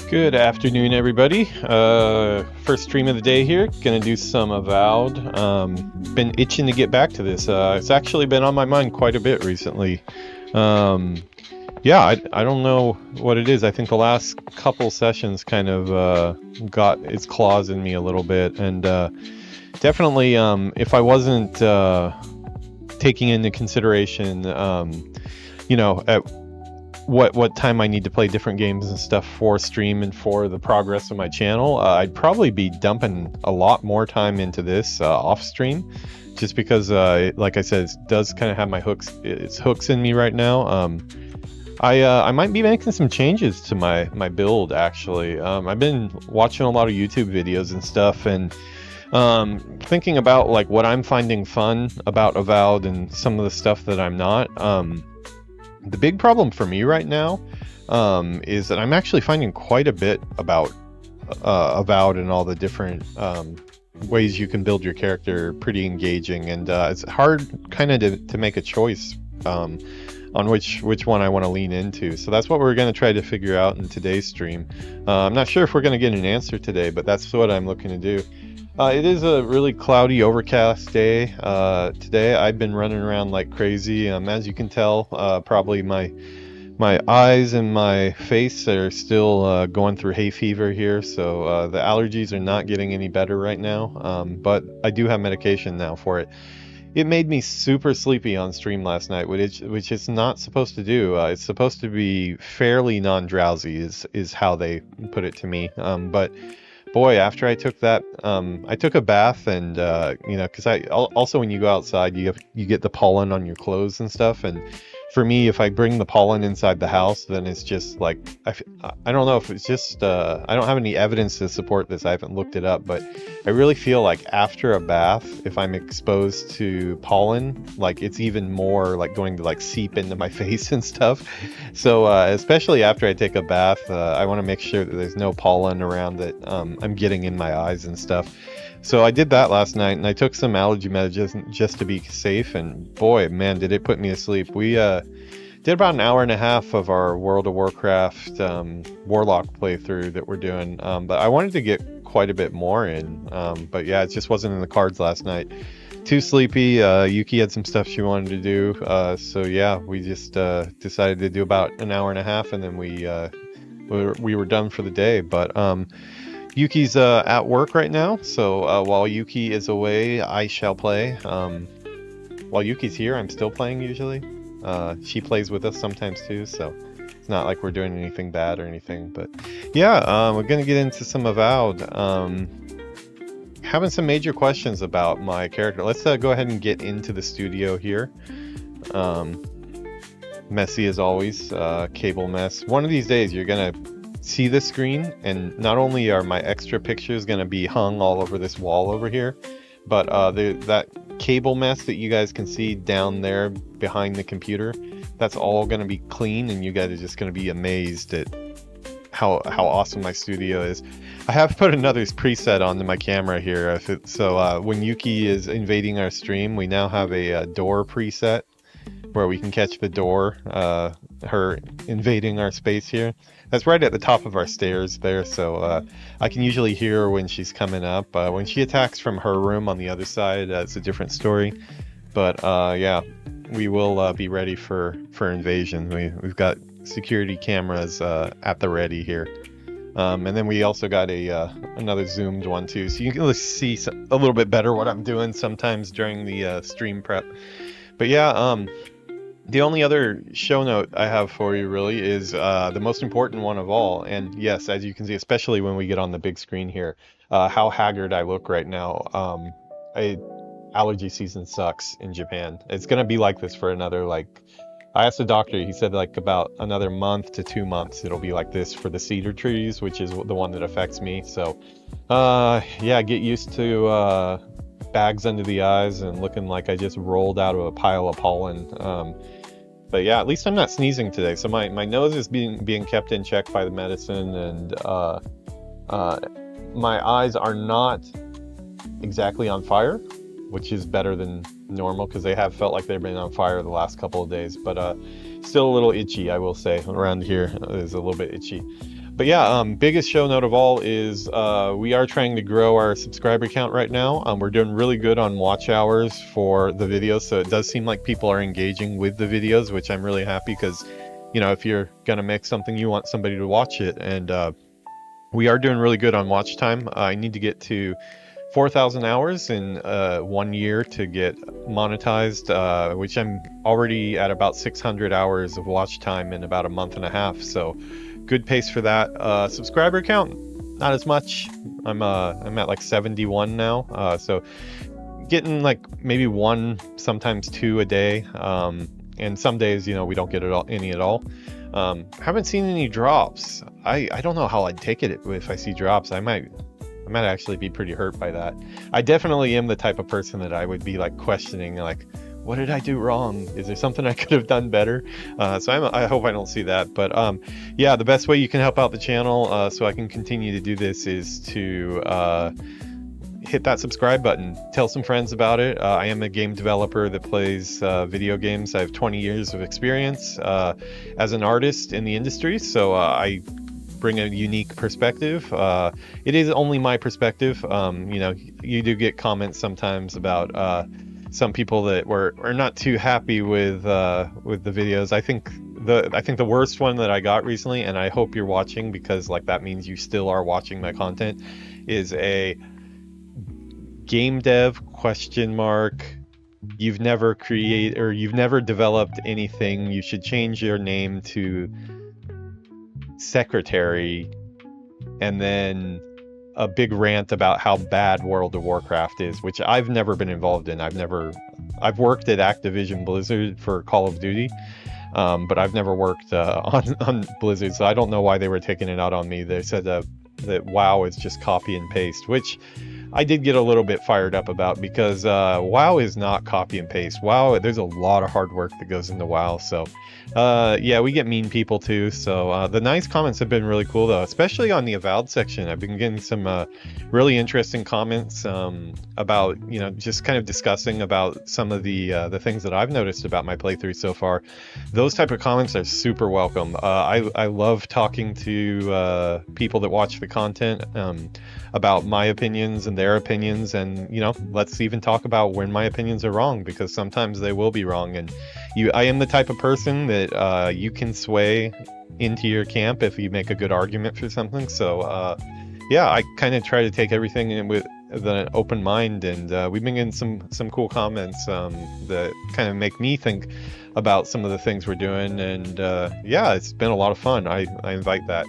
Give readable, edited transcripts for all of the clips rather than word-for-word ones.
Good afternoon, everybody. First stream of the day here. Gonna do some Avowed. Been itching to get back to this. It's actually been on my mind quite a bit recently. Yeah, I don't know what it is. I think the last couple sessions kind of got its claws in me a little bit, and definitely if I wasn't taking into consideration, you know, at what time I need to play different games and stuff for stream and for the progress of my channel, I'd probably be dumping a lot more time into this off stream, just because like I said, it does kind of have my hooks in me right now. I might be making some changes to my build actually. I've been watching a lot of YouTube videos and stuff, and thinking about like what I'm finding fun about Avowed and some of the stuff that I'm not. The big problem for me right now is that I'm actually finding quite a bit about Avowed and all the different ways you can build your character pretty engaging, and it's hard kind of to make a choice on which one I want to lean into. So that's what we're going to try to figure out in today's stream. I'm not sure if we're going to get an answer today, but that's what I'm looking to do. It is a really cloudy, overcast day today. I've been running around like crazy. As you can tell, probably my eyes and my face are still going through hay fever here. So the allergies are not getting any better right now. But I do have medication now for it. It made me super sleepy on stream last night, which it's not supposed to do. It's supposed to be fairly non-drowsy, is how they put it to me. But boy, after I took that, I took a bath, and you know, because also when you go outside, you get the pollen on your clothes and stuff. And for me, if I bring the pollen inside the house, then it's just like I don't know if it's just I don't have any evidence to support this. I haven't looked it up, but I really feel like after a bath, if I'm exposed to pollen, like it's even more like going to like seep into my face and stuff. So especially after I take a bath, I want to make sure that there's no pollen around that I'm getting in my eyes and stuff. So I did that last night, and I took some allergy medicine just to be safe, and boy, man, did it put me to sleep. We did about an hour and a half of our World of Warcraft Warlock playthrough that we're doing, but I wanted to get quite a bit more in, but yeah, it just wasn't in the cards last night. Too sleepy. Yuki had some stuff she wanted to do, so yeah, we just decided to do about an hour and a half, and then we were done for the day. But Yuki's at work right now, so while Yuki is away, I shall play. While Yuki's here, I'm still playing usually. She plays with us sometimes too, so it's not like we're doing anything bad or anything. But yeah, we're gonna get into some Avowed. Having some major questions about my character. Let's go ahead and get into the studio here. Messy as always, cable mess. One of these days you're gonna see the screen, and not only are my extra pictures going to be hung all over this wall over here, but that cable mess that you guys can see down there behind the computer, that's all going to be clean, and you guys are just going to be amazed at how awesome my studio is. I have put another preset onto my camera here, so when Yuki is invading our stream, we now have a door preset where we can catch the door, her invading our space here. That's right at the top of our stairs there, so I can usually hear her when she's coming up. When she attacks from her room on the other side, it's a different story. But yeah, we will be ready for invasion. We've got security cameras at the ready here. And then we also got another zoomed one too, so you can see a little bit better what I'm doing sometimes during the stream prep. But yeah, the only other show note I have for you really is the most important one of all. And yes, as you can see, especially when we get on the big screen here, how haggard I look right now. Allergy season sucks in Japan. It's going to be like this for another, like, I asked the doctor, he said like about another month to 2 months it'll be like this for the cedar trees, which is the one that affects me. So yeah, get used to bags under the eyes and looking like I just rolled out of a pile of pollen. But yeah, at least I'm not sneezing today. So my nose is being kept in check by the medicine, and my eyes are not exactly on fire, which is better than normal because they have felt like they've been on fire the last couple of days. But still a little itchy, I will say. Around here is a little bit itchy. But yeah, biggest show note of all is we are trying to grow our subscriber count right now. We're doing really good on watch hours for the videos, so it does seem like people are engaging with the videos, which I'm really happy because, you know, if you're gonna make something, you want somebody to watch it, and we are doing really good on watch time. I need to get to 4,000 hours in 1 year to get monetized, which I'm already at about 600 hours of watch time in about a month and a half. So good pace for that. Subscriber count, not as much. I'm at like 71 now. So getting like maybe 1, sometimes 2 a day. And some days, you know, we don't get any at all. Haven't seen any drops. I don't know how I'd take it if I see drops. I might actually be pretty hurt by that. I definitely am the type of person that I would be like questioning, like, what did I do wrong? Is there something I could have done better? So I hope I don't see that. But yeah, the best way you can help out the channel so I can continue to do this is to hit that subscribe button. Tell some friends about it. I am a game developer that plays video games. I have 20 years of experience as an artist in the industry, so I bring a unique perspective. It is only my perspective. You know, you do get comments sometimes about some people that are not too happy with the videos. I think the worst one that I got recently, and I hope you're watching because like that means you still are watching my content, is a game dev ? You've never developed anything. You should change your name to secretary, and then a big rant about how bad World of Warcraft is, which I've never been involved in. I've worked at Activision Blizzard for Call of Duty, but I've never worked on Blizzard, so I don't know why they were taking it out on me. They said that WoW is just copy and paste, which I did get a little bit fired up about because WoW is not copy and paste. WoW, there's a lot of hard work that goes into WoW. So yeah, we get mean people too. So the nice comments have been really cool though, especially on the Avowed section. I've been getting some really interesting comments about, you know, just kind of discussing about some of the things that I've noticed about my playthrough so far. Those type of comments are super welcome. I love talking to people that watch the content about my opinions and their opinions, and you know, let's even talk about when my opinions are wrong, because sometimes they will be wrong. And I am the type of person that you can sway into your camp if you make a good argument for something. So yeah, I kind of try to take everything in with an open mind, and we've been getting some cool comments that kind of make me think about some of the things we're doing, and yeah, it's been a lot of fun. I invite that.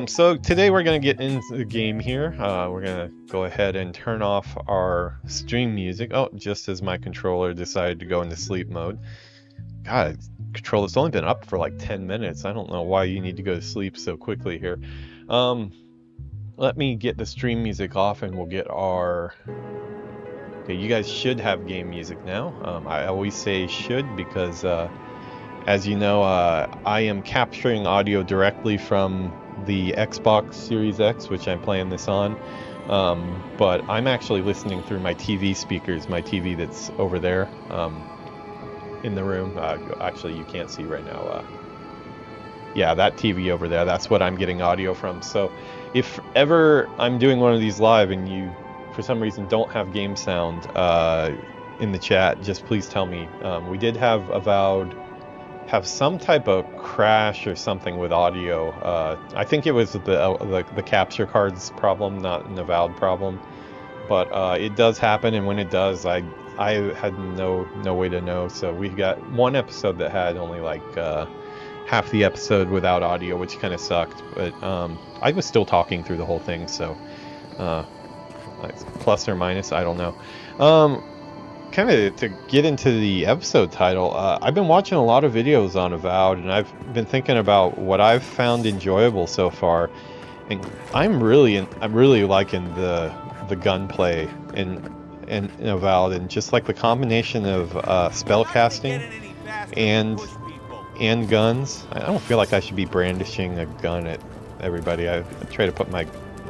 So today we're going to get into the game here. We're going to go ahead and turn off our stream music. Oh, just as my controller decided to go into sleep mode. God, controller's only been up for like 10 minutes. I don't know why you need to go to sleep so quickly here. Let me get the stream music off and we'll get our... Okay, you guys should have game music now. I always say should because, as you know, I am capturing audio directly from the Xbox Series X, which I'm playing this on, but I'm actually listening through my TV speakers, my TV that's over there in the room. Actually, you can't see right now. Yeah, that TV over there, that's what I'm getting audio from. So if ever I'm doing one of these live and you, for some reason, don't have game sound in the chat, just please tell me. We did have Avowed have some type of crash or something with audio. I think it was the capture cards problem, not an Avowed problem. But it does happen, and when it does, I had no way to know. So we got one episode that had only like half the episode without audio, which kind of sucked. But I was still talking through the whole thing, so plus or minus, I don't know. Kind of to get into the episode title, I've been watching a lot of videos on Avowed, and I've been thinking about what I've found enjoyable so far, and I'm really liking the gunplay in Avowed, and just like the combination of spellcasting and guns. I don't feel like I should be brandishing a gun at everybody. I try to put my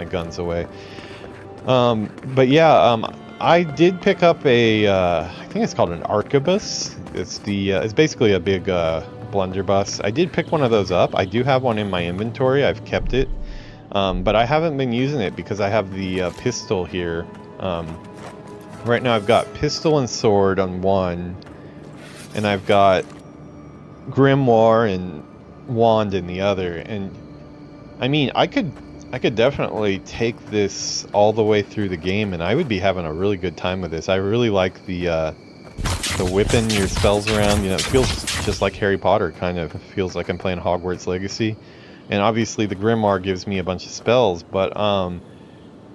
guns away. But yeah, I did pick up a, I think it's called an arquebus. It's basically a big blunderbuss. I did pick one of those up. I do have one in my inventory. I've kept it. But I haven't been using it because I have the pistol here. Right now I've got pistol and sword on one, and I've got grimoire and wand in the other. And I mean, I could definitely take this all the way through the game, and I would be having a really good time with this. I really like the whipping your spells around. You know, it feels just like Harry Potter, kind of. It feels like I'm playing Hogwarts Legacy. And obviously the grimoire gives me a bunch of spells, but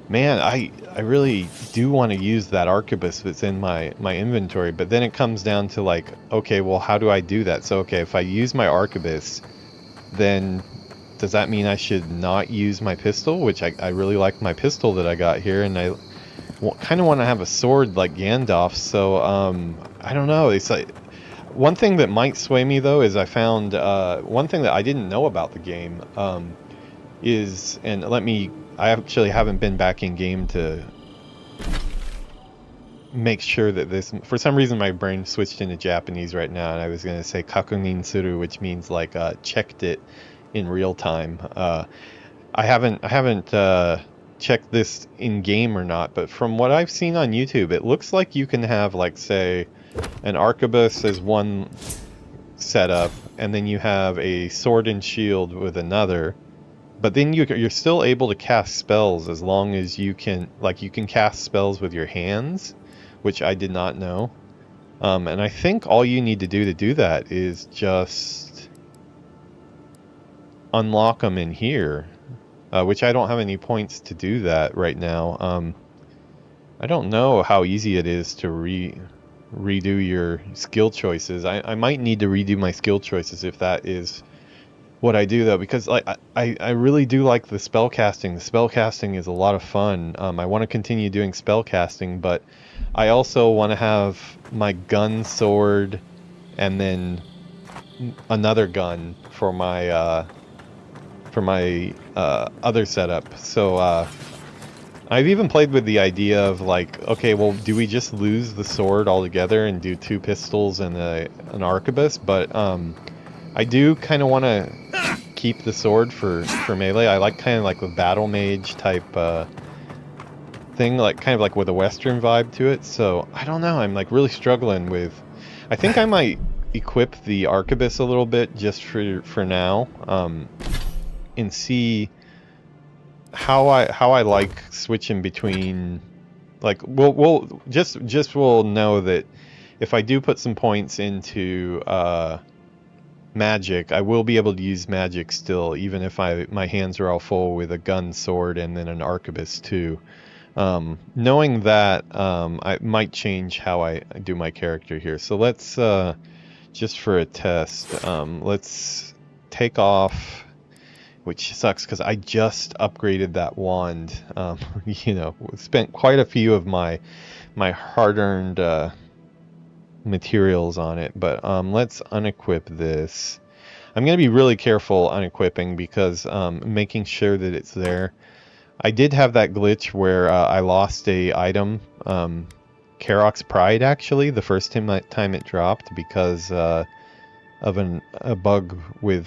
man, I really do want to use that arquebus that's in my inventory, but then it comes down to like, okay, well, how do I do that? So okay, if I use my arquebus, then does that mean I should not use my pistol, which I really like my pistol that I got here, and I kind of want to have a sword like Gandalf, so I don't know. It's like, one thing that might sway me though is I found one thing that I didn't know about the game is, and I actually haven't been back in game to make sure that this, for some reason my brain switched into Japanese right now, and I was going to say kakunin suru, which means like checked it in real time. I haven't checked this in game or not, but from what I've seen on YouTube, it looks like you can have, like, say, an arquebus as one setup, and then you have a sword and shield with another. But then you're still able to cast spells as long as you can cast spells with your hands, which I did not know. And I think all you need to do that is just unlock them in here, which I don't have any points to do that right now. I don't know how easy it is to redo your skill choices. I might need to redo my skill choices if that is what I do, though, because like I really do like the spell casting. The spell casting is a lot of fun. I want to continue doing spell casting, but I also want to have my gun, sword, and then another gun for my other setup. So I've even played with the idea of like, okay, well, do we just lose the sword altogether and do 2 pistols and an arquebus? But I do kind of want to keep the sword for melee. I like kind of like the battle mage type thing, like kind of like with a Western vibe to it. So I don't know. I'm like really struggling with. I think I might equip the arquebus a little bit just for now, and see how I like switching between. Like we'll know that if I do put some points into magic, I will be able to use magic still, even if my hands are all full with a gun, sword, and then an arquebus too. Knowing that, I might change how I do my character here. So let's just for a test, let's take off, which sucks because I just upgraded that wand. You know, spent quite a few of my hard-earned materials on it, but let's unequip this. I'm going to be really careful unequipping because making sure that it's there. I did have that glitch where I lost a item, Karok's Pride, actually, the first time it dropped because of a bug with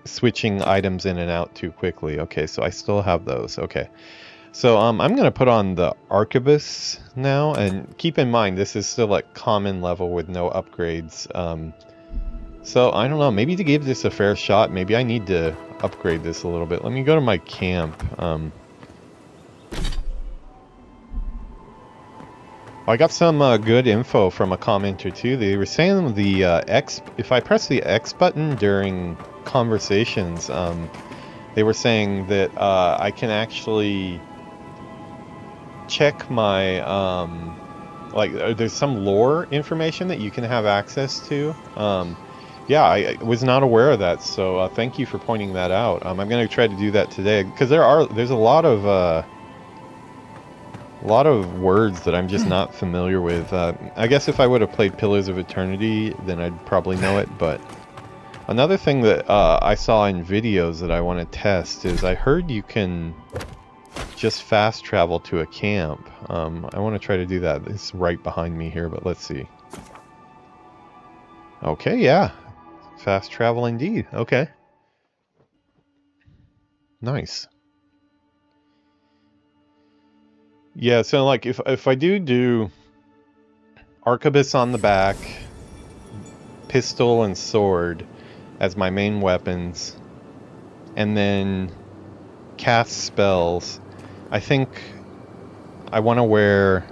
switching items in and out too quickly. Okay, so I still have those. Okay. So I'm going to put on the arquebus now, and keep in mind this is still at common level with no upgrades. So I don't know, maybe to give this a fair shot, maybe I need to upgrade this a little bit. Let me go to my camp. I got some good info from a commenter too. They were saying the X, if I press the X button during conversations, they were saying that I can actually check my there's some lore information that you can have access to. Yeah, I was not aware of that, so thank you for pointing that out. I'm going to try to do that today because there's a lot of words that I'm just not familiar with. I guess if I would have played Pillars of Eternity, then I'd probably know it. But another thing that I saw in videos that I want to test is I heard you can just fast travel to a camp. I want to try to do that. It's right behind me here, but let's see. Okay, yeah. Fast travel indeed. Okay. Nice. Yeah, so like if I do arquebus on the back, pistol and sword as my main weapons, and then cast spells, I think I want to wear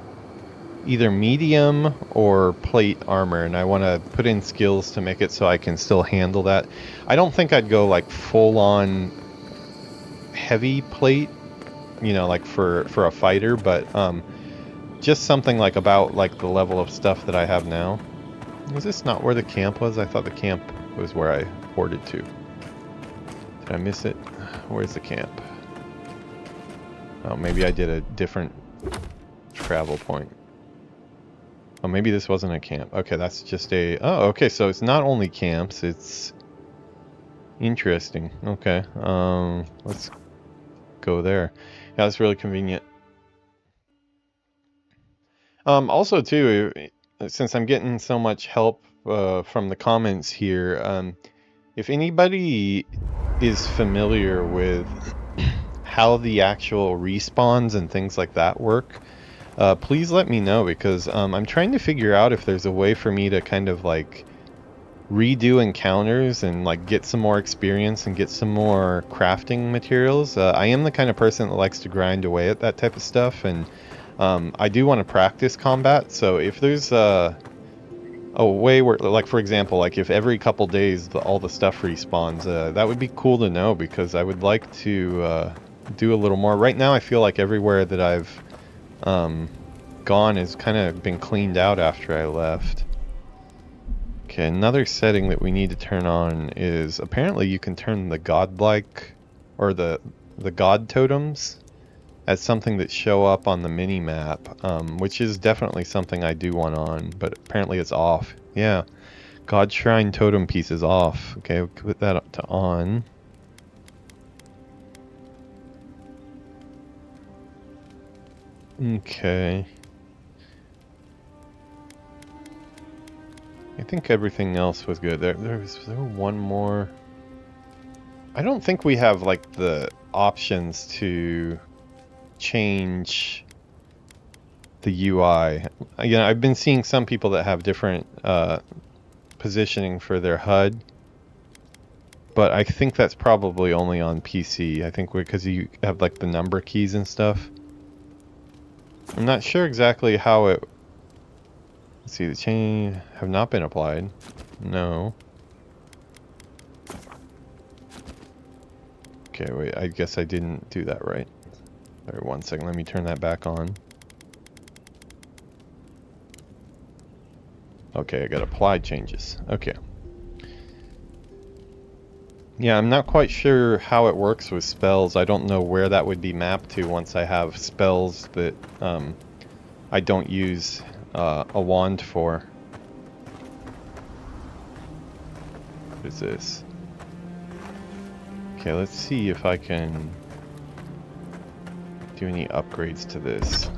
either medium or plate armor, and I want to put in skills to make it so I can still handle that. I don't think I'd go like full on heavy plate, you know, like for a fighter, but just something like about like the level of stuff that I have now. Is this not where the camp was? I thought the camp was where I ported to. Did I miss it? Where's the camp? Oh, maybe I did a different travel point. Oh, maybe this wasn't a camp. Okay, that's just a... Oh, okay, so it's not only camps, it's... Interesting. Okay, let's go there. Yeah, that's really convenient. Also, too, since I'm getting so much help from the comments here, if anybody is familiar with how the actual respawns and things like that work, please let me know, because I'm trying to figure out if there's a way for me to kind of like redo encounters and like get some more experience and get some more crafting materials. I am the kind of person that likes to grind away at that type of stuff, and I do want to practice combat, so if there's a way where, like for example, like if every couple days all the stuff respawns, that would be cool to know, because I would like to do a little more. Right now I feel like everywhere that I've gone has kind of been cleaned out after I left. Okay, another setting that we need to turn on is apparently you can turn the godlike, or the god totems, as something that show up on the mini map, which is definitely something I do want on, but apparently it's off. Yeah, God Shrine totem piece is off. Okay, we'll put that up to on. Okay. I think everything else was good. There was one more. I don't think we have like the options to change the UI. You know, I've been seeing some people that have different positioning for their HUD, but I think that's probably only on PC. I think because you have like the number keys and stuff. I'm not sure exactly how it... Let's see, the change have not been applied. No. Okay, wait, I guess I didn't do that right. Alright, 1 second, let me turn that back on. Okay, I got applied changes. Okay. Yeah, I'm not quite sure how it works with spells. I don't know where that would be mapped to once I have spells that I don't use a wand for. What is this? Okay, let's see if I can do any upgrades to this.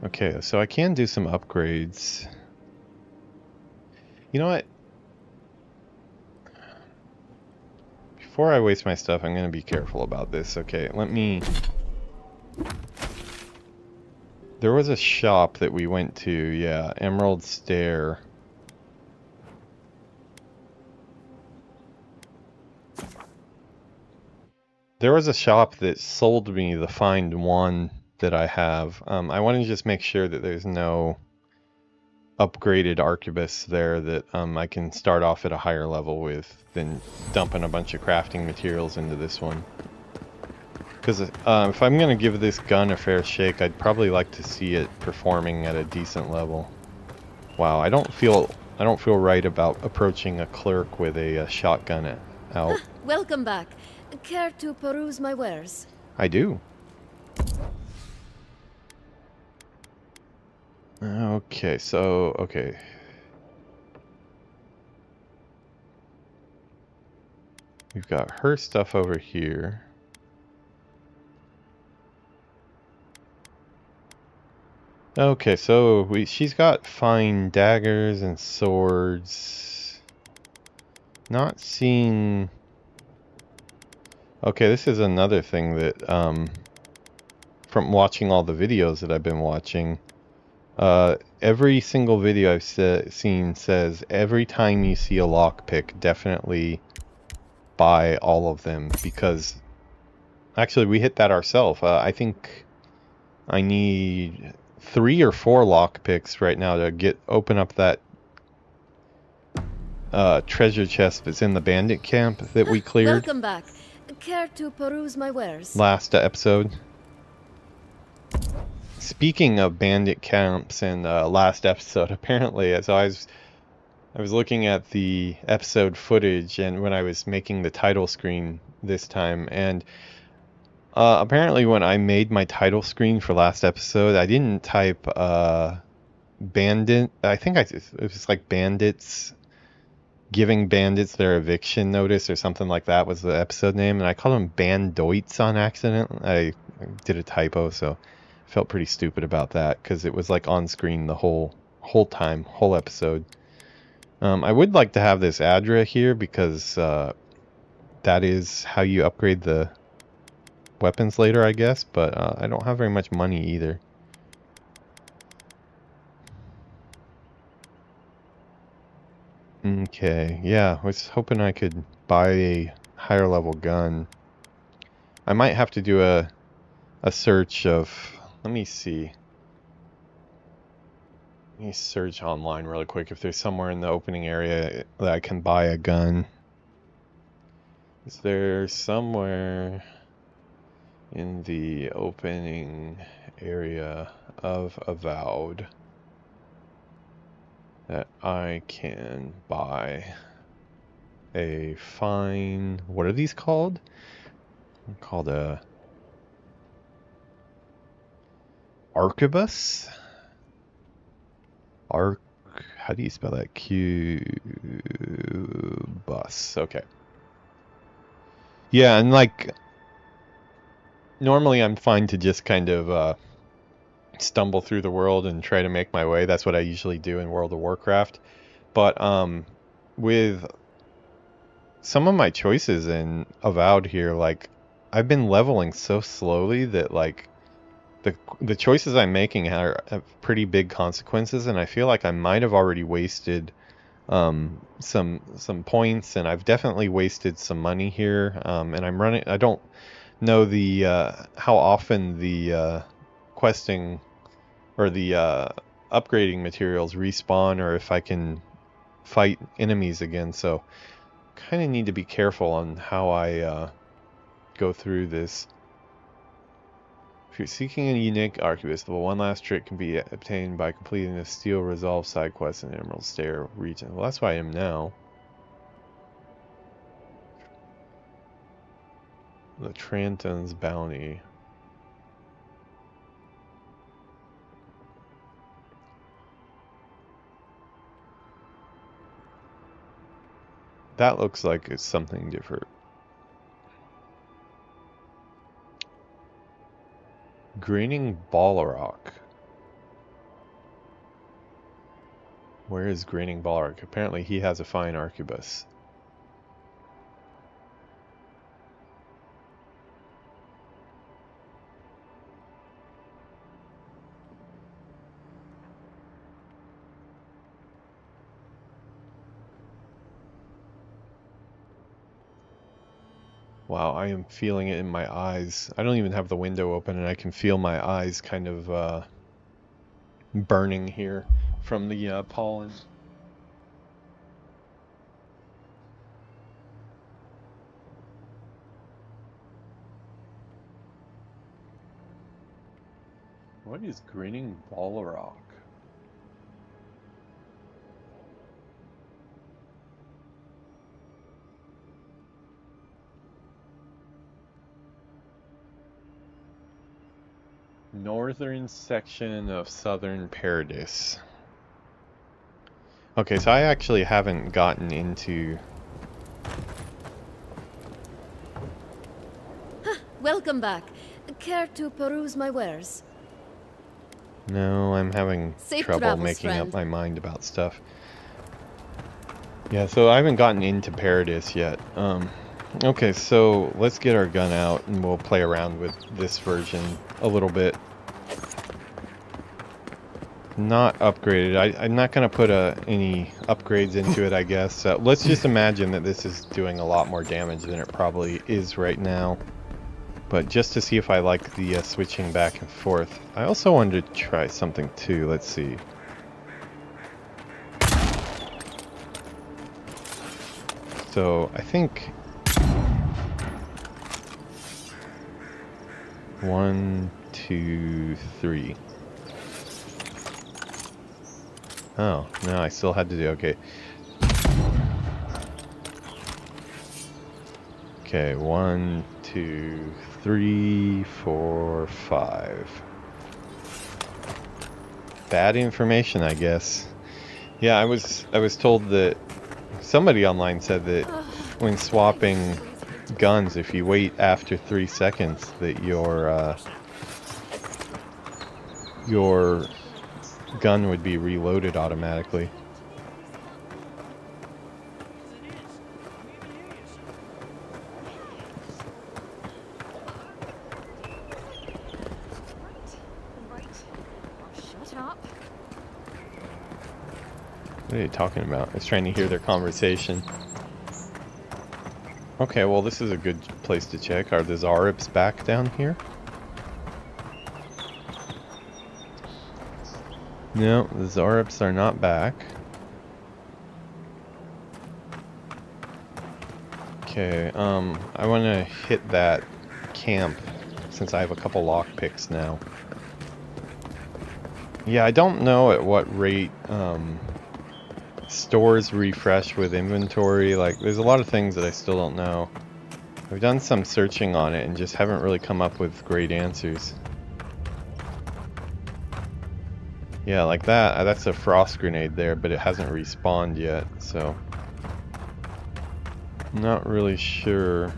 Okay, so I can do some upgrades. You know what? Before I waste my stuff, I'm going to be careful about this. Okay, let me... There was a shop that we went to, yeah, Emerald Stair. There was a shop that sold me the find one that I have. I want to just make sure that there's no upgraded arquebus there that I can start off at a higher level with than dumping a bunch of crafting materials into this one. Because if I'm going to give this gun a fair shake, I'd probably like to see it performing at a decent level. Wow, I don't feel right about approaching a clerk with a shotgun out. Welcome back. Care to peruse my wares? I do. Okay, so, okay. We've got her stuff over here. Okay, so she's got fine daggers and swords. Not seeing... Okay, this is another thing that, from watching all the videos that I've been watching, every single video I've seen says every time you see a lockpick, definitely buy all of them, because actually we hit that ourselves. I think I need 3 or 4 lockpicks right now to open up that treasure chest that's in the bandit camp that we cleared. Welcome back. Care to peruse my wares? Last episode. Speaking of bandit camps and last episode, apparently, as I was looking at the episode footage and when I was making the title screen this time, and apparently when I made my title screen for last episode, I didn't type bandit. I think it was like bandits giving bandits their eviction notice or something like that was the episode name, and I called them bandoids on accident. I did a typo, so I felt pretty stupid about that because it was like on screen the whole episode. I would like to have this Adra here because that is how you upgrade the weapons later, I guess, but I don't have very much money either. Okay, yeah, I was hoping I could buy a higher level gun. I might have to do a search of, let me see. Let me search online really quick if there's somewhere in the opening area that I can buy a gun. Is there somewhere in the opening area of Avowed that I can buy a fine, what are these called? They're called a arquebus? How do you spell that? Q-bus. Okay. Yeah, and like normally I'm fine to just kind of stumble through the world and try to make my way. That's what I usually do in World of Warcraft. But with some of my choices in Avowed here, like I've been leveling so slowly that like the choices I'm making have pretty big consequences, and I feel like I might have already wasted some points, and I've definitely wasted some money here. And I don't know the how often the questing or the upgrading materials respawn, or if I can fight enemies again, so kind of need to be careful on how I go through this. If you're seeking a unique arquebus, the one last trick can be obtained by completing the Steel Resolve side quest in Emerald Stair region. Well, that's where I am now. The Tranton's Bounty. That looks like it's something different. Grinning Balrog. Where is Grinning Balrog? Apparently he has a fine arquebus. Wow, I am feeling it in my eyes. I don't even have the window open, and I can feel my eyes kind of burning here from the pollen. What is Grinning Balrog? Northern section of Southern Paradise. Okay, so I actually haven't gotten into... Welcome back. Care to peruse my wares? No, I'm having Safe trouble travels, making friend. up my mind about stuff. Yeah, so I haven't gotten into Paradise yet. Okay, so let's get our gun out and we'll play around with this version a little bit. Not upgraded. I'm not going to put any upgrades into it, I guess. So let's just imagine that this is doing a lot more damage than it probably is right now. But just to see if I like the switching back and forth. I also wanted to try something too. Let's see. So I think 1, 2, 3. Oh, no, I still had to do, okay. Okay, 1, 2, 3, 4, 5. Bad information, I guess. Yeah, I was told that somebody online said that when swapping guns, if you wait after 3 seconds, that your gun would be reloaded automatically. What are you talking about? I was trying to hear their conversation. Okay, well this is a good place to check. Are the Zaribs back down here? No, the Zaribs are not back. Okay, I want to hit that camp since I have a couple lockpicks now. Yeah, I don't know at what rate stores refresh with inventory. Like, there's a lot of things that I still don't know. I've done some searching on it and just haven't really come up with great answers. Yeah, like that. That's a frost grenade there, but it hasn't respawned yet, so I'm not really sure.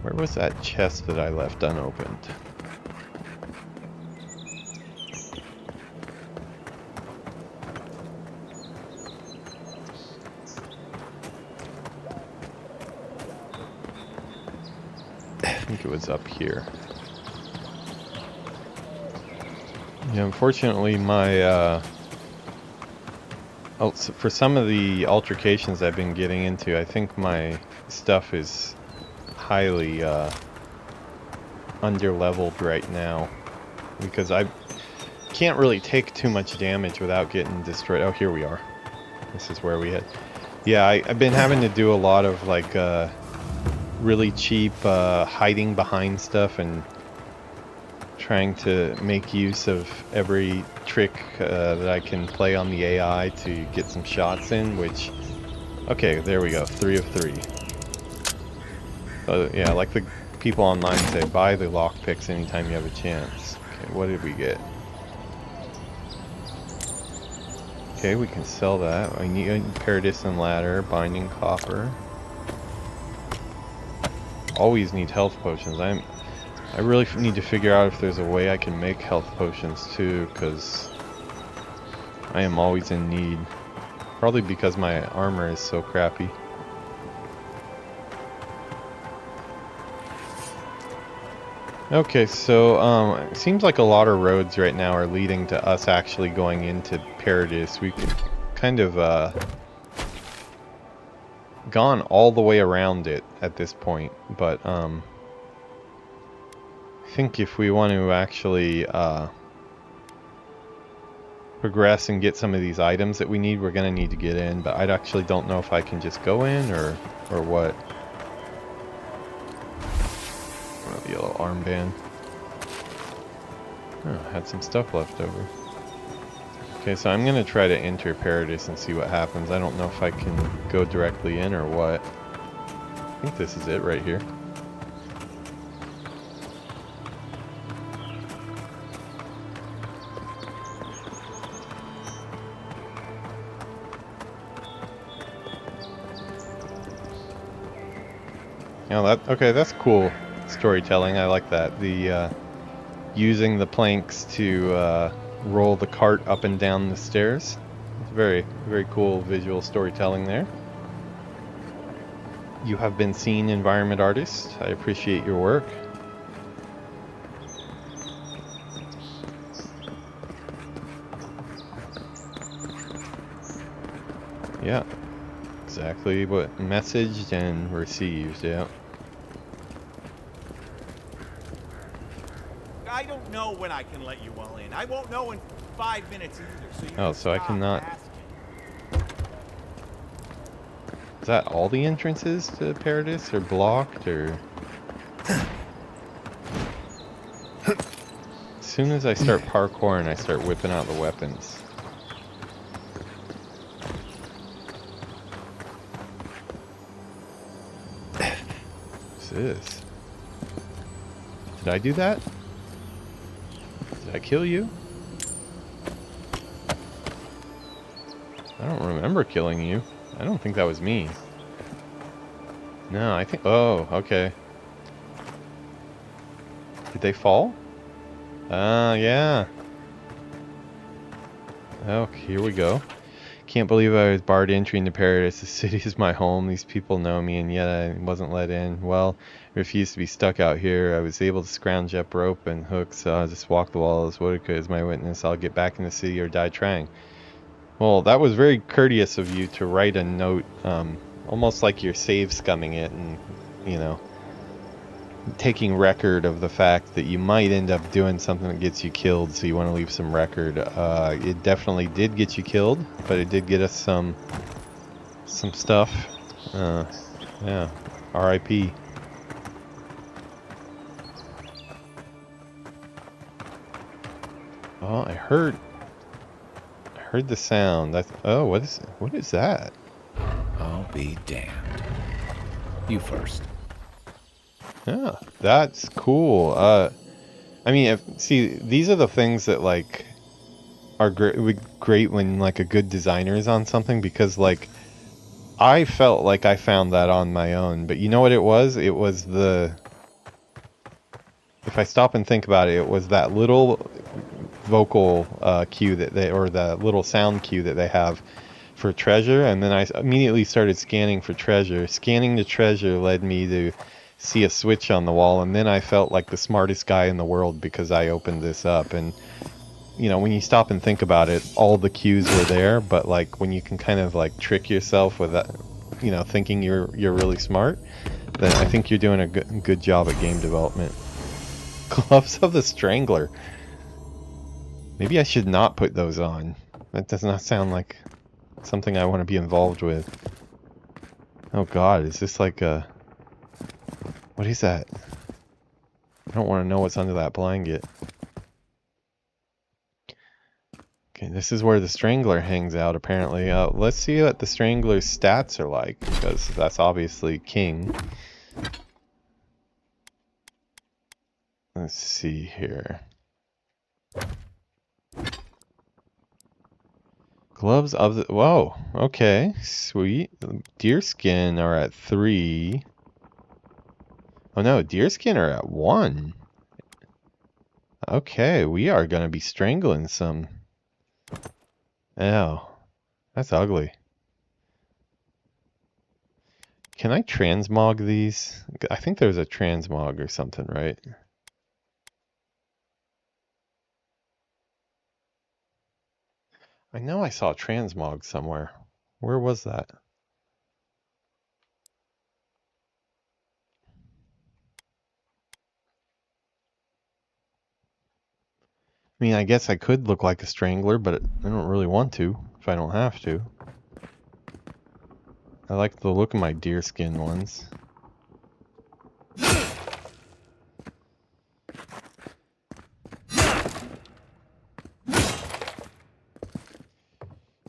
Where was that chest that I left unopened? I think it was up here. Yeah, unfortunately my, for some of the altercations I've been getting into, I think my stuff is highly, under-leveled right now. Because I can't really take too much damage without getting destroyed. Oh, here we are. This is where we hit. Yeah, I've been having to do a lot of, like, really cheap, hiding behind stuff and trying to make use of every trick that I can play on the AI to get some shots in, which... Okay, there we go. 3 of 3. Yeah, like the people online say, buy the lockpicks anytime you have a chance. Okay, what did we get? Okay, we can sell that. I need a Paradisant ladder, binding copper. Always need health potions. I really need to figure out if there's a way I can make health potions too, because I am always in need. Probably because my armor is so crappy. Okay, so it seems like a lot of roads right now are leading to us actually going into Paradis. We could kind of gone all the way around it at this point, but I think if we want to actually progress and get some of these items that we need, we're going to need to get in, but I actually don't know if I can just go in or what. Oh, the yellow armband. Oh, had some stuff left over. Okay, so I'm going to try to enter Paradis and see what happens. I don't know if I can go directly in or what. I think this is it right here. Yeah, okay, that's cool storytelling. I like that. The using the planks to roll the cart up and down the stairs. It's very, very cool visual storytelling there. You have been seen, environment artist. I appreciate your work. Yeah, exactly what messaged and received, yeah. I don't know when I can let you all in. I won't know in 5 minutes either, so you Oh, can so I stop cannot... asking. Is that all the entrances to Paradise are blocked, or... As soon as I start parkouring, I start whipping out the weapons. What's this? Did I do that? Did I kill you? I don't remember killing you. I don't think that was me. No, I think... Oh, okay. Did they fall? Yeah. Oh, here we go. Can't believe I was barred entry into Paradise. The city is my home. These people know me, and yet I wasn't let in. Well, I refused to be stuck out here. I was able to scrounge up rope and hooks, so I'll just walk the wall as Woodaka is my witness. I'll get back in the city or die trying. Well, that was very courteous of you to write a note, almost like you're save scumming it and, you know, taking record of the fact that you might end up doing something that gets you killed, so you want to leave some record. It definitely did get you killed, but it did get us some stuff. Yeah, R.I.P. Oh, I heard the sound. Oh, what is that? I'll be damned. You first. Yeah, that's cool. I mean, see, these are the things that like are great when like a good designer is on something, because like I felt like I found that on my own, but you know what it was? It was the, if I stop and think about it, it was that little vocal cue that they, or the little sound cue that they have for treasure, and then I immediately started scanning for treasure. Scanning the treasure led me to see a switch on the wall, and then I felt like the smartest guy in the world because I opened this up. And you know, when you stop and think about it, all the cues were there, but like when you can kind of like trick yourself with that, you know, thinking you're really smart, then I think you're doing a good job at game development. Gloves of the Strangler. Maybe I should not put those on. That does not sound like something I want to be involved with. Oh god, is this like a... What is that? I don't want to know what's under that blanket. Okay, this is where the Strangler hangs out, apparently. Let's see what the Strangler's stats are like, because that's obviously king. Let's see here. Gloves of the... Whoa, okay, sweet. Deerskin are at 3. Oh no, deerskin are at 1. Okay, we are going to be strangling some. Oh, that's ugly. Can I transmog these? I think there's a transmog or something, right? I know I saw transmog somewhere. Where was that? I mean, I guess I could look like a strangler, but I don't really want to if I don't have to. I like the look of my deerskin ones.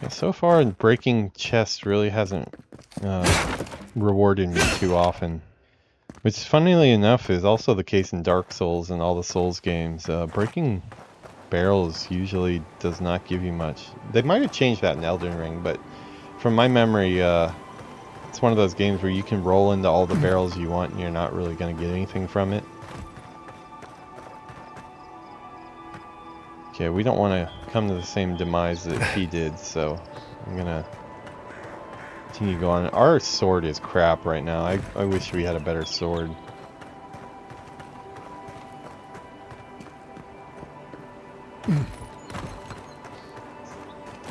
Yeah, so far, breaking chests really hasn't rewarded me too often. Which, funnily enough, is also the case in Dark Souls and all the Souls games. Breaking barrels usually does not give you much. They might have changed that in Elden Ring, but from my memory, it's one of those games where you can roll into all the barrels you want and you're not really going to get anything from it. Okay, we don't want to come to the same demise that he did, so I'm gonna Continue going. Our sword is crap right now. I wish we had a better sword.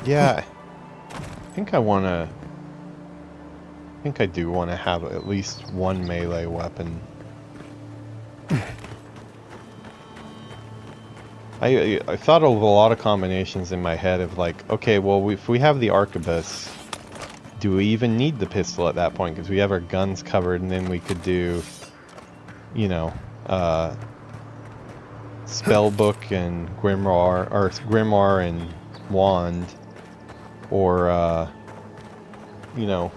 Yeah, I think I do want to have at least one melee weapon. I thought of a lot of combinations in my head of like, okay, well, if we have the arquebus, do we even need the pistol at that point? Because we have our guns covered, and then we could do, you know, spellbook and grimoire and wand, or you know,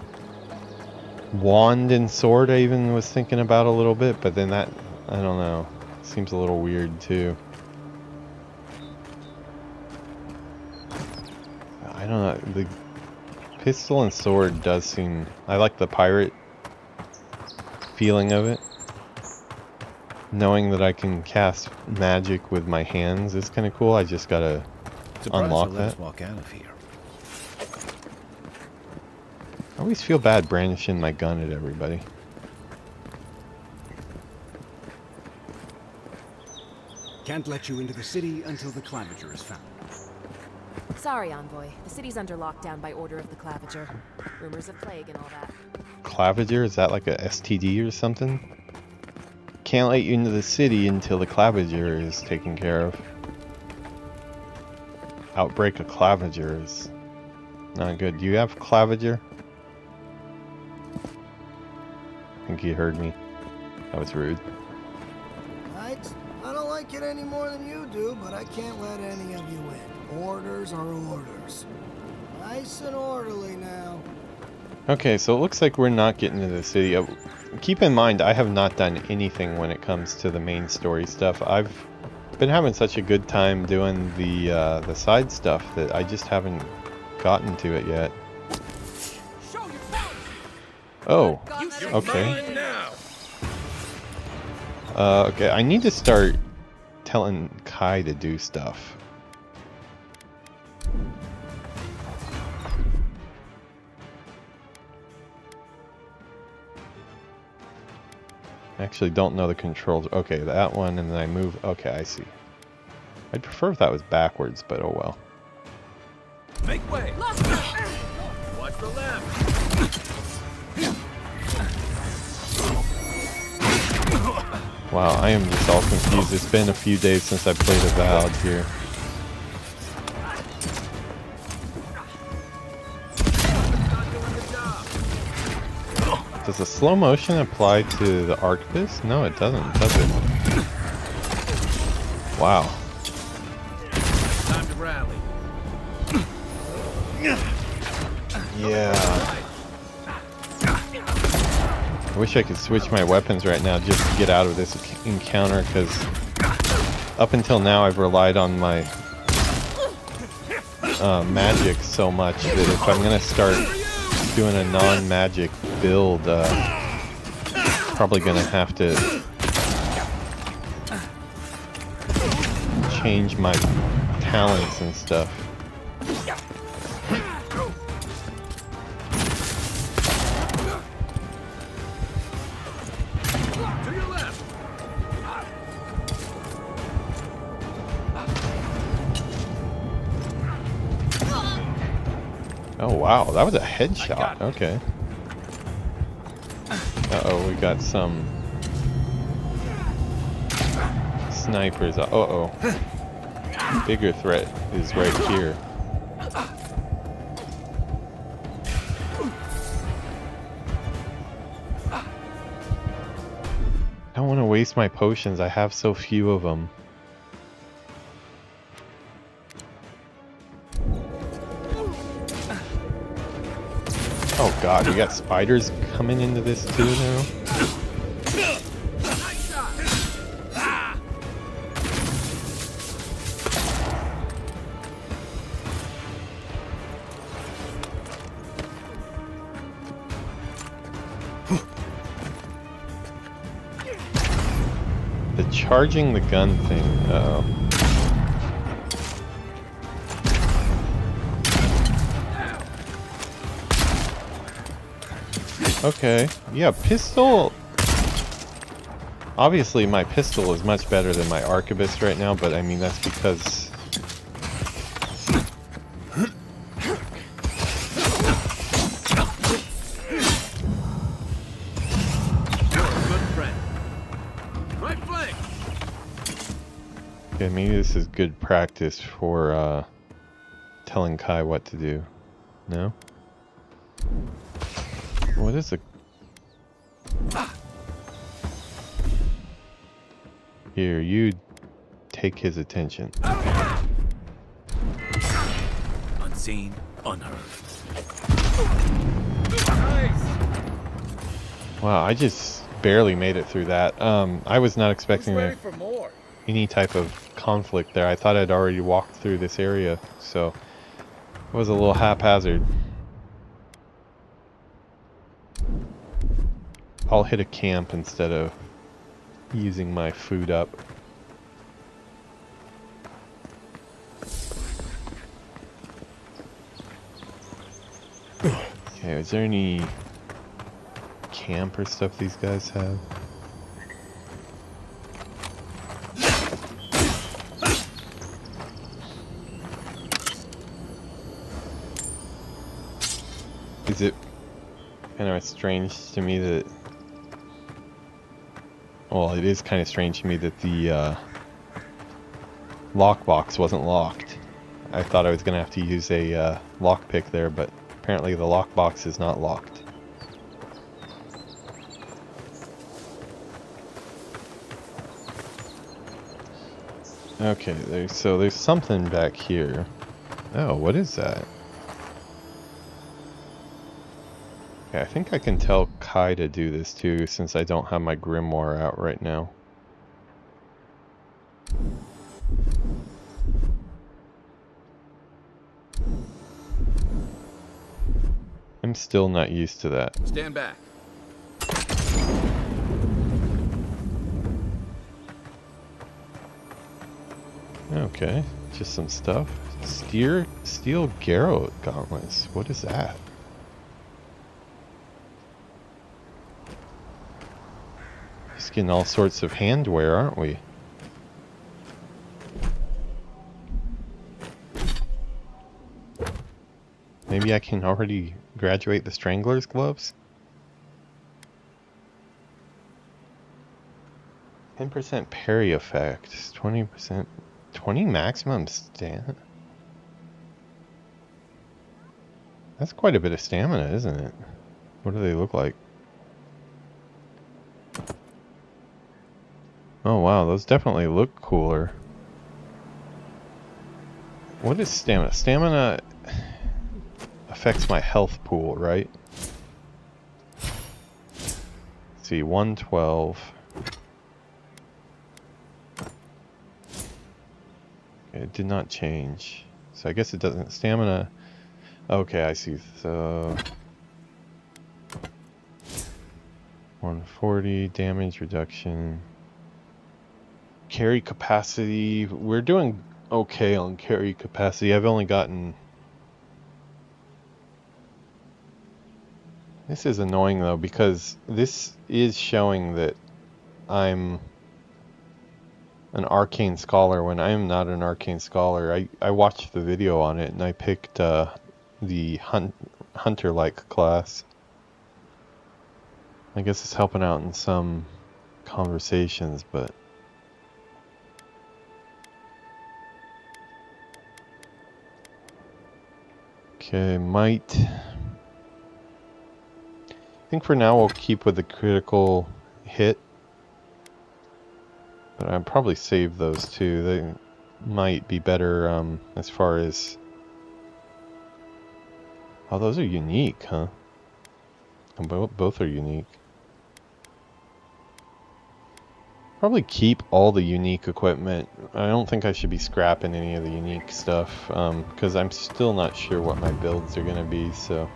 wand and sword. I even was thinking about a little bit, but then that, I don't know, seems a little weird too. I don't know, the pistol and sword does seem, I like the pirate feeling of it. Knowing that I can cast magic with my hands is kind of cool. I just gotta unlock that. Let's walk out of here. I always feel bad brandishing my gun at everybody. Can't let you into the city until the Clavager is found. Sorry, Envoy. The city's under lockdown by order of the Clavager. Rumors of plague and all that. Clavager? Is that like a STD or something? Can't let you into the city until the Clavager is taken care of. Outbreak of Clavager is not good. Do you have Clavager? I think you heard me. That was rude. I don't like it any more than you do, but I can't let any of you in. Orders are orders. Nice and orderly now. Okay, so it looks like we're not getting to the city. Keep in mind, I have not done anything when it comes to the main story stuff. I've been having such a good time doing the side stuff that I just haven't gotten to it yet. Oh, okay. Okay, I need to start telling Kai to do stuff. I actually don't know the controls. Okay, that one, and then I move. Okay, I see. I'd prefer if that was backwards, but oh well. Make way! Watch the left! Wow, I am just all confused. It's been a few days since I played Avowed here. Does the slow motion apply to the arquebus? No, it doesn't, does it? Wow. Time to rally. Yeah. I wish I could switch my weapons right now just to get out of this encounter, because up until now I've relied on my magic so much that if I'm going to start doing a non-magic build, probably going to have to change my talents and stuff. Oh wow, that was a headshot. Okay. Uh-oh, we got some snipers. Uh-oh. Bigger threat is right here. I don't want to waste my potions. I have so few of them. Oh god, we got spiders coming into this too now? The charging the gun thing, uh-oh. Okay. Yeah, pistol. Obviously, my pistol is much better than my arquebus right now, but I mean, that's because... Okay, maybe this is good practice for telling Kai what to do. No? What is it? Here, you take his attention. Unseen, unheard. Wow, I just barely made it through that. I was not expecting any type of conflict there. I thought I'd already walked through this area, so it was a little haphazard. I'll hit a camp instead of using my food up. Okay, is there any camp or stuff these guys have? Is it kind of strange to me that... Well, it is kind of strange to me that the lockbox wasn't locked. I thought I was going to have to use a lockpick there, but apparently the lockbox is not locked. Okay, there's something back here. Oh, what is that? Okay, I think I can tell Kai to do this too, since I don't have my grimoire out right now. I'm still not used to that. Stand back. Okay, just some stuff. Steel Garrow gauntlets. What is that? Just getting all sorts of handwear, aren't we? Maybe I can already graduate the Strangler's gloves? 10% parry effect, 20%, 20 maximum stamina. That's quite a bit of stamina, isn't it? What do they look like? Oh wow, those definitely look cooler. What is stamina? Stamina affects my health pool, right? Let's see, 112. Okay, it did not change. So I guess it doesn't. Stamina. Okay, I see. So 140 damage reduction. Carry capacity. We're doing okay on carry capacity. I've only gotten... This is annoying though, because this is showing that I'm an arcane scholar when I am not an arcane scholar. I watched the video on it and I picked the hunter-like class. I guess it's helping out in some conversations, but... Okay, might... I think for now we'll keep with the critical hit. But I'll probably save those two. They might be better as far as... Oh, those are unique, huh? Both are unique. Probably keep all the unique equipment. I don't think I should be scrapping any of the unique stuff, because I'm still not sure what my builds are going to be, so...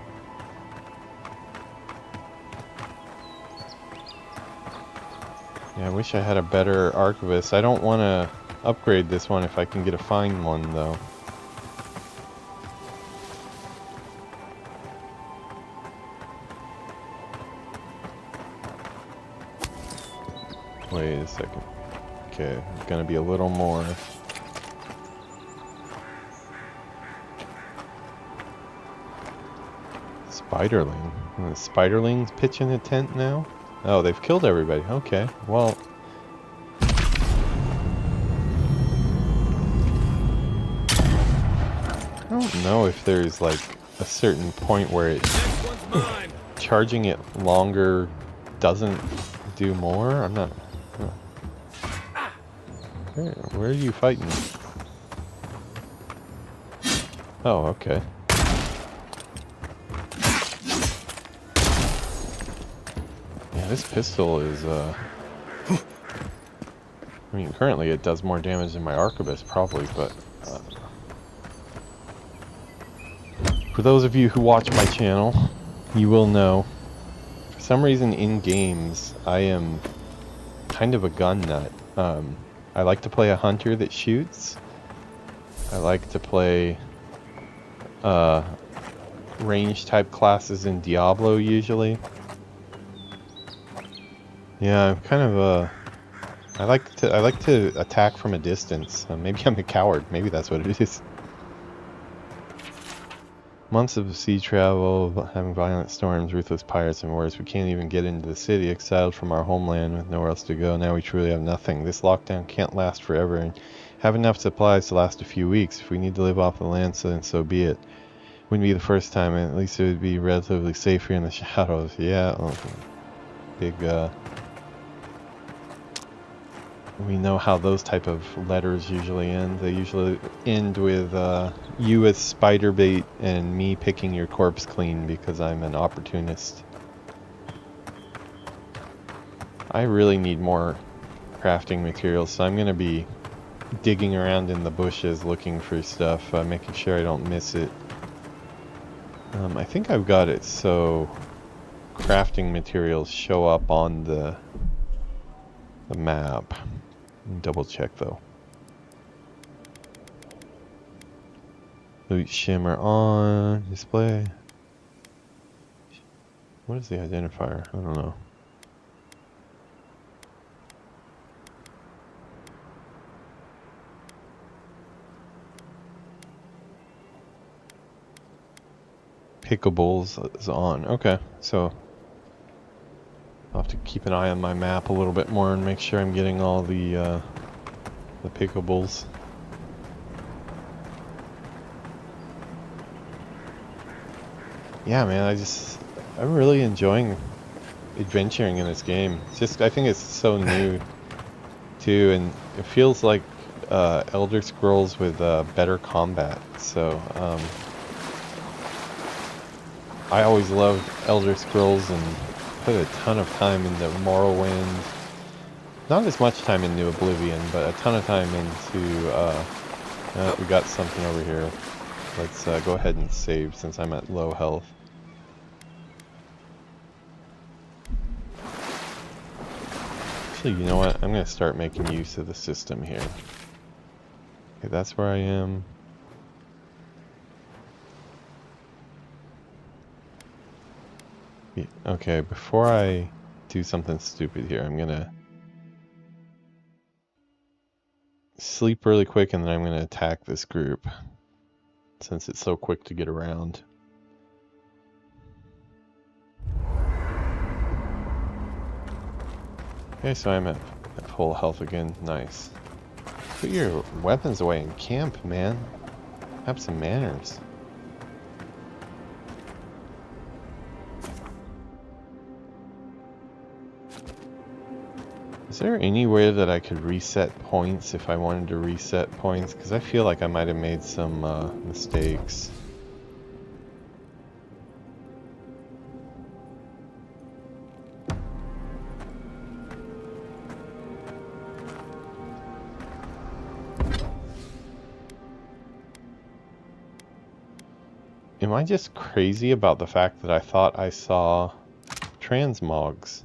Yeah, I wish I had a better arquebus. I don't want to upgrade this one if I can get a fine one, though. Wait a second. Okay, gonna be a little more. Spiderling. The Spiderlings pitching a tent now? Oh, they've killed everybody. Okay, well. I don't know if there's like a certain point where it charging it longer doesn't do more. I'm not. Where are you fighting? Oh, okay. Yeah, this pistol is I mean, currently it does more damage than my arquebus, probably, but for those of you who watch my channel, you will know, for some reason in games, I am kind of a gun nut. I like to play a hunter that shoots. I like to play range type classes in Diablo usually. Yeah, I'm kind of a... I like to attack from a distance. Maybe I'm a coward. Maybe that's what it is. Months of sea travel, having violent storms, ruthless pirates, and wars. We can't even get into the city, exiled from our homeland with nowhere else to go. Now we truly have nothing. This lockdown can't last forever, and have enough supplies to last a few weeks. If we need to live off the land, so be it. Wouldn't be the first time, and at least it would be relatively safe here in the shadows. Yeah, big, we know how those type of letters usually end. They usually end with you as spider bait and me picking your corpse clean because I'm an opportunist. I really need more crafting materials, so I'm going to be digging around in the bushes looking for stuff, making sure I don't miss it. I think I've got it so crafting materials show up on the map. Double check though. Loot shimmer on display. What is the identifier? I don't know. Pickables is on. Okay, so I'll have to keep an eye on my map a little bit more and make sure I'm getting all the pickables. Yeah, man, I'm really enjoying adventuring in this game. I think it's so new too, and it feels like Elder Scrolls with better combat. So I always loved Elder Scrolls and put a ton of time into Morrowind. Not as much time into Oblivion, but a ton of time into... we got something over here. Let's go ahead and save since I'm at low health. Actually, you know what? I'm going to start making use of the system here. Okay, that's where I am. Okay, before I do something stupid here, I'm gonna sleep really quick and then I'm gonna attack this group since it's so quick to get around. Okay, so I'm at full health again. Nice. Put your weapons away in camp, man. Have some manners. Is there any way that I could reset points if I wanted to reset points? Because I feel like I might have made some mistakes. Am I just crazy about the fact that I thought I saw transmogs?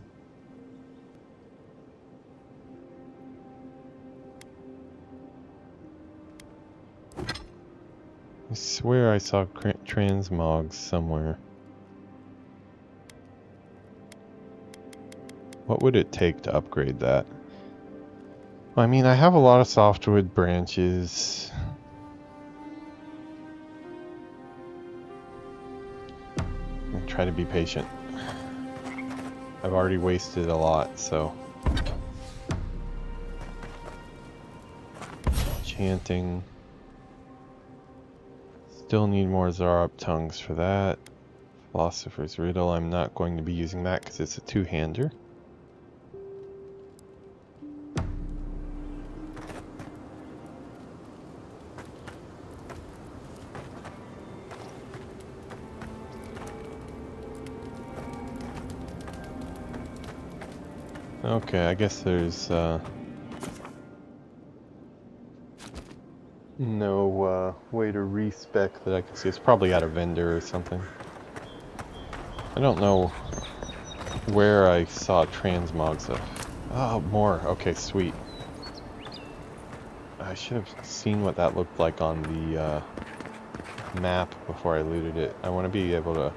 I swear I saw transmogs somewhere. What would it take to upgrade that? I mean, I have a lot of softwood branches. I'm try to be patient. I've already wasted a lot, so. Chanting. Still need more Zarup tongues for that. Philosopher's Riddle, I'm not going to be using that because it's a two-hander. Okay, I guess there's no way to respec that I can see. It's probably at a vendor or something. I don't know where I saw transmogs of. Oh, more. Okay, sweet. I should have seen what that looked like on the map before I looted it. I want to be able to...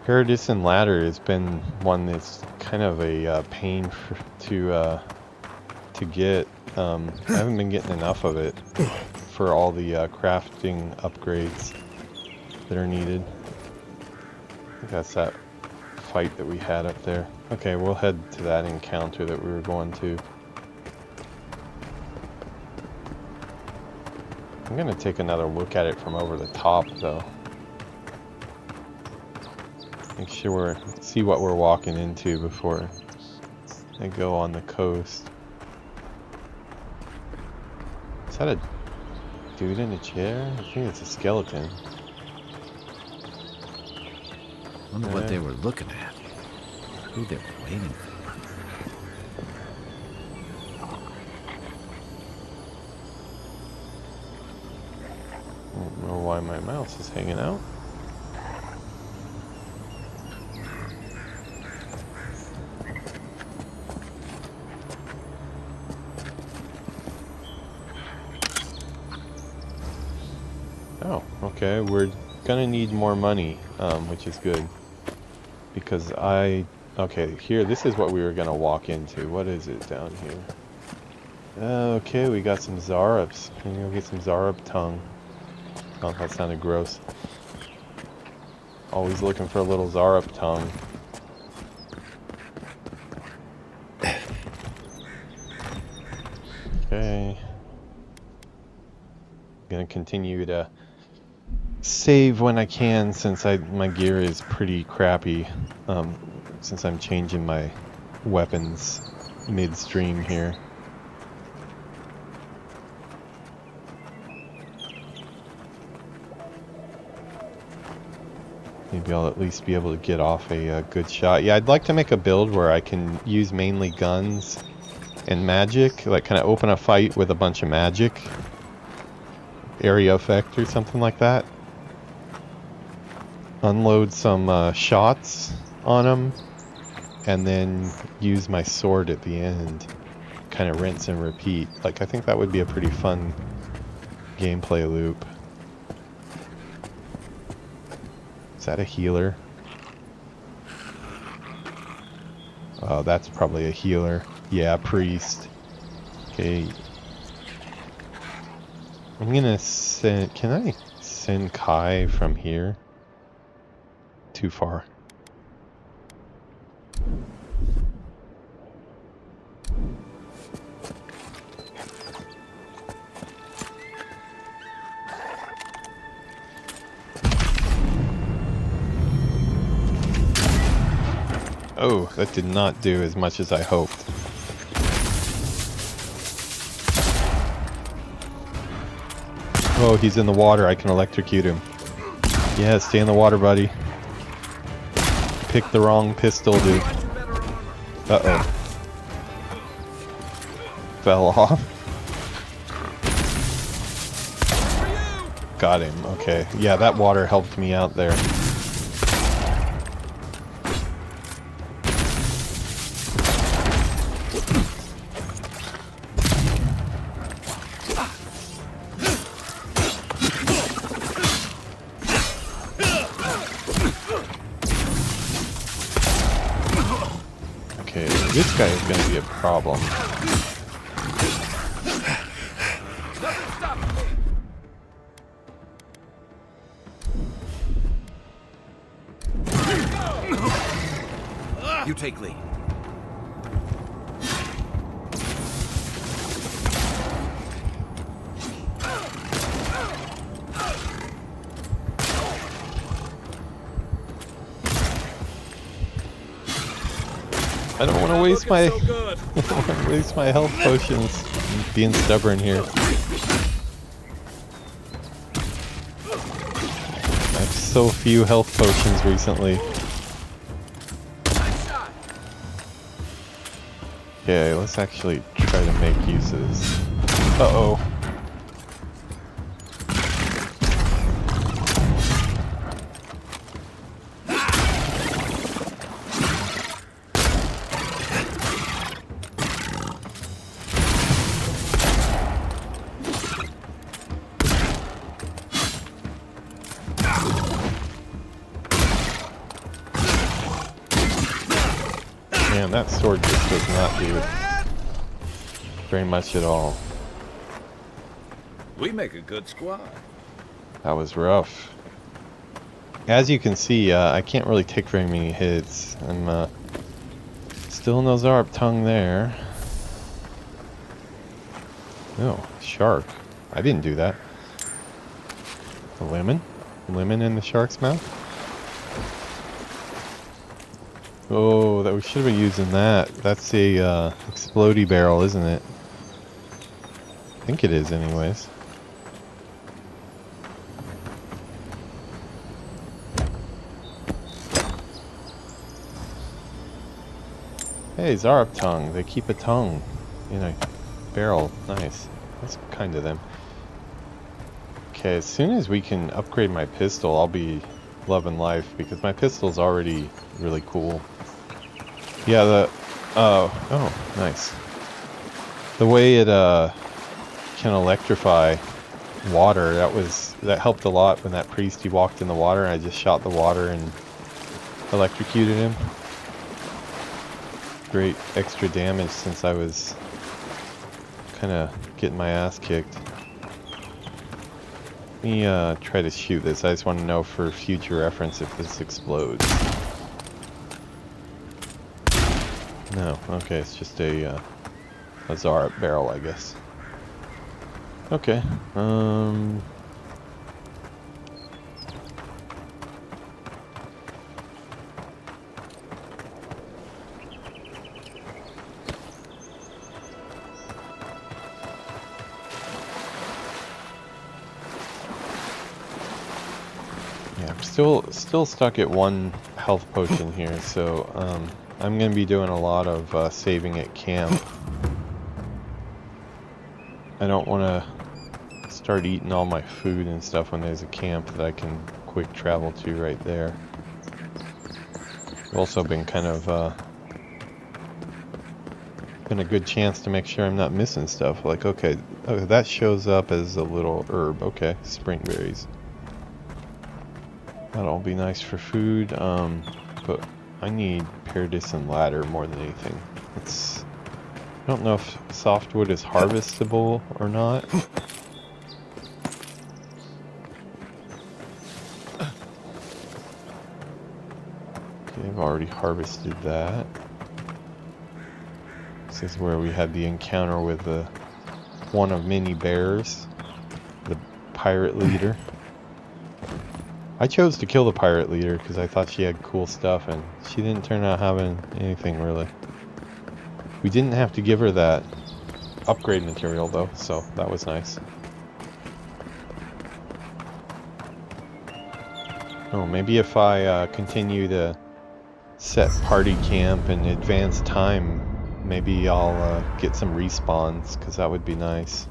Paradisen Ladder has been one that's kind of a pain to get. I haven't been getting enough of it for all the crafting upgrades that are needed. I think that's that fight that we had up there. Okay, we'll head to that encounter that we were going to. I'm gonna take another look at it from over the top though. Make sure see what we're walking into before I go on the coast. Is that a dude in a chair? I think it's a skeleton. I wonder what they were looking at. Who they were waiting for. I don't know why my mouse is hanging out. Oh, okay, we're gonna need more money, which is good. Because okay, here, this is what we were gonna walk into. What is it down here? Okay, we got some Zarups. Can we go get some Zarup tongue? Oh, that sounded gross. Always looking for a little Zarup tongue. Okay. Gonna continue to save when I can since my gear is pretty crappy. Since I'm changing my weapons midstream here. Maybe I'll at least be able to get off a good shot. Yeah, I'd like to make a build where I can use mainly guns and magic, like kind of open a fight with a bunch of magic. Area effect or something like that. Unload some shots on them, and then use my sword at the end. Kind of rinse and repeat. Like, I think that would be a pretty fun gameplay loop. Is that a healer? Oh, that's probably a healer. Yeah, priest. Okay. I'm gonna send... Can I send Kai from here? Too far. Oh, that did not do as much as I hoped. Oh, he's in the water. I can electrocute him. Yeah, stay in the water, buddy. Picked the wrong pistol, dude. Uh-oh. Fell off. Got him. Okay. Yeah, that water helped me out there. Okay, this guy is going to be a problem. You take lead. I don't want to waste my waste my health potions. I'm being stubborn here. I have so few health potions recently. Okay, let's actually try to make use of this. Uh-oh. Man, that sword just does not do very much at all. We make a good squad. That was rough. As you can see, I can't really take very many hits. I'm still in those Arp tongue there. Oh, shark. I didn't do that. A lemon? Lemon in the shark's mouth? Oh, that we should have been using that. That's a explodey barrel, isn't it? I think it is, anyways. Hey, Zarp tongue. They keep a tongue in a barrel. Nice. That's kind of them. Okay, as soon as we can upgrade my pistol, I'll be loving life because my pistol's already really cool. Yeah, oh, nice. The way it can electrify water, that helped a lot when that priest, he walked in the water and I just shot the water and electrocuted him. Great extra damage since I was kind of getting my ass kicked. Let me try to shoot this. I just want to know for future reference if this explodes. No, okay, it's just a Zarp barrel, I guess. Okay, yeah, I'm still stuck at one health potion here, so I'm going to be doing a lot of saving at camp. I don't want to start eating all my food and stuff when there's a camp that I can quick travel to right there. I've also been kind of been a good chance to make sure I'm not missing stuff. Like, okay, that shows up as a little herb. Okay, spring berries. That'll be nice for food, but I need Paradis and Ladder more than anything. I don't know if softwood is harvestable or not. Okay, I've already harvested that. This is where we had the encounter with one of many bears, the pirate leader. I chose to kill the pirate leader because I thought she had cool stuff, and she didn't turn out having anything really. We didn't have to give her that upgrade material though, so that was nice. Oh, maybe if I continue to set party camp and advance time, maybe I'll get some respawns, because that would be nice.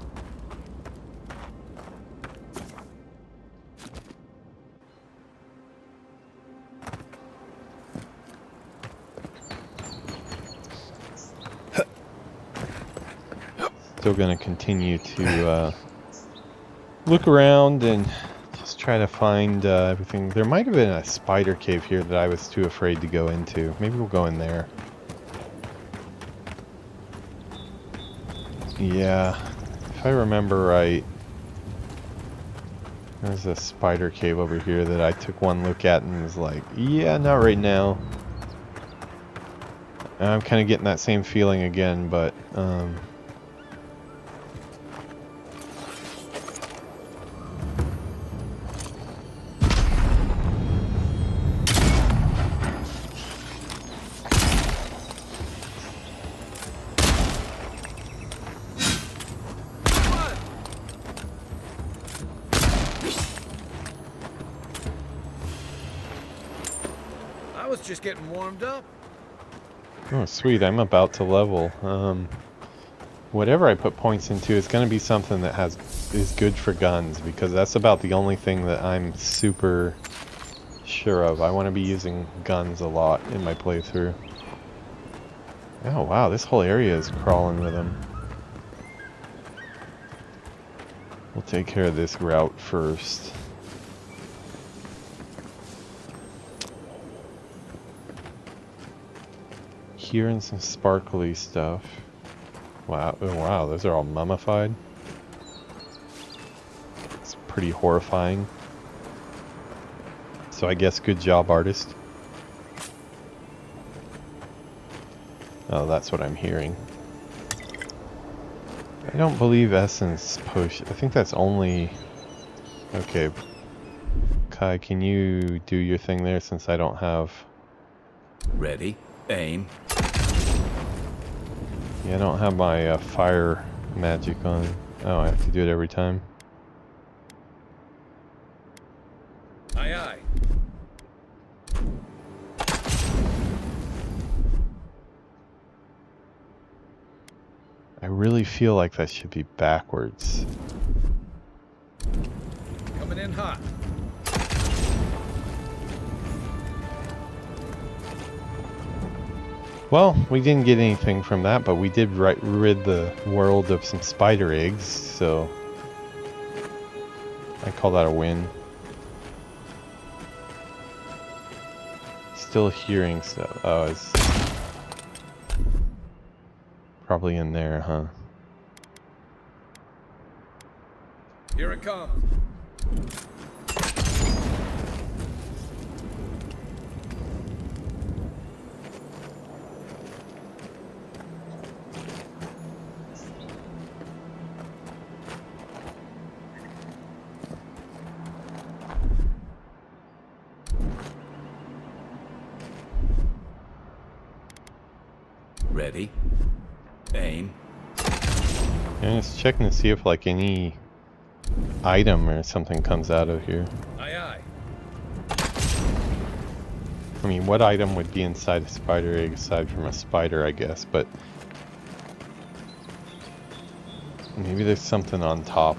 Still gonna continue to look around and just try to find everything. There might have been a spider cave here that I was too afraid to go into. Maybe we'll go in there. Yeah, if I remember right, there's a spider cave over here that I took one look at and was like, yeah, not right now. And I'm kind of getting that same feeling again, but I was just getting warmed up. oh, sweet, I'm about to level. Whatever I put points into is going to be something that is good for guns, because that's about the only thing that I'm super sure of. I want to be using guns a lot in my playthrough. Oh wow, this whole area is crawling with them. We'll take care of this route first. Hearing some sparkly stuff. Wow, oh, wow, those are all mummified. It's pretty horrifying. So I guess good job, artist. Oh, that's what I'm hearing. I don't believe essence potion. I think that's only... Okay. Kai, can you do your thing there since I don't have... Ready, aim. Yeah, I don't have my fire magic on. Oh, I have to do it every time. Aye, aye. I really feel like that should be backwards. Coming in hot. Well, we didn't get anything from that, but we did rid the world of some spider eggs, so I call that a win. Still hearing stuff. Oh, it's probably in there, huh? Here it comes. Ready, aim. I'm just checking to see if like any item or something comes out of here. Aye, aye. I mean, what item would be inside a spider egg aside from a spider, I guess, but maybe there's something on top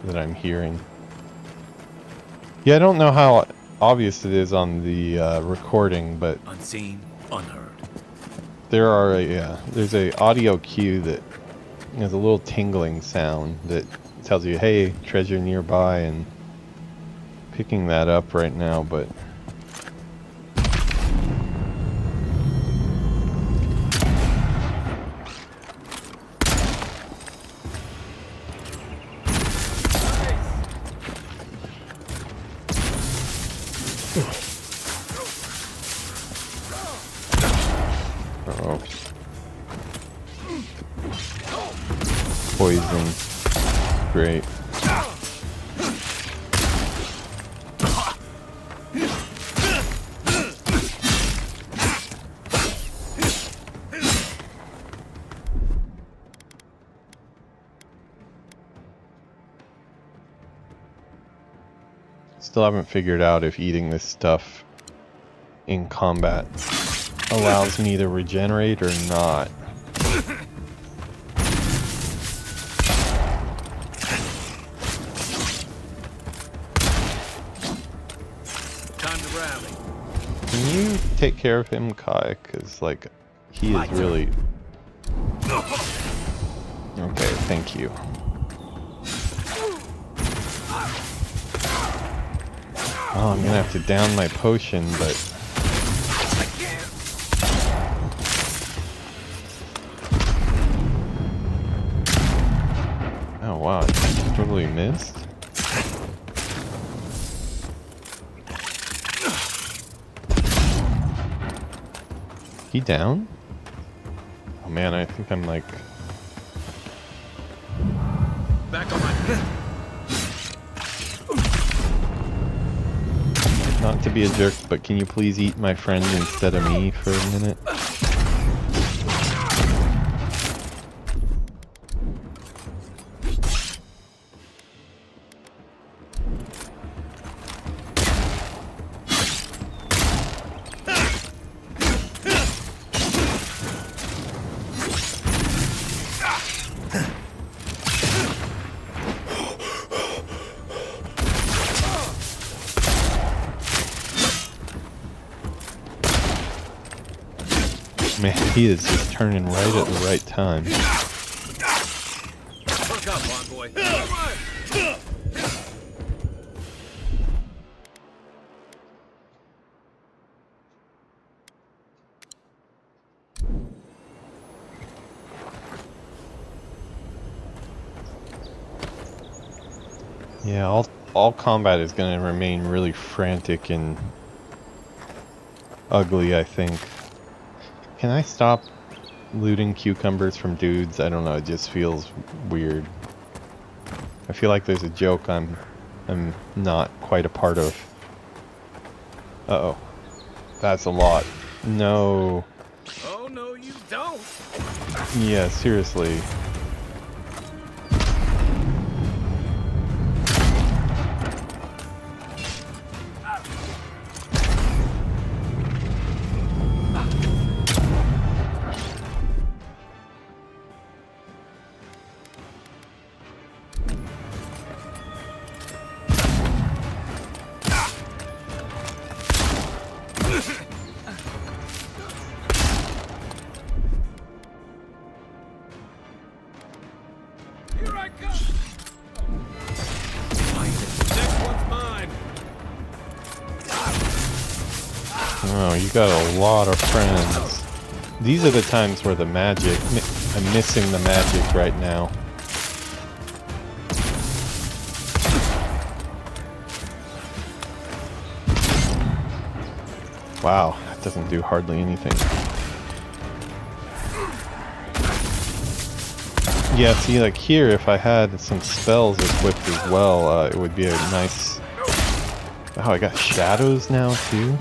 that I'm hearing. Yeah, I don't know how obvious it is on the recording, but Unseen, unheard. there are there's a audio cue that has a little tingling sound that tells you, hey, treasure nearby, and picking that up right now, but oh, poison, great. Still haven't figured out if eating this stuff in combat allows me to regenerate or not. Time to rally. Can you take care of him, Kai? Because, like, he is really... Okay, thank you. Oh, I'm gonna have to down my potion, but... totally missed. He down? Oh man, I think I'm like... Back on my feet. Not to be a jerk, but can you please eat my friend instead of me for a minute? Man, he is just turning right at the right time. Hook up, Envoy. Yeah, all combat is going to remain really frantic and ugly, I think. Can I stop looting cucumbers from dudes? I don't know, it just feels weird. I feel like there's a joke I'm not quite a part of. Uh-oh. That's a lot. No. Oh, no, you don't. Yeah, seriously. Here I come. Next one's mine. Oh, you got a lot of friends. These are the times where the magic... I'm missing the magic right now. Wow, that doesn't do hardly anything. Yeah, see, like here, if I had some spells equipped as well, it would be a nice... Oh, I got shadows now, too?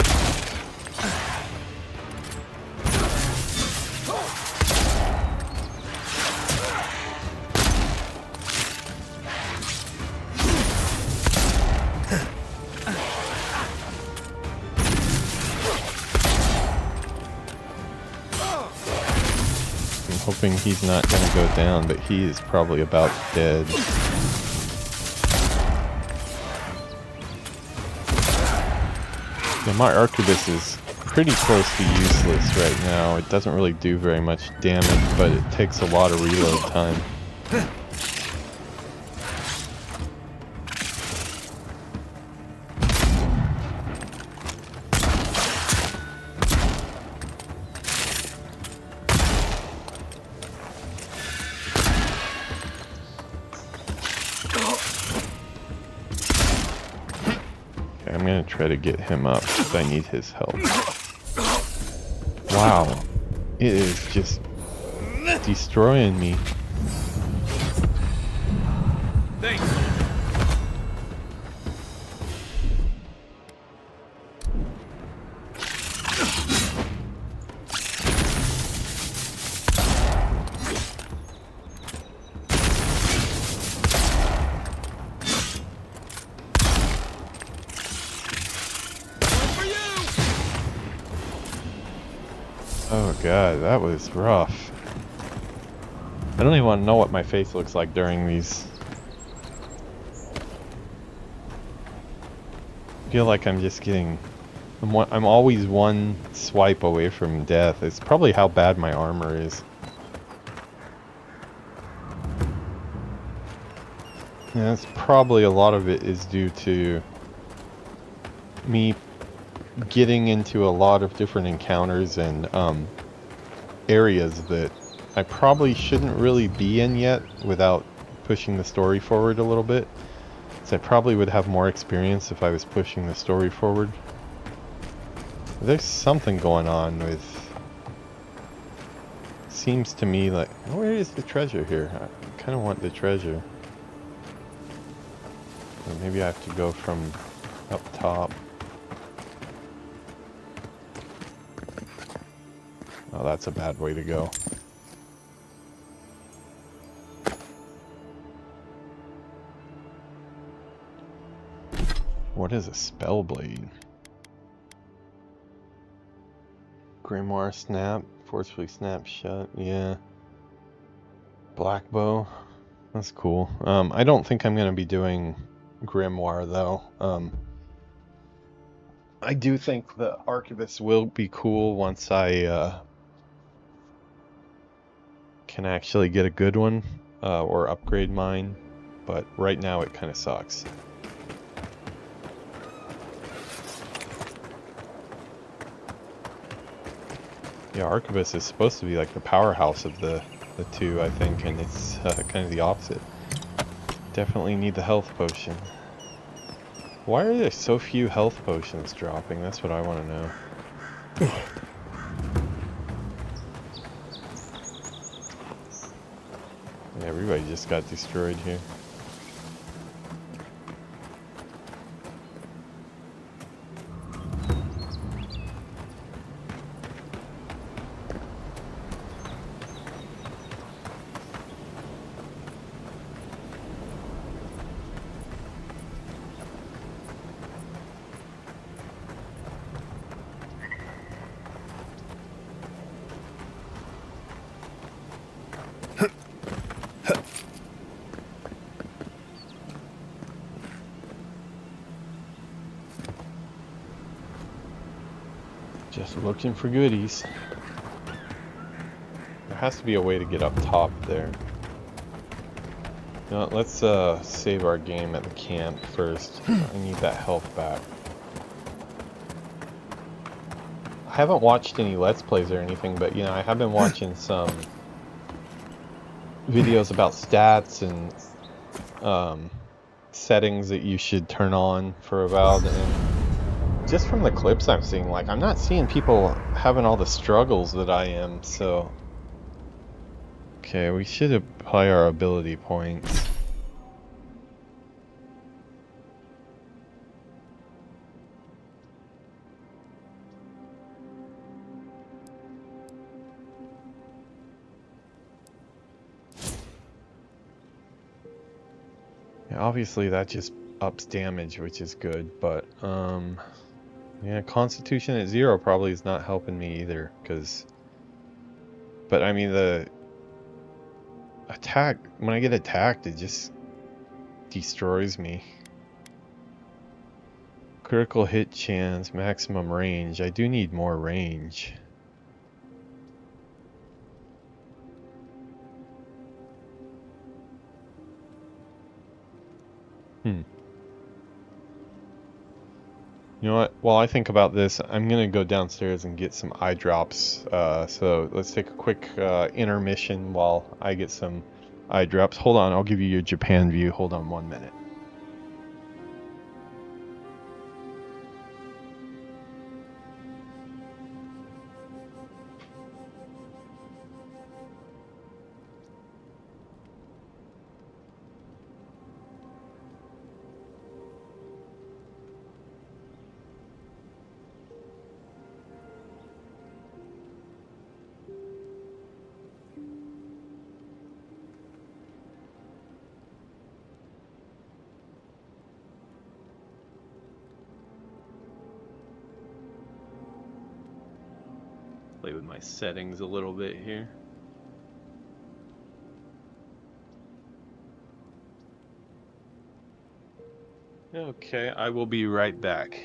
Hoping he's not going to go down, but he is probably about dead. Yeah, my arquebus is pretty close to useless right now. It doesn't really do very much damage, but it takes a lot of reload time. I'm gonna try to get him up because I need his help. Wow. It is just destroying me. Thanks. Oh god, that was rough. I don't even want to know what my face looks like during these. I feel like I'm just getting... I'm always one swipe away from death. It's probably how bad my armor is. Yeah, that's probably a lot of it is due to me getting into a lot of different encounters and areas that I probably shouldn't really be in yet without pushing the story forward a little bit. So I probably would have more experience if I was pushing the story forward. There's something going on with... Seems to me like... Where is the treasure here? I kind of want the treasure. Or maybe I have to go from up top. Oh, that's a bad way to go. What is a spellblade? Grimoire snap, forcefully snap shut, yeah. Black bow, that's cool. I don't think I'm going to be doing Grimoire though. I do think the Archivist will be cool once I can actually get a good one or upgrade mine, but right now it kind of sucks. Yeah, Archivist is supposed to be like the powerhouse of the two, I think, and it's kind of the opposite. Definitely need the health potion. Why are there so few health potions dropping? That's what I want to know. Yeah, everybody just got destroyed here. Just looking for goodies. There has to be a way to get up top there. You know what, let's save our game at the camp first. I need that health back. I haven't watched any Let's Plays or anything, but you know, I have been watching some videos about stats and settings that you should turn on for Avowed, and just from the clips I'm seeing, like, I'm not seeing people having all the struggles that I am, so... Okay, we should apply our ability points. Yeah, obviously that just ups damage, which is good, but, yeah, Constitution at 0 probably is not helping me either, because... But, I mean, the... Attack... When I get attacked, it just... destroys me. Critical hit chance, maximum range. I do need more range. You know what? While I think about this, I'm gonna go downstairs and get some eye drops. So let's take a quick intermission while I get some eye drops. Hold on, I'll give you your Japan view. Hold on 1 minute. Play with my settings a little bit here. Okay, I will be right back.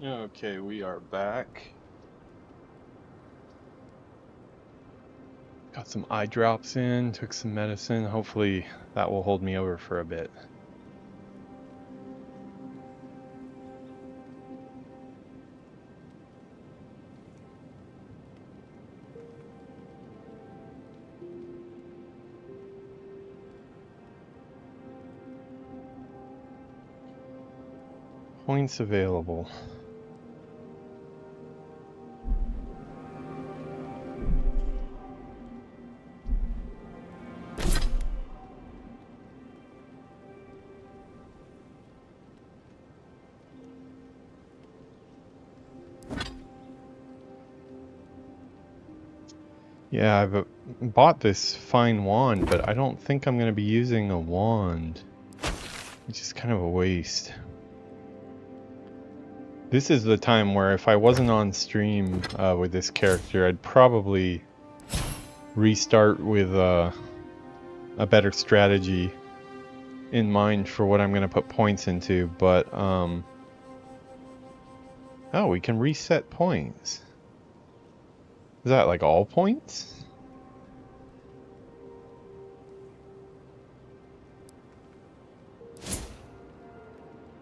Okay, we are back. Got some eye drops in, took some medicine. Hopefully that will hold me over for a bit. Points available. Yeah, I've bought this fine wand, but I don't think I'm going to be using a wand. It's just kind of a waste. This is the time where if I wasn't on stream with this character, I'd probably restart with a better strategy in mind for what I'm going to put points into, but oh, we can reset points. Is that like all points?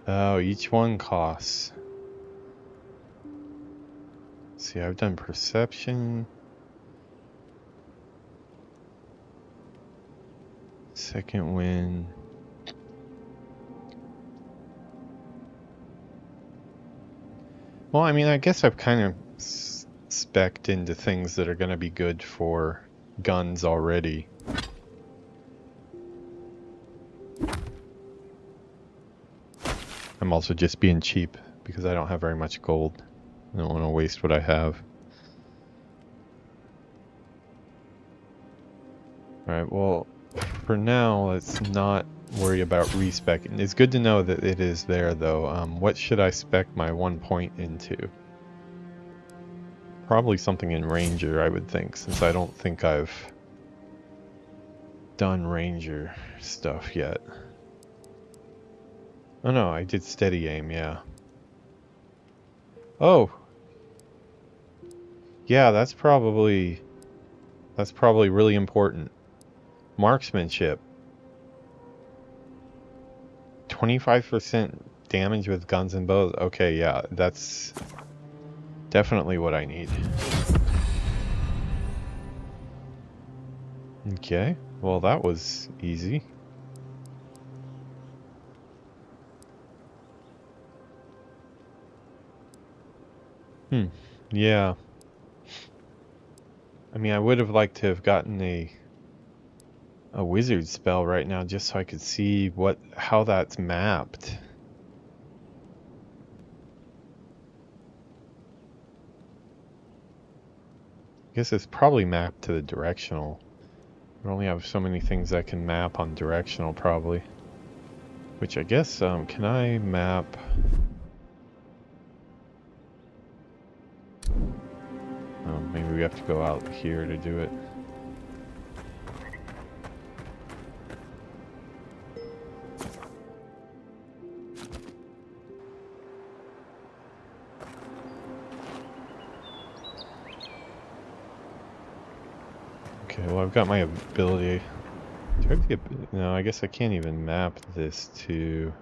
Oh, each one costs. See, I've done perception. Second win. Well, I mean, I guess I've kind of spec'd into things that are going to be good for guns already. I'm also just being cheap because I don't have very much gold. I don't want to waste what I have. Alright, well, for now, let's not worry about respecing. It's good to know that it is there, though. What should I spec my 1 point into? Probably something in Ranger, I would think, since I don't think I've done Ranger stuff yet. Oh no, I did steady aim, yeah. Oh! Yeah, that's probably really important. Marksmanship. 25% damage with guns and bows. Okay, yeah, that's definitely what I need. Okay, well that was easy. Yeah. I mean, I would have liked to have gotten a wizard spell right now just so I could see how that's mapped. I guess it's probably mapped to the directional. I only have so many things I can map on directional probably. Which I guess, can I map... Oh, maybe we have to go out here to do it. Okay, well I've got my ability. Do I have the no, I guess I can't even map this to...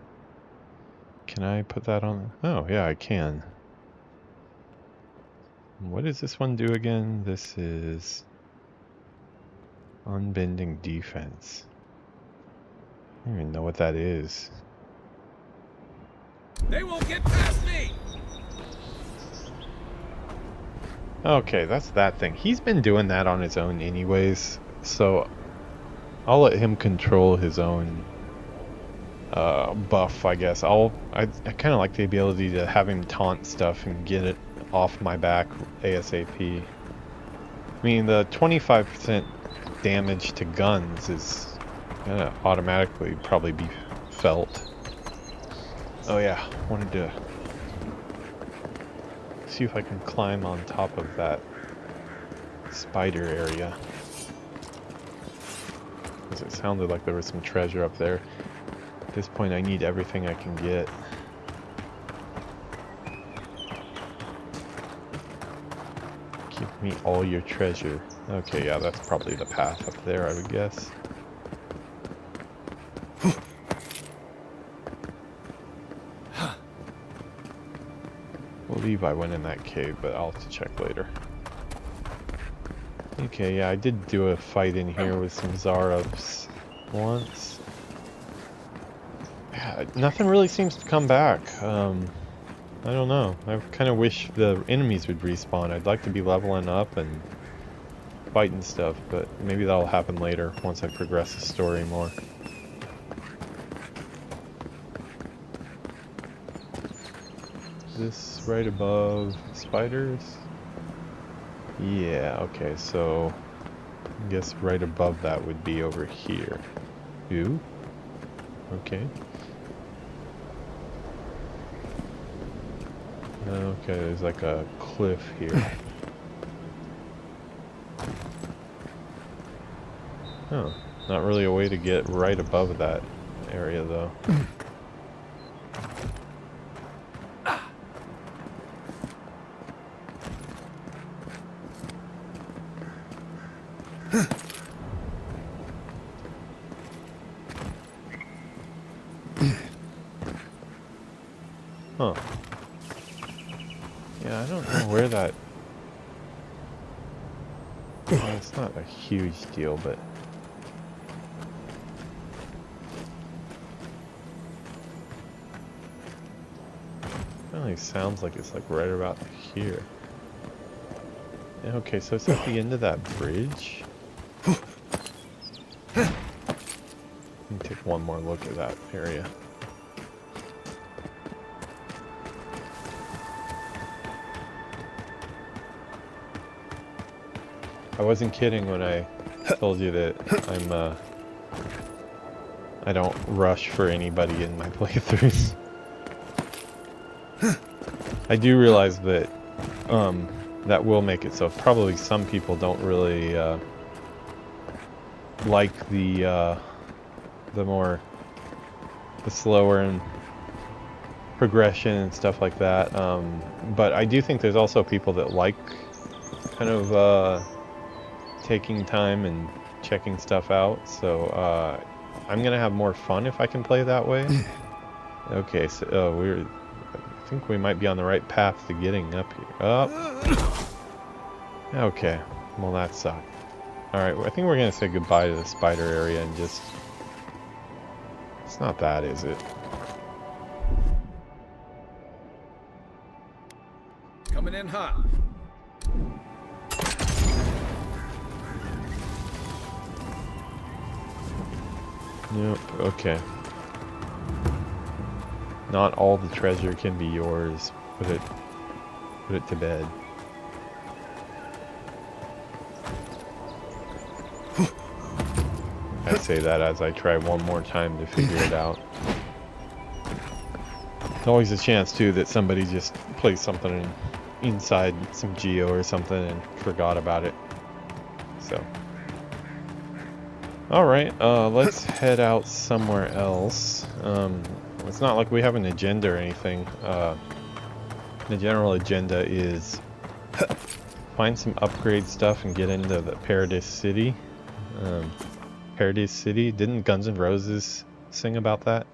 Can I put that on? Oh, yeah, I can. What does this one do again? This is unbending defense. I don't even know what that is. They won't get past me. Okay, that's that thing. He's been doing that on his own anyways, so I'll let him control his own buff, I guess. I kind of like the ability to have him taunt stuff and get it off my back ASAP. I mean, the 25% damage to guns is gonna automatically probably be felt. Oh yeah, wanted to see if I can climb on top of that spider area. Because it sounded like there was some treasure up there. At this point I need everything I can get. Meet all your treasure. Okay, yeah, that's probably the path up there, I would guess. I believe I went in that cave, but I'll have to check later. Okay, yeah, I did do a fight in here with some Zarubs once. Yeah, nothing really seems to come back. I don't know. I kind of wish the enemies would respawn. I'd like to be leveling up and fighting stuff, but maybe that'll happen later once I progress the story more. Is this right above spiders? Yeah, okay, so I guess right above that would be over here. Ooh. Okay. Okay, there's like a cliff here. Oh, not really a way to get right above that area though. Huh. Yeah, I don't know where that... Well, it's not a huge deal, but... It sounds like it's like right about here. Okay, so it's at the end of that bridge. Let me take one more look at that area. I wasn't kidding when I told you that I don't rush for anybody in my playthroughs. I do realize that that will make it so probably some people don't really like the slower and progression and stuff like that. But I do think there's also people that like kind of taking time and checking stuff out. So I'm gonna have more fun if I can play that way. Okay, so I think we might be on the right path to getting up here. Oh. Okay, well that sucked. Alright, I think we're gonna say goodbye to the spider area and just... It's not that, is it? Coming in hot. Yep, okay. Not all the treasure can be yours. Put it to bed. I say that as I try one more time to figure it out. There's always a chance too that somebody just plays something inside some geo or something and forgot about it. So. Alright, let's head out somewhere else. It's not like we have an agenda or anything. The general agenda is find some upgrade stuff and get into the Paradise City. Paradise City? Didn't Guns N' Roses sing about that?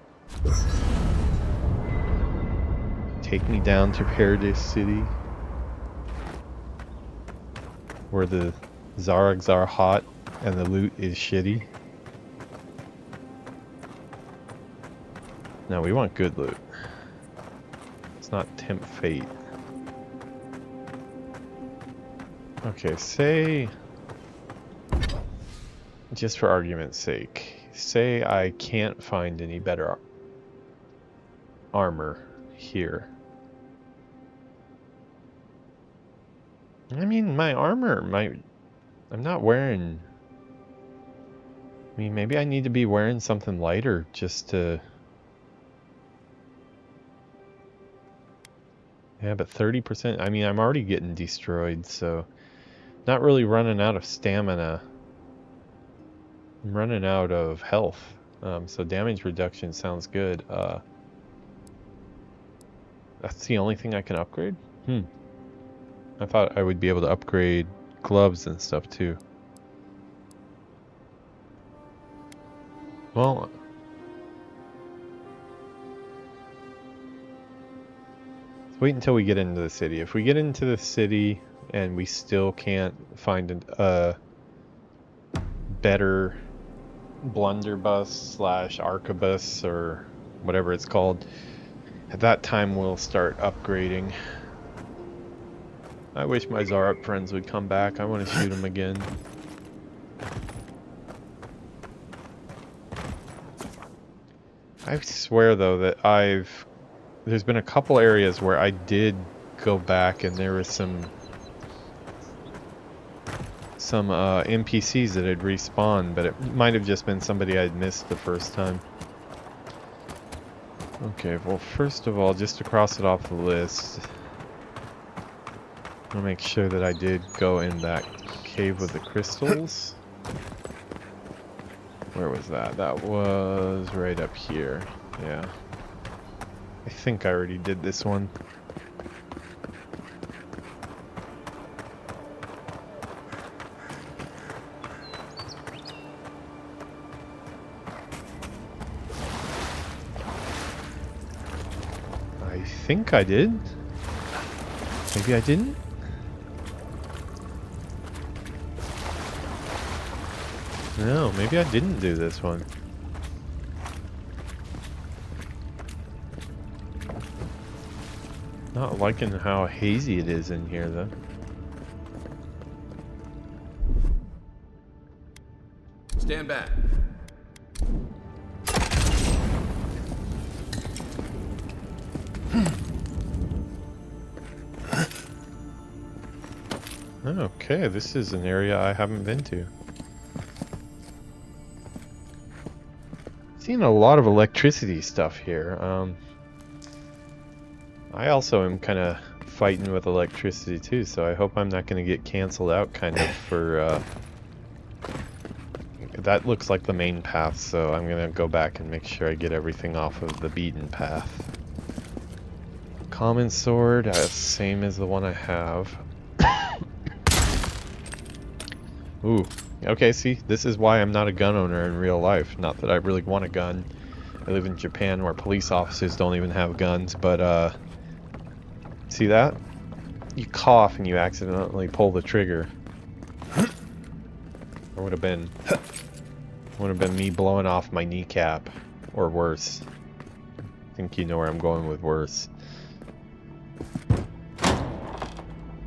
Take me down to Paradise City, where the Zarags are hot and the loot is shitty. No, we want good loot. Let's not tempt fate. Okay, say... Just for argument's sake, say I can't find any better armor here. I mean, my armor, I'm not wearing... I mean, maybe I need to be wearing something lighter just to... Yeah, but 30%, I mean, I'm already getting destroyed, so... Not really running out of stamina. I'm running out of health, so damage reduction sounds good. That's the only thing I can upgrade? I thought I would be able to upgrade gloves and stuff too. Well, let's wait until we get into the city. If we get into the city and we still can't find a better blunderbuss slash arquebus or whatever it's called, at that time we'll start upgrading. I wish my Zarup friends would come back. I want to shoot them again. I swear though that there's been a couple areas where I did go back and there was some NPCs that had respawned, but it might have just been somebody I'd missed the first time. Okay, well first of all, just to cross it off the list, I'll make sure that I did go in that cave with the crystals. Where was that? That was right up here. Yeah. I think I already did this one. I think I did. Maybe I didn't? No, maybe I didn't do this one. Not liking how hazy it is in here though. Stand back. Okay, this is an area I haven't been to. Seen a lot of electricity stuff here. I also am kind of fighting with electricity too, so I hope I'm not going to get canceled out kind of for that looks like the main path, so I'm going to go back and make sure I get everything off of the beaten path. Common sword, same as the one I have. Ooh, okay, see, this is why I'm not a gun owner in real life. Not that I really want a gun. I live in Japan where police officers don't even have guns, but see that? You cough and you accidentally pull the trigger. Or would have been me blowing off my kneecap, or worse. I think you know where I'm going with worse.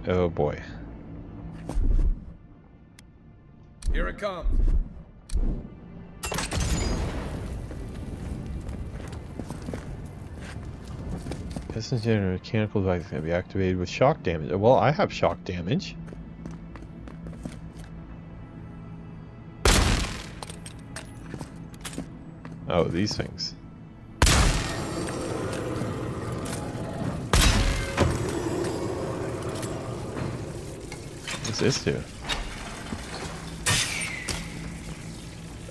Oh boy. Here it comes. Piston generator mechanical device can be activated with shock damage. Well, I have shock damage. Oh, these things. What's this do?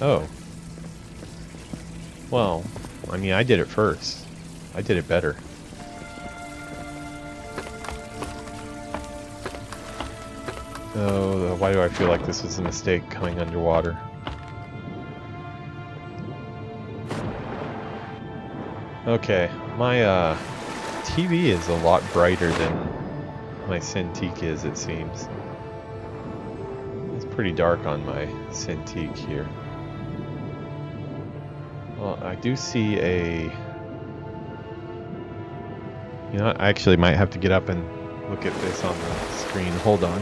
Oh. Well, I mean, I did it first. I did it better. Oh, why do I feel like this was a mistake coming underwater? Okay, my TV is a lot brighter than my Cintiq is, it seems. It's pretty dark on my Cintiq here. Well, I do see a... You know what? I actually might have to get up and look at this on the screen. Hold on.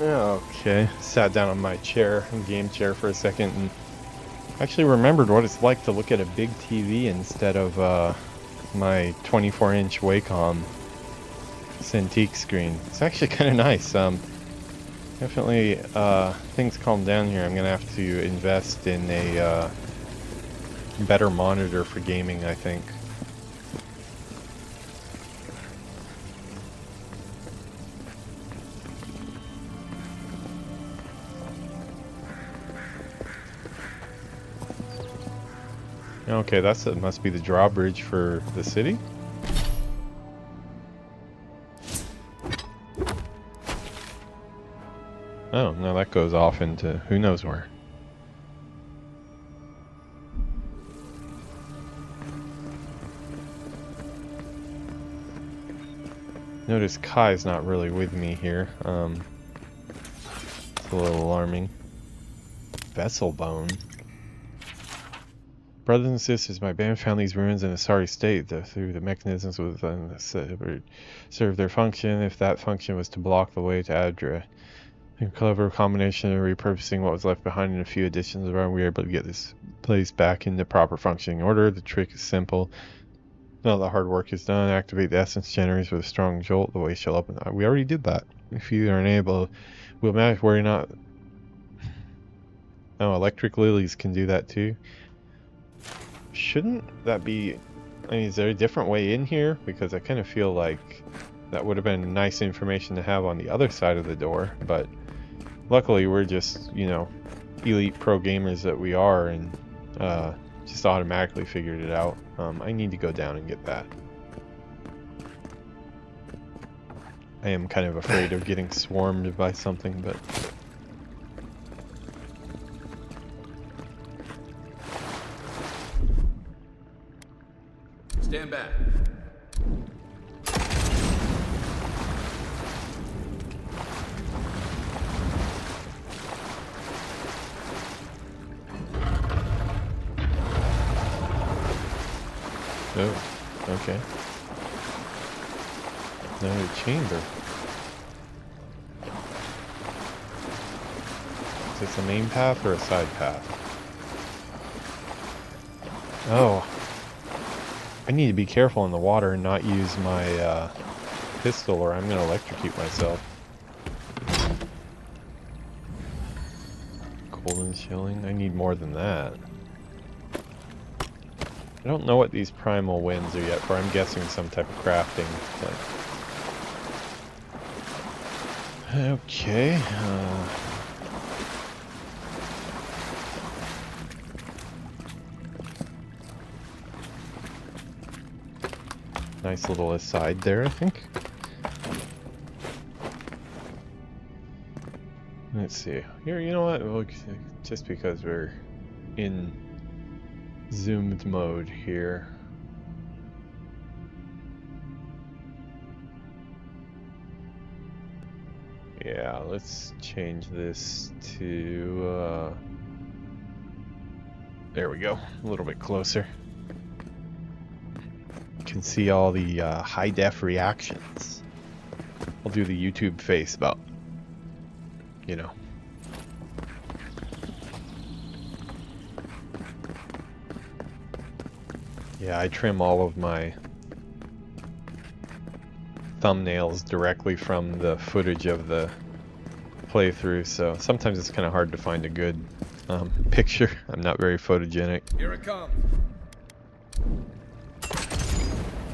Okay, sat down on my chair, game chair for a second, and actually remembered what it's like to look at a big TV instead of my 24-inch Wacom Cintiq screen. It's actually kind of nice. Definitely, things calm down here. I'm gonna have to invest in a better monitor for gaming, I think. Okay, that must be the drawbridge for the city. Oh, no, that goes off into who knows where. Notice Kai's not really with me here. It's a little alarming. Vessel bone. Brothers and sisters, my band found these ruins in a sorry state, though through the mechanisms within serve their function. If that function was to block the way to Adra, a clever combination of repurposing what was left behind and a few additions around, we were able to get this place back into proper functioning order. The trick is simple. Now the hard work is done. Activate the essence generators with a strong jolt. The way shall open. We already did that. If you aren't able, we'll manage. Worry not. Oh, electric lilies can do that too. Shouldn't that be... I mean, is there a different way in here? Because I kind of feel like that would have been nice information to have on the other side of the door. But luckily, we're just, you know, elite pro gamers that we are, and just automatically figured it out. I need to go down and get that. I am kind of afraid of getting swarmed by something, but... Stand back. Oh, okay. Another chamber. Is this a main path or a side path? Oh. I need to be careful in the water and not use my pistol, or I'm going to electrocute myself. Cold and chilling. I need more than that. I don't know what these primal winds are yet for. I'm guessing some type of crafting. But... okay. Nice little aside there, I think. Let's see. Here, you know what? Well, just because we're in zoomed mode here. Yeah, let's change this to... there we go. A little bit closer. Can see all the high def reactions. I'll do the YouTube face about, you know. Yeah, I trim all of my thumbnails directly from the footage of the playthrough, so sometimes it's kind of hard to find a good picture. I'm not very photogenic. Here it comes.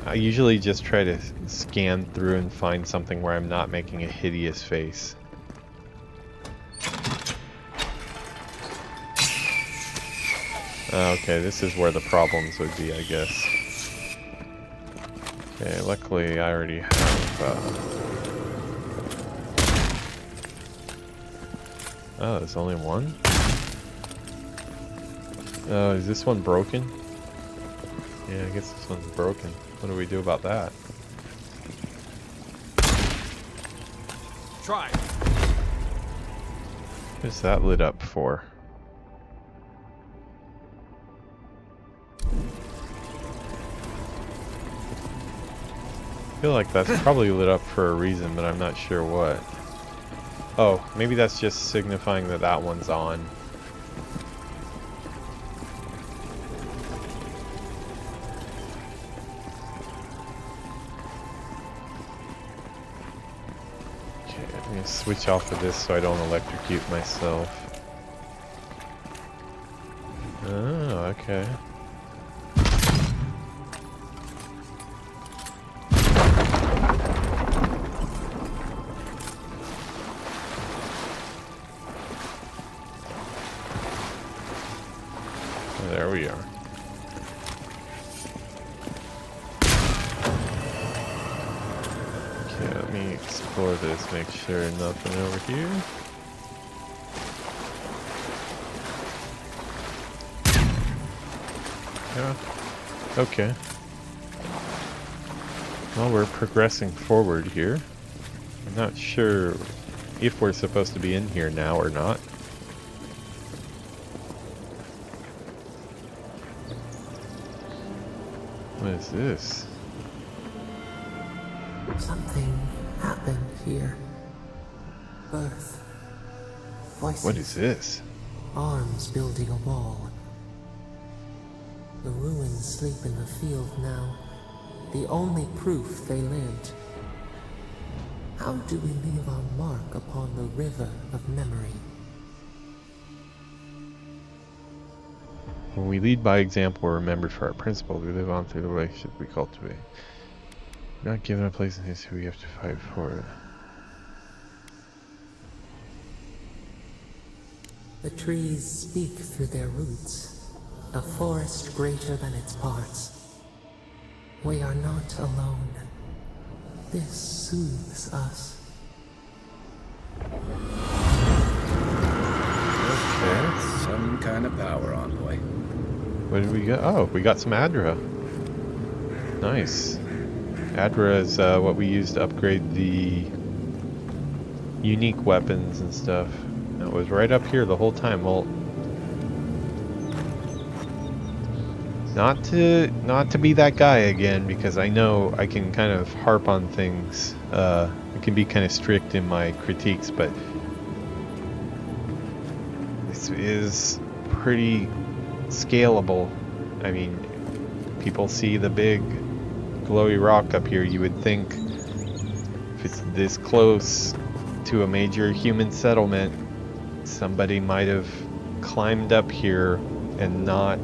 I usually just try to scan through and find something where I'm not making a hideous face. Okay, this is where the problems would be, I guess. Okay, luckily I already have... oh, there's only one? Oh, is this one broken? Yeah, I guess this one's broken. What do we do about that? Try. What's that lit up for? I feel like that's probably lit up for a reason, but I'm not sure what. Oh, maybe that's just signifying that that one's on. Okay, I'm gonna switch off of this so I don't electrocute myself. Oh, okay. There we are. Okay, let me explore this, make sure nothing over here. Yeah. Okay. Well, we're progressing forward here. I'm not sure if we're supposed to be in here now or not. What is this? Something happened here. Birth. Voices. What is this? Arms building a wall. The ruins sleep in the field now. The only proof they lived. How do we leave our mark upon the river of memory? When we lead by example, we're remembered for our principles. We live on through the relationship we cultivate. We're not given a place in history, we have to fight for it. The trees speak through their roots. A forest greater than its parts. We are not alone. This soothes us. Okay. Some kind of power envoy. What did we get? Oh, we got some Adra. Nice. Adra is what we use to upgrade the unique weapons and stuff. It was right up here the whole time. Well, not to be that guy again, because I know I can kind of harp on things. I can be kind of strict in my critiques, but this is pretty scalable. I mean, people see the big glowy rock up here. You would think if it's this close to a major human settlement, somebody might have climbed up here and not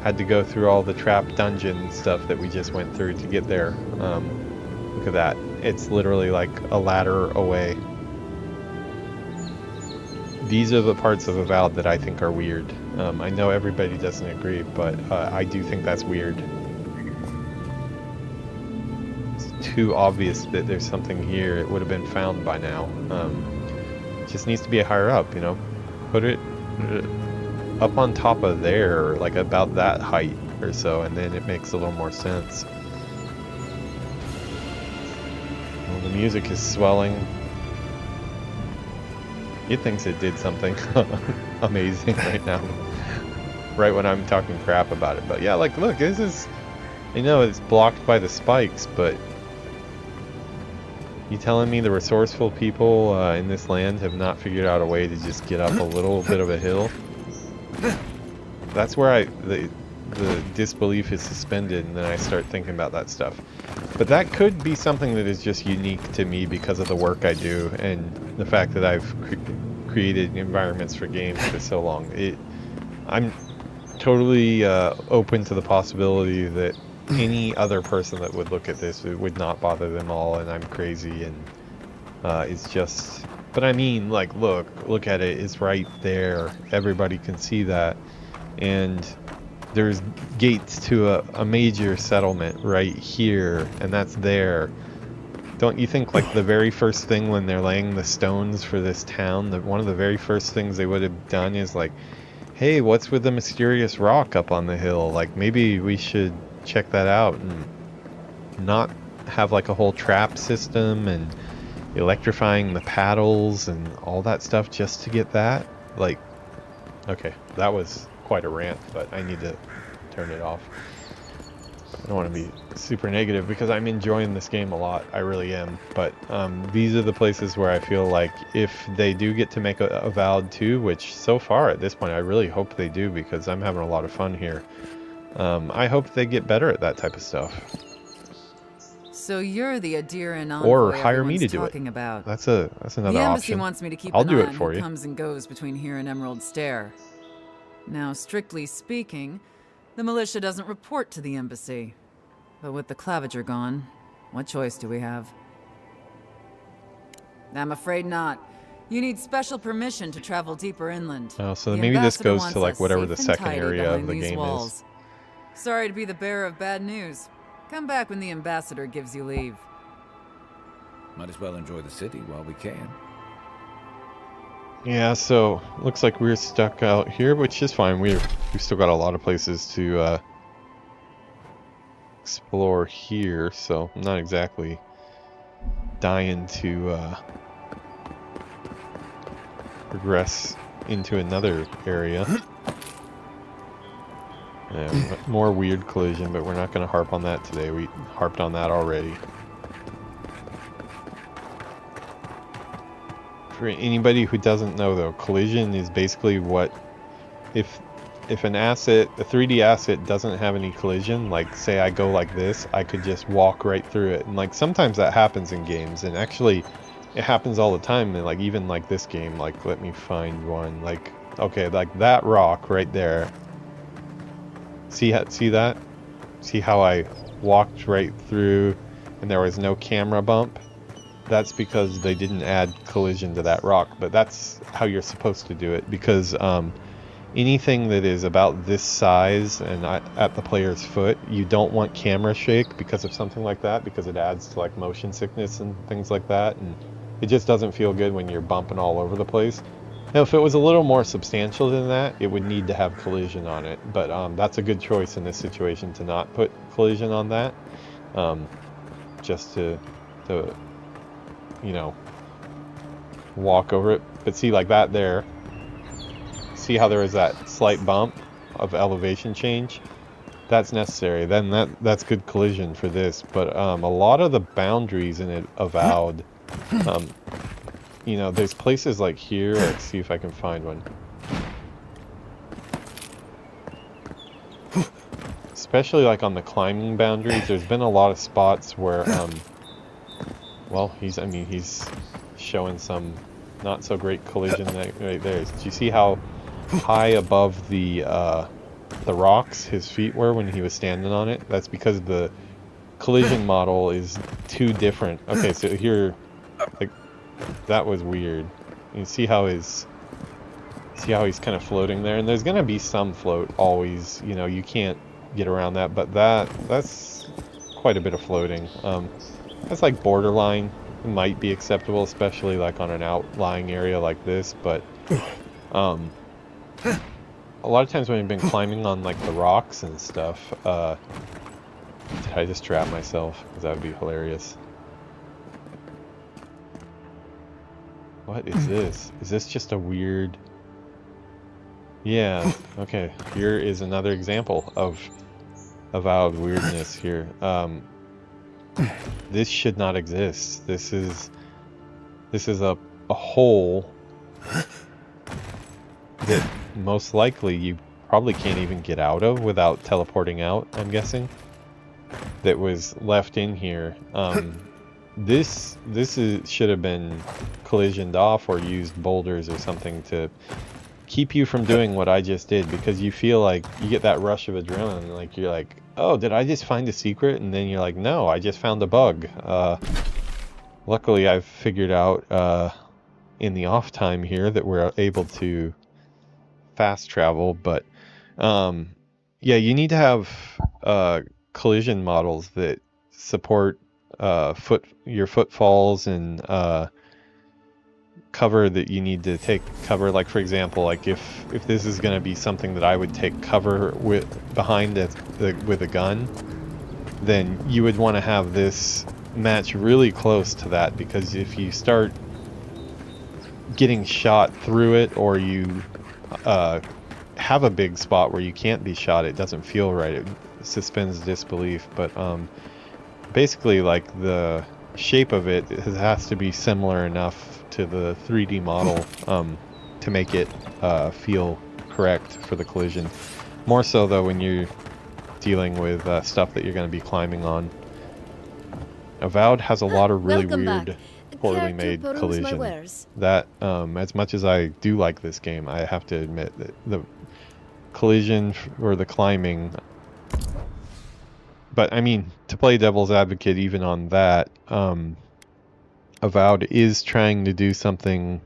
had to go through all the trap dungeon stuff that we just went through to get there. Look at that. It's literally like a ladder away. These are the parts of Avowed that I think are weird. I know everybody doesn't agree, but I do think that's weird. It's too obvious that there's something here. It would have been found by now. It just needs to be higher up, you know? Put it up on top of there, like about that height or so, and then it makes a little more sense. Well, the music is swelling. It thinks it did something amazing right now. Right when I'm talking crap about it. But yeah, like, look, this is... I know it's blocked by the spikes, but... You telling me the resourceful people in this land have not figured out a way to just get up a little bit of a hill? That's where the disbelief is suspended, and then I start thinking about that stuff. But that could be something that is just unique to me because of the work I do and the fact that I've created environments for games for so long. I'm totally open to the possibility that any other person that would look at this, it would not bother them all, and I'm crazy, and it's just... But I mean, like, look at it. It's right there. Everybody can see that. And there's gates to a major settlement right here, and that's there. Don't you think, like, the very first thing when they're laying the stones for this town, one of the very first things they would have done is, like, hey, what's with the mysterious rock up on the hill? Like, maybe we should check that out and not have, like, a whole trap system and electrifying the paddles and all that stuff just to get that. Like, okay, that was quite a rant, but I need to turn it off. I don't want to be super negative because I'm enjoying this game a lot. I really am. But these are the places where I feel like if they do get to make a Avowed 2, which so far at this point I really hope they do because I'm having a lot of fun here. I hope they get better at that type of stuff. So you're the Adiran envoy Or hire me everyone's to do it. talking about. That's another The embassy option. wants me to keep I'll an do eye it on for who you. comes and goes between here and Emerald Stair. Now, strictly speaking, the militia doesn't report to the embassy. But with the Clavager gone, what choice do we have? I'm afraid not. You need special permission to travel deeper inland. Oh, so The maybe this ambassador goes wants to like us whatever safe the and second tidy area of behind the these game walls. is. Sorry to be the bearer of bad news. Come back when the ambassador gives you leave. Might as well enjoy the city while we can. Yeah, so looks like we're stuck out here, which is fine. We've still got a lot of places to explore here, so I'm not exactly dying to progress into another area. Yeah, more weird collision, but we're not going to harp on that today. We harped on that already. For anybody who doesn't know though, collision is basically what if an asset, a 3D asset doesn't have any collision, like say I go like this, I could just walk right through it. And like sometimes that happens in games, and actually it happens all the time, and like even like this game, like let me find one, like okay, like that rock right there. See that? See how I walked right through and there was no camera bump? That's because they didn't add collision to that rock, but that's how you're supposed to do it, because anything that is about this size and at the player's foot, you don't want camera shake because of something like that, because it adds to like motion sickness and things like that, and it just doesn't feel good when you're bumping all over the place. Now, if it was a little more substantial than that, it would need to have collision on it, but that's a good choice in this situation to not put collision on that, just to you know, walk over it. But see, like that there, see how there is that slight bump of elevation change? That's necessary. Then that's good collision for this. But a lot of the boundaries in it Avowed, you know, there's places like here. Let's see if I can find one. Especially like on the climbing boundaries, there's been a lot of spots where well, he's showing some not so great collision right there. Do you see how high above the rocks his feet were when he was standing on it? That's because the collision model is too different. Okay, so here, like, that was weird. You see how he's kind of floating there, and there's gonna be some float always. You know, you can't get around that, but that's quite a bit of floating. That's like borderline. It might be acceptable, especially like on an outlying area like this, but a lot of times when I've been climbing on like the rocks and stuff, did I just trap myself? Because that would be hilarious. What is this? Is this just a weird... Yeah, okay. Here is another example of Avowed weirdness here. This should not exist. This is a hole that most likely you probably can't even get out of without teleporting out, I'm guessing. That was left in here. This should have been collisioned off or used boulders or something to keep you from doing what I just did, because you feel like you get that rush of adrenaline, like you're like, oh, did I just find a secret? And then you're like, no, I just found a bug. Luckily I've figured out in the off time here that we're able to fast travel, but yeah, you need to have collision models that support your footfalls and cover that you need to take cover. Like for example, like if this is going to be something that I would take cover behind with a gun, then you would want to have this match really close to that, because if you start getting shot through it, or you have a big spot where you can't be shot, it doesn't feel right. It suspends disbelief. But basically, like, the shape of it has to be similar enough to the 3D model to make it feel correct for the collision. More so though when you're dealing with stuff that you're going to be climbing on. Avowed has a lot of really weird, poorly made collision. That, as much as I do like this game, I have to admit that the collision or the climbing. But I mean, to play devil's advocate even on that, Avowed is trying to do something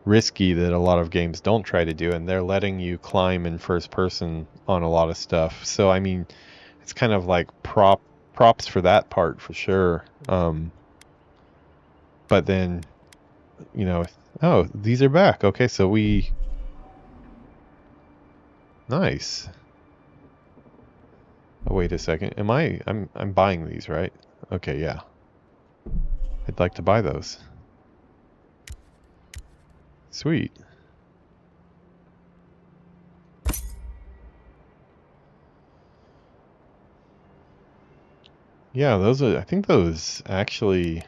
risky that a lot of games don't try to do, and they're letting you climb in first person on a lot of stuff. So I mean, it's kind of like props for that part for sure. But then, you know, oh, these are back. Okay, so nice. Oh, wait a second. I'm buying these, right? Okay, yeah. I'd like to buy those. Sweet. Yeah, I think those actually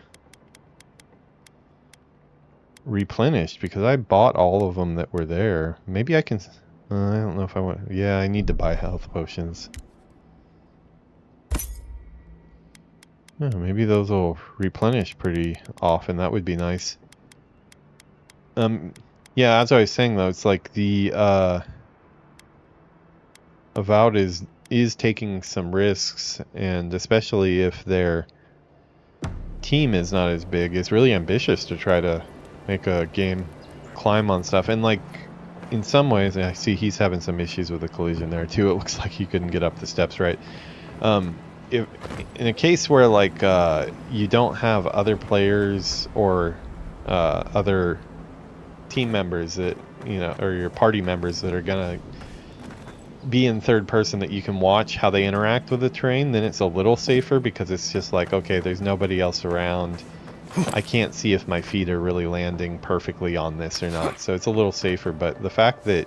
replenished because I bought all of them that were there. Maybe I can, I don't know if I want, yeah, I need to buy health potions. Yeah, maybe those will replenish pretty often. That would be nice. Yeah, as I was saying though, it's like the Avowed is taking some risks, and especially if their team is not as big, it's really ambitious to try to make a game climb on stuff. And like, in some ways, I see he's having some issues with the collision there too. It looks like he couldn't get up the steps right. If in a case where like you don't have other players or other team members that, you know, or your party members that are gonna be in third person that you can watch how they interact with the terrain, then it's a little safer because it's just like, okay, there's nobody else around. I can't see if my feet are really landing perfectly on this or not, so it's a little safer. But the fact that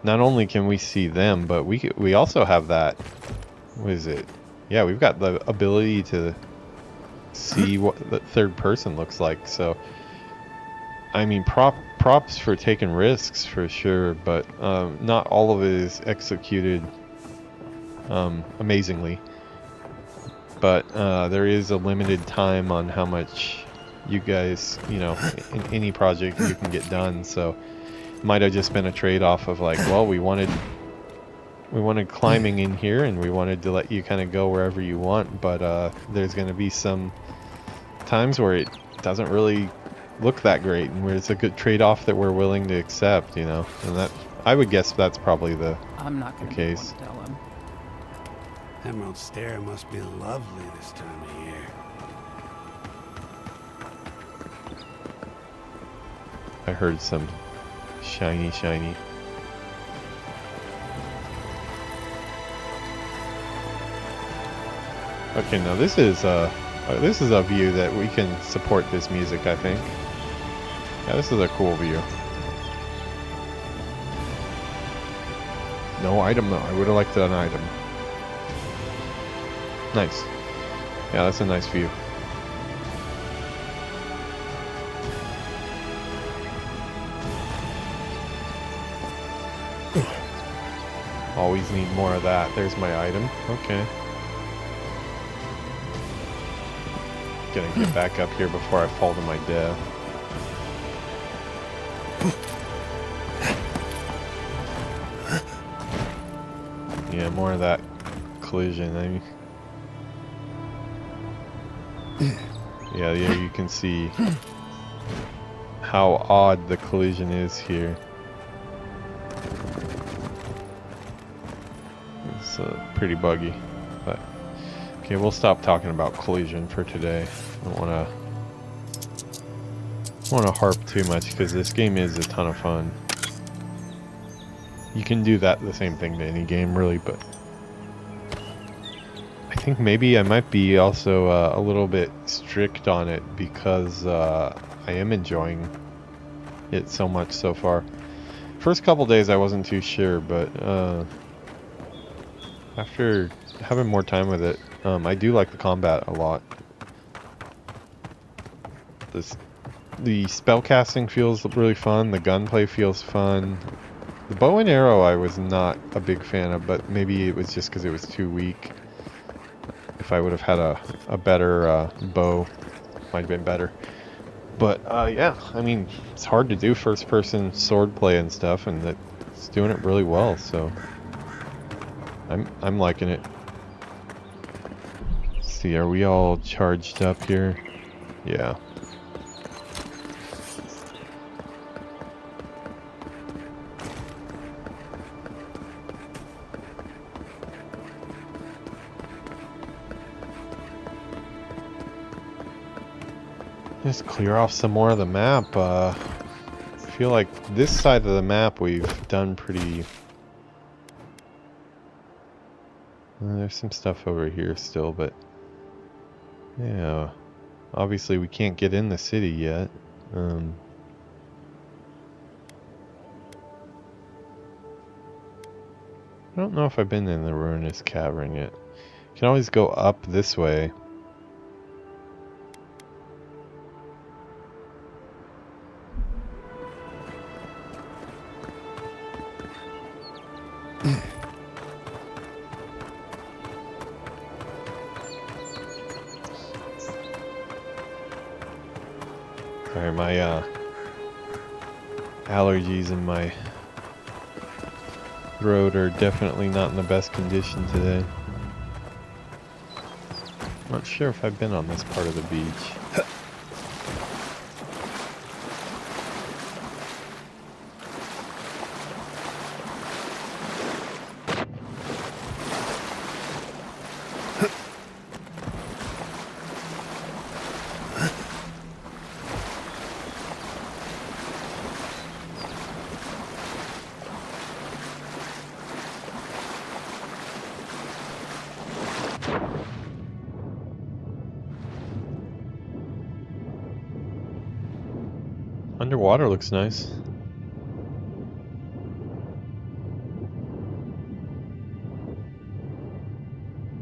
not only can we see them, but we also have that, what is it? Yeah, we've got the ability to see what the third person looks like. So I mean, props for taking risks for sure, but not all of it is executed amazingly. But there is a limited time on how much you guys, you know, in any project you can get done. So it might have just been a trade-off of like, well, we wanted climbing in here, and we wanted to let you kind of go wherever you want, but there's going to be some times where it doesn't really look that great, and where it's a good trade-off that we're willing to accept, you know. And that, I would guess that's probably the case. Tell him. Emerald Stair must be lovely this time of year. I heard some shiny. Okay, now this is a view that we can support this music, I think. Yeah, this is a cool view. No item though. I would have liked an item. Nice. Yeah, that's a nice view. Always need more of that. There's my item. Okay. Gonna get back up here before I fall to my death. Yeah, more of that collision. I mean, yeah, you can see how odd the collision is here. It's pretty buggy, but okay, we'll stop talking about collision for today. I don't want to harp too much because this game is a ton of fun. You can do that the same thing to any game really, but I think maybe I might be also a little bit strict on it because I am enjoying it so much so far. First couple days I wasn't too sure, but after having more time with it, I do like the combat a lot. The spellcasting feels really fun, the gunplay feels fun. The bow and arrow I was not a big fan of, but maybe it was just because it was too weak. If I would have had a better bow, might have been better. But yeah, I mean, it's hard to do first-person swordplay and stuff, and it's doing it really well. So I'm liking it. Let's see, are we all charged up here? Yeah. Just clear off some more of the map. I feel like this side of the map we've done pretty... there's some stuff over here still, but... yeah. Obviously we can't get in the city yet. I don't know if I've been in the Ruinous Cavern yet. You can always go up this way. Sorry, my allergies in my throat are definitely not in the best condition today. Not sure if I've been on this part of the beach. Underwater looks nice.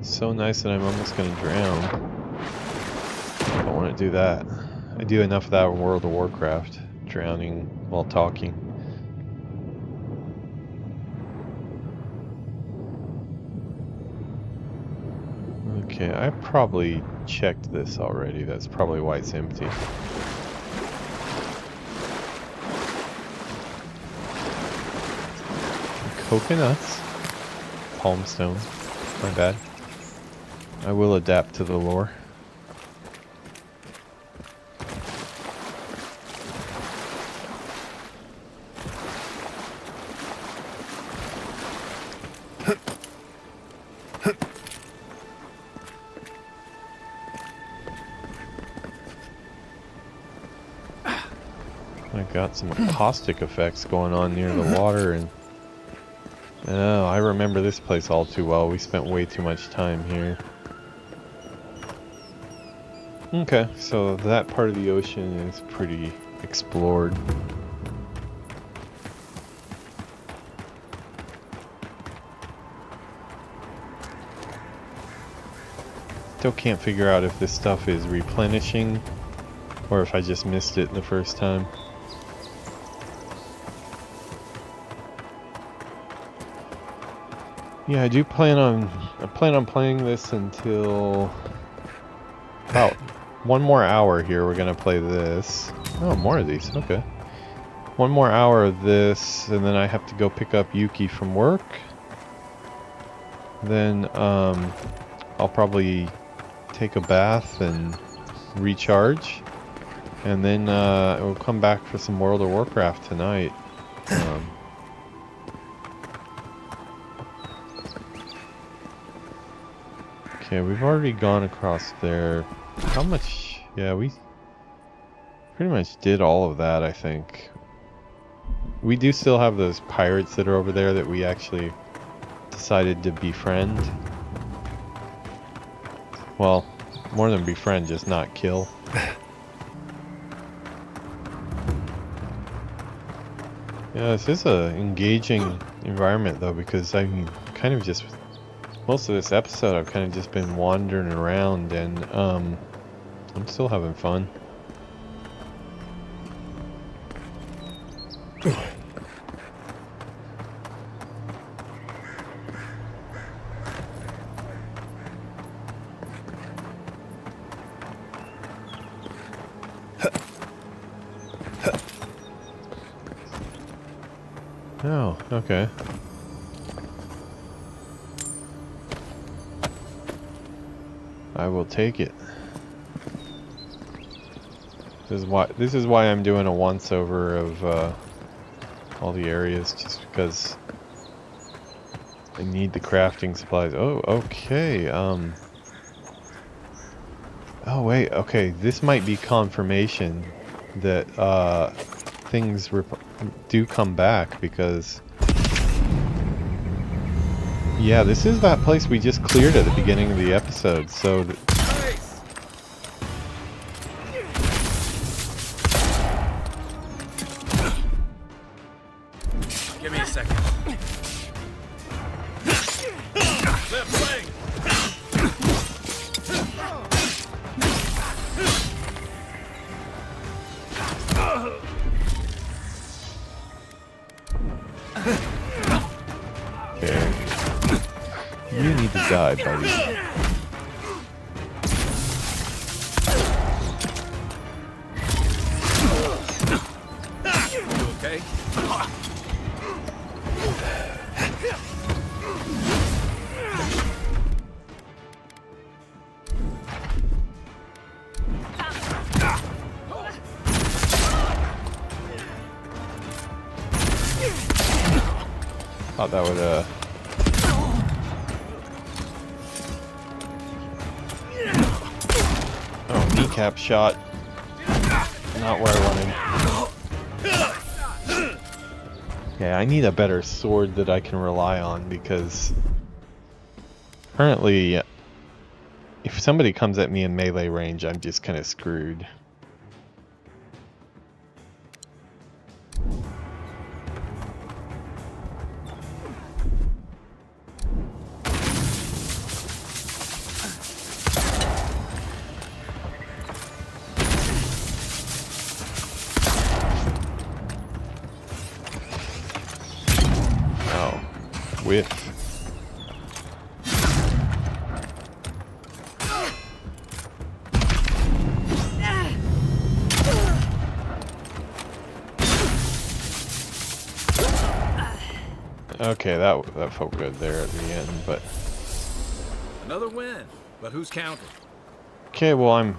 So nice that I'm almost gonna drown. I don't want to do that. I do enough of that in World of Warcraft, drowning while talking. Okay, I probably checked this already. That's probably why it's empty. Coconuts. Palm stone. My bad. I will adapt to the lore. I got some caustic effects going on near the water, and oh, I remember this place all too well. We spent way too much time here. Okay, so that part of the ocean is pretty explored. Still can't figure out if this stuff is replenishing or if I just missed it the first time. Yeah, I plan on playing this until about 1 more hour here. We're gonna play this. Oh, more of these. Okay. 1 more hour of this, and then I have to go pick up Yuki from work. Then I'll probably take a bath and recharge, and then we'll come back for some World of Warcraft tonight. Okay, we've already gone across there. How much? Yeah, we pretty much did all of that, I think. We do still have those pirates that are over there that we actually decided to befriend. Well, more than befriend, just not kill. Yeah, this is a engaging environment though, because I mean, kind of just most of this episode I've kind of just been wandering around, and I'm still having fun. Oh, okay. I will take it. This is why I'm doing a once over of all the areas, just because I need the crafting supplies. Oh, okay. Oh wait, okay. This might be confirmation that things do come back, because yeah, this is that place we just cleared at the beginning of the episode. So Give me a second. Left leg. okay. You need to die, buddy. You okay? Thought that would oh, kneecap shot. Not where I wanted. Yeah, I need a better sword that I can rely on, because currently if somebody comes at me in melee range, I'm just kind of screwed. Whiff. Okay, that felt good there at the end, but Another win, but who's counting? okay, well, I'm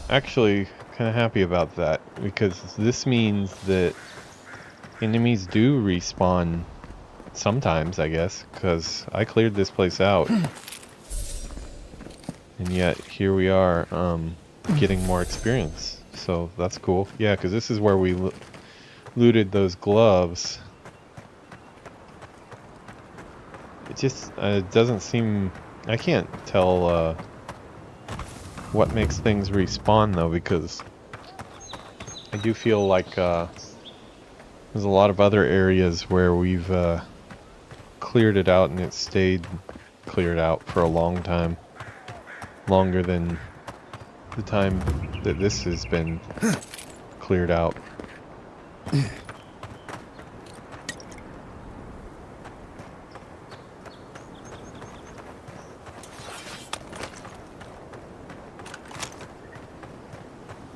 actually kind of happy about that, because this means that enemies do respawn sometimes, I guess, because I cleared this place out. And yet, here we are, getting more experience. So, that's cool. Yeah, because this is where we looted those gloves. It just, it doesn't seem... I can't tell, what makes things respawn, though, because I do feel like, there's a lot of other areas where we've, cleared it out and it stayed cleared out for a long time. Longer than the time that this has been cleared out.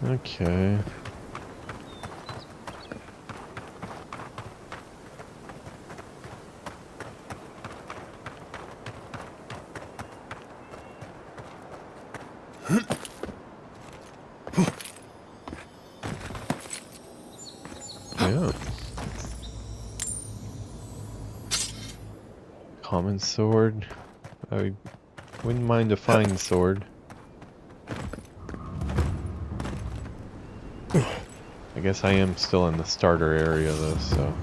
Okay. Yeah. Common sword. I wouldn't mind a fine sword. I guess I am still in the starter area though, so...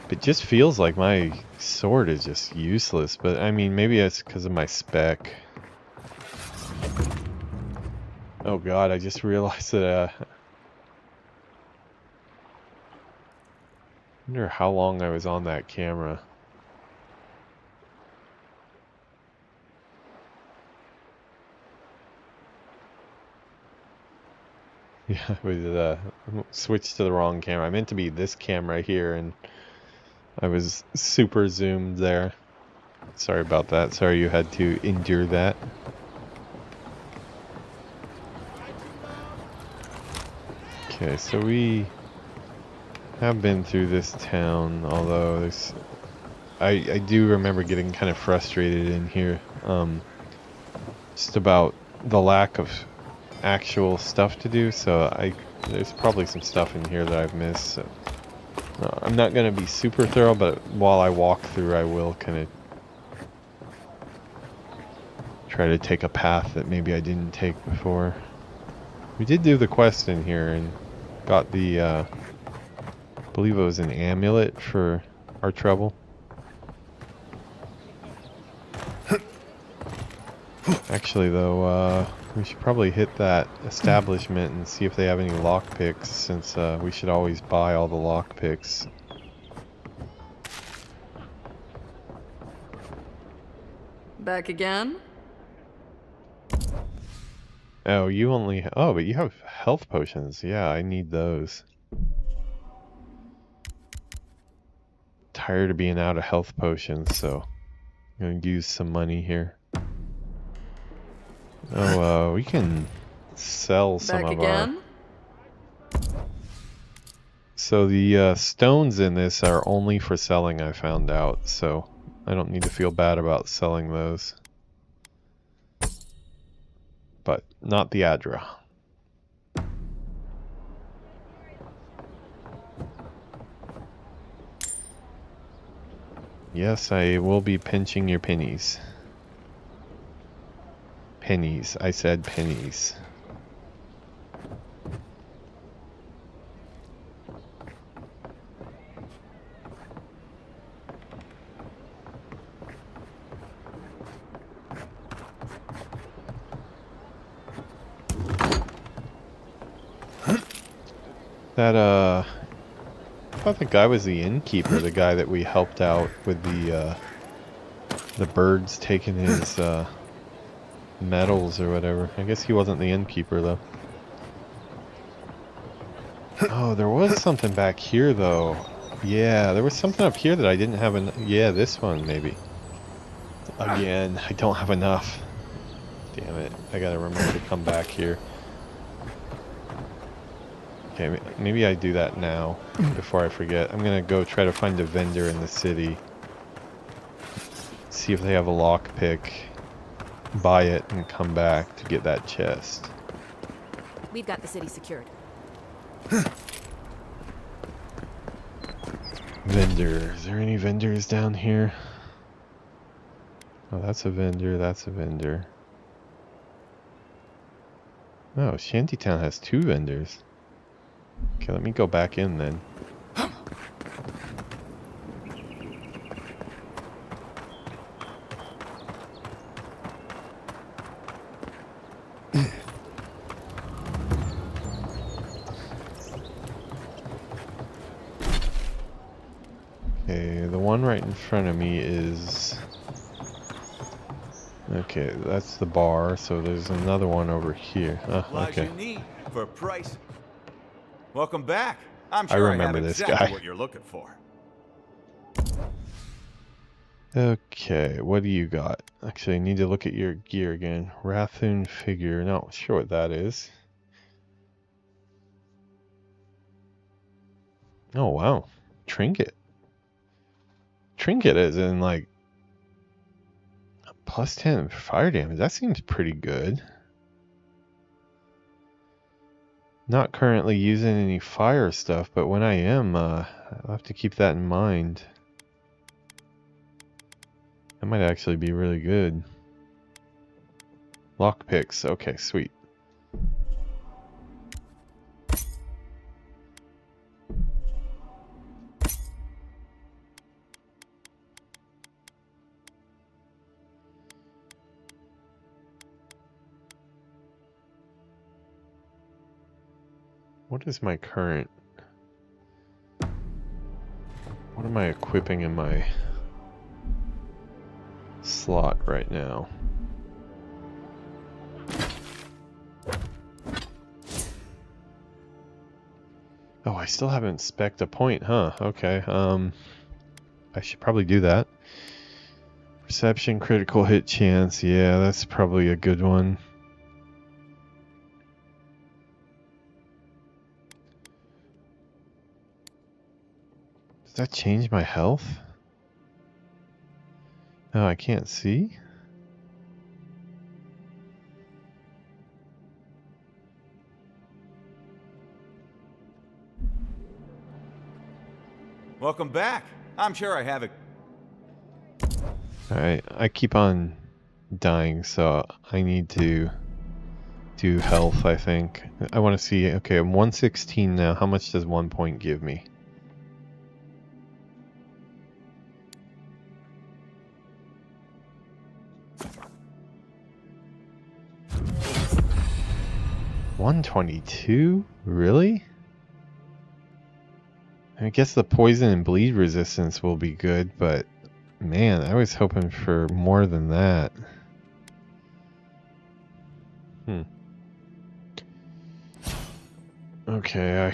It just feels like my sword is just useless, but I mean, maybe it's because of my spec. Oh god, I just realized that Wonder how long I was on that camera. Yeah, I was switched to the wrong camera. I meant to be this camera here, and I was super zoomed there. Sorry about that. Sorry you had to endure that. Okay, so we have been through this town, although there's... I do remember getting kind of frustrated in here, just about the lack of actual stuff to do, so there's probably some stuff in here that I've missed, so I'm not going to be super thorough, but while I walk through I will kind of try to take a path that maybe I didn't take before. We did do the quest in here and got the, I believe it was an amulet for our trouble. Actually though, we should probably hit that establishment and see if they have any lockpicks, since we should always buy all the lockpicks. Back again? Oh, you only... Oh, but you have health potions. Yeah, I need those. Tired of being out of health potions, so I'm gonna use some money here. Oh, we can sell some Back of again? So the stones in this are only for selling, I found out, so I don't need to feel bad about selling those. But not the Adra. Yes, I will be pinching your pennies. Pennies. I said pennies. That, I thought the guy was the innkeeper, the guy that we helped out with the birds taking his, metals or whatever. I guess he wasn't the innkeeper, though. Oh, there was something back here, though. Yeah, there was something up here that I didn't have yeah, this one, maybe. Again, I don't have enough. Damn it. I gotta remember to come back here. Okay, maybe I do that now, before I forget. I'm gonna go try to find a vendor in the city. See if they have a lockpick. Buy it and come back to get that chest. We've got the city secured. Vendor. Is there any vendors down here? Oh, that's a vendor, that's a vendor. Oh, Shantytown has 2 vendors. Okay, let me go back in then. Okay, the one right in front of me is... Okay, that's the bar, so there's another one over here. Oh, okay. You need for a price. Welcome back. I'm sure I remember have this exactly guy. what you're looking for. Okay, what do you got? Actually, I need to look at your gear again. Rathoon figure. No, sure what that is. Oh, wow. Trinket. Trinket is in, like, plus 10 fire damage. That seems pretty good. Not currently using any fire stuff, but when I am, I'll have to keep that in mind. That might actually be really good. Lockpicks. Okay, sweet. What is my current? What am I equipping in my slot right now? Oh, I still haven't spec'd a point, huh? Okay, I should probably do that. Perception, critical hit chance, yeah, that's probably a good one. Does that change my health? Oh, I can't see? Welcome back. I'm sure I have it. Alright, I keep on dying, so I need to do health, I think. I want to see, okay, I'm 116 now. How much does 1 point give me? $122? Really? I guess the poison and bleed resistance will be good, but man, I was hoping for more than that. Okay,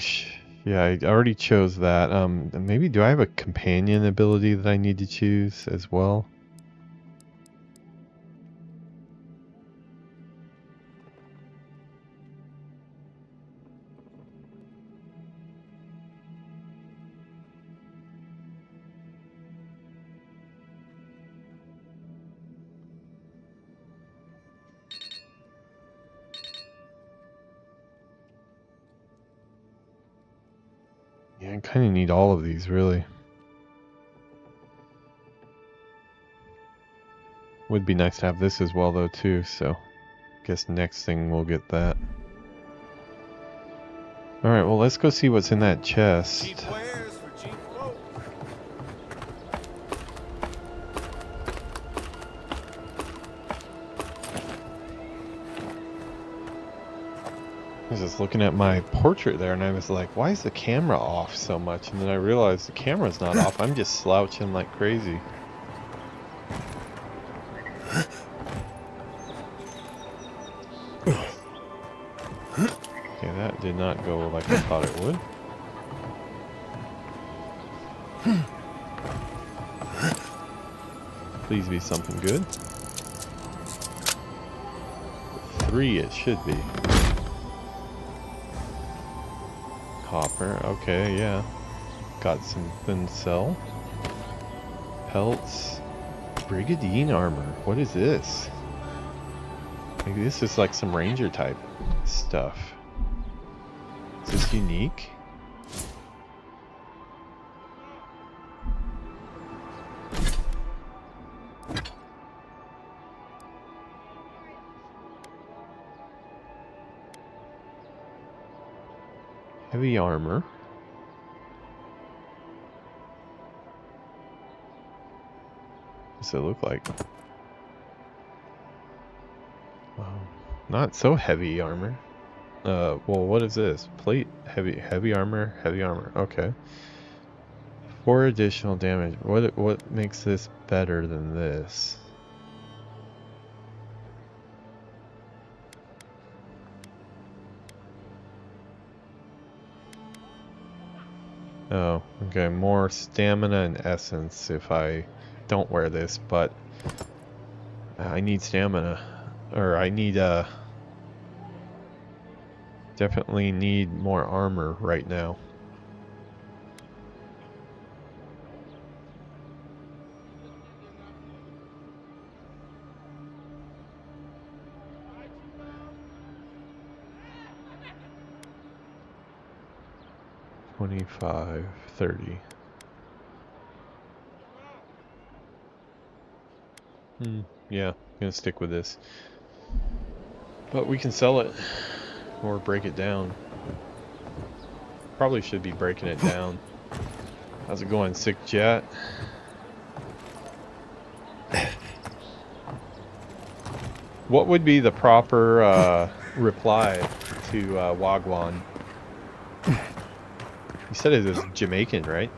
yeah, I already chose that. Maybe do I have a companion ability that I need to choose as well? Yeah, I kind of need all of these, really. Would be nice to have this as well, though, too, so guess next thing we'll get that. Alright, well, let's go see what's in that chest. Cheap wares for cheap clothes. I was just looking at my portrait there, and I was like, why is the camera off so much? And then I realized the camera's not off, I'm just slouching like crazy. Okay, that did not go like I thought it would. Please be something good. 3 it should be. Copper, okay, yeah. Got something to sell. Pelts. Brigandine armor. What is this? Maybe this is like some ranger type stuff. Is this unique? Heavy armor. What's it look like? Wow. Not so heavy armor. Well, what is this? Plate, heavy armor, okay. 4 additional damage. What makes this better than this? Oh, okay, more stamina and essence if I don't wear this, but I need stamina, or I need definitely need more armor right now. $25, $30. Yeah, I'm gonna stick with this. But we can sell it or break it down. Probably should be breaking it down. How's it going, Sick Jet? What would be the proper reply to Wagwan? You said it was Jamaican, right?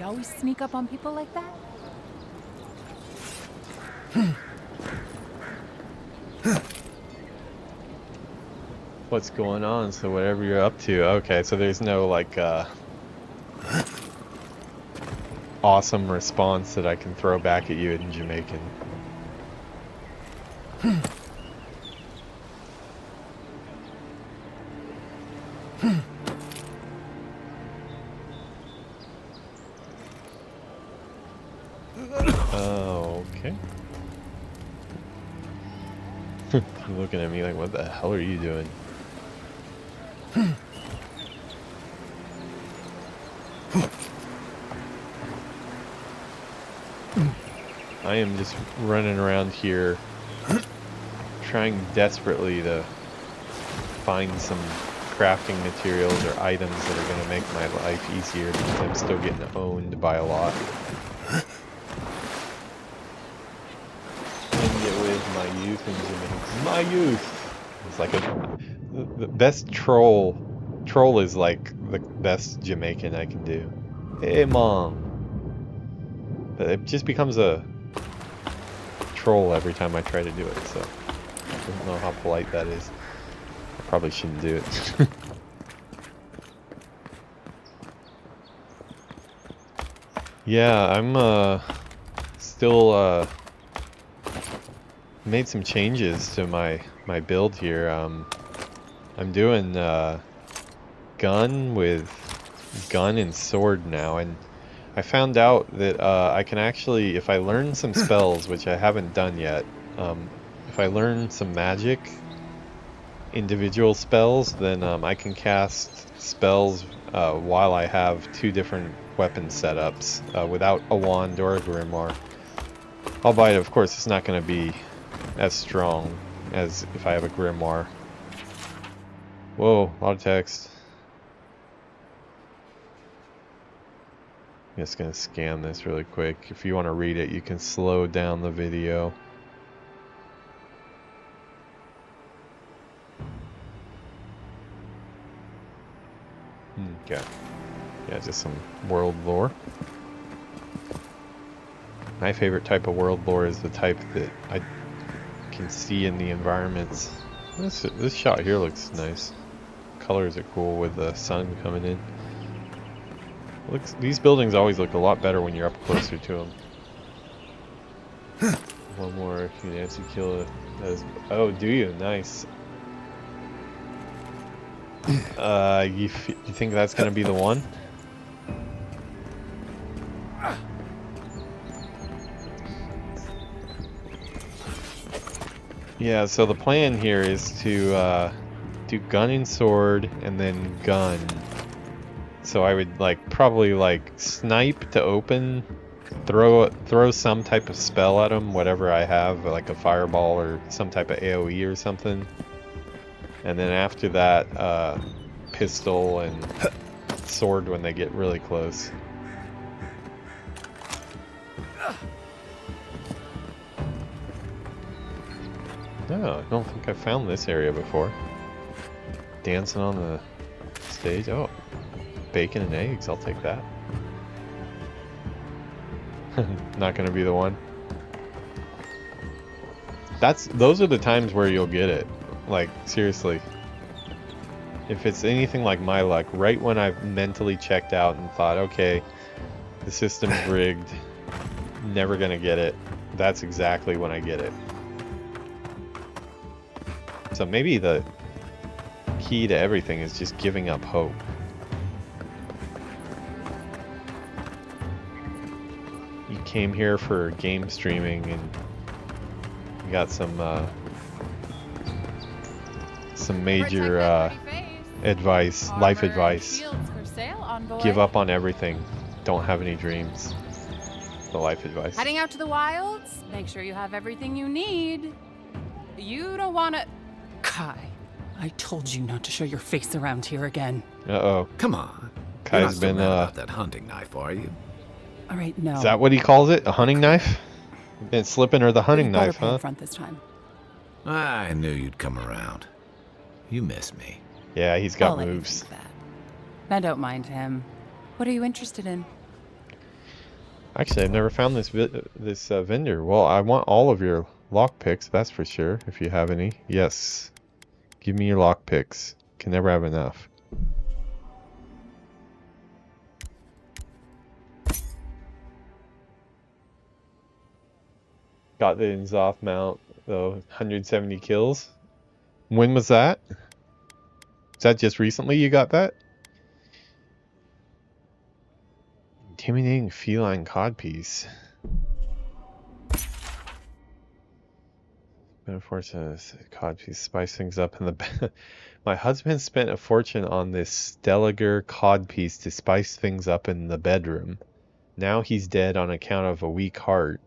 you always sneak up on people like that? What's going on? So whatever you're up to. Okay, so there's no like awesome response that I can throw back at you in Jamaican. Oh, okay. You're looking at me like, what the hell are you doing? I am just running around here trying desperately to find some crafting materials or items that are going to make my life easier because I'm still getting owned by a lot. End it with my youth and Jamaica. My youth! It's like the best troll. Troll is like the best Jamaican I can do. Hey, mom. But it just becomes a troll every time I try to do it, so I don't know how polite that is. I probably shouldn't do it. Yeah, I'm still made some changes to my build here. I'm doing gun and sword now, and I found out that I can actually, if I learn some spells, which I haven't done yet, if I learn some magic, individual spells, then I can cast spells while I have two different weapon setups without a wand or a grimoire. Albeit, of course, it's not going to be as strong as if I have a grimoire. Whoa, a lot of text. I'm just going to scan this really quick. If you want to read it, you can slow down the video. Okay. Yeah, just some world lore. My favorite type of world lore is the type that I can see in the environments. This shot here looks nice. Colors are cool with the sun coming in. These buildings always look a lot better when you're up closer to them. One more. You can actually kill those. Oh, do you? Nice. You think that's gonna be the one? Yeah, so the plan here is to do gun and sword and then gun. So I would probably snipe to open, throw some type of spell at them, whatever I have, like a fireball or some type of AoE or something. And then after that, pistol and sword when they get really close. No, I don't think I've found this area before. Dancing on the stage. Oh, bacon and eggs. I'll take that. Not gonna be the one. Those are the times where you'll get it. Like, seriously. If it's anything like my luck, right when I've mentally checked out and thought, okay, the system's rigged, never gonna get it, that's exactly when I get it. So maybe the key to everything is just giving up hope. You came here for game streaming and you got some major advice, life advice. Give up on everything. Don't have any dreams. The life advice. Heading out to the wilds? Make sure you have everything you need. You don't want to... Kai, I told you not to show your face around here again. Uh-oh. Come on. Kai's You're not so been, mad about that hunting knife, are you? All right, no. Is that what he calls it? A hunting knife? Been slipping her the hunting You better knife, pay huh? up front this time. I knew you'd come around. You miss me. Yeah, he's got I'll let you moves. think that. I don't mind him. What are you interested in? Actually, I've never found this vendor. Well, I want all of your lockpicks, that's for sure, if you have any. Yes. Give me your lockpicks. Can never have enough. Got the Inzoth mount, though. 170 kills. When was that? Is that just recently you got that? Intimidating feline codpiece. Unfortunate codpiece spice things up in the My husband spent a fortune on this Stelliger codpiece to spice things up in the bedroom. Now he's dead on account of a weak heart.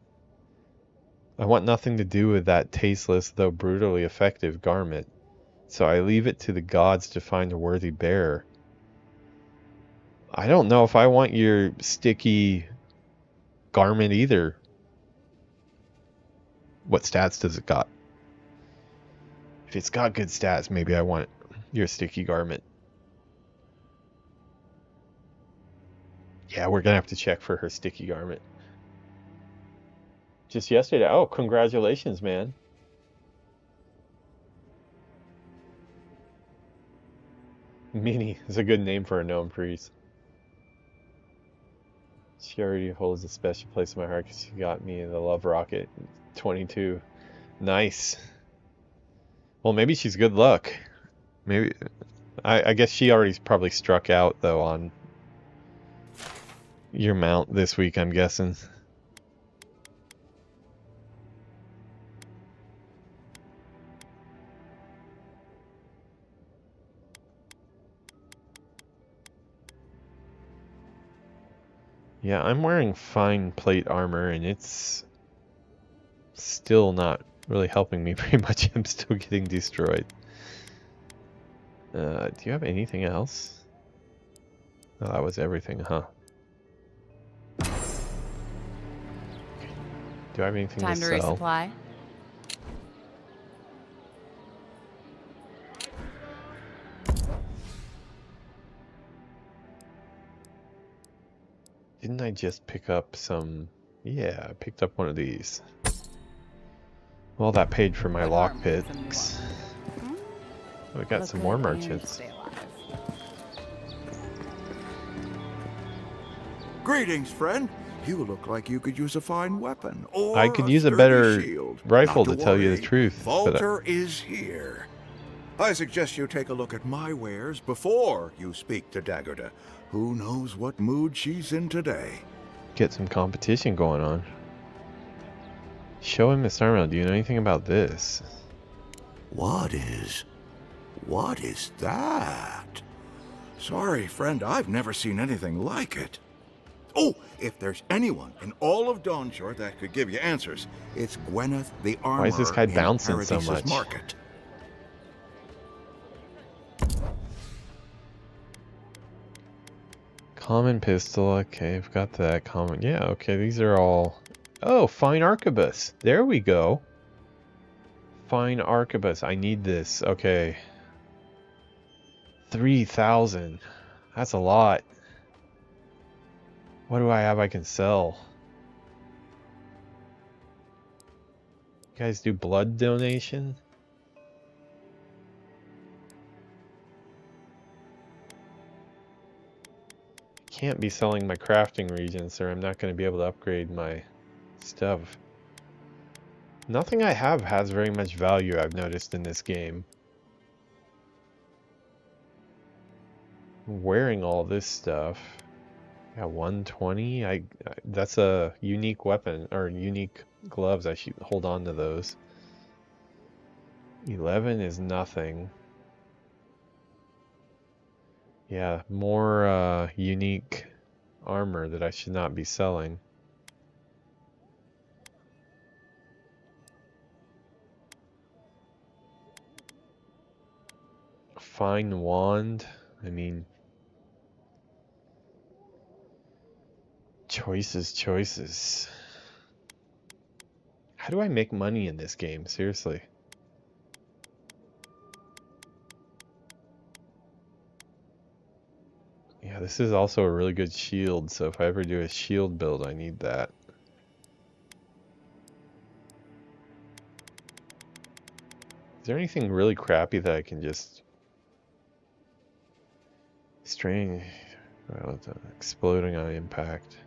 I want nothing to do with that tasteless though brutally effective garment, so I leave it to the gods to find a worthy bearer. I don't know if I want your sticky garment either. What stats does it got? If it's got good stats, maybe I want your sticky garment. Yeah, we're gonna have to check for her sticky garment. Just yesterday. Oh, congratulations, man. Minnie is a good name for a gnome priest. She already holds a special place in my heart because she got me the Love Rocket 22. Nice. Well, maybe she's good luck. Maybe. I guess she already probably struck out, though, on your mount this week, I'm guessing. Yeah, I'm wearing fine plate armor, and it's still not really helping me very much. I'm still getting destroyed. Do you have anything else? Oh, that was everything, huh? Do I have anything Time to to sell? resupply. Didn't I just pick up some... Yeah, I picked up one of these. Well, that paid for my lock picks. We got some more merchants. Greetings, friend. You look like you could use a fine weapon, or I could use a sturdy better shield. rifle Not to tell you the worry, truth. But Walter is here. I suggest you take a look at my wares before you speak to Daggerda. Who knows what mood she's in today? get some competition going on. Show him Miss Armel. Do you know anything about this? What is that? Sorry, friend, I've never seen anything like it. Oh, if there's anyone in all of Dawnshore that could give you answers, it's Gwyneth the Armorer. Why is this guy in bouncing so Paradise's much? Market. Common pistol. Okay, I've got that. Common. Yeah, okay, these are all... Oh, fine arquebus. There we go. Fine arquebus. I need this. Okay. 3,000. That's a lot. What do I have I can sell? You guys do blood donation? Can't be selling my crafting regions, or I'm not going to be able to upgrade my stuff. Nothing I have has very much value, I've noticed in this game. I'm wearing all this stuff. Yeah, 120. That's a unique weapon, or unique gloves. I should hold on to those. 11 is nothing. Yeah, more unique armor that I should not be selling. Fine wand. I mean, choices. How do I make money in this game? Seriously. Yeah, Yeah, this is also a really good shield, so if I ever do a shield build, I need that. Is there anything really crappy that I can just strain? Well, it's exploding on impact.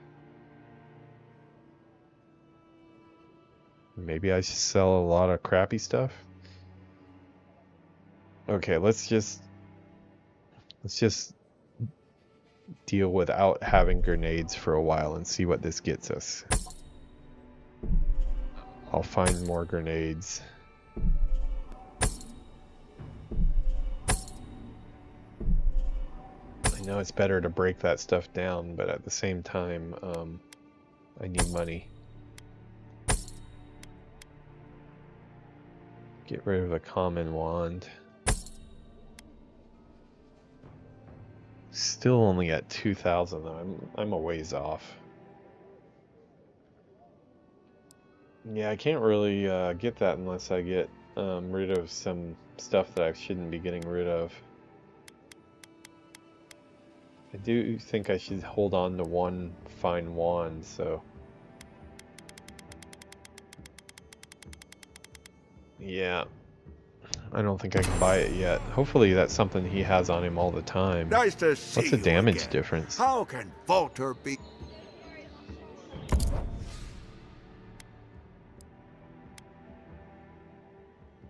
Maybe I should sell a lot of crappy stuff. Okay, let's just deal without having grenades for a while and see what this gets us. I'll find more grenades. I know it's better to break that stuff down, but at the same time, I need money. Get rid of the common wand. Still only at 2,000 though. I'm a ways off. Yeah, I can't really get that unless I get rid of some stuff that I shouldn't be getting rid of. I do think I should hold on to one fine wand, so... Yeah. I don't think I can buy it yet. Hopefully that's something he has on him all the time. Nice to see What's the you damage again. difference? How can Walter be...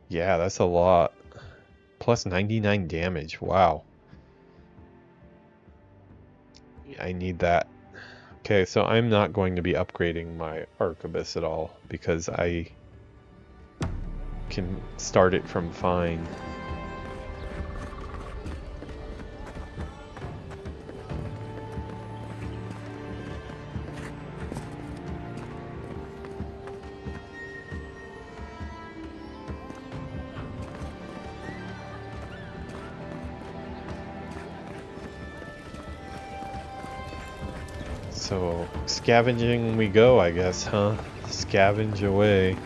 Yeah, that's a lot. Plus 99 damage. Wow. I need that. Okay, so I'm not going to be upgrading my arquebus at all because I can start it from fine. So, scavenging we go, I guess, huh? Scavenge away.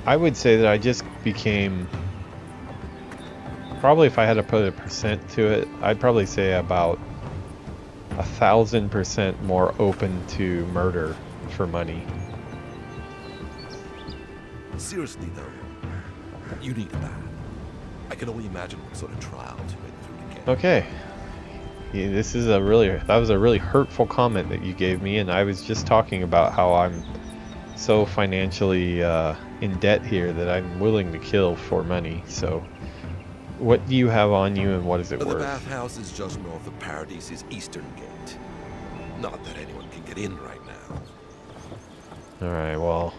I would say that I just became... Probably if I had to put a percent to it, I'd probably say about 1,000% more open to murder for money. Seriously though, you need that. I can only imagine what sort of trials you went through to get. Okay. Yeah, that was a really hurtful comment that you gave me, and I was just talking about how I'm so financially in debt here that I'm willing to kill for money. So, what do you have on you, and what is it worth? The bathhouse is just north of Paradise's eastern gate. Not that anyone can get in right now. Alright, well,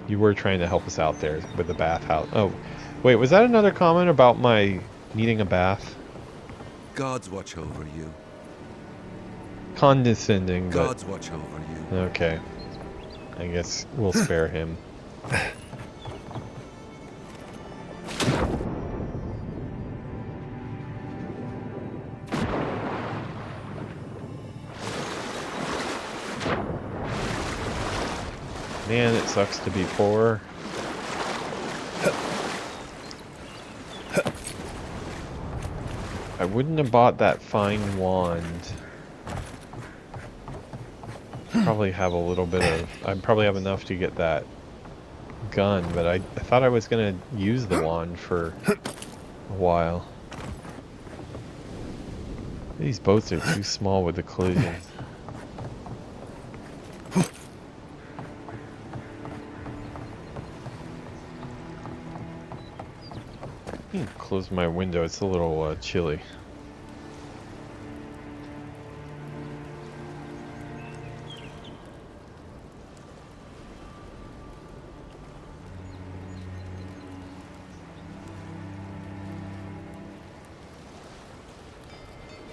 you were trying to help us out there with the bathhouse. Oh, wait, was that another comment about my needing a bath? Gods watch over you. Condescending, but... Gods watch over you. Okay. I guess we'll spare him. Man, it sucks to be poor. I wouldn't have bought that fine wand. Probably have a little bit of... I'd probably have enough to get that gun, but I thought I was gonna use the wand for a while. These boats are too small with the collision. Close my window, it's a little chilly.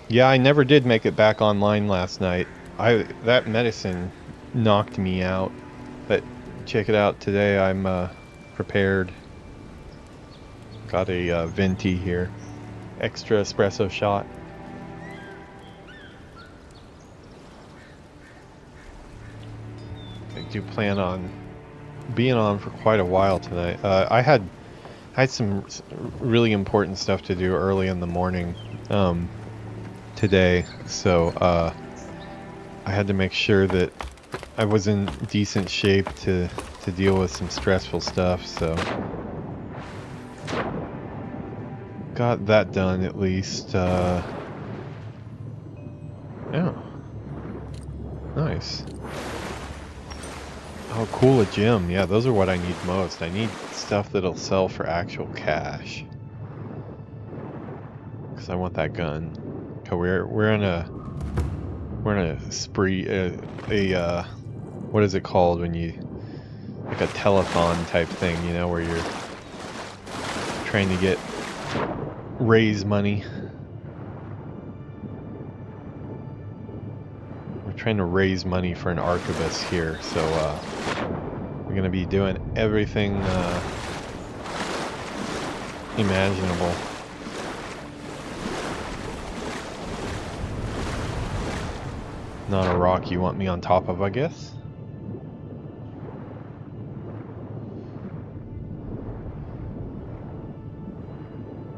Yeah, I never did make it back online last night. That medicine knocked me out. But check it out, today I'm prepared. Got a venti here. Extra espresso shot. I do plan on being on for quite a while tonight. I had I had some really important stuff to do early in the morning today, so I had to make sure that I was in decent shape to deal with some stressful stuff, so got that done at least. Yeah. Nice. Oh, cool, a gym. Yeah, those are what I need most. I need stuff that'll sell for actual cash. Because I want that gun. Okay, we're in a spree, what is it called when you, like a telethon type thing, you know, where you're trying to raise money. We're trying to raise money for an arquebus here, so we're gonna be doing everything imaginable. Not a rock you want me on top of, I guess.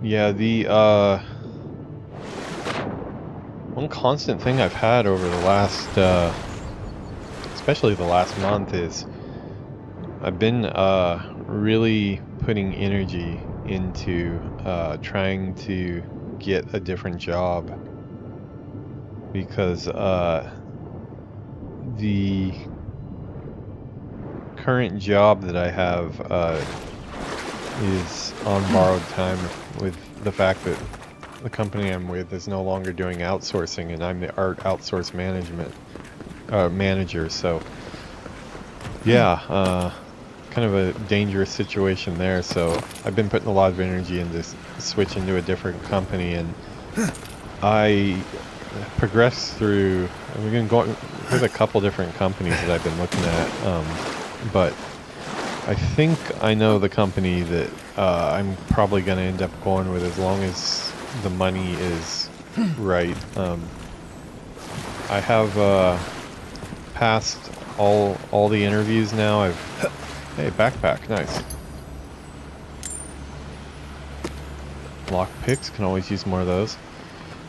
Yeah, the one constant thing I've had over the last, especially the last month, is I've been really putting energy into trying to get a different job, because the current job that I have is on borrowed time, with the fact that the company I'm with is no longer doing outsourcing, and I'm the Art Outsource Manager. So yeah, kind of a dangerous situation there. So I've been putting a lot of energy into switching to a different company, and I progressed through. There's a couple different companies that I've been looking at, but I think I know the company that I'm probably going to end up going with, as long as the money is right. I have passed all the interviews now. Hey, backpack, nice. Lock picks, can always use more of those.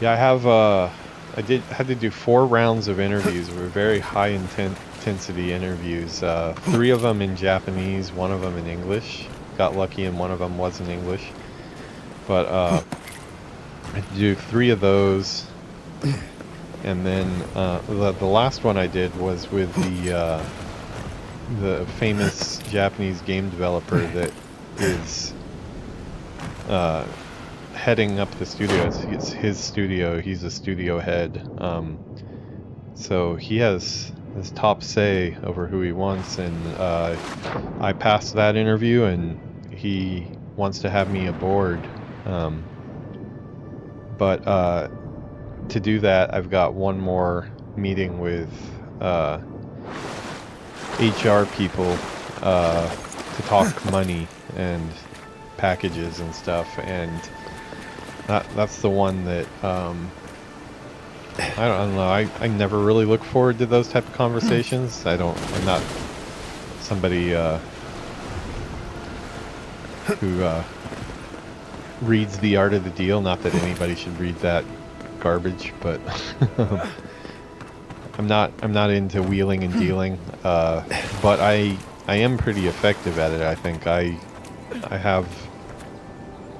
Yeah, I have. had to do 4 rounds of interviews. Were very high intensity interviews. 3 of them in Japanese, 1 of them in English. Got lucky and 1 of them was in English. But I had to do 3 of those, and then the last one I did was with the famous Japanese game developer that is heading up the studio. It's his studio. He's a studio head. So he has his top say over who he wants, and I passed that interview, and he wants to have me aboard. But to do that, I've got 1 more meeting with HR people to talk money and packages and stuff, and that's the one that I don't know. I never really look forward to those type of conversations. I'm not somebody who reads The Art of the Deal. Not that anybody should read that garbage, but I'm not into wheeling and dealing. But I am pretty effective at it. I think I have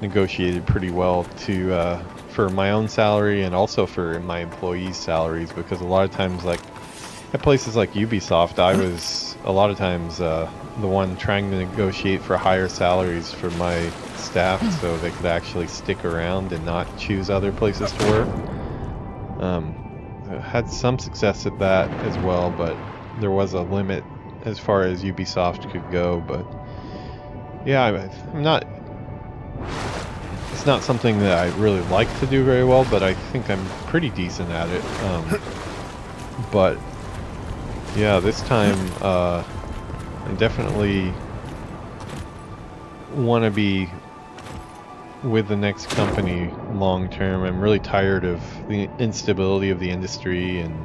negotiated pretty well to for my own salary and also for my employees' salaries, because a lot of times, like at places like Ubisoft, I was a lot of times the one trying to negotiate for higher salaries for my staff, so they could actually stick around and not choose other places to work. I had some success at that as well, but there was a limit as far as Ubisoft could go. But yeah, I'm not. It's not something that I really like to do very well, but I think I'm pretty decent at it. But yeah, this time I definitely want to be with the next company long term. I'm really tired of the instability of the industry and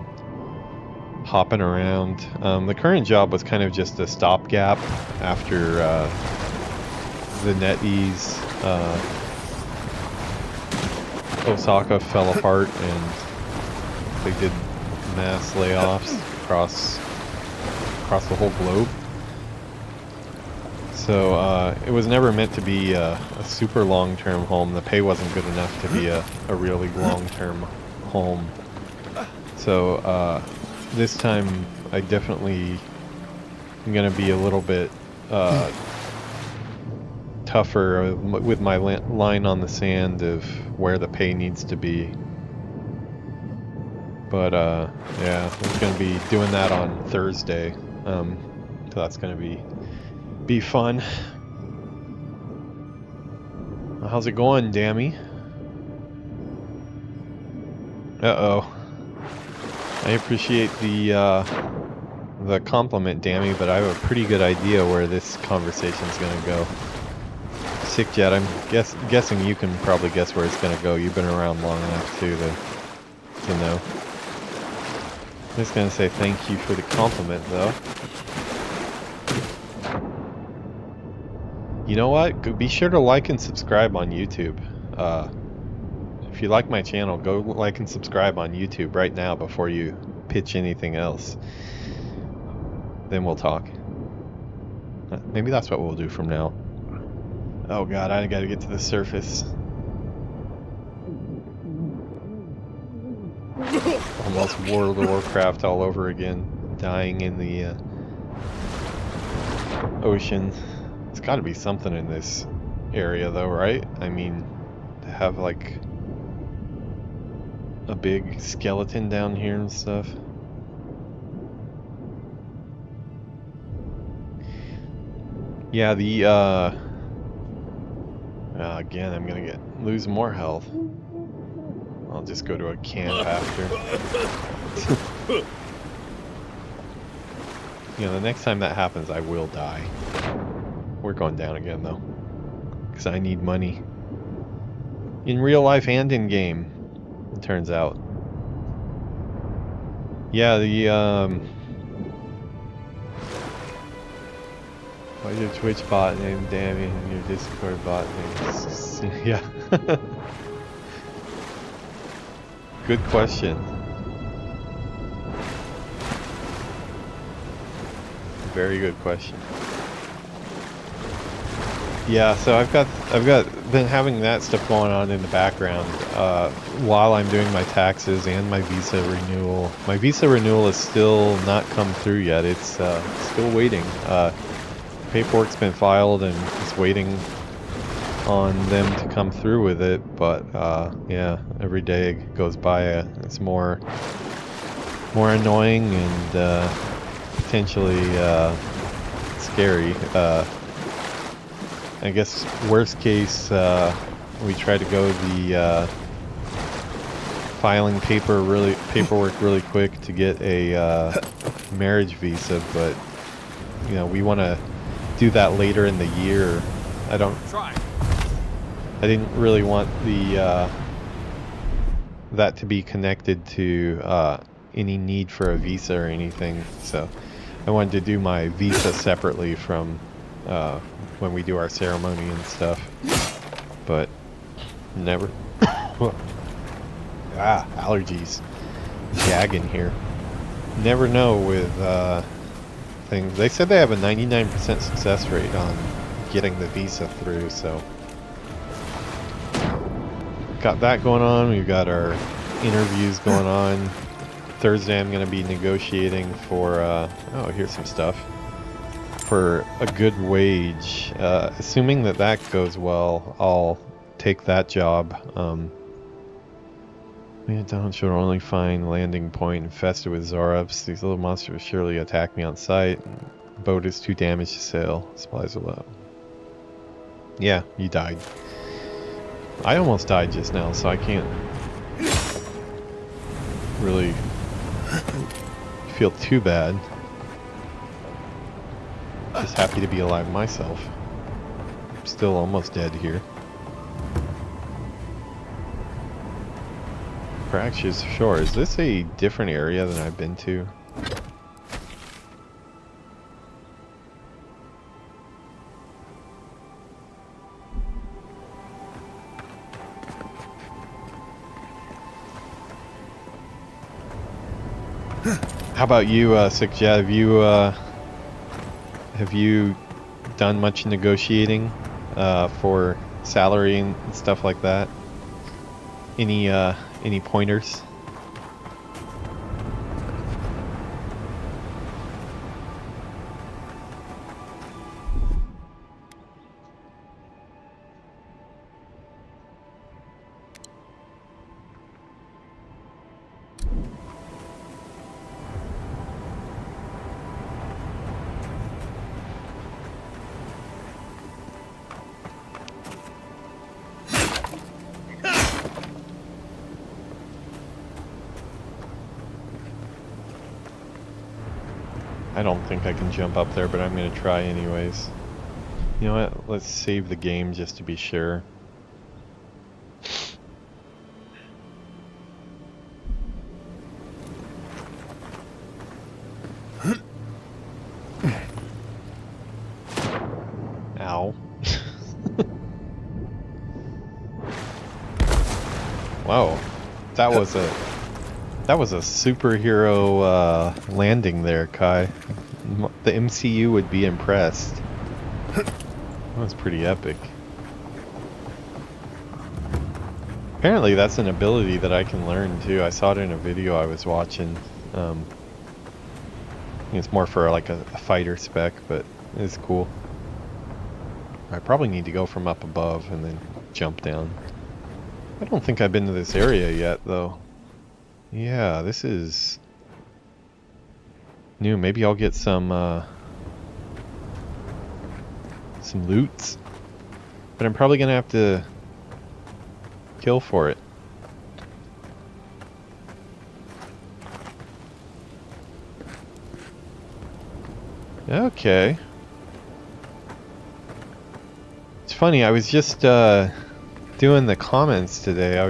hopping around. The current job was kind of just a stopgap after the NetEase Osaka fell apart and they did mass layoffs across the whole globe. So it was never meant to be a super long-term home. The pay wasn't good enough to be a really long-term home. So this time I definitely am going to be a little bit tougher with my line on the sand of where the pay needs to be. But yeah, I'm going to be doing that on Thursday. So that's going to be fun. How's it going, Dammy? Uh-oh. I appreciate the compliment, Dammy, but I have a pretty good idea where this conversation's gonna go. Sick Jet, I'm guessing you can probably guess where it's gonna go. You've been around long enough to know. I'm just gonna say thank you for the compliment, though. You know what? Be sure to like and subscribe on YouTube. If you like my channel, go like and subscribe on YouTube right now before you pitch anything else. Then we'll talk. Maybe that's what we'll do from now. Oh god, I gotta get to the surface. Almost World of Warcraft all over again. Dying in the ocean. There's gotta be something in this area though, right? I mean, to have like a big skeleton down here and stuff. Yeah, the again, I'm gonna lose more health. I'll just go to a camp after. You know, the next time that happens, I will die. We're going down again though, because I need money. In real life and in game, it turns out. Yeah, the why's your Twitch bot named Dammy and your Discord bot named yeah. Good question. Very good question. Yeah, so I've been having that stuff going on in the background while I'm doing my taxes and my visa renewal. My visa renewal is still not come through yet. It's still waiting. Paperwork's been filed and just waiting on them to come through with it. But yeah, every day it goes by, it's more annoying and potentially scary. I guess worst case, we try to go the filing paperwork really quick to get a marriage visa, but you know, we want to do that later in the year. I didn't really want the that to be connected to any need for a visa or anything, so I wanted to do my visa separately from when we do our ceremony and stuff, but never. Allergies. Gagging here. Never know with things. They said they have a 99% success rate on getting the visa through, so got that going on. We've got our interviews going on. Thursday I'm going to be negotiating for oh, here's some stuff for a good wage. Assuming that goes well, I'll take that job. Down should only find landing point infested with Zorups. These little monsters will surely attack me on sight. Boat is too damaged to sail. Supplies are low. Yeah, you died. I almost died just now, so I can't really feel too bad. Just happy to be alive myself. I'm still almost dead here. Fractures Shore. Is this a different area than I've been to? How about you, Sikja? Have you done much negotiating for salary and stuff like that? Any pointers? I don't think I can jump up there, but I'm going to try anyways. You know what? Let's save the game just to be sure. Ow. Whoa. That was a superhero landing there, Kai. The MCU would be impressed. That was pretty epic. Apparently that's an ability that I can learn too. I saw it in a video I was watching. It's more for like a fighter spec, but it's cool. I probably need to go from up above and then jump down. I don't think I've been to this area yet though. Yeah, this is new. Maybe I'll get some loots, but I'm probably gonna have to kill for it. Okay. It's funny. I was just doing the comments today.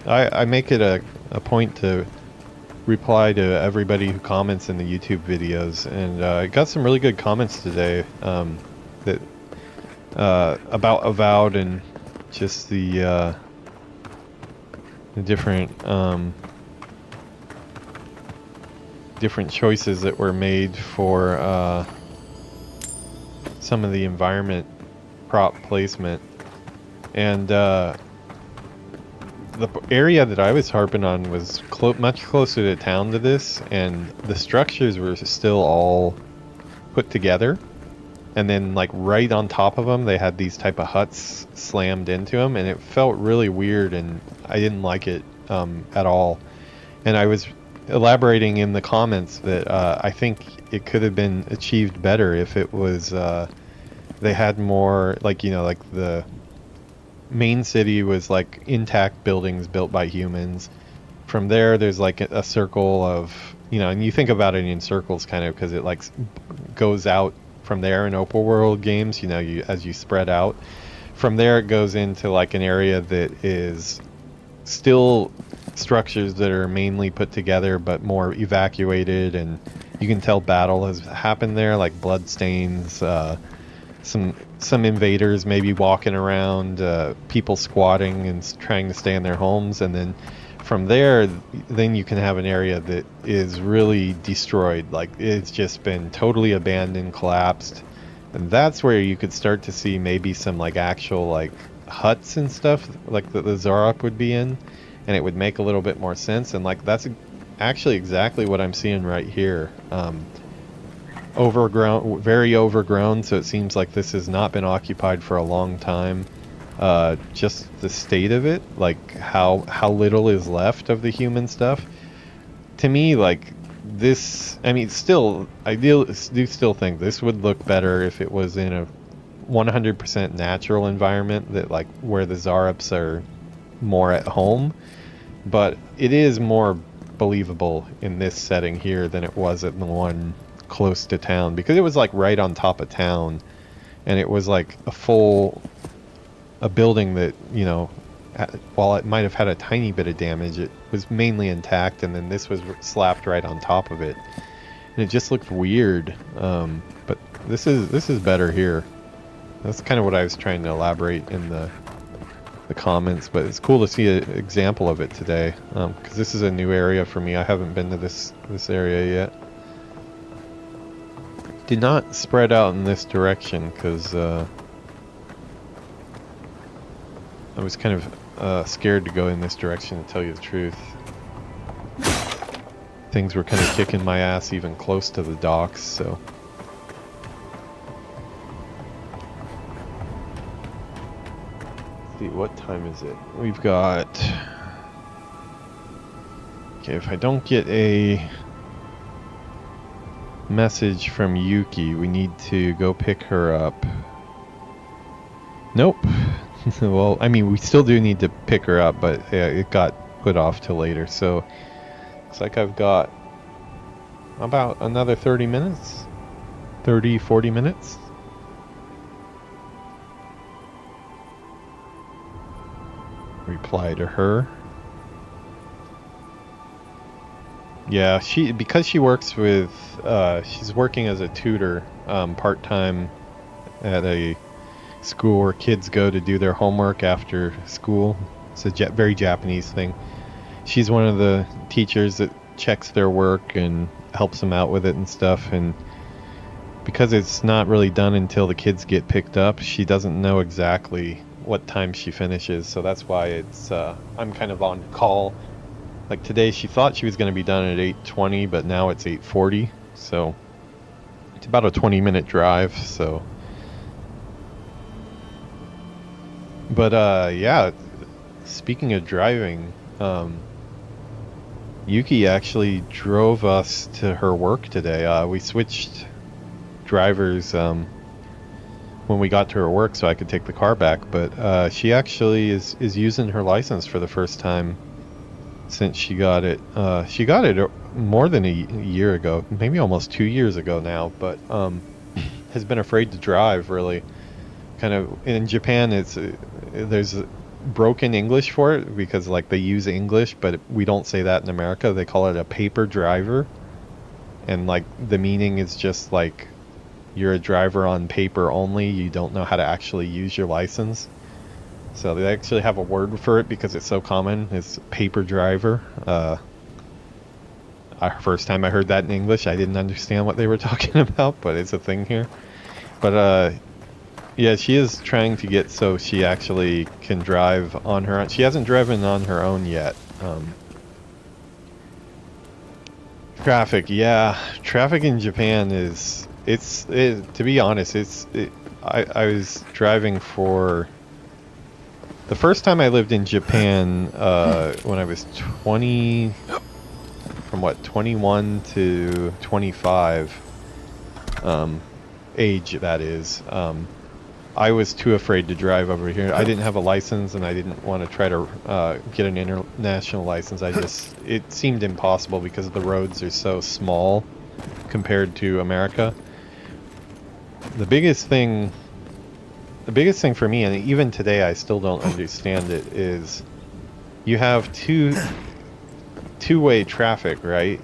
I make it a point to reply to everybody who comments in the YouTube videos, and I got some really good comments today that about Avowed and just the different different choices that were made for some of the environment prop placement. And the area that I was harping on was much closer to town to this, and the structures were still all put together, and then like right on top of them they had these type of huts slammed into them, and it felt really weird, and I didn't like it at all. And I was elaborating in the comments that I think it could have been achieved better if it was they had more, like, you know, like the main city was like intact buildings built by humans. From there there's like a circle of, you know, and you think about it in circles kind of because it like goes out from there in open world games, you know, as you spread out. From there it goes into like an area that is still structures that are mainly put together but more evacuated, and you can tell battle has happened there, like blood stains, some invaders maybe walking around, people squatting and trying to stay in their homes. And then from there, then you can have an area that is really destroyed, like it's just been totally abandoned, collapsed. And that's where you could start to see maybe some like actual like huts and stuff like the Zarok would be in, and it would make a little bit more sense. And like that's actually exactly what I'm seeing right here. Overgrown, very overgrown, so it seems like this has not been occupied for a long time. Just the state of it, like how little is left of the human stuff. To me, like this, I mean, still, I do still think this would look better if it was in a 100% natural environment, that like where the Zarups are more at home. But it is more believable in this setting here than it was in the one close to town, because it was like right on top of town, and it was like a building that, you know, while it might have had a tiny bit of damage, it was mainly intact, and then this was slapped right on top of it, and it just looked weird. But this is better here. That's kind of what I was trying to elaborate in the the comments, but it's cool to see an example of it today, because this is a new area for me. I haven't been to this area yet. Did not spread out in this direction because I was kind of scared to go in this direction, to tell you the truth. Things were kind of kicking my ass even close to the docks, so. Let's see, what time is it? We've got... Okay, if I don't get a message from Yuki, we need to go pick her up. Nope. Well, I mean, we still do need to pick her up, but it got put off till later, so looks like I've got about another 30 minutes. 30, 40 minutes. Reply to her. Yeah, because she works with, she's working as a tutor, part-time at a school where kids go to do their homework after school. It's a very Japanese thing. She's one of the teachers that checks their work and helps them out with it and stuff, and because it's not really done until the kids get picked up, she doesn't know exactly what time she finishes, so that's why it's I'm kind of on call. Like today she thought she was going to be done at 8:20, but now it's 8:40, so it's about a 20-minute drive, so. But yeah, speaking of driving, Yuki actually drove us to her work today. We switched drivers when we got to her work so I could take the car back, but she actually is using her license for the first time since she got it. She got it more than a year ago, maybe almost 2 years ago now, but has been afraid to drive, really. Kind of in Japan, there's broken English for it because like they use English, but we don't say that in America. They call it a paper driver, and like the meaning is just like you're a driver on paper only. You don't know how to actually use your license. So they actually have a word for it because it's so common. It's paper driver. First time I heard that in English, I didn't understand what they were talking about, but it's a thing here. But yeah, she is trying to get so she actually can drive on her own. She hasn't driven on her own yet. Traffic, yeah. Traffic in Japan is... to be honest, I was driving for... The first time I lived in Japan, when I was 20... From what, 21 to 25 age, that is. I was too afraid to drive over here. I didn't have a license, and I didn't want to try to get an international license. It seemed impossible because the roads are so small compared to America. The biggest thing for me, and even today I still don't understand it, is you have two-way traffic, right?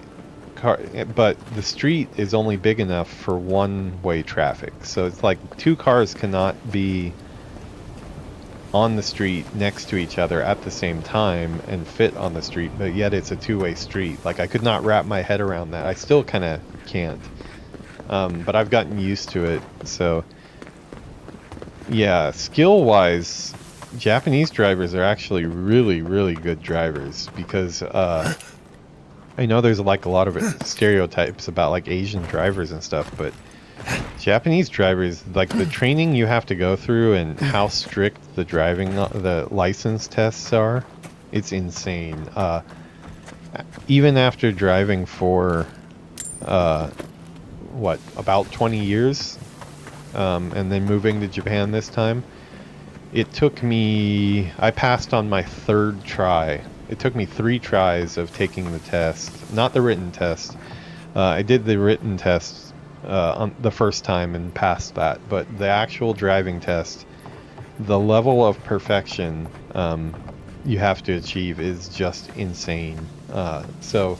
But the street is only big enough for one-way traffic, so it's like two cars cannot be on the street next to each other at the same time and fit on the street, but yet it's a two-way street. Like, I could not wrap my head around that. I still kind of can't, but I've gotten used to it. So yeah, skill-wise, Japanese drivers are actually really, really good drivers, because I know there's like a lot of stereotypes about like Asian drivers and stuff, but Japanese drivers, like the training you have to go through and how strict the license tests are, it's insane. Even after driving for about 20 years, and then moving to Japan this time, I passed on my third try. It took me 3 tries of taking the test, not the written test. I did the written test on the first time and passed that, but the actual driving test, the level of perfection you have to achieve is just insane. So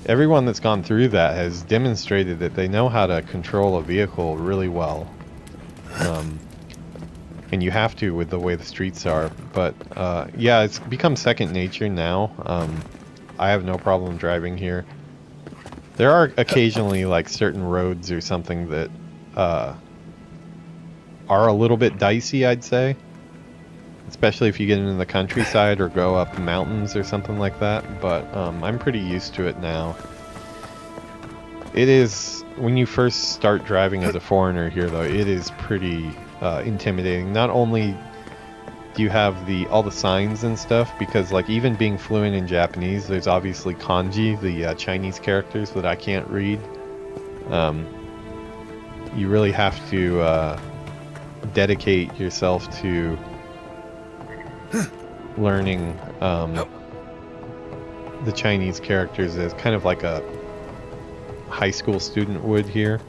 everyone that's gone through that has demonstrated that they know how to control a vehicle really well. and you have to with the way the streets are. But yeah, it's become second nature now. I have no problem driving here. There are occasionally like certain roads or something that are a little bit dicey, I'd say. Especially if you get into the countryside or go up the mountains or something like that. But I'm pretty used to it now. It is, when you first start driving as a foreigner here though, it is pretty intimidating. Not only do you have all the signs and stuff, because like even being fluent in Japanese, there's obviously kanji, the Chinese characters that I can't read. You really have to dedicate yourself to learning the Chinese characters as kind of like a high school student would here.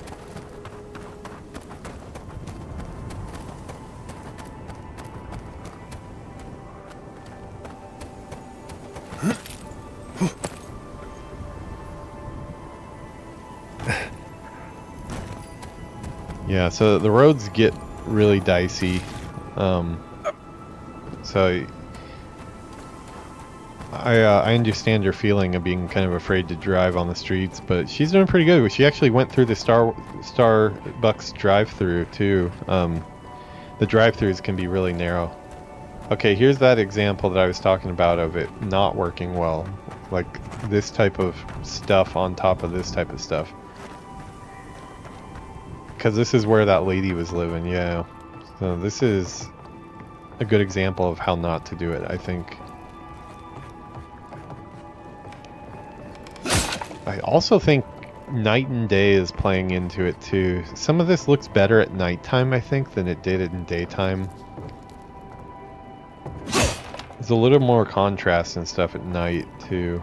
Yeah, so the roads get really dicey. So I understand your feeling of being kind of afraid to drive on the streets, but she's doing pretty good. She actually went through the Starbucks drive-through too. The drive-throughs can be really narrow. Okay, here's that example that I was talking about of it not working well. Like this type of stuff on top of this type of stuff. Because this is where that lady was living, yeah. So this is a good example of how not to do it, I think. I also think night and day is playing into it too. Some of this looks better at nighttime, I think, than it did in daytime. There's a little more contrast and stuff at night too.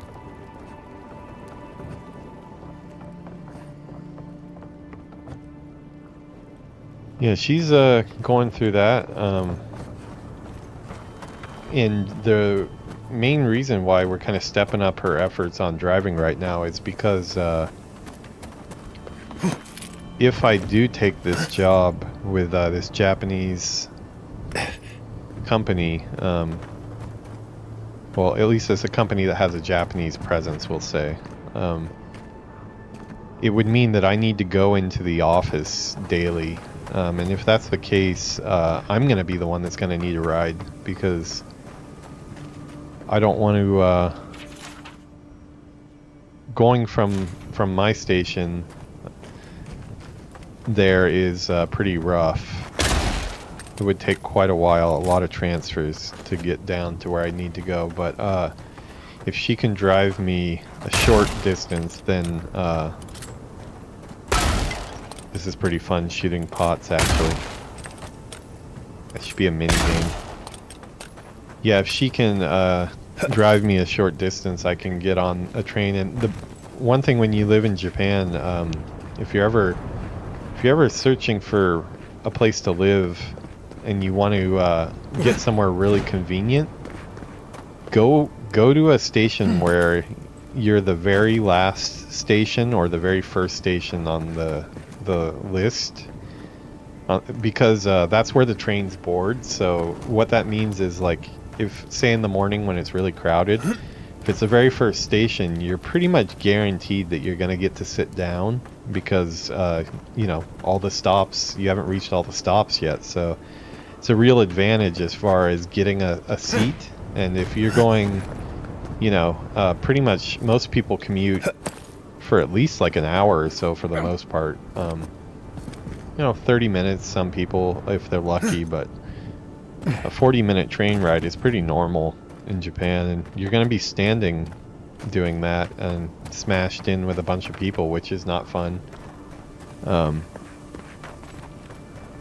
Yeah, she's going through that. And the main reason why we're kind of stepping up her efforts on driving right now is because if I do take this job with this Japanese company, well, at least it's a company that has a Japanese presence, we'll say, it would mean that I need to go into the office daily. And if that's the case, I'm going to be the one that's going to need a ride, because I don't want to, going from my station there is pretty rough. It would take quite a while, a lot of transfers to get down to where I need to go, but if she can drive me a short distance, then this is pretty fun shooting pots, actually. That should be a mini game. Yeah, if she can drive me a short distance, I can get on a train. And the one thing when you live in Japan, if you're ever searching for a place to live and you want to get somewhere really convenient, go to a station where you're the very last station or the very first station on the list, because that's where the train's board. So what that means is, like, if say in the morning when it's really crowded, if it's the very first station, you're pretty much guaranteed that you're going to get to sit down, because you know, all the stops, you haven't reached all the stops yet, so it's a real advantage as far as getting a seat. And if you're going, you know, pretty much most people commute for at least like an hour or so for the most part. You know, 30 minutes some people if they're lucky, but a 40-minute train ride is pretty normal in Japan, and you're going to be standing doing that and smashed in with a bunch of people, which is not fun.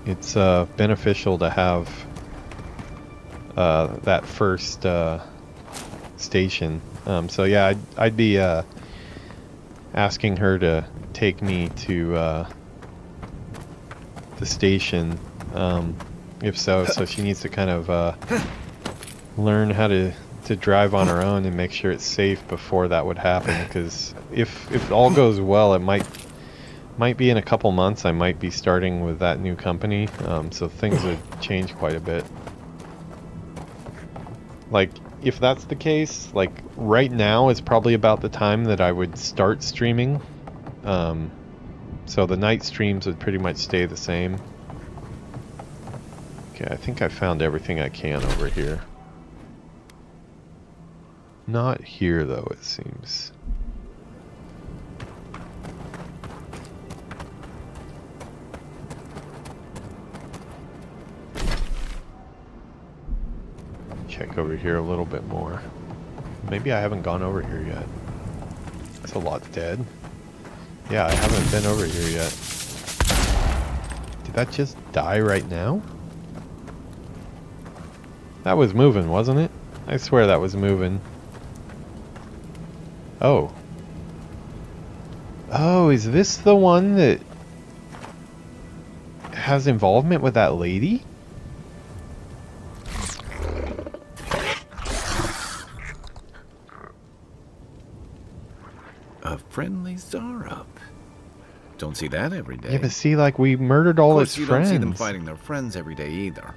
It's beneficial to have that first station. So yeah, I'd be asking her to take me to the station, if so she needs to kind of learn how to drive on her own and make sure it's safe before that would happen, because if all goes well, it might Might be in a couple months. I might be starting with that new company, so things would change quite a bit. Like, if that's the case, like, right now is probably about the time that I would start streaming. So the night streams would pretty much stay the same. Okay, I think I found everything I can over here. Not here, though, it seems. Check over here a little bit more. Maybe I haven't gone over here yet. That's a lot dead. Yeah, I haven't been over here yet. Did that just die right now? That was moving, wasn't it? I swear that was moving. Oh. Oh, is this the one that has involvement with that lady? A friendly Zarup. Don't see that every day. Yeah, but see, like, we murdered all its you friends. Don't see them fighting their friends every day either.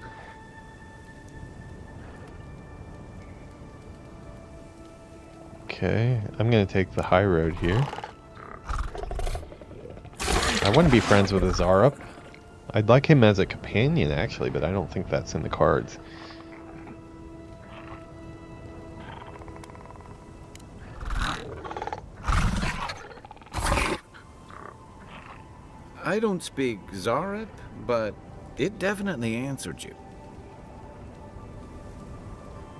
Okay, I'm gonna take the high road here. I want to be friends with a Zarup. I'd like him as a companion, actually, but I don't think that's in the cards. I don't speak Zarup, but it definitely answered you.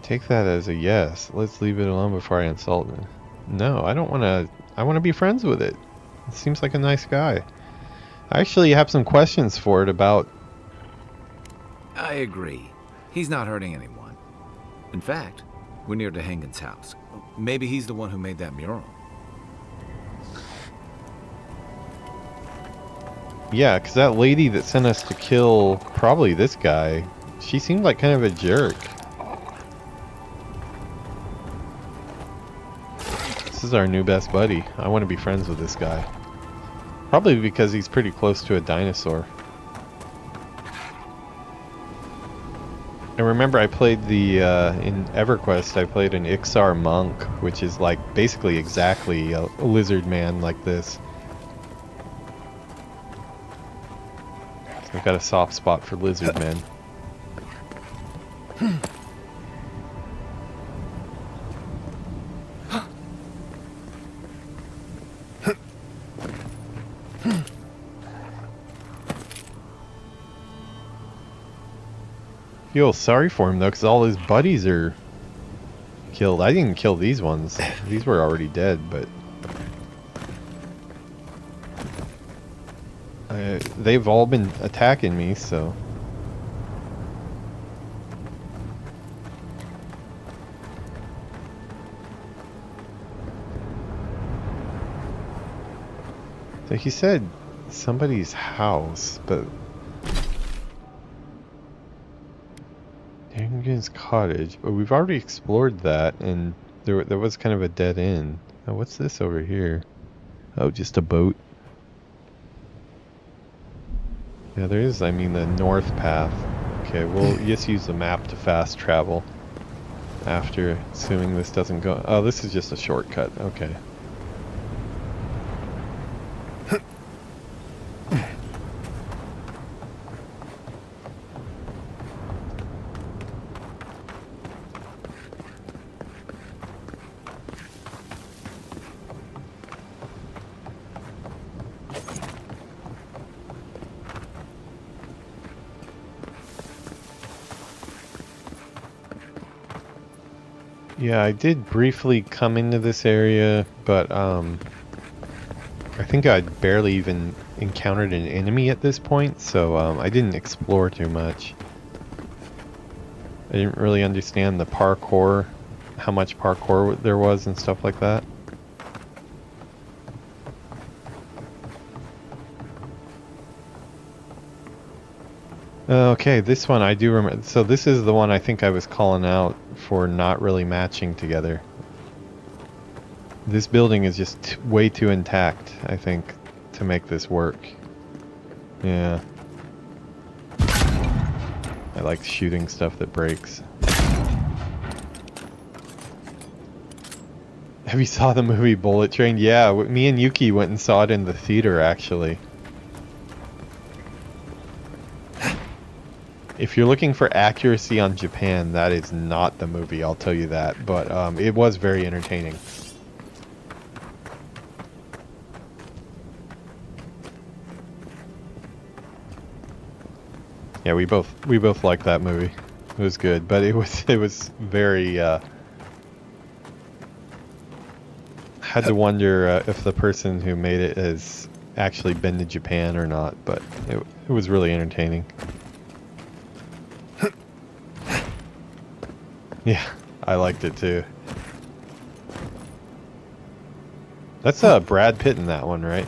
Take that as a yes. Let's leave it alone before I insult him. No, I don't want to. I want to be friends with it. It seems like a nice guy. I actually have some questions for it about... I agree. He's not hurting anyone. In fact, we're near DeHangen's house. Maybe he's the one who made that mural. Yeah, because that lady that sent us to kill probably this guy, she seemed like kind of a jerk. This is our new best buddy. I want to be friends with this guy. Probably because he's pretty close to a dinosaur. And remember, I played the, in EverQuest, I played an Ixar monk, which is like basically exactly a lizard man like this. So I've got a soft spot for lizard men. Feel sorry for him though, because all his buddies are killed. I didn't kill these ones. These were already dead, but they've all been attacking me, so. So he said somebody's house, but Hagen's cottage, but we've already explored that, and there was kind of a dead end. Oh, what's this over here? Oh, just a boat. Yeah, there is, I mean, the north path. Okay, we'll just use the map to fast travel after, assuming this doesn't go... Oh, this is just a shortcut. Okay. Yeah, I did briefly come into this area, but I think I'd barely even encountered an enemy at this point, so I didn't explore too much. I didn't really understand the parkour, how much parkour there was and stuff like that. Okay, this one I do remember. So this is the one I think I was calling out for not really matching together. This building is just way too intact, I think, to make this work. Yeah. I like shooting stuff that breaks. Have you saw the movie Bullet Train? Yeah, me and Yuki went and saw it in the theater, actually. If you're looking for accuracy on Japan, that is not the movie, I'll tell you that. But it was very entertaining. Yeah, we both liked that movie. It was good, but it was very had to wonder if the person who made it has actually been to Japan or not, but it was really entertaining. Yeah, I liked it too. That's Brad Pitt in that one, right?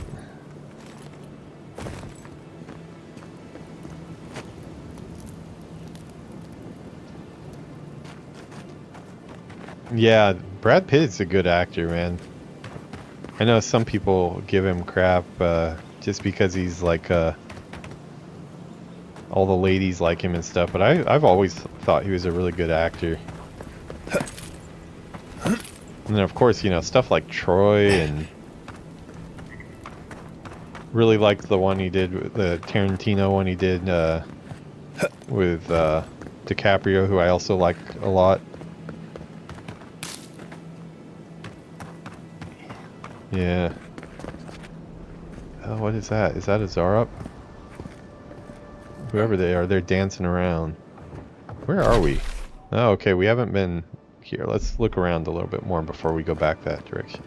Yeah, Brad Pitt's a good actor, man. I know some people give him crap just because he's like all the ladies like him and stuff, but I've always thought he was a really good actor. And then of course, you know, stuff like Troy, and really liked the one he did, the Tarantino one he did with DiCaprio, who I also like a lot. Yeah. Oh, what is that? Is that a Zarup? Whoever they are, they're dancing around. Where are we? Oh, okay, we haven't been here. Let's look around a little bit more before we go back that direction.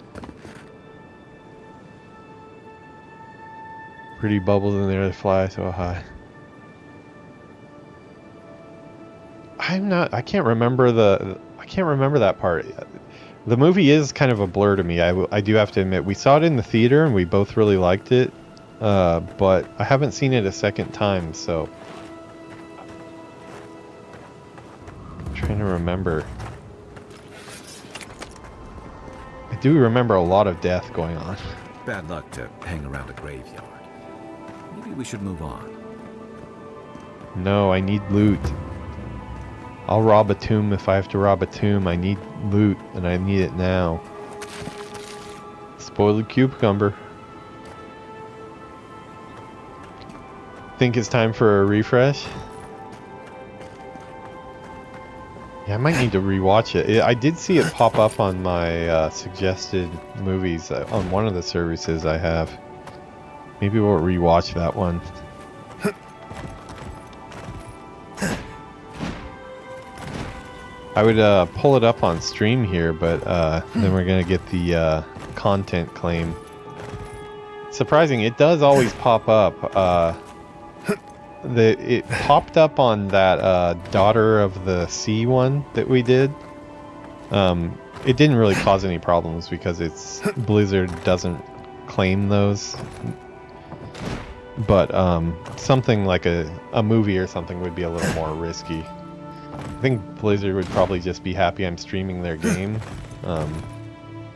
Pretty bubbles in there that fly so high. I can't remember that part. The movie is kind of a blur to me. I do have to admit, we saw it in the theater and we both really liked it, but I haven't seen it a second time, so I'm trying to remember. I do remember a lot of death going on. Bad luck to hang around a graveyard. Maybe we should move on. No, I need loot. I'll rob a tomb if I have to rob a tomb. I need loot, and I need it now. Spoiled cucumber. Think it's time for a refresh? Yeah, I might need to rewatch it. I did see it pop up on my suggested movies on one of the services I have. Maybe we'll rewatch that one. I would pull it up on stream here, but then we're gonna get the content claim. Surprising, it does always pop up. It popped up on that Daughter of the Sea one that we did. It didn't really cause any problems because Blizzard doesn't claim those. But something like a movie or something would be a little more risky. I think Blizzard would probably just be happy I'm streaming their game,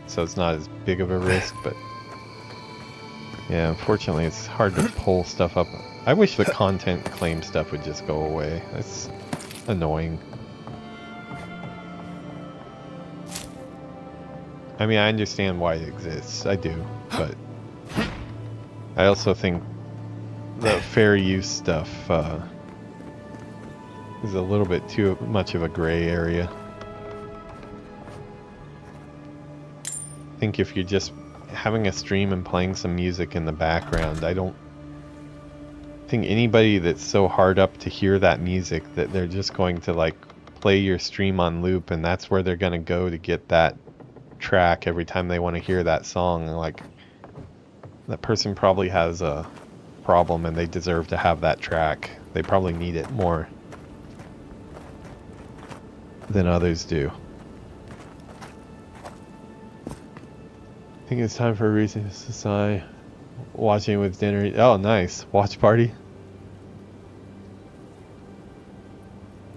so it's not as big of a risk, but yeah, unfortunately it's hard to pull stuff up. I wish the content claim stuff would just go away. It's annoying. I mean, I understand why it exists, I do, but I also think the fair use stuff is a little bit too much of a gray area. I think if you're just having a stream and playing some music in the background, I don't think anybody that's so hard up to hear that music that they're just going to like play your stream on loop and that's where they're going to go to get that track every time they want to hear that song. Like, that person probably has a problem and they deserve to have that track. They probably need it more than others do. I think it's time for a reason to sigh. Watching with dinner. Oh, nice. Watch party.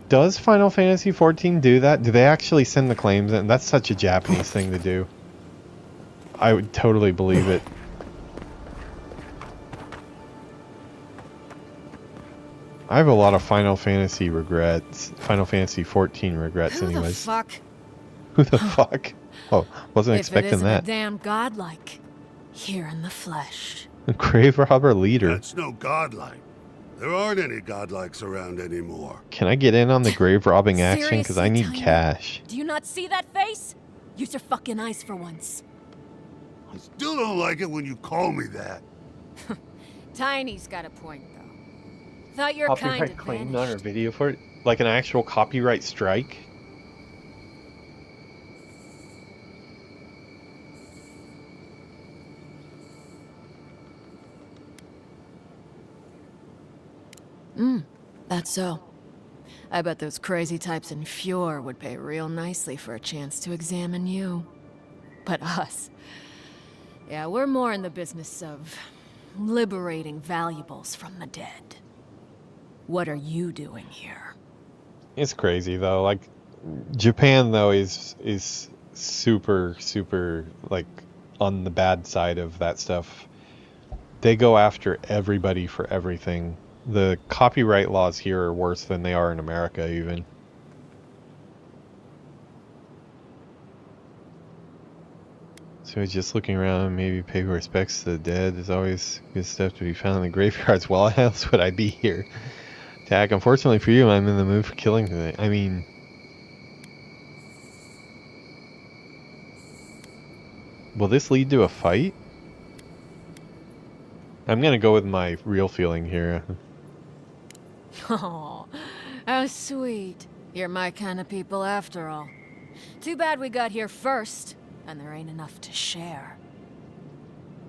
Does Final Fantasy XIV do that? Do they actually send the claims in? That's such a Japanese thing to do. I would totally believe it. I have a lot of Final Fantasy regrets. Final Fantasy 14 regrets, Who anyways. the fuck? Who the fuck? Oh, wasn't expecting if it isn't that. a damn godlike, here in the flesh. Grave robber leader. That's no godlike. There aren't any godlikes around anymore. Can I get in on the grave robbing action? Because I need Seriously, Tiny? cash. Do you not see that face? Use your fucking eyes for once. I still don't like it when you call me that. Tiny's got a point, though. Thought your kind Copyright had claimed on vanished. our video for it? Like an actual copyright strike? That's so. I bet those crazy types in Fjord would pay real nicely for a chance to examine you. But us... yeah, we're more in the business of liberating valuables from the dead. What are you doing here? It's crazy though. Like Japan though is super like on the bad side of that stuff. They go after everybody for everything. The copyright laws here are worse than they are in America even. So just looking around, maybe pay respects to the dead. There's always good stuff to be found in the graveyards. Well, why else would I be here? Tag, unfortunately for you, I'm in the mood for killing today. I mean... will this lead to a fight? I'm gonna go with my real feeling here. Oh, how sweet. You're my kind of people after all. Too bad we got here first, and there ain't enough to share.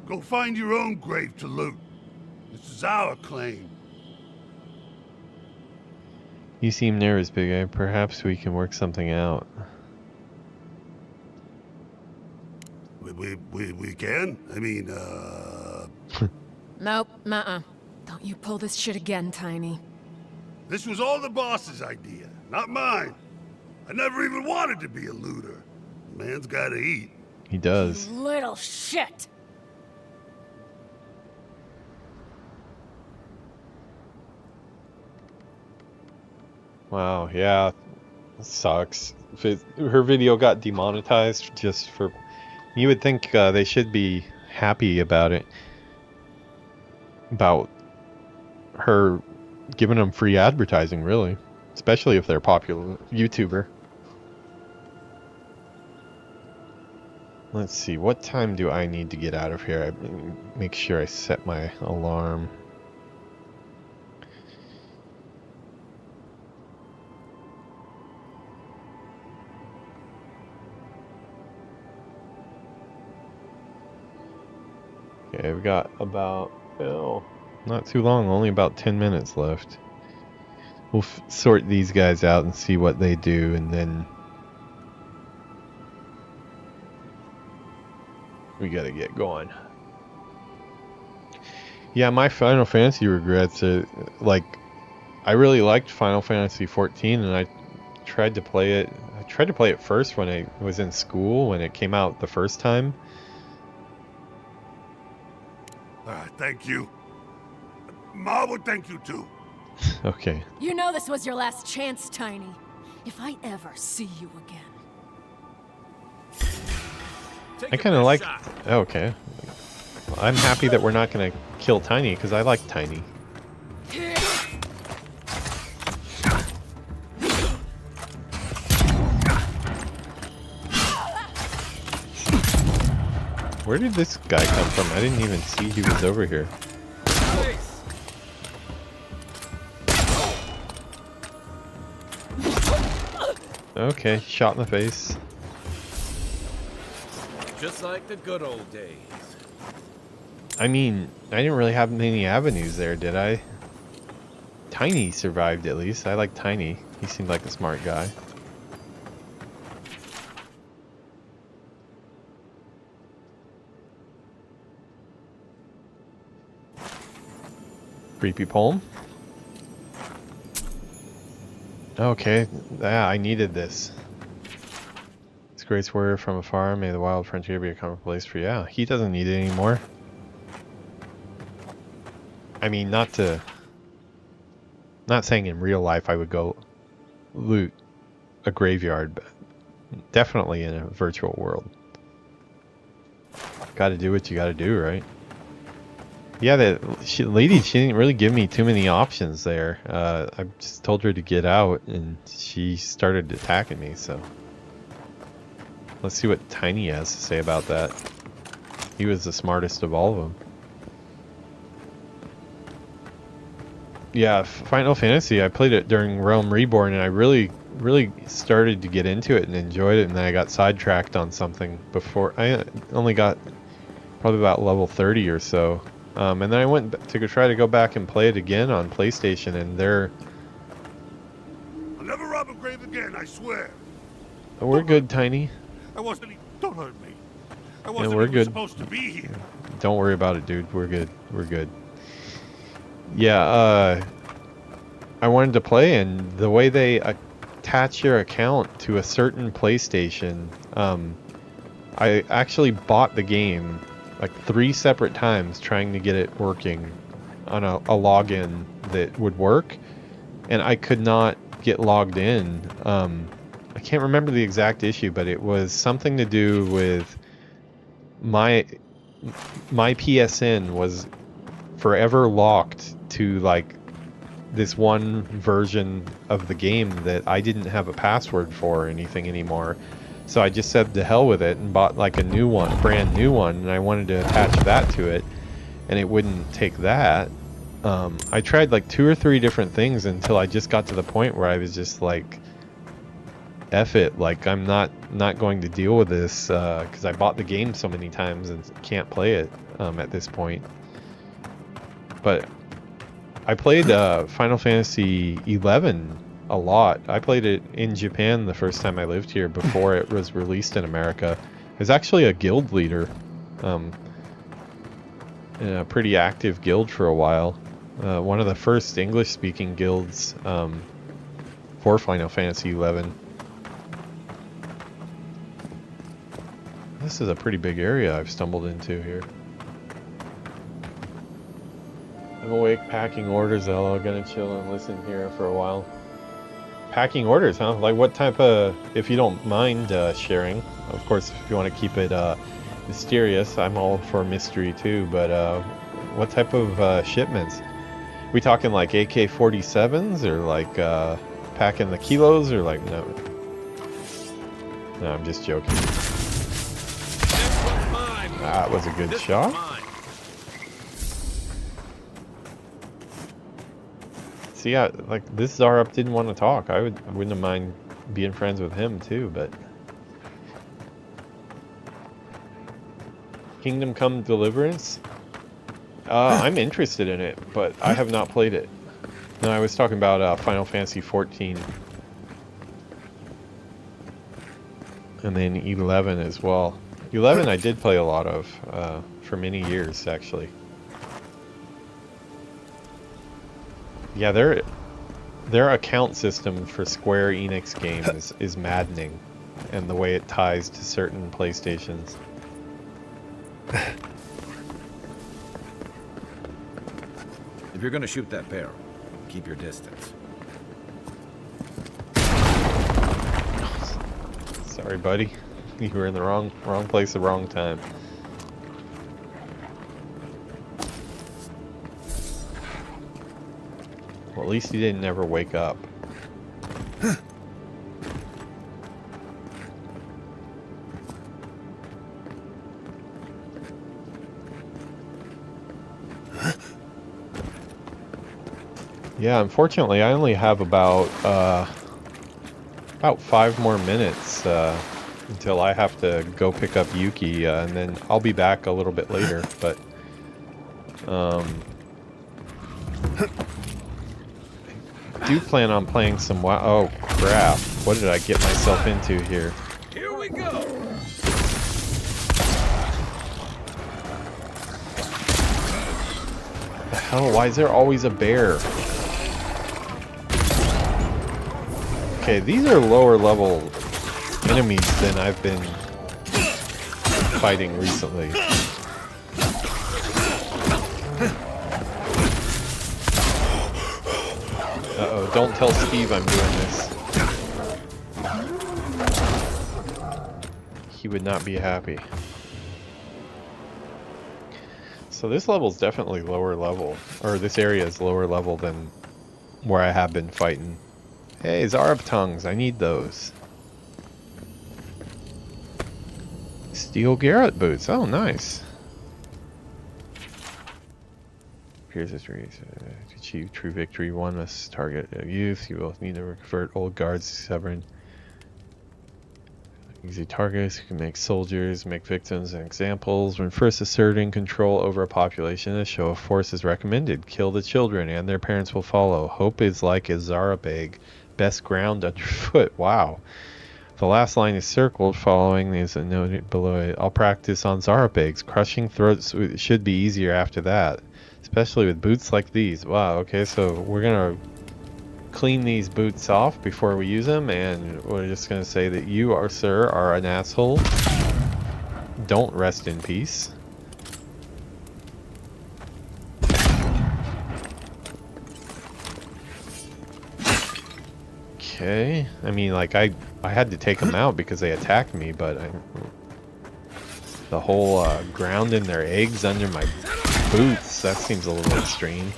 Go find your own grave to loot. This is our claim. You seem nervous, Big Eye. Perhaps we can work something out. We can? I mean, Nope, Don't you pull this shit again, Tiny. This was all the boss's idea, not mine. I never even wanted to be a looter. Man's gotta eat. He does. You little shit! Wow, yeah. Sucks. Her video got demonetized just for... You would think they should be happy about it. About her giving them free advertising, really. Especially if they're a popular YouTuber. Let's see, what time do I need to get out of here? Make sure I set my alarm. Okay, I've got about, not too long, only about 10 minutes left. We'll sort these guys out and see what they do, and then we gotta get going. Yeah, my Final Fantasy regrets are, like, I really liked Final Fantasy 14, and I tried to play it. I tried to play it first when I was in school, when it came out the first time. Thank you. Ma would thank you too. Okay. You know this was your last chance, Tiny. If I ever see you again. I kind of like... Okay. I'm happy that we're not going to kill Tiny, because I like Tiny. Where did this guy come from? I didn't even see he was over here. Okay, shot in the face. Just like the good old days. I mean, I didn't really have many avenues there, did I? Tiny survived at least. I like Tiny. He seemed like a smart guy. Creepy poem. Okay, yeah, I needed this. This great warrior from afar, may the wild frontier be a common place for... Yeah, he doesn't need it anymore. I mean, not to Not saying in real life I would go loot a graveyard, but definitely in a virtual world. Gotta do what you gotta do, right? Yeah, lady, she didn't really give me too many options there. I just told her to get out, and she started attacking me, so... Let's see what Tiny has to say about that. He was the smartest of all of them. Yeah, Final Fantasy, I played it during Realm Reborn, and I really started to get into it and enjoyed it, and then I got sidetracked on something before. I only got probably about level 30 or so. And then I went to try to go back and play it again on PlayStation, and I'll never rob a grave again, I swear. we're good, Tiny. I wasn't. Don't hurt me. I Yeah, wasn't we're even good. supposed to be here. Don't worry about it, dude. We're good. We're good. Yeah, I wanted to play, and the way they attach your account to a certain PlayStation, I actually bought the game like 3 separate times trying to get it working on a login that would work, and I could not get logged in. I can't remember the exact issue, but it was something to do with my PSN was forever locked to like this one version of the game that I didn't have a password for or anything anymore. So I just said to hell with it and bought like a new one, brand new one, and I wanted to attach that to it, and it wouldn't take that. I tried like 2 or 3 different things until I just got to the point where I was just like, F it, like I'm not going to deal with this, because I bought the game so many times and can't play it at this point. But I played Final Fantasy 11 a lot. I played it in Japan the first time I lived here before it was released in America. I was actually a guild leader in a pretty active guild for a while. One of the first English-speaking guilds for Final Fantasy 11. This is a pretty big area I've stumbled into here. I'm awake, packing orders, Ella. Gonna chill and listen here for a while. Packing orders, huh? Like what type of, if you don't mind sharing. Of course, if you want to keep it mysterious, I'm all for mystery too, but what type of shipments? We talking like AK-47s or like packing the kilos or like, no, I'm just joking. That was a good shot. See, yeah, like this Zarup didn't want to talk. I wouldn't have mind being friends with him too, but Kingdom Come Deliverance. I'm interested in it, but I have not played it. No, I was talking about Final Fantasy 14, and then 11 as well. 11 I did play a lot of for many years actually. Yeah, their account system for Square Enix games is maddening, and the way it ties to certain PlayStations. If you're gonna shoot that barrel, keep your distance. Sorry, buddy. You were in the wrong place at the wrong time. Well, at least he didn't ever wake up. Yeah, unfortunately, I only have about 5 more minutes until I have to go pick up Yuki, and then I'll be back a little bit later. But I do plan on playing some oh crap, what did I get myself into here? Here we go. The hell, why is there always a bear? Okay, these are lower level enemies than I've been fighting recently. Uh-oh, don't tell Steve I'm doing this. He would not be happy. So this level's definitely lower level, or this area is lower level than where I have been fighting. Hey, Zarb tongues, I need those. Steel Garrett boots, oh nice. Here's his reason. To achieve true victory, one must target a youth. You will need to convert old guards to stubborn. Easy targets. You can make soldiers, make victims, and examples. When first asserting control over a population, a show of force is recommended. Kill the children, and their parents will follow. Hope is like a Zarabeg. Best ground underfoot. Wow. The last line is circled, following is noted below it. I'll practice on Zarabegs. Crushing throats should be easier after that. Especially with boots like these. Wow, okay, so we're gonna clean these boots off before we use them, and we're just gonna say that you, sir, are an asshole. Don't rest in peace. Okay, I mean, like, I had to take them out because they attacked me, but the whole grounding their eggs under my boots, that seems a little extreme.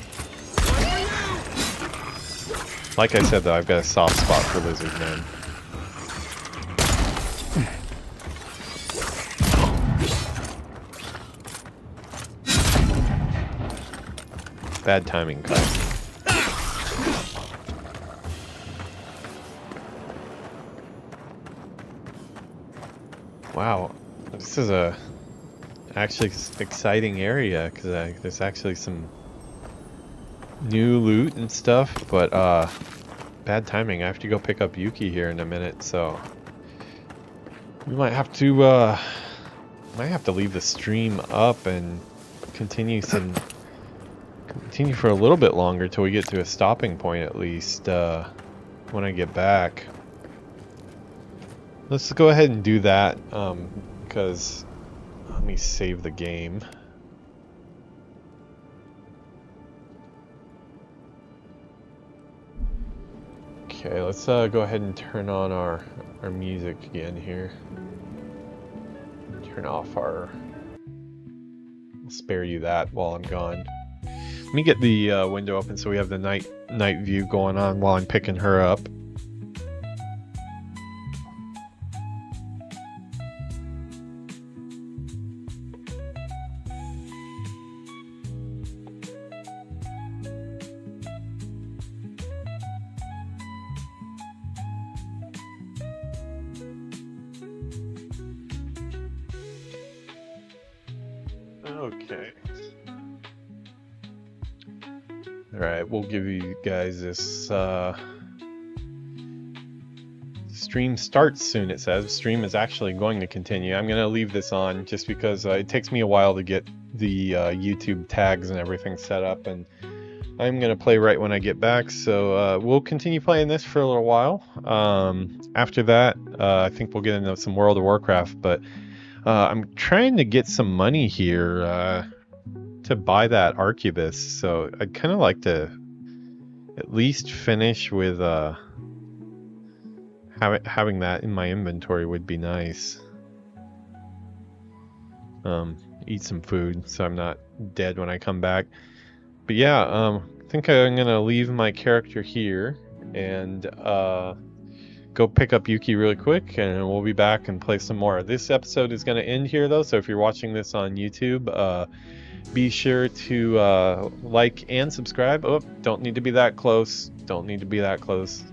Like I said though, I've got a soft spot for lizard men. Bad timing, cut. Wow, this is a actually exciting area because there's actually some new loot and stuff, but bad timing. I have to go pick up Yuki here in a minute, so we might have to leave the stream up and continue for a little bit longer till we get to a stopping point at least when I get back. Let's go ahead and do that because let me save the game. Okay, let's go ahead and turn on our music again here. Turn off our... I'll spare you that while I'm gone. Let me get the window open so we have the night view going on while I'm picking her up. Okay. Alright, we'll give you guys this stream starts soon, it says. Stream is actually going to continue. I'm going to leave this on just because it takes me a while to get the YouTube tags and everything set up, and I'm going to play right when I get back, so we'll continue playing this for a little while. After that, I think we'll get into some World of Warcraft, but I'm trying to get some money here to buy that Arquebus, so I'd kind of like to at least finish with having that in my inventory would be nice. Eat some food so I'm not dead when I come back. But yeah, I think I'm gonna leave my character here and go pick up Yuki really quick, and we'll be back and play some more. This episode is going to end here though, so if you're watching this on YouTube, be sure to like and subscribe. Oh, don't need to be that close. Don't need to be that close.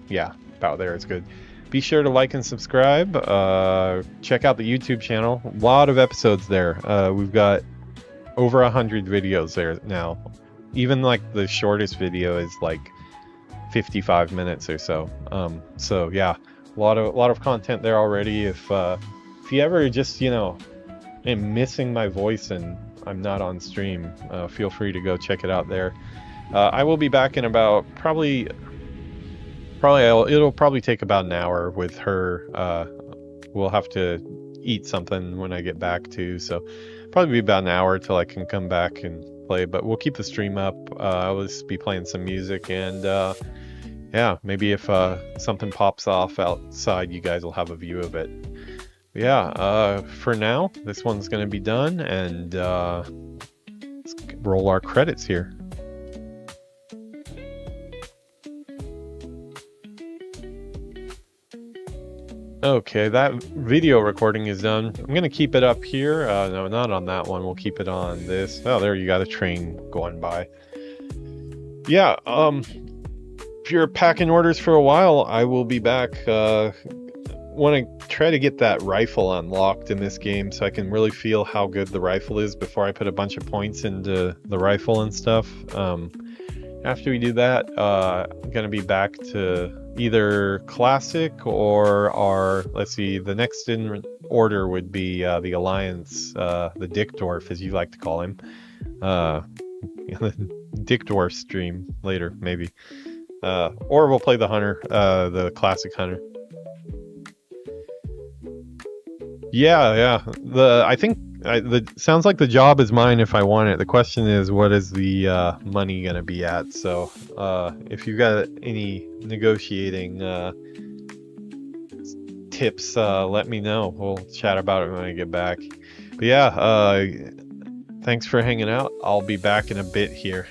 Yeah, about there is good. Be sure to like and subscribe. Check out the YouTube channel. A lot of episodes there. We've got over 100 videos there now. Even like the shortest video is like 55 minutes or so. So yeah, a lot of content there already. If you ever just, you know, am missing my voice and I'm not on stream, feel free to go check it out there. I will be back in about it'll probably take about an hour with her. We'll have to eat something when I get back too, so probably be about an hour till I can come back and play, but we'll keep the stream up. I'll just be playing some music, and yeah, maybe if something pops off outside, you guys will have a view of it. But yeah, for now, this one's going to be done, and let's roll our credits here. Okay, that video recording is done. I'm gonna keep it up here. No, not on that one. We'll keep it on this. Oh, there you got a train going by. Yeah, if you're packing orders for a while, I will be back. Want to try to get that rifle unlocked in this game so I can really feel how good the rifle is before I put a bunch of points into the rifle and stuff. After we do that, I'm gonna be back to either classic or our, let's see, the next in order would be the Alliance, the Dickdorf, as you like to call him. The Dickdorf stream later, maybe. Or we'll play the Hunter, the classic Hunter. Yeah. I think sounds like the job is mine if I want it. The question is, what is the money gonna be at? So if you got any negotiating tips, let me know. We'll chat about it when I get back. But yeah, thanks for hanging out. I'll be back in a bit here.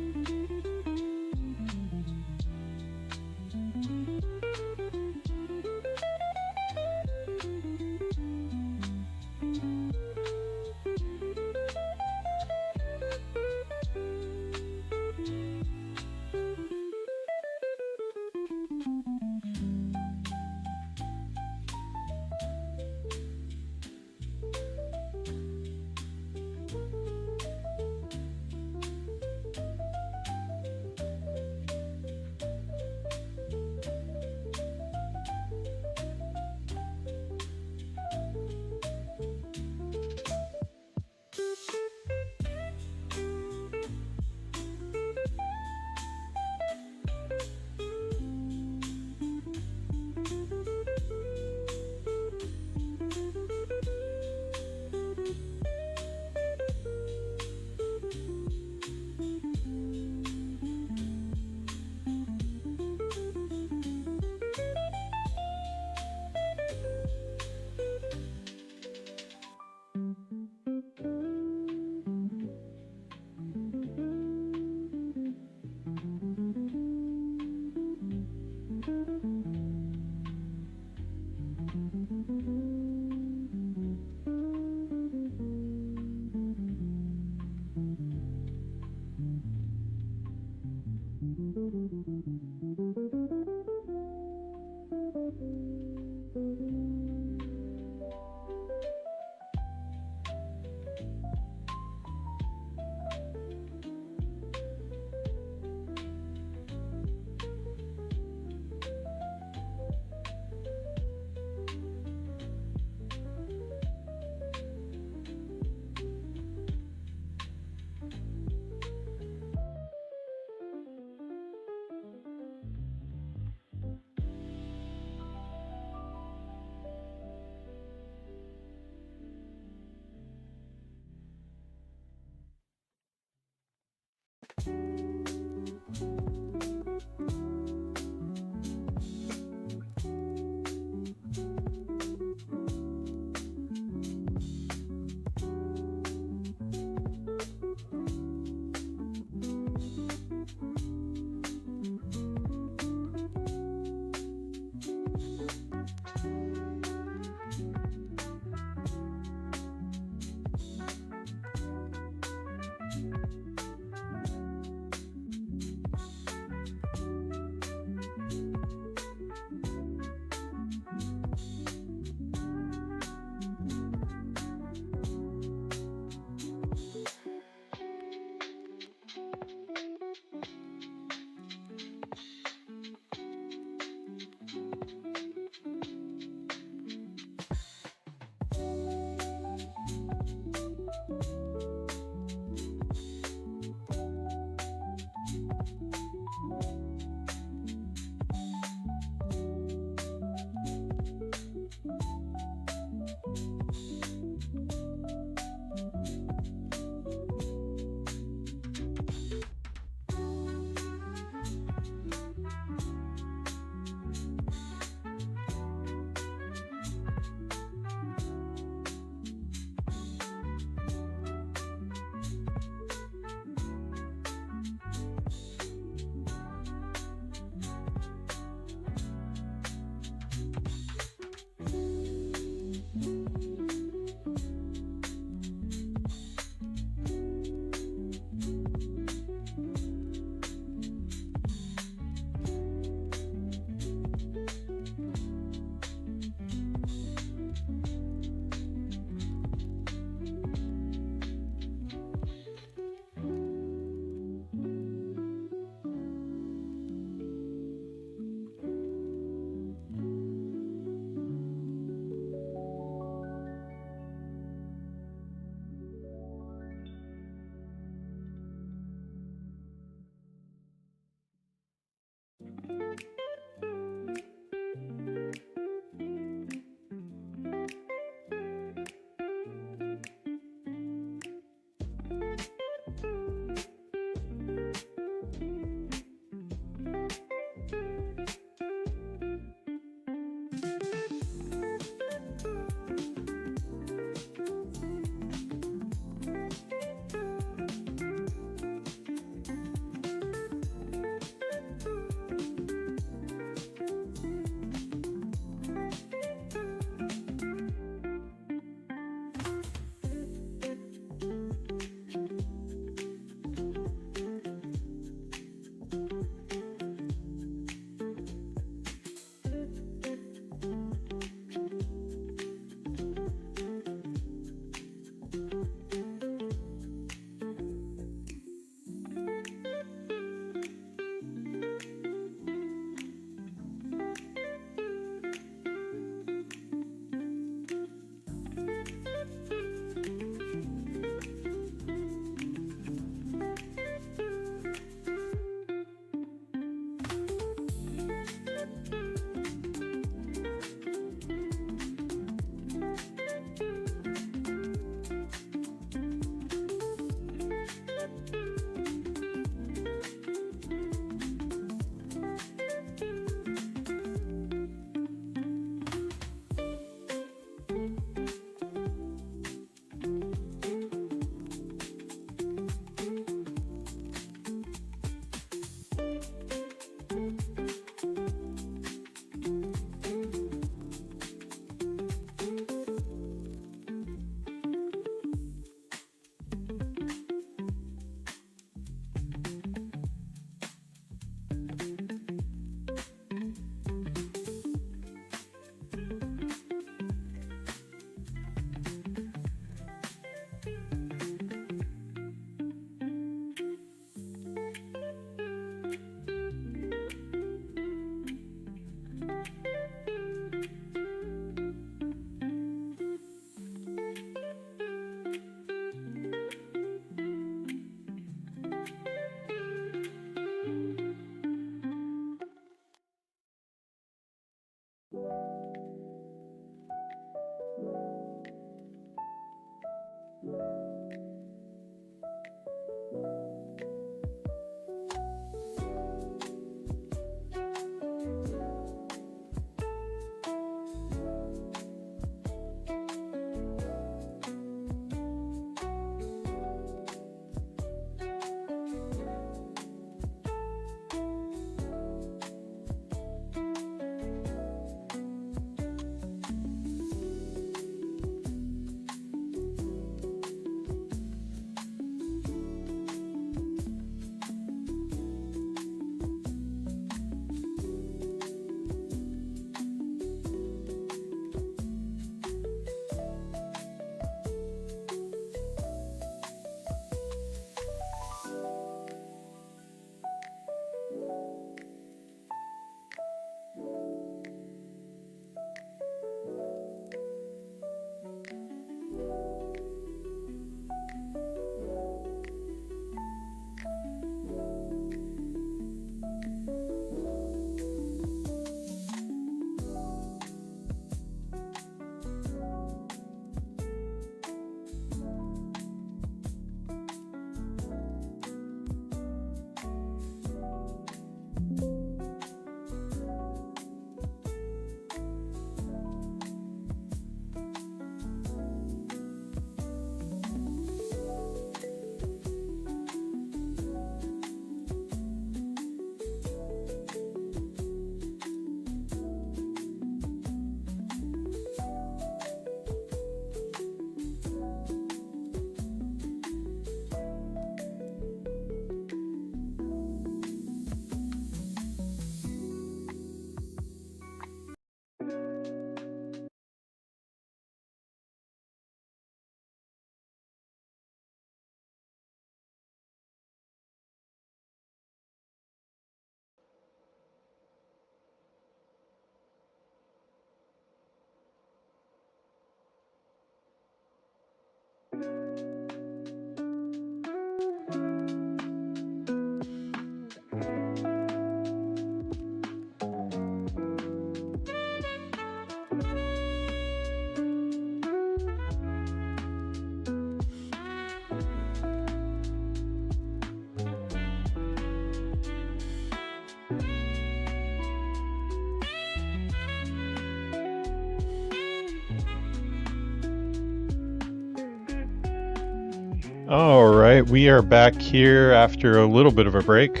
All right, we are back here after a little bit of a break.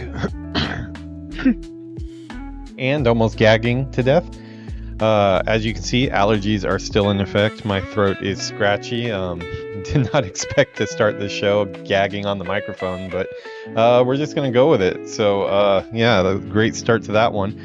And almost gagging to death. As you can see, allergies are still in effect. My throat is scratchy. Did not expect to start the show gagging on the microphone, but we're just going to go with it. So, yeah, a great start to that one.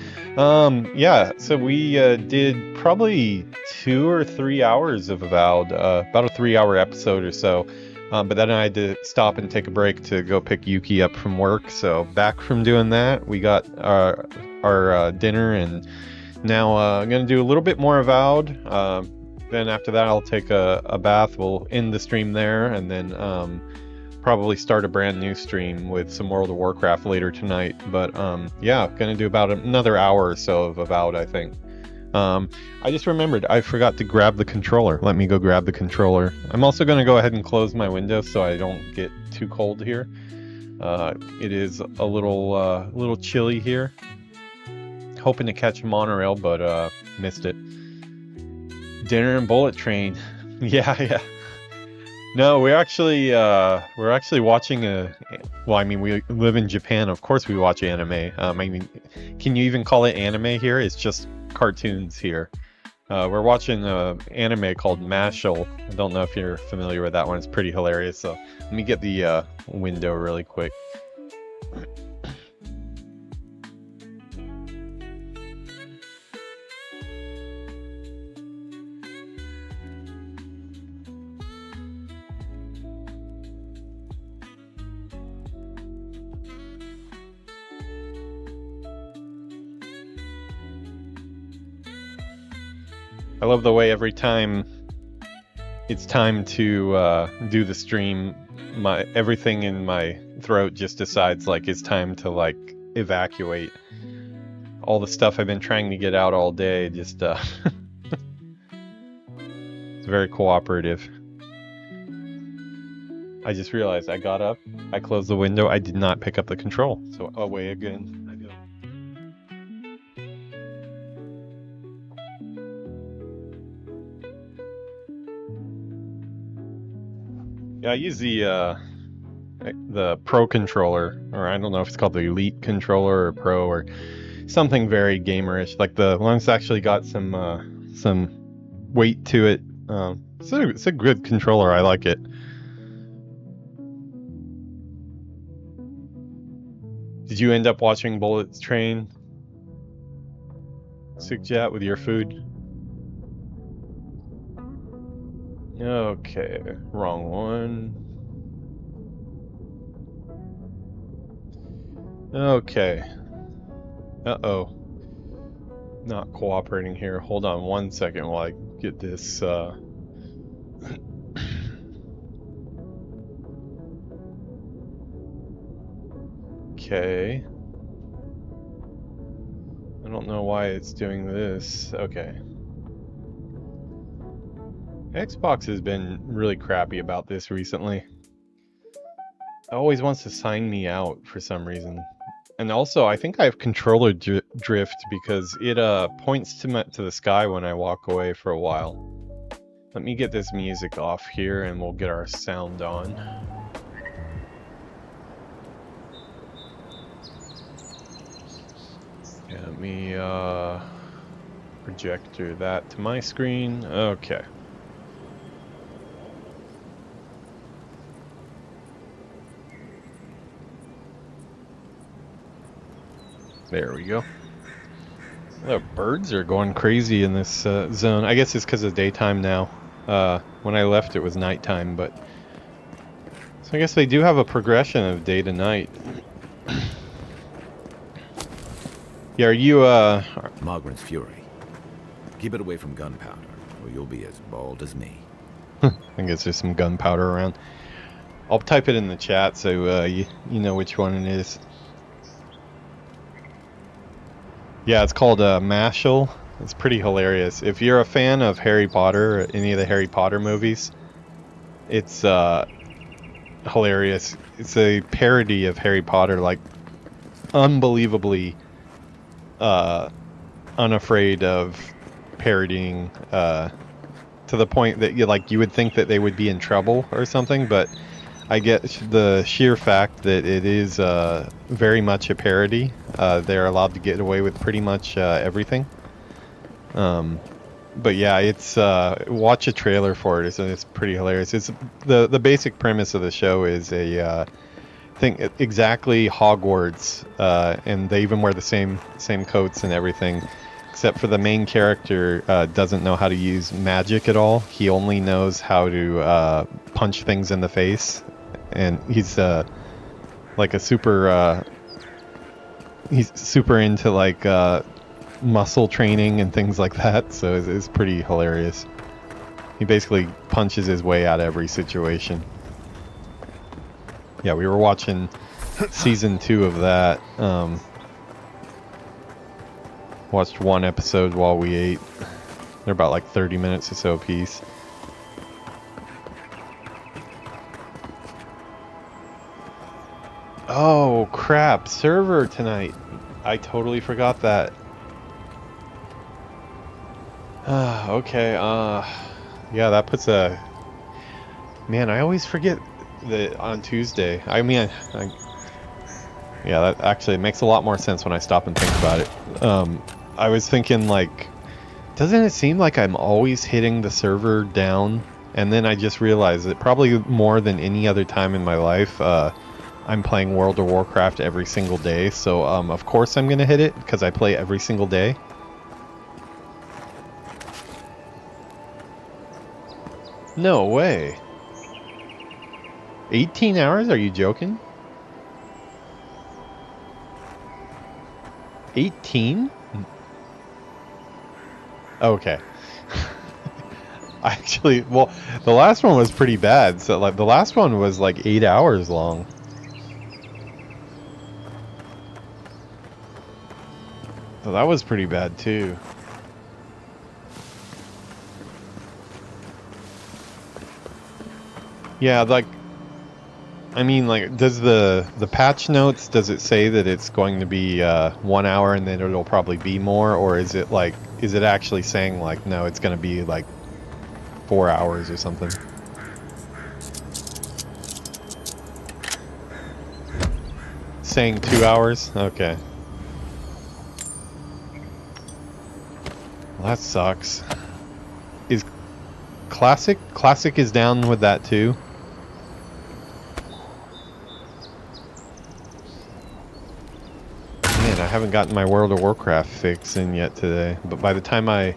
Yeah, so we did probably 2 or 3 hours of Avowed, about a 3-hour episode or so. But then I had to stop and take a break to go pick Yuki up from work. So back from doing that, we got our dinner, and now I'm going to do a little bit more Avowed. Then after that, I'll take a bath. We'll end the stream there, and then probably start a brand new stream with some World of Warcraft later tonight. But yeah, going to do about another hour or so of Avowed, I think. I just remembered I forgot to grab the controller. Let me go grab the controller. I'm also going to go ahead and close my window so I don't get too cold here. It is a little chilly here. Hoping to catch a monorail, but missed it. Dinner and Bullet Train. Yeah. No, we're actually watching well, I mean, we live in Japan. Of course, we watch anime. I mean, can you even call it anime here? It's just cartoons here. We're watching an anime called Mashal. I don't know if you're familiar with that one. It's pretty hilarious. So let me get the window really quick. I love the way every time it's time to do the stream, everything in my throat just decides like it's time to like evacuate all the stuff I've been trying to get out all day. Just it's very cooperative. I just realized I got up, I closed the window, I did not pick up the control. So away again I go. Yeah, I use the Pro controller, or I don't know if it's called the Elite controller or Pro or something very gamerish. Like the one's actually got some weight to it. It's a good controller. I like it. Did you end up watching Bullet Train, Sigjat, with your food? Okay, wrong one. Okay. Uh-oh. Not cooperating here. Hold on one second while I get this, Okay. I don't know why it's doing this. Okay. Xbox has been really crappy about this recently. It always wants to sign me out for some reason. And also, I think I have controller drift because it points to the sky when I walk away for a while. Let me get this music off here and we'll get our sound on. Let me projector that to my screen. Okay. There we go. The birds are going crazy in this zone. I guess it's because of daytime now. When I left it was nighttime, but... So I guess they do have a progression of day to night. Yeah, are you, Mogren's Fury. Keep it away from gunpowder, or you'll be as bald as me. I guess there's some gunpowder around. I'll type it in the chat so you know which one it is. Yeah, it's called Mashal. It's pretty hilarious. If you're a fan of Harry Potter, or any of the Harry Potter movies, it's hilarious. It's a parody of Harry Potter, like unbelievably unafraid of parodying to the point that you would think that they would be in trouble or something, but I get the sheer fact that it is very much a parody. They're allowed to get away with pretty much everything. But yeah, it's watch a trailer for it. It's pretty hilarious. It's the basic premise of the show is a thing exactly Hogwarts, and they even wear the same coats and everything, except for the main character doesn't know how to use magic at all. He only knows how to punch things in the face, and he's like a super. He's super into like muscle training and things like that, so it's pretty hilarious. He basically punches his way out of every situation. Yeah, we were watching season 2 of that. Watched one episode while we ate. They're about like 30 minutes or so a piece. Oh crap, server tonight. I totally forgot that. Okay, yeah, that puts a... Man, I always forget that on Tuesday. I mean, yeah, that actually makes a lot more sense when I stop and think about it. I was thinking, like, doesn't it seem like I'm always hitting the server down? And then I just realized that probably more than any other time in my life, I'm playing World of Warcraft every single day. So, of course I'm going to hit it, because I play every single day. No way. 18 hours? Are you joking? 18? Okay. Actually, well, the last one was pretty bad. So, like, the last one was like 8 hours long. So that was pretty bad too. Yeah, like, I mean, like, does the patch notes, does it say that it's going to be 1 hour and then it'll probably be more, or is it like, is it actually saying like, no, it's going to be like 4 hours or something? Saying 2 hours? Okay. Well, that sucks. Is Classic is down with that too? Man, I haven't gotten my World of Warcraft fix in yet today, but by the time I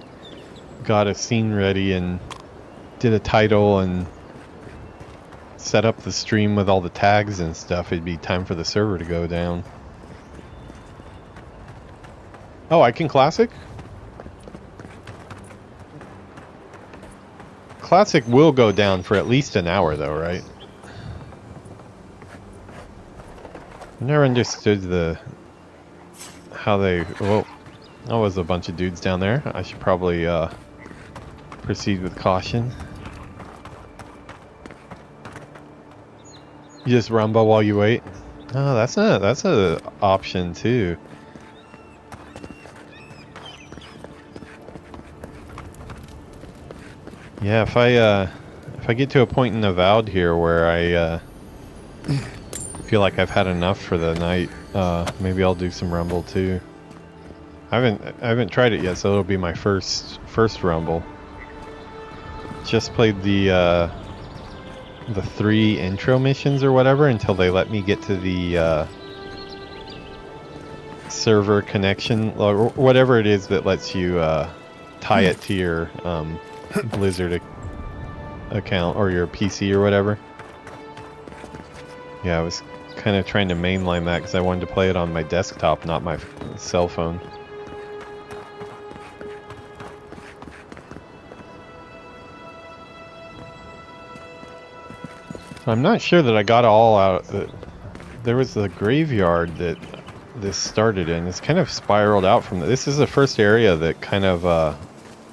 got a scene ready and did a title and set up the stream with all the tags and stuff, it'd be time for the server to go down. Oh, I can Classic? Classic will go down for at least an hour though, right? I never understood how they... Whoa. That was a bunch of dudes down there. I should probably proceed with caution. You just rumble while you wait? Oh, that's a option too. Yeah, if I get to a point in Avowed here where I feel like I've had enough for the night, maybe I'll do some Rumble too. I haven't tried it yet, so it'll be my first Rumble. Just played the 3 intro missions or whatever until they let me get to the server connection or whatever it is that lets you tie it to your Blizzard account or your PC or whatever. Yeah, I was kind of trying to mainline that because I wanted to play it on my desktop, not my cell phone. I'm not sure that I got all out. There was the graveyard that this started in. It's kind of spiraled out from this is the first area that kind of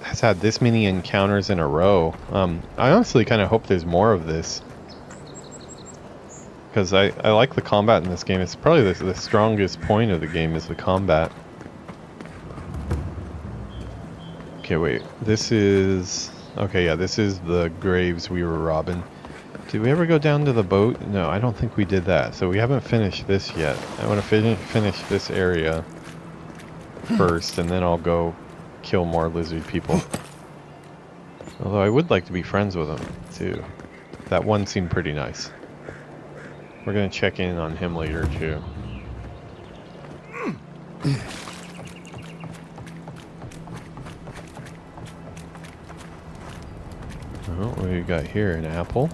has had this many encounters in a row. I honestly kind of hope there's more of this, because I like the combat in this game. It's probably the strongest point of the game is the combat. Okay, wait. This is... Okay, yeah, this is the graves we were robbing. Did we ever go down to the boat? No, I don't think we did that. So we haven't finished this yet. I want to finish this area first, and then I'll go kill more lizard people. Although I would like to be friends with them, too. That one seemed pretty nice. We're going to check in on him later, too. Oh, what do we got here? An apple.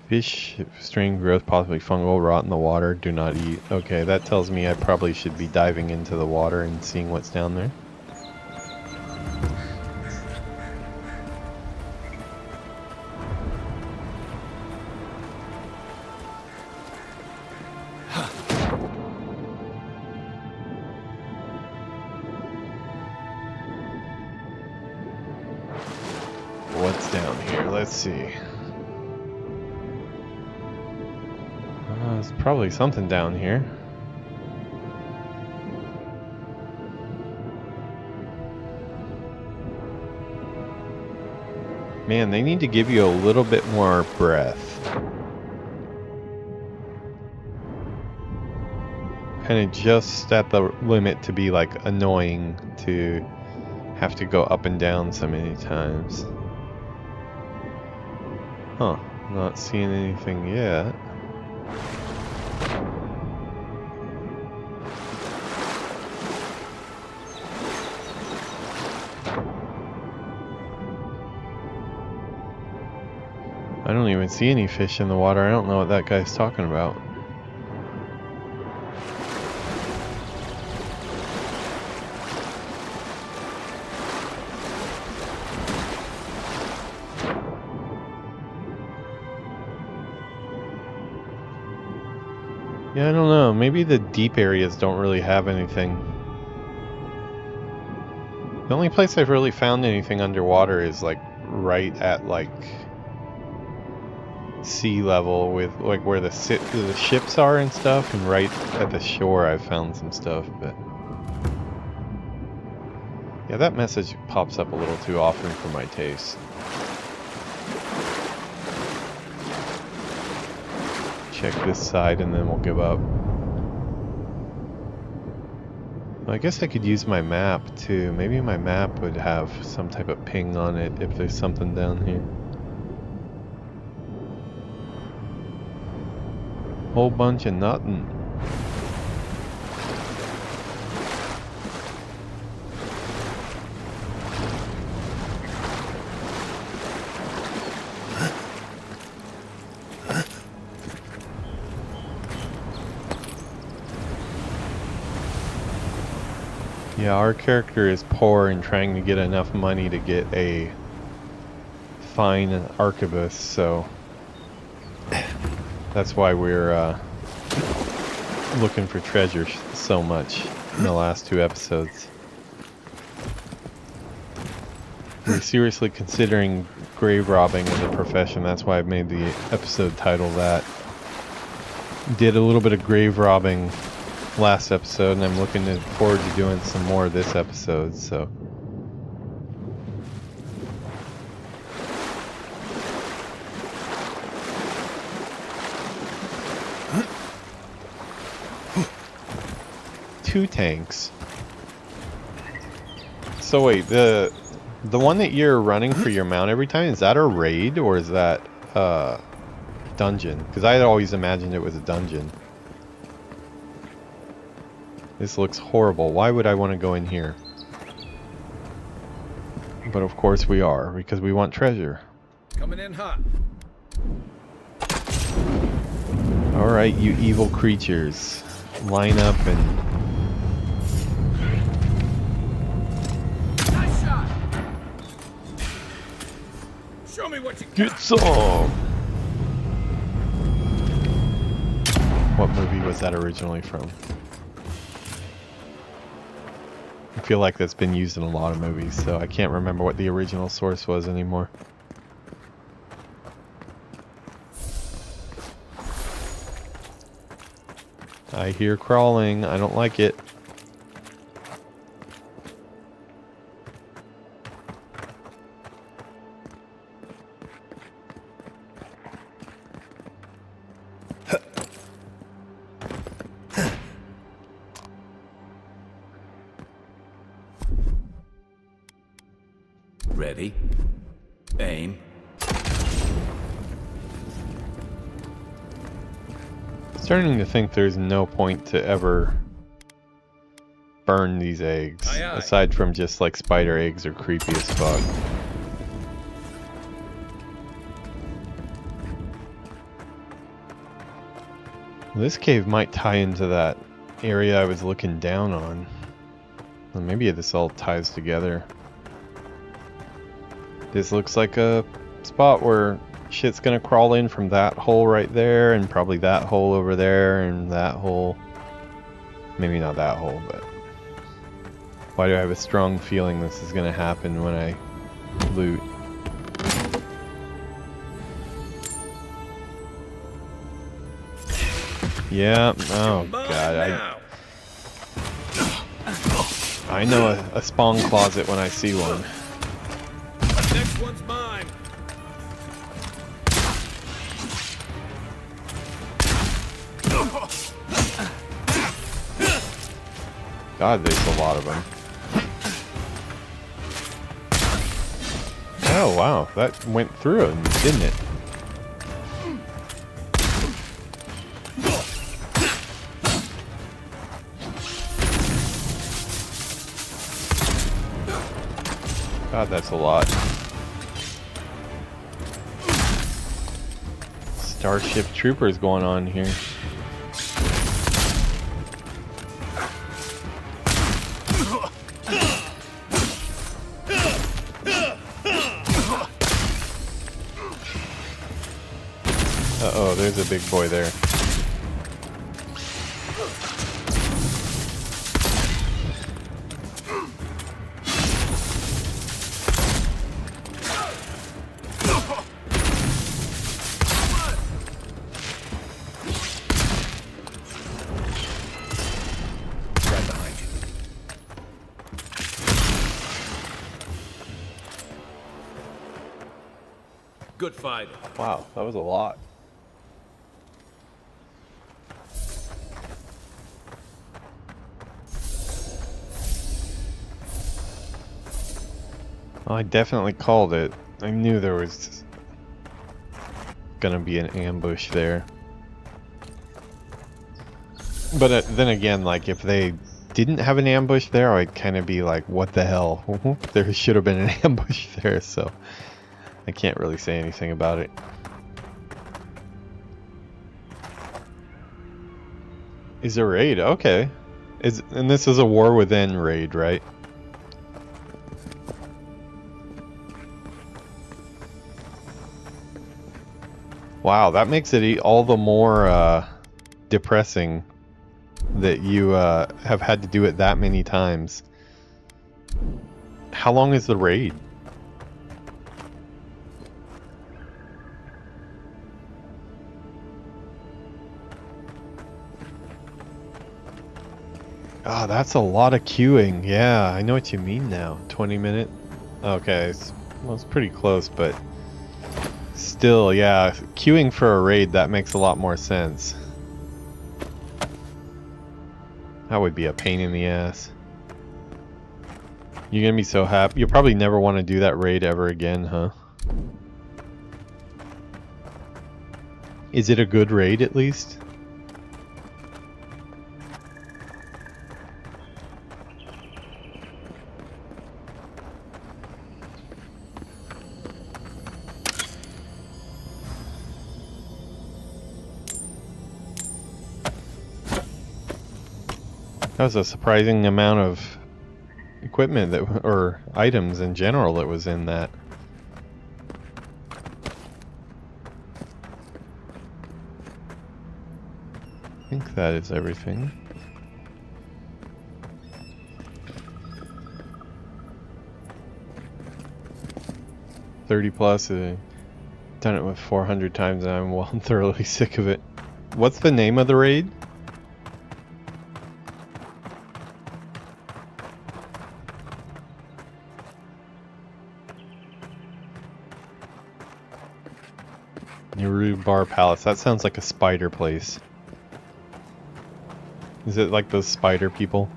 Fish, strain growth, possibly fungal, rot in the water, do not eat. Okay, that tells me I probably should be diving into the water and seeing what's down there. What's down here? Let's see. There's probably something down here. Man, they need to give you a little bit more breath. Kind of just at the limit to be like annoying to have to go up and down so many times. Huh, not seeing anything yet. I don't even see any fish in the water. I don't know what that guy's talking about. Yeah, I don't know. Maybe the deep areas don't really have anything. The only place I've really found anything underwater is like right at like sea level with like where the ships are and stuff, and right at the shore I've found some stuff, but yeah, that message pops up a little too often for my taste. Check this side and then we'll give up. I guess I could use my map too. Maybe my map would have some type of ping on it if there's something down here. Whole bunch of nothing. Yeah, our character is poor and trying to get enough money to get a fine arquebus, so that's why we're looking for treasure so much in the last 2 episodes. We're seriously considering grave robbing as a profession. That's why I made the episode title that. Did a little bit of grave robbing last episode, and I'm looking forward to doing some more this episode, so. Two tanks. So wait, the one that you're running for your mount every time, is that a raid or is that dungeon? Because I had always imagined it was a dungeon. This looks horrible. Why would I want to go in here? But of course we are, because we want treasure. Coming in hot. Alright, you evil creatures. Line up and... Nice shot. Show me what you got. Get some! What movie was that originally from? I feel like that's been used in a lot of movies, so I can't remember what the original source was anymore. I hear crawling. I don't like it. Ready? Aim. Starting to think there's no point to ever burn these eggs, aside from just like spider eggs are creepy as fuck. This cave might tie into that area I was looking down on. Well, maybe this all ties together. This looks like a spot where shit's gonna crawl in from that hole right there, and probably that hole over there, and that hole. Maybe not that hole, but why do I have a strong feeling this is gonna happen when I loot? Yeah, oh god, I know a spawn closet when I see one. Next one's mine. God, there's a lot of them. Oh wow, that went through him, didn't it? God, that's a lot. Starship Troopers going on here. Uh-oh, there's a big boy there. Good fight. Wow, that was a lot. Oh, I definitely called it. I knew there was gonna be an ambush there. But then again, like, if they didn't have an ambush there, I'd kind of be like, what the hell? There should have been an ambush there, so I can't really say anything about it. Is a raid? Okay. And this is a War Within raid, right? Wow, that makes it all the more depressing that you have had to do it that many times. How long is the raid? Oh, that's a lot of queuing. Yeah, I know what you mean now. 20 minute. Okay, well, it's pretty close, but still, yeah, queuing for a raid, that makes a lot more sense. That would be a pain in the ass. You're gonna be so happy. You'll probably never want to do that raid ever again, huh? Is it a good raid at least? That was a surprising amount of equipment that, or items in general, that was in that. I think that is everything. +30. Done it with 400 times and I'm well thoroughly sick of it. What's the name of the raid? Naru Bar Palace. That sounds like a spider place. Is it like those spider people?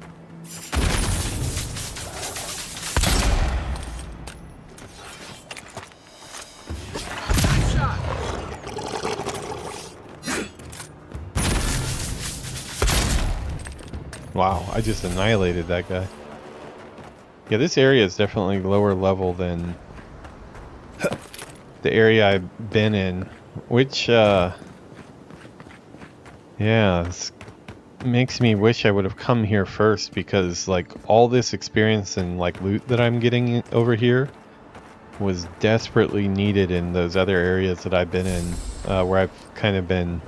Wow, I just annihilated that guy. Yeah, this area is definitely lower level than the area I've been in, which, yeah, this makes me wish I would have come here first, because, like, all this experience and, like, loot that I'm getting over here was desperately needed in those other areas that I've been in, where I've kind of been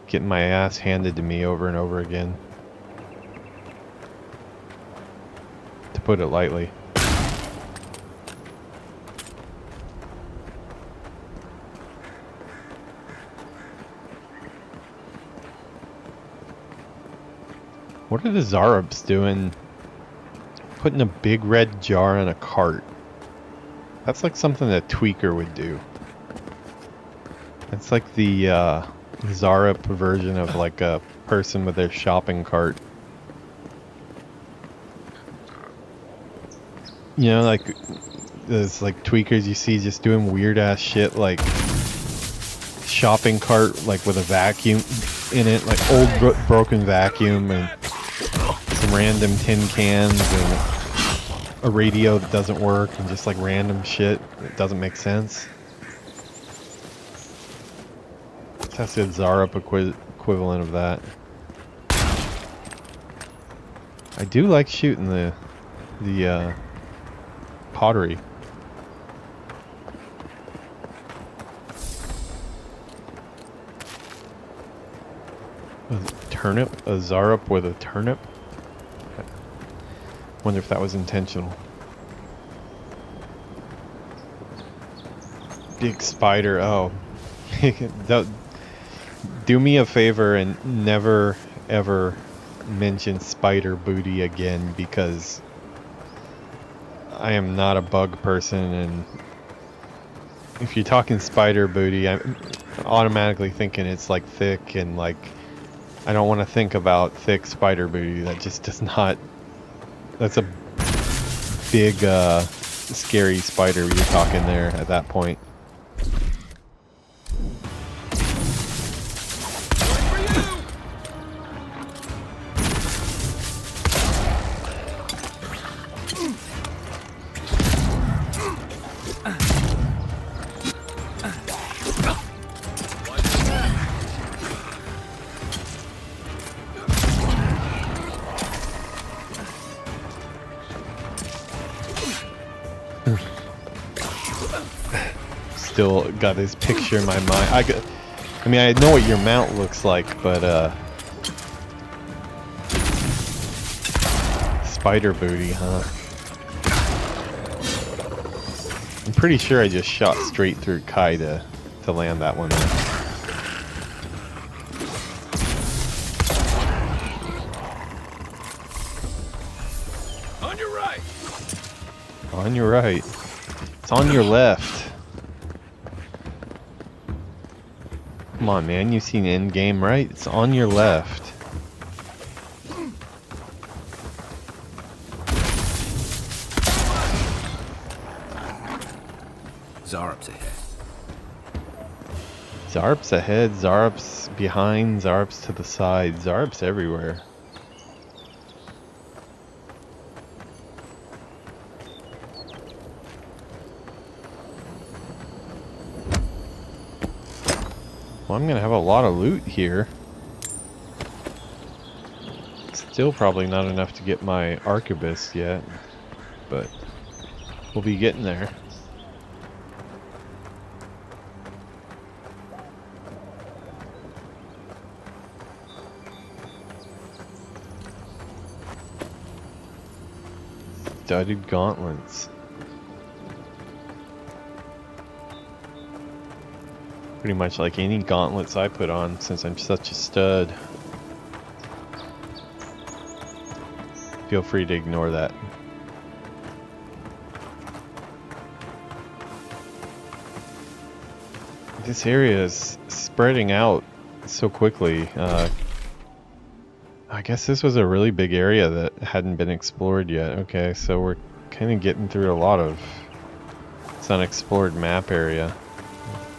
getting my ass handed to me over and over again, to put it lightly. What are the Zarubs doing putting a big red jar in a cart? That's like something that Tweaker would do. It's like the Zarup version of like a person with their shopping cart. You know, like those like tweakers you see just doing weird ass shit, like shopping cart like with a vacuum in it, like old broken vacuum and some random tin cans and a radio that doesn't work and just like random shit that doesn't make sense. That's the Zarup equivalent of that. I do like shooting the pottery. A turnip? A Zarup with a turnip? Wonder if that was intentional. Big spider. Oh. Do me a favor and never ever mention spider booty again, because I am not a bug person, and if you're talking spider booty, I'm automatically thinking it's like thick, and like I don't want to think about thick spider booty. That just does not. That's a big scary spider you're talking there at that point. Still got his picture in my mind. I mean, I know what your mount looks like, but spider booty, huh? I'm pretty sure I just shot straight through Kai to land that one. On your right. On your right. It's on your left. Come on, man. You've seen Endgame, right? It's on your left. Zarup's ahead. Zarup's ahead, Zarup's behind, Zarup's to the side, Zarup's everywhere. Well, I'm gonna have a lot of loot here. Still probably not enough to get my arquebus yet, but we'll be getting there. Studded gauntlets. Pretty much like any gauntlets I put on, since I'm such a stud. Feel free to ignore that. This area is spreading out so quickly. I guess this was a really big area that hadn't been explored yet. Okay, so we're kind of getting through a lot of this unexplored map area.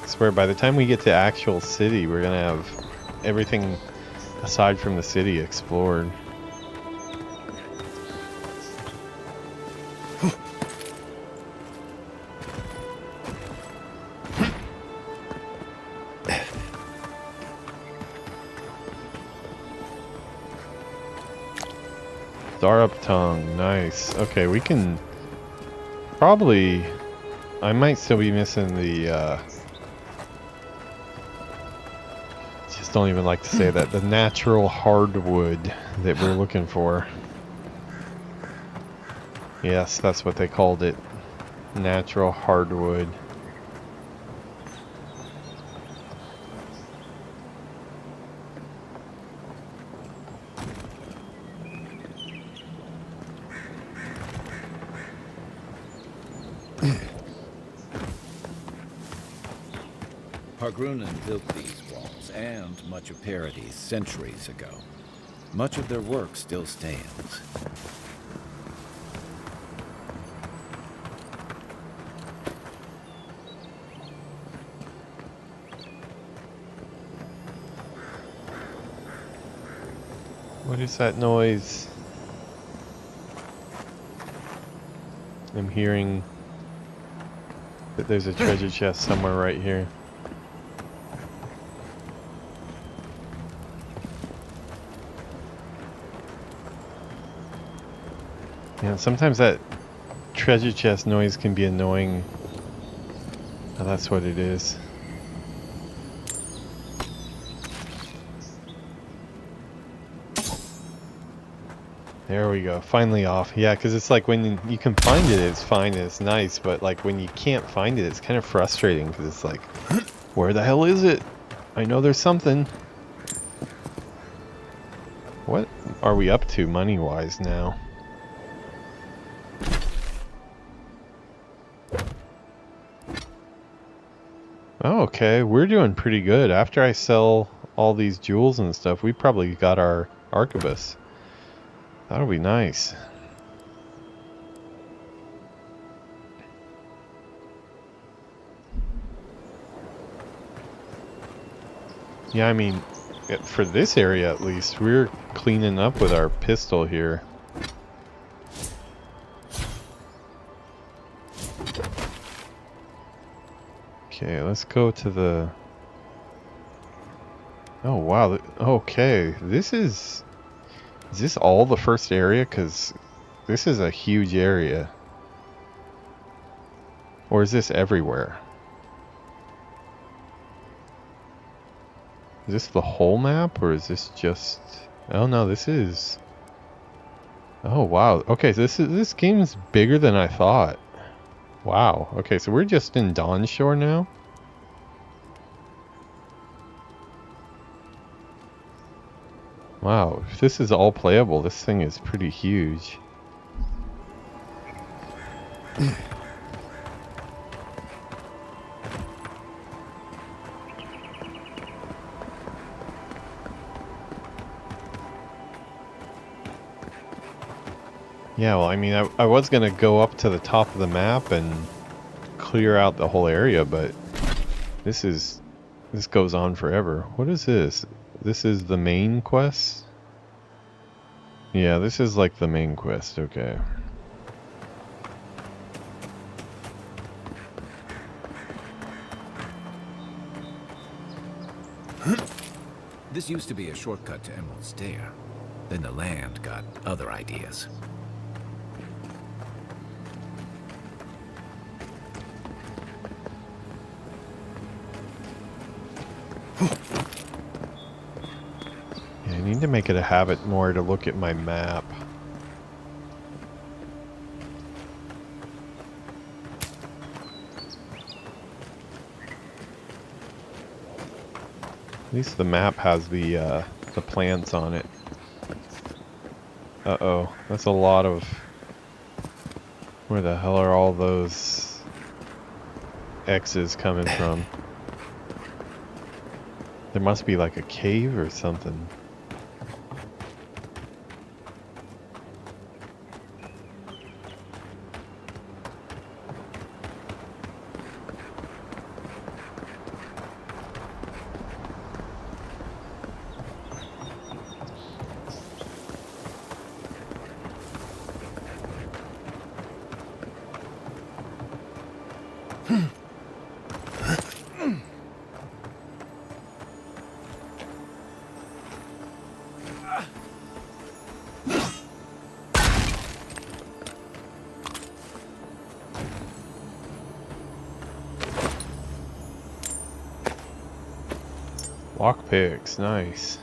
I swear by the time we get to actual city, we're gonna have everything aside from the city explored. Darup tongue, nice. Okay, we can probably. I might still be missing the. Just don't even like to say that. The natural hardwood that we're looking for. Yes, that's what they called it. Natural hardwood. Hargrunnen built these walls and much of Paradis centuries ago. Much of their work still stands. What is that noise? I'm hearing that there's a treasure chest somewhere right here. Yeah, sometimes that treasure chest noise can be annoying. Oh, that's what it is. There we go, finally off. Yeah, because it's like when you can find it, it's fine and it's nice, but like when you can't find it, it's kind of frustrating because it's like, where the hell is it? I know there's something. What are we up to money-wise now? Oh, okay, we're doing pretty good. After I sell all these jewels and stuff, we probably got our arquebus. That'll be nice. Yeah, I mean, for this area at least, we're cleaning up with our pistol here. Okay, let's go to the... Oh, wow. Okay, this is... Is this all the first area? Because this is a huge area. Or is this everywhere? Is this the whole map? Or is this just... Oh no, this is... Oh wow. Okay, so this game's bigger than I thought. Wow. Okay, so we're just in Dawnshore now? Wow, if this is all playable, this thing is pretty huge. Yeah, well, I mean, I was gonna go up to the top of the map and clear out the whole area, but this goes on forever. What is this? This is the main quest? Yeah, this is like the main quest, okay. This used to be a shortcut to Emerald Stair. Then the land got other ideas. Yeah, I need to make it a habit more to look at my map. At least the map has the plants on it. Uh-oh, that's a lot of... Where the hell are all those X's coming from? There must be like a cave or something. Lockpicks, nice.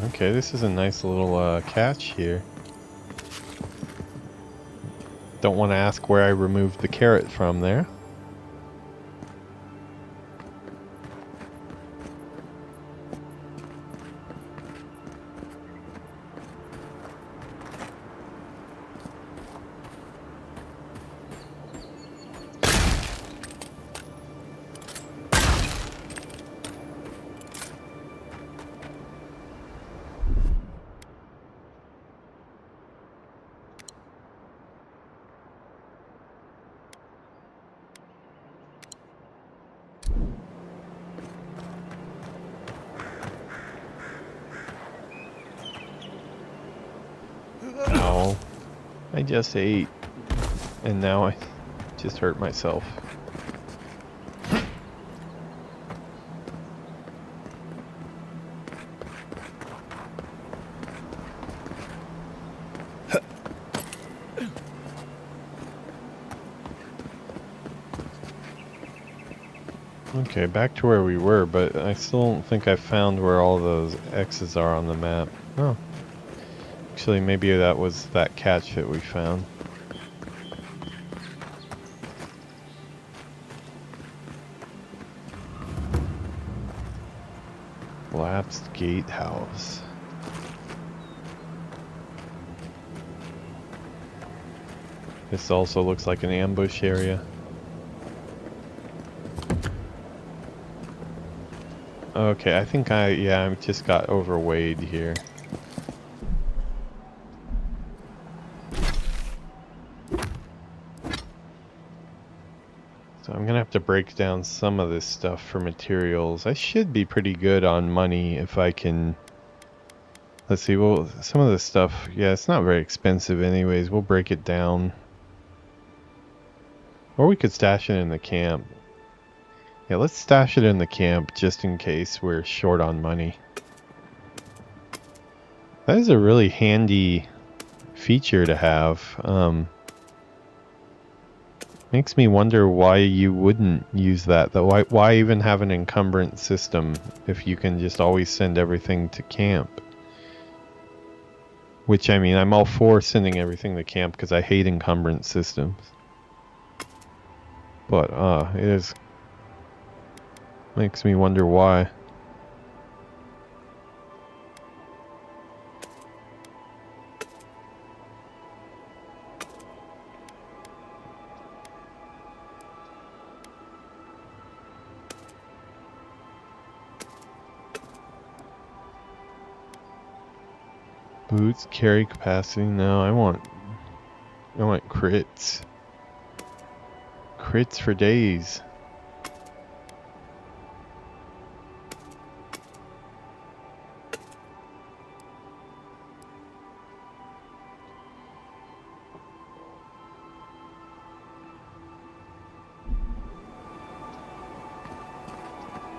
Okay, this is a nice little catch here. Don't want to ask where I removed the carrot from there. Ow. I just ate. And now I just hurt myself. Okay, back to where we were, but I still don't think I found where all those X's are on the map. Oh. Actually, maybe that was that catch that we found. Collapsed gatehouse. This also looks like an ambush area. Okay, I think I just got overweighed here. So I'm gonna have to break down some of this stuff for materials. I should be pretty good on money if I can... Let's see, well, some of this stuff, yeah, it's not very expensive anyways. We'll break it down. Or we could stash it in the camp. Yeah, let's stash it in the camp just in case we're short on money. That is a really handy feature to have. Makes me wonder why you wouldn't use that though. Why even have an encumbrance system if you can just always send everything to camp? Which, I mean, I'm all for sending everything to camp because I hate encumbrance systems. But it is... makes me wonder why. Boots, carry capacity. No, I want crits. Crits for days.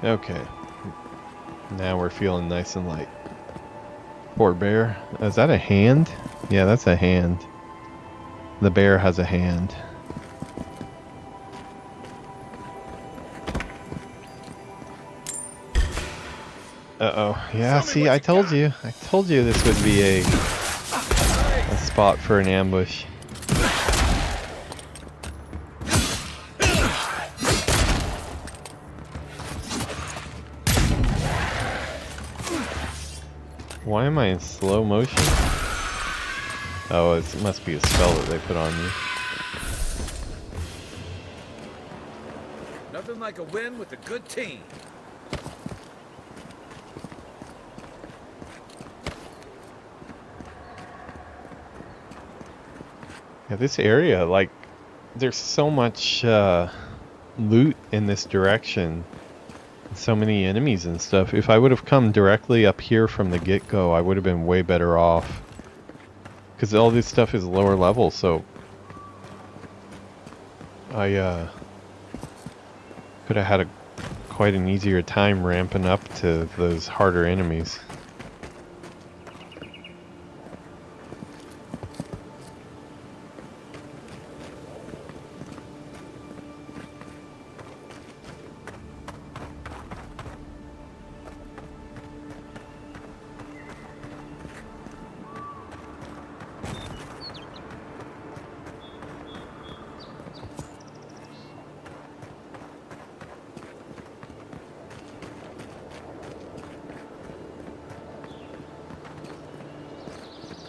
Okay. Now we're feeling nice and light. Poor bear. Is that a hand? Yeah, that's a hand. The bear has a hand. Uh-oh. Yeah, see, I told you. I told you this would be a spot for an ambush. Why am I in slow motion? Oh, it must be a spell that they put on you. Nothing like a win with a good team. Yeah, this area, like, there's so much loot in this direction. So many enemies and stuff. If I would have come directly up here from the get-go, I would have been way better off. Because all this stuff is lower level, so I could have had quite an easier time ramping up to those harder enemies.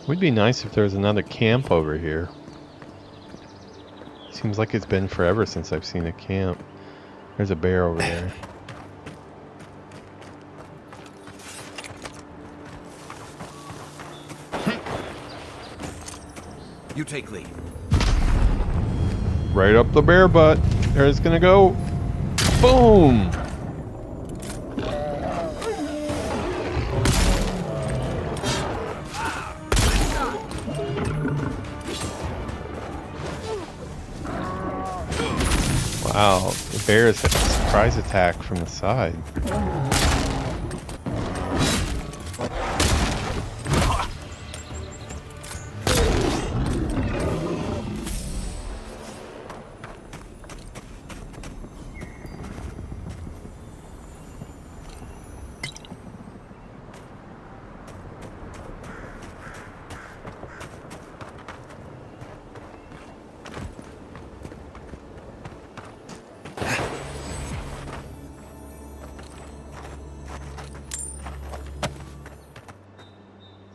Would be nice if there was another camp over here. Seems like it's been forever since I've seen a camp. There's a bear over there. You take lead. Right up the bear butt. There it's gonna go. Boom! Wow, the bear is a surprise attack from the side.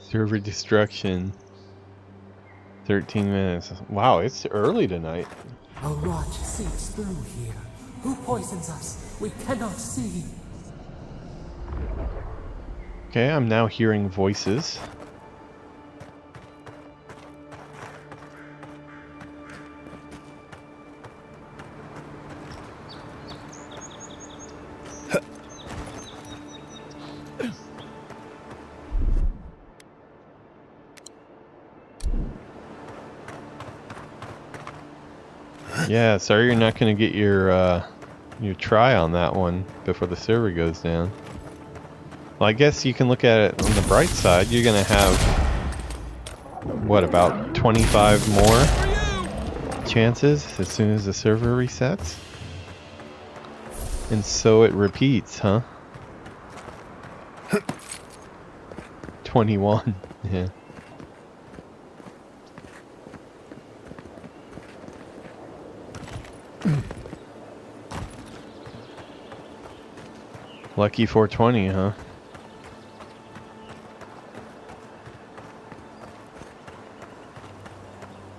Server destruction. 13 minutes. Wow, it's early tonight. A rot seeps through here. Who poisons us? We cannot see. Okay, I'm now hearing voices. Yeah, sorry you're not going to get your try on that one before the server goes down. Well, I guess you can look at it on the bright side. You're going to have, what, about 25 more chances as soon as the server resets? And so it repeats, huh? 21, yeah. Lucky 420, huh?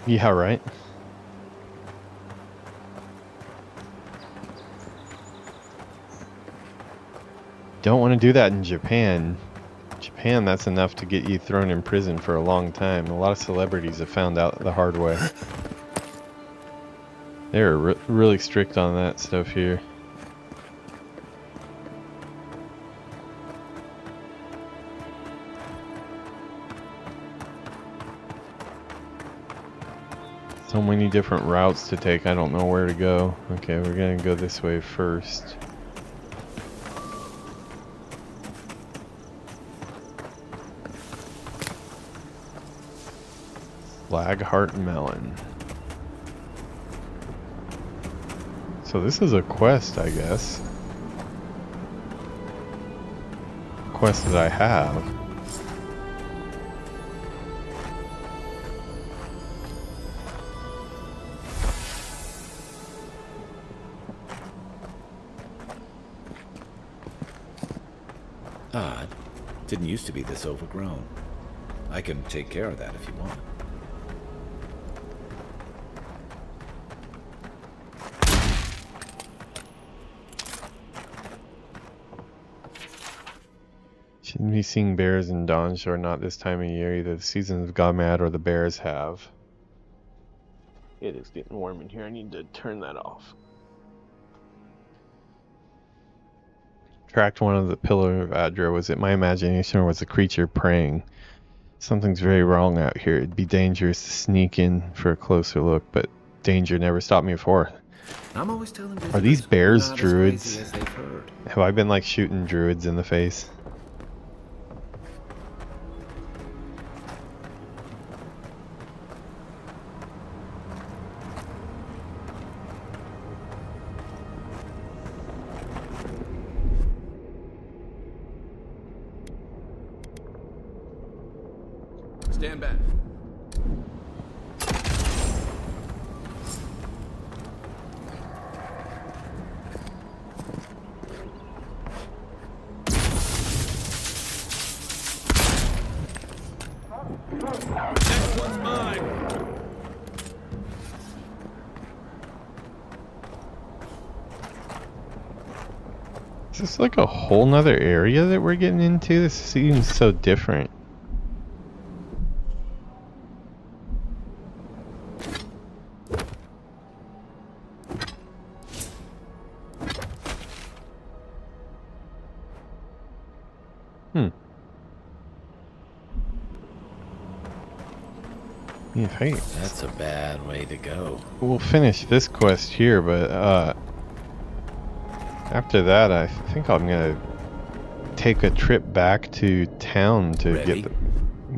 Yeah, right. Don't want to do that in Japan. Japan, that's enough to get you thrown in prison for a long time. A lot of celebrities have found out the hard way. They're really strict on that stuff here. So many different routes to take, I don't know where to go. Okay, we're gonna go this way first. Flagheart Melon. So this is a quest, I guess. Quest that I have. Odd. Didn't used to be this overgrown. I can take care of that if you want. Shouldn't be seeing bears in Dawnshore, not this time of year. Either the seasons have gone mad or the bears have. It is getting warm in here. I need to turn that off. Tracked one of the pillar of Adra. Was it my imagination or was the creature preying? Something's very wrong out here. It'd be dangerous to sneak in for a closer look, but danger never stopped me before. I'm always telling Are these bears not as druids? crazy as they've heard. Have I been like shooting druids in the face? Stand back. Next one's mine. Is this like a whole nother area that we're getting into? This seems so different. Yeah, hey. That's a bad way to go. We'll finish this quest here, but after that, I think I'm gonna take a trip back to town to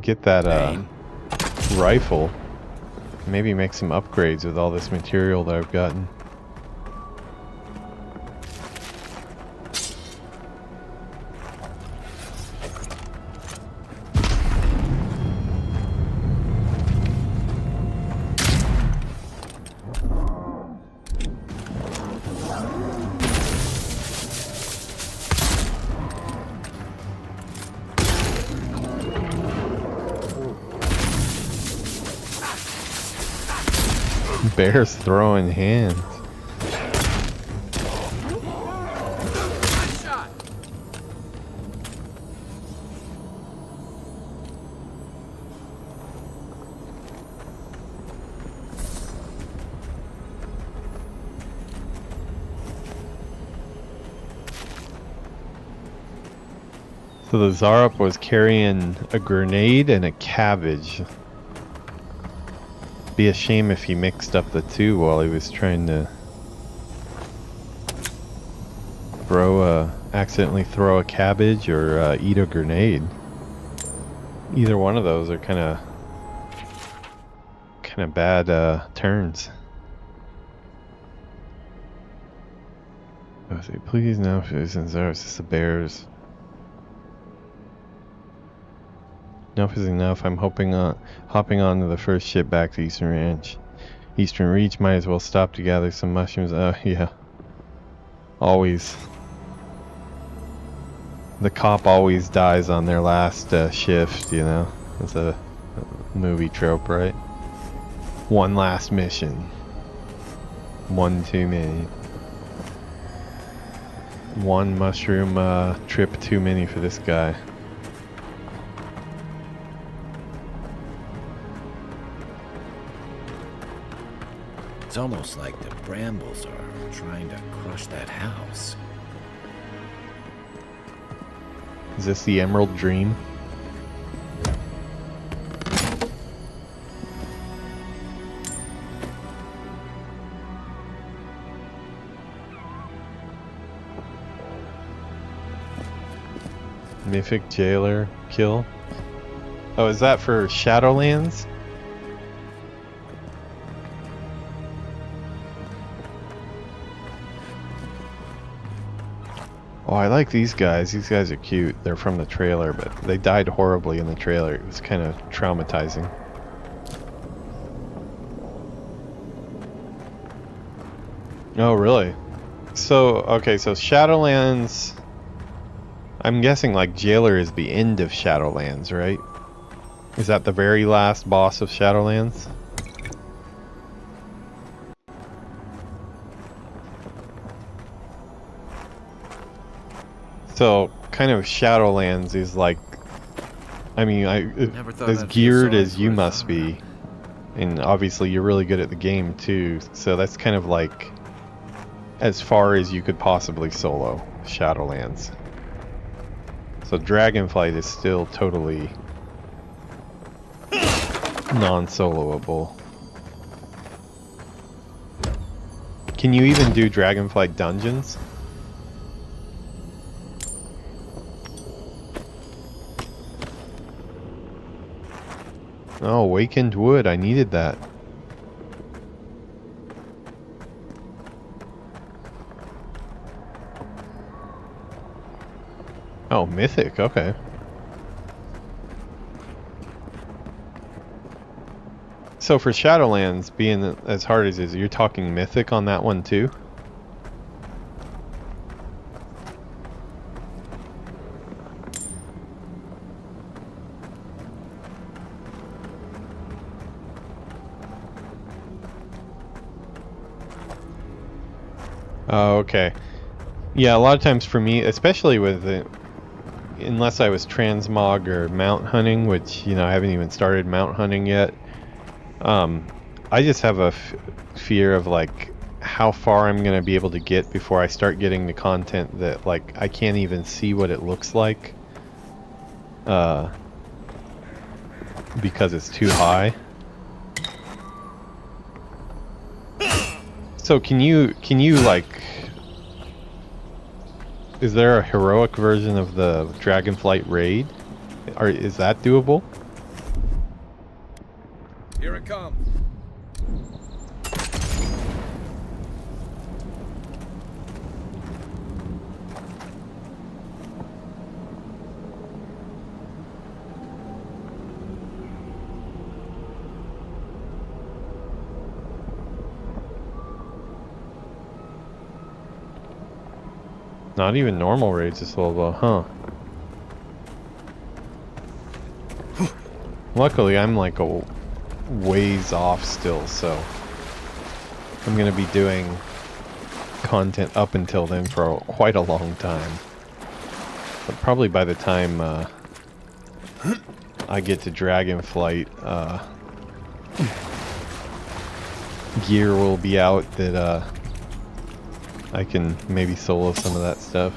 get that rifle. Maybe make some upgrades with all this material that I've gotten. Bears throwing hands. So the Zarup was carrying a grenade and a cabbage. Be a shame if he mixed up the two while he was trying to accidentally throw a cabbage or eat a grenade. Either one of those are kind of bad turns. I say, please no, since there's just the bears. Enough is enough. I'm hopping on to the first ship back to Eastern Ranch. Eastern Reach, might as well stop to gather some mushrooms. Yeah. Always. The cop always dies on their last shift, you know. It's a movie trope, right? One last mission. One too many. One mushroom trip too many for this guy. It's almost like the brambles are trying to crush that house. Is this the Emerald Dream? Mythic Jailer kill? Oh, is that for Shadowlands? Oh, I like these guys. These guys are cute. They're from the trailer, but they died horribly in the trailer. It was kind of traumatizing. Oh, really? So, okay, so Shadowlands... I'm guessing, like, Jailer is the end of Shadowlands, right? Is that the very last boss of Shadowlands? So, kind of Shadowlands is like, I mean, Never thought as I'd feel geared sorry as for you a must be, and obviously you're really good at the game too, so that's kind of like as far as you could possibly solo Shadowlands. So Dragonflight is still totally non-soloable. Can you even do Dragonflight dungeons? Oh, Awakened Wood, I needed that. Oh, Mythic, okay. So for Shadowlands being as hard as it is, you're talking Mythic on that one too? Oh, okay. Yeah, a lot of times for me, especially with the, unless I was transmog or mount hunting, which, you know, I haven't even started mount hunting yet. I just have a fear of like how far I'm gonna be able to get before I start getting the content that like I can't even see what it looks like, because it's too high. So can you like, is there a heroic version of the Dragonflight raid? Or is that doable? Here it comes. Not even normal raids is soloable, huh? Luckily, I'm like a ways off still, so I'm gonna be doing content up until then for quite a long time. But probably by the time I get to Dragonflight, gear will be out that I can maybe solo some of that stuff.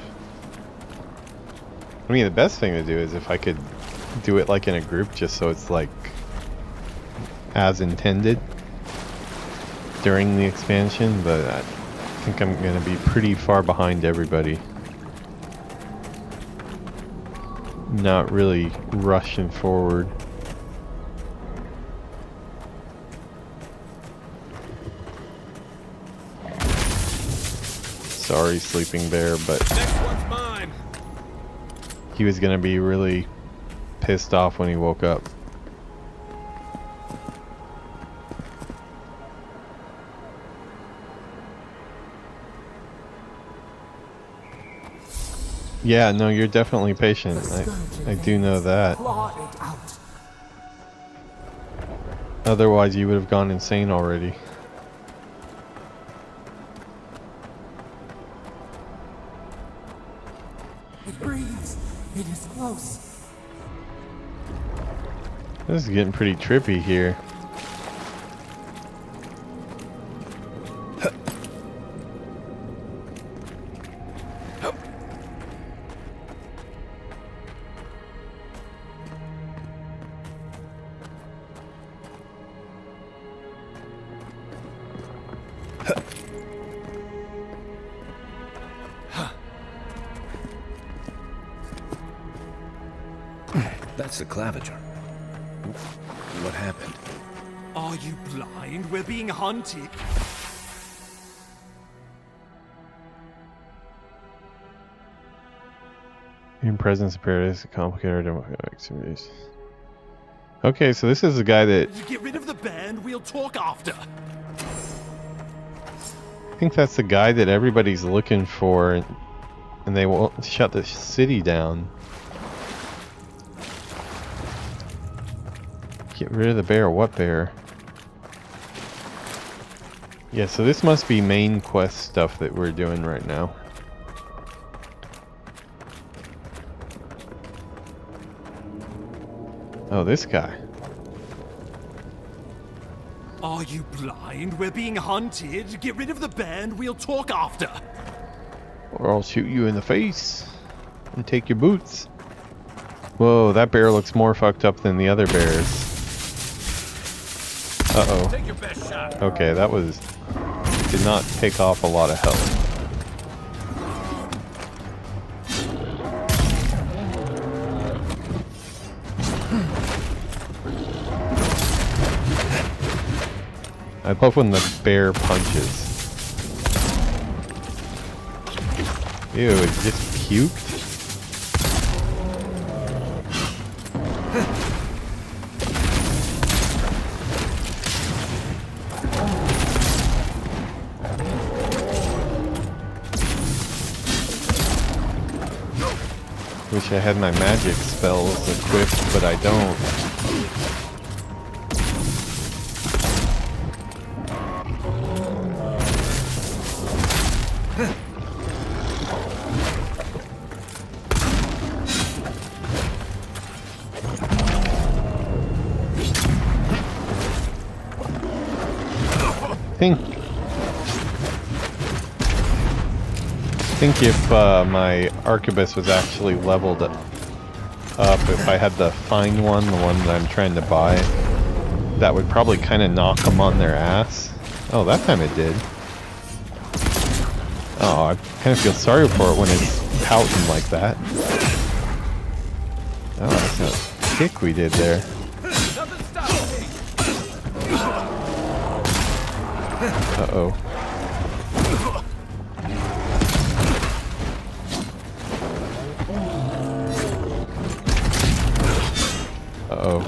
I mean, the best thing to do is if I could do it like in a group, just so it's like as intended during the expansion, but I think I'm gonna be pretty far behind everybody. Not really rushing forward. Sorry, Sleeping Bear, but Next one's mine. he was gonna be really pissed off when he woke up. Yeah, no, you're definitely patient. I do know that. Otherwise, you would have gone insane already. It breathes. It is close. This is getting pretty trippy here. That's the claviger. What happened? Are you blind? We're being hunted. In presence of paradise, complicated activities. Okay, so this is the guy that Get rid of the band, we'll talk after. I think that's the guy that everybody's looking for, and they won't shut the city down. Get rid of the bear. What bear? Yeah, so this must be main quest stuff that we're doing right now. Oh, this guy. Are you blind? We're being hunted. Get rid of the bear and we'll talk after. Or I'll shoot you in the face and take your boots. Whoa, that bear looks more fucked up than the other bears. Uh-oh. Take your best shot. Okay, that was... did not take off a lot of health. I love when the bear punches. Ew, it just puked? Wish I had my magic spells equipped, but I don't. I think if my arquebus was actually leveled up, if I had the fine one, the one that I'm trying to buy, that would probably kind of knock them on their ass. Oh, that time it did. Oh, I kind of feel sorry for it when it's pouting like that. Oh, that's a kick we did there. Uh-oh. Uh-oh.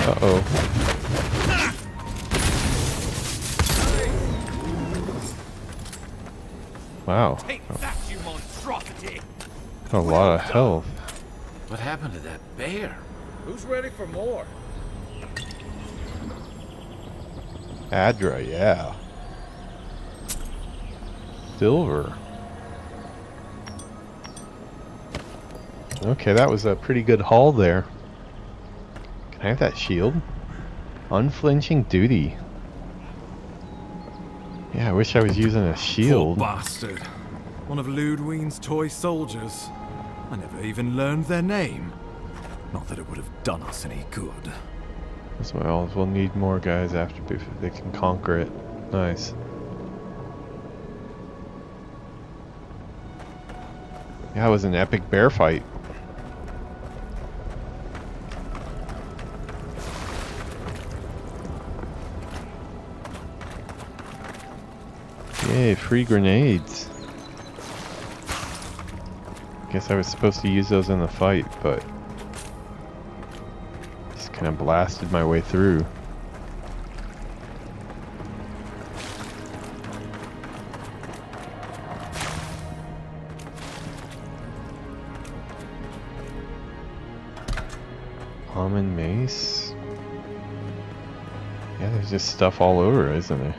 Uh-oh. Wow. A lot of health. What happened to that bear? Who's ready for more? Adra, yeah. Silver. Okay, that was a pretty good haul there. Can I have that shield? Unflinching duty. Yeah, I wish I was using a shield. Poor bastard. One of Ludwine's toy soldiers. I never even learned their name. Not that it would have done us any good. As well, we'll need more guys after before they can conquer it. Nice. Yeah, it was an epic bear fight. Yay, free grenades. Guess I was supposed to use those in the fight, but just kind of blasted my way through. Common mace. Yeah, there's just stuff all over, isn't there?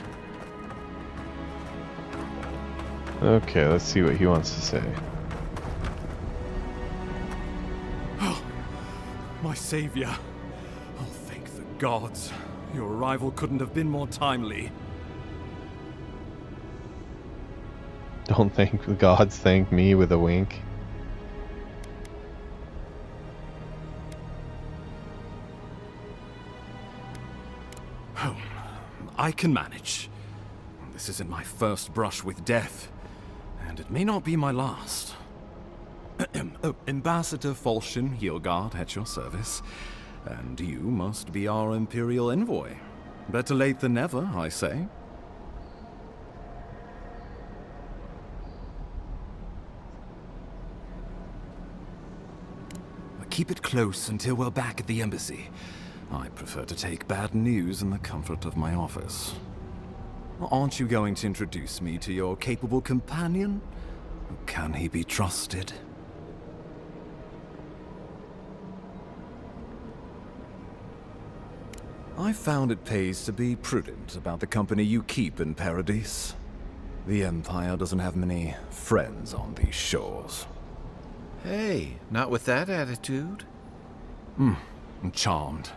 Okay, let's see what he wants to say. Oh, my savior. Oh, thank the gods. Your arrival couldn't have been more timely. Don't thank the gods, thank me with a wink. Oh, I can manage. This isn't my first brush with death. And it may not be my last. Oh, Ambassador Falchion Heelguard at your service. And you must be our Imperial envoy. Better late than never, I say. Keep it close until we're back at the embassy. I prefer to take bad news in the comfort of my office. Aren't you going to introduce me to your capable companion? Can he be trusted? I found it pays to be prudent about the company you keep in Paradise. The Empire doesn't have many friends on these shores. Hey, not with that attitude. I'm charmed.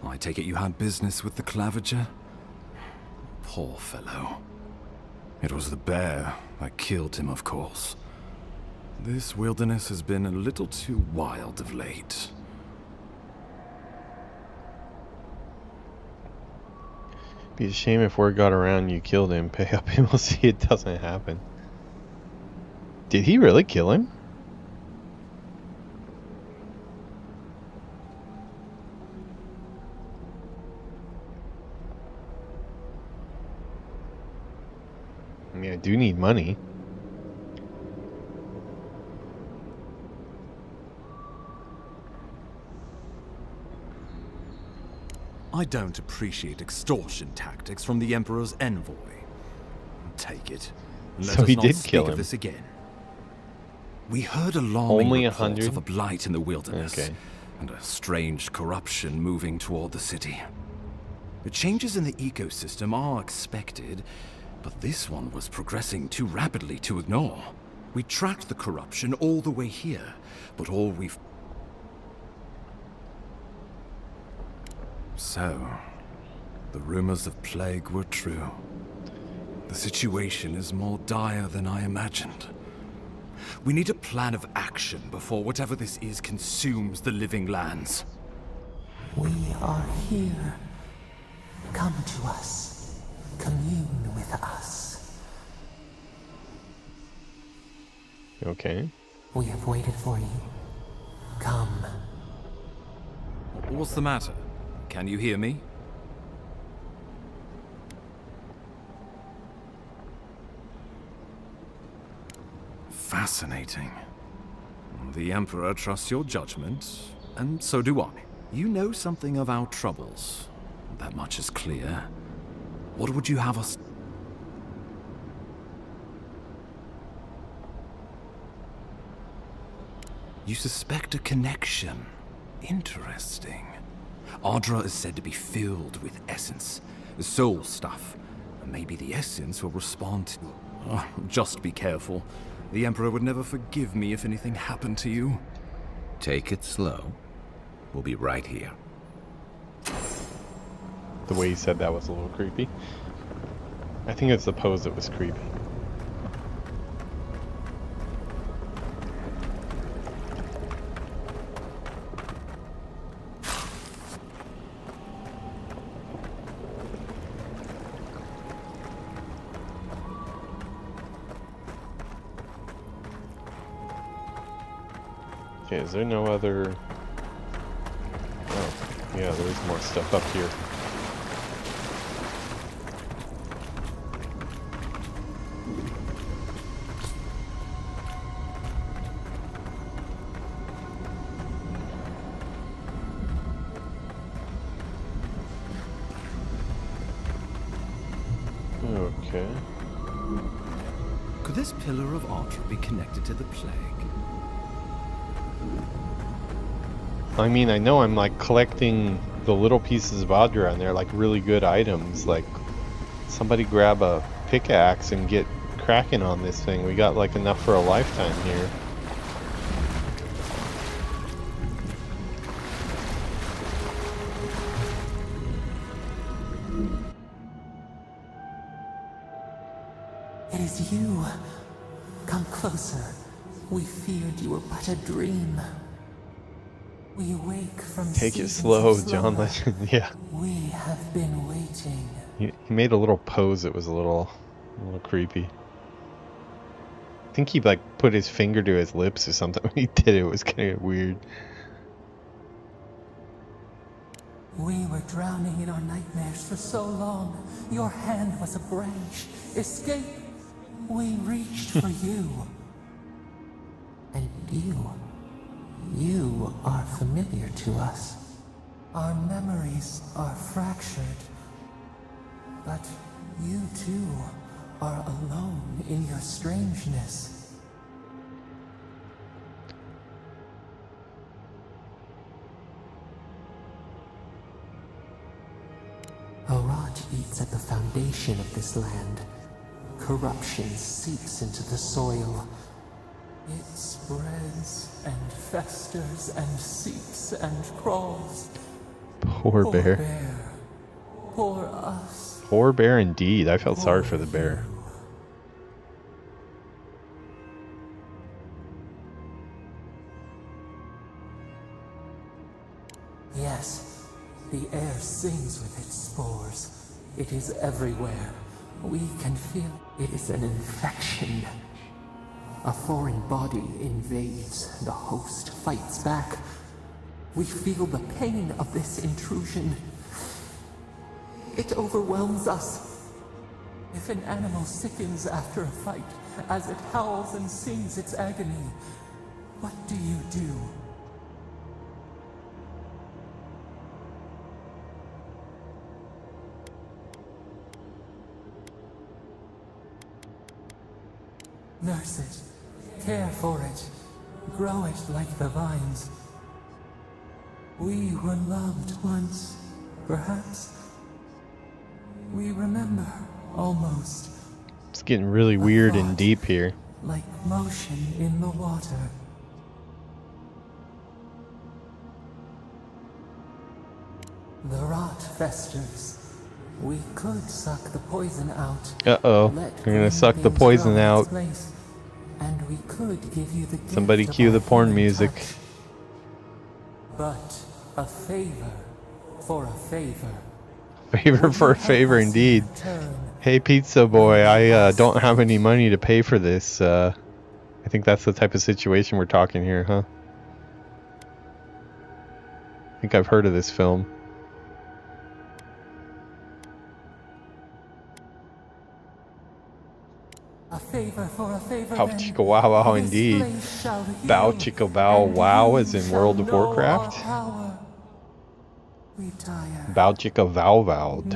I take it you had business with the Clavager? Poor fellow. It was the bear that killed him, of course. This wilderness has been a little too wild of late. Be a shame if word got around you killed him. Pay up and we'll see it doesn't happen. Did he really kill him? I mean, I do need money. I don't appreciate extortion tactics from the Emperor's envoy. Take it. Let So us he not did speak kill of him. this again. We heard alarming Only reports 100? of a blight in the wilderness, Okay. and a strange corruption moving toward the city. The changes in the ecosystem are expected, but this one was progressing too rapidly to ignore. We tracked the corruption all the way here, but all we've... So, the rumors of plague were true. The situation is more dire than I imagined. We need a plan of action before whatever this is consumes the living lands. We are here. Come to us. Commune with us. Okay. We have waited for you. Come. What's the matter? Can you hear me? Fascinating. The Emperor trusts your judgment, and so do I. You know something of our troubles. That much is clear. What would you have us... You suspect a connection. Interesting. Ardra is said to be filled with essence, soul stuff. And maybe the essence will respond to... Oh, just be careful. The Emperor would never forgive me if anything happened to you. Take it slow. We'll be right here. The way he said that was a little creepy. I think it's the pose that was creepy. Okay, is there no other... Oh, yeah, there's more stuff up here. Okay. Could this pillar of Ardra be connected to the plague? I mean, I know I'm like collecting the little pieces of Ardra and they're like really good items. Like, somebody grab a pickaxe and get cracking on this thing. We got like enough for a lifetime here. It is you. Come closer. We feared you were but a dream. We wake from Take it seasons slow, of John slumber. Legend. Yeah. We have been waiting. He made a little pose that was a little creepy. I think he like put his finger to his lips or something when he did it. It was kind of weird. We were drowning in our nightmares for so long. Your hand was a branch. Escape. We reached for you. And you are familiar to us. Our memories are fractured. But you too are alone in your strangeness. Araj eats at the foundation of this land. Corruption seeps into the soil. It spreads and festers and seeps and crawls. Poor bear. Poor us. Poor bear indeed. I felt sorry for the bear. Yes, the air sings with its spores. It is everywhere. We can feel it is an infection. A foreign body invades, the host fights back. We feel the pain of this intrusion. It overwhelms us. If an animal sickens after a fight, as it howls and sings its agony, what do you do? Nurse it, care for it, grow it like the vines. We were loved once, perhaps. We remember, almost. It's getting really weird and deep here. Like motion in the water. The rot festers. We could suck the poison out. Uh-oh. We're gonna suck the poison out. And we could give you the gift. Somebody cue the porn music. But a favor for a favor. Favor for a favor indeed. Hey Pizza Boy, I don't have any money to pay for this. I think that's the type of situation we're talking here, huh? I think I've heard of this film. A favor for a favor. Bow chicka wow wow indeed. Bow chicka bow wow as in World of Warcraft. Bow chicka vow vowed.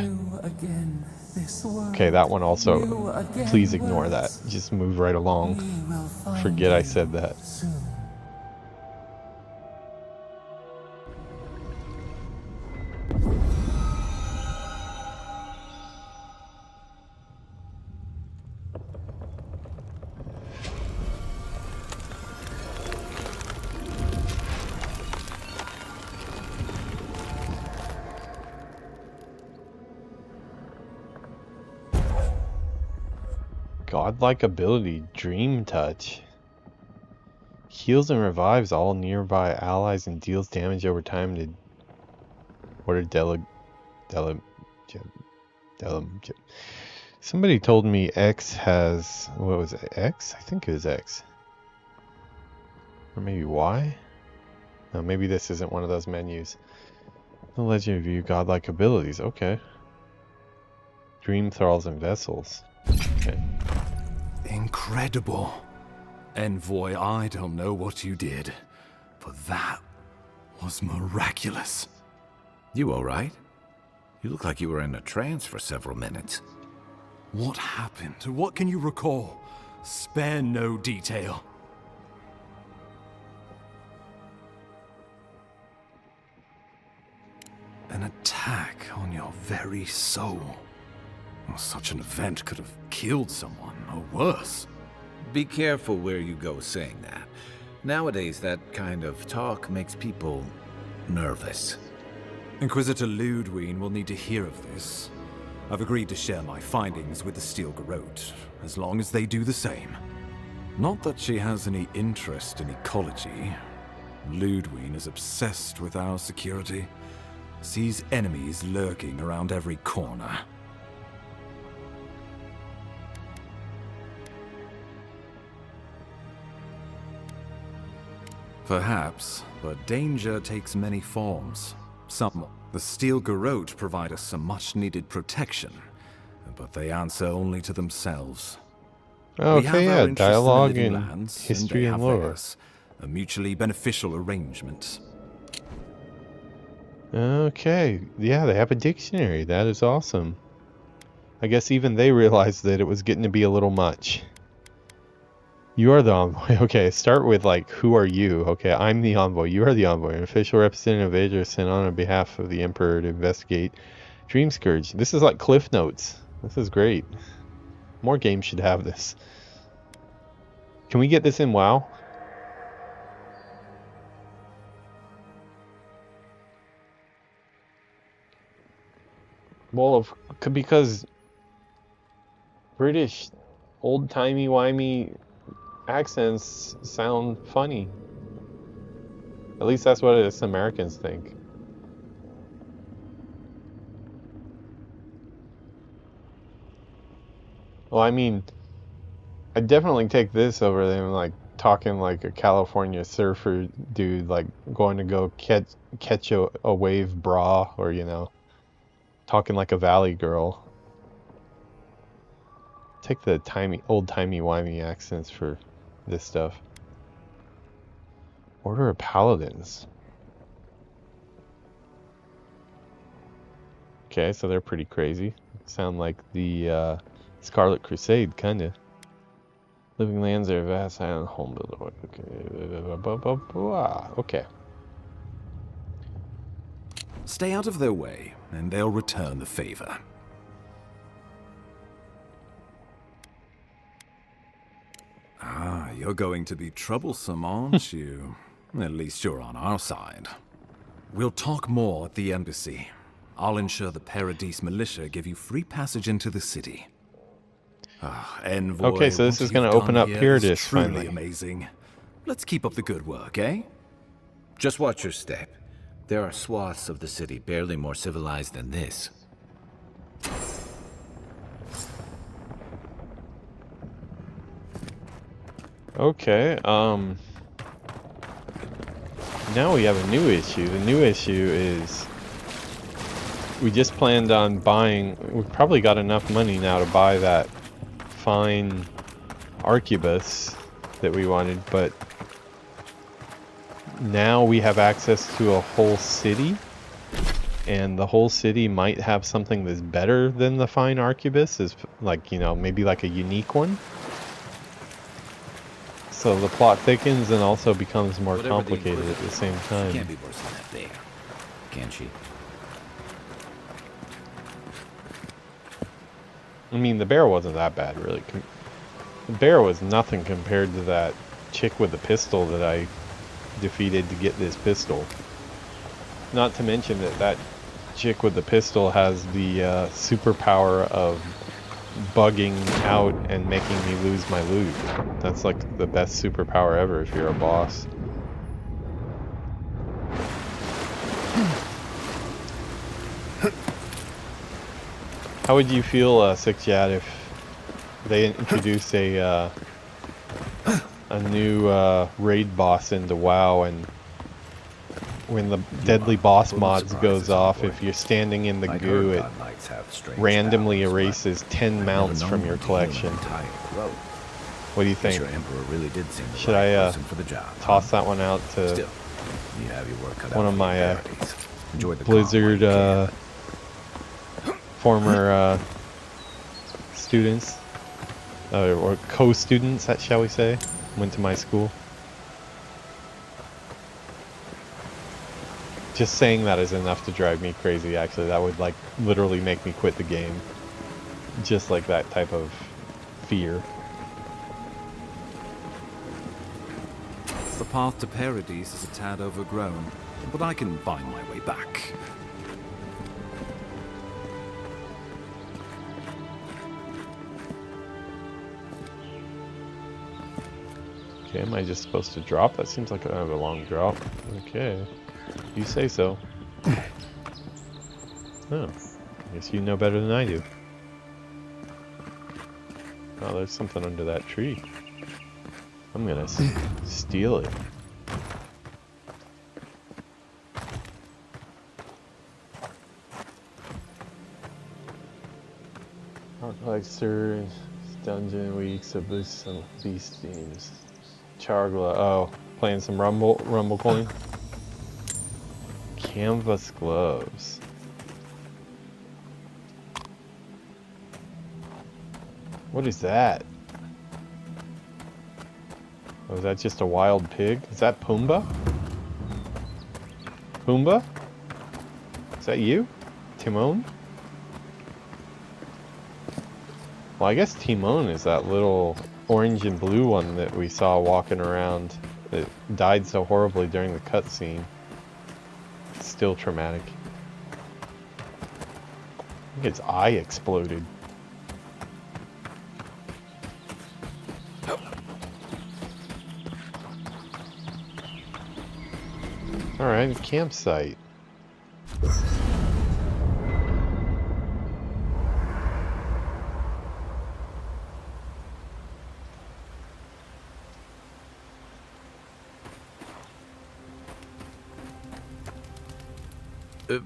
Okay, that one also. Please ignore that. Just move right along. Forget I said that. Godlike ability, Dream Touch. Heals and revives all nearby allies and deals damage over time to... What are somebody told me X has... What was it? X? I think it was X. Or maybe Y? No, maybe this isn't one of those menus. The Legend of View Godlike abilities. Okay. Dream Thralls and Vessels. Okay. Incredible. Envoy, I don't know what you did, but that was miraculous. You all right? You look like you were in a trance for several minutes. What happened? What can you recall? Spare no detail. An attack on your very soul. Well, such an event could have killed someone, or worse. Be careful where you go saying that. Nowadays, that kind of talk makes people nervous. Inquisitor Ludwig will need to hear of this. I've agreed to share my findings with the Steel Garrote, as long as they do the same. Not that she has any interest in ecology. Ludwig is obsessed with our security. Sees enemies lurking around every corner. Perhaps, but danger takes many forms. The Steel Garrote provide us some much-needed protection, but they answer only to themselves. Okay, yeah, dialogue and history and lore. Theirs, a mutually beneficial arrangement. Okay, yeah, they have a dictionary. That is awesome. I guess even they realized that it was getting to be a little much. You are the envoy. Okay, start with like, who are you? Okay, I'm the envoy. You are the envoy. An official representative of Asia sent on behalf of the Emperor to investigate Dream Scourge. This is like Cliff Notes. This is great. More games should have this. Can we get this in WoW? Well, because British old-timey-wimey accents sound funny. At least that's what us Americans think. Well, I mean, I definitely take this over them like talking like a California surfer dude, like going to go catch a wave bra, or you know, talking like a valley girl. Take the old-timey-wimey accents for this stuff. Order of Paladins. Okay, so they're pretty crazy. Sound like the Scarlet Crusade, kinda. Living lands are vast, island home builder. Okay. Stay out of their way, and they'll return the favor. Ah, you're going to be troublesome, aren't you? At least you're on our side. We'll talk more at the embassy. I'll ensure the Paradise militia give you free passage into the city. Envoy, okay, so this is going to open up Paradise finally. Amazing. Let's keep up the good work, eh? Just watch your step. There are swaths of the city barely more civilized than this. Okay, now we have a new issue. The new issue is we just planned on buying, we've probably got enough money now to buy that fine arquebus that we wanted, but now we have access to a whole city, and the whole city might have something that's better than the fine arquebus, is like, you know, maybe like a unique one. So the plot thickens and also becomes more complicated at the same time. She can't be worse than that bear, can she? I mean, the bear wasn't that bad, really. The bear was nothing compared to that chick with the pistol that I defeated to get this pistol. Not to mention that that chick with the pistol has the superpower of bugging out and making me lose my loot. That's like the best superpower ever if you're a boss. How would you feel, Sixjad, if they introduced a new raid boss into WoW, and when the deadly boss mods goes off, if you're standing in the goo, it randomly erases 10 mounts from your collection? What do you think? Should I toss that one out to one of my Blizzard former students, or co-students, shall we say, went to my school? Just saying that is enough to drive me crazy, actually. That would, like, literally make me quit the game. Just like that type of fear. The path to Paradise is a tad overgrown, but I can find my way back. Okay, am I just supposed to drop? That seems like a long drop. Okay. You say so. Oh, I guess you know better than I do. Oh, there's something under that tree. I'm gonna steal it. Like sir, dungeon weeks of this and these themes. Chargla. Oh, playing some Rumble Coin. Canvas gloves. What is that? Oh, is that just a wild pig? Is that Pumbaa? Pumbaa? Is that you? Timon? Well, I guess Timon is that little orange and blue one that we saw walking around that died so horribly during the cutscene. Still traumatic. think its eye exploded. Alright, campsite.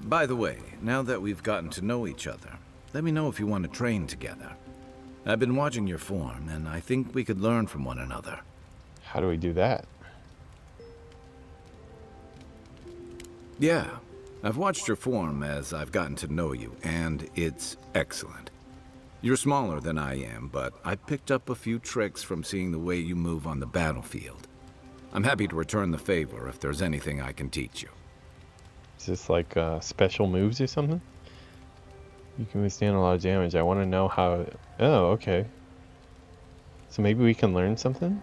By the way, now that we've gotten to know each other, let me know if you want to train together. I've been watching your form, and I think we could learn from one another. How do we do that? Yeah, I've watched your form as I've gotten to know you, and it's excellent. You're smaller than I am, but I picked up a few tricks from seeing the way you move on the battlefield. I'm happy to return the favor if there's anything I can teach you. Is this like special moves or something? You can withstand a lot of damage. I want to know how... Oh, okay. So maybe we can learn something?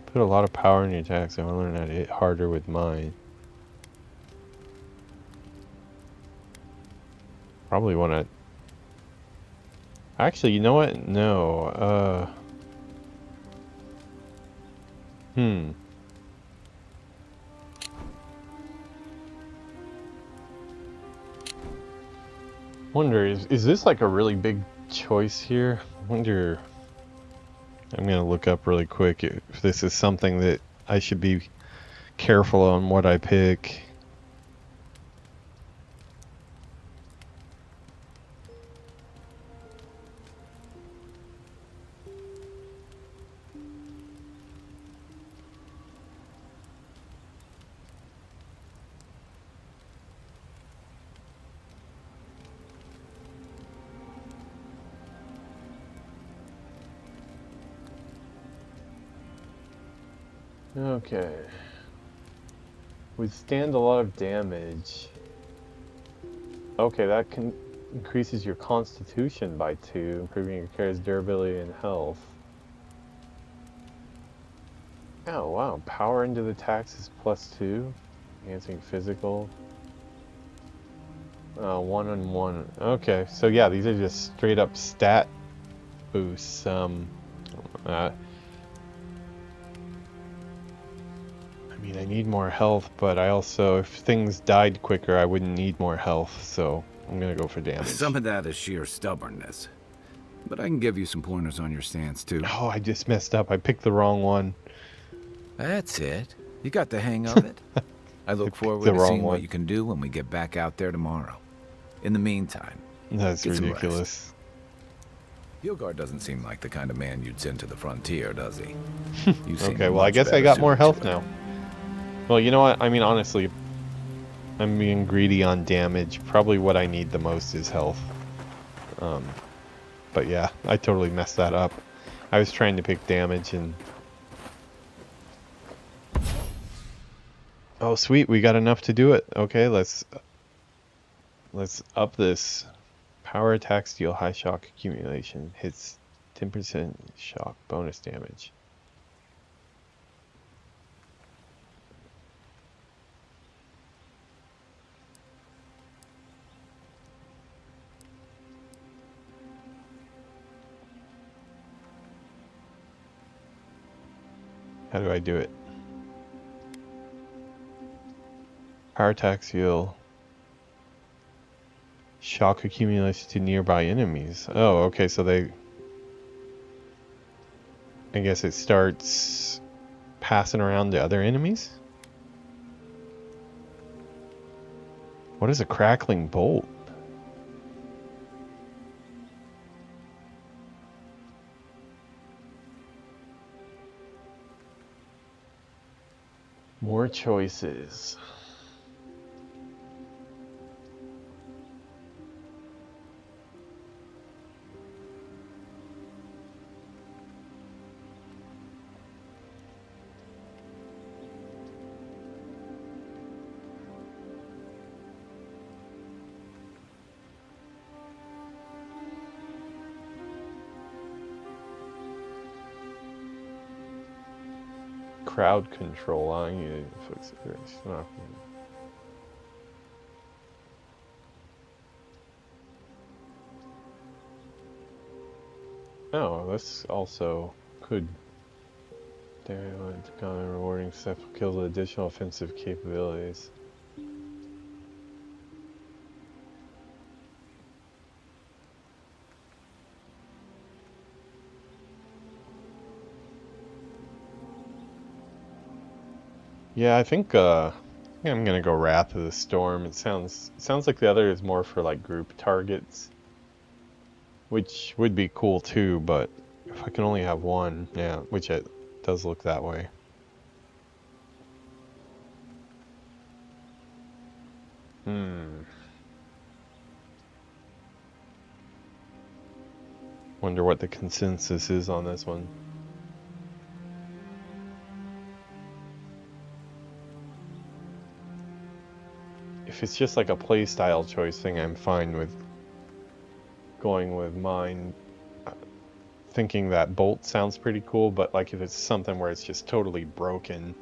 Put a lot of power in your attacks. I want to learn how to hit harder with mine. Probably want to... Actually, you know what? No. Wonder, is this like a really big choice here? Wonder... I'm going to look up really quick if this is something that I should be careful on what I pick. Okay. Withstand a lot of damage. Okay, that increases your constitution by 2, improving your character's durability and health. Oh wow, power into the attacks is +2, enhancing physical. 1-on-1. Okay, so yeah, these are just straight up stat boosts. I mean, I need more health, but I also, if things died quicker, I wouldn't need more health, so I'm gonna go for damage. Some of that is sheer stubbornness, but I can give you some pointers on your stance too. Oh, I just messed up. I picked the wrong one. That's it. You got the hang of it. I look forward to seeing what you can do when we get back out there tomorrow. In the meantime, that's ridiculous. Hilgard doesn't seem like the kind of man you'd send to the frontier, does he? Okay, well, I guess I got more health now. Well, you know what? I mean, honestly, I'm being greedy on damage. Probably what I need the most is health. But yeah, I totally messed that up. I was trying to pick damage and... Oh, sweet, we got enough to do it. Okay, let's up this. Power attacks deal high shock accumulation. Hits 10% shock bonus damage. How do I do it? Power attacks deal shock accumulation to nearby enemies. Oh, okay, so they... I guess it starts passing around to other enemies? What is a crackling bolt? More choices. Crowd control. I need to fix it. It's not. Oh, this also could. Common rewarding stuff kills with additional offensive capabilities. Yeah, I think I'm gonna go Wrath of the Storm. It sounds like the other is more for like group targets, which would be cool too. But if I can only have one, yeah, which it does look that way. Wonder what the consensus is on this one. If it's just like a playstyle choice thing, I'm fine with going with mine. Thinking that Bolt sounds pretty cool, but like if it's something where it's just totally broken.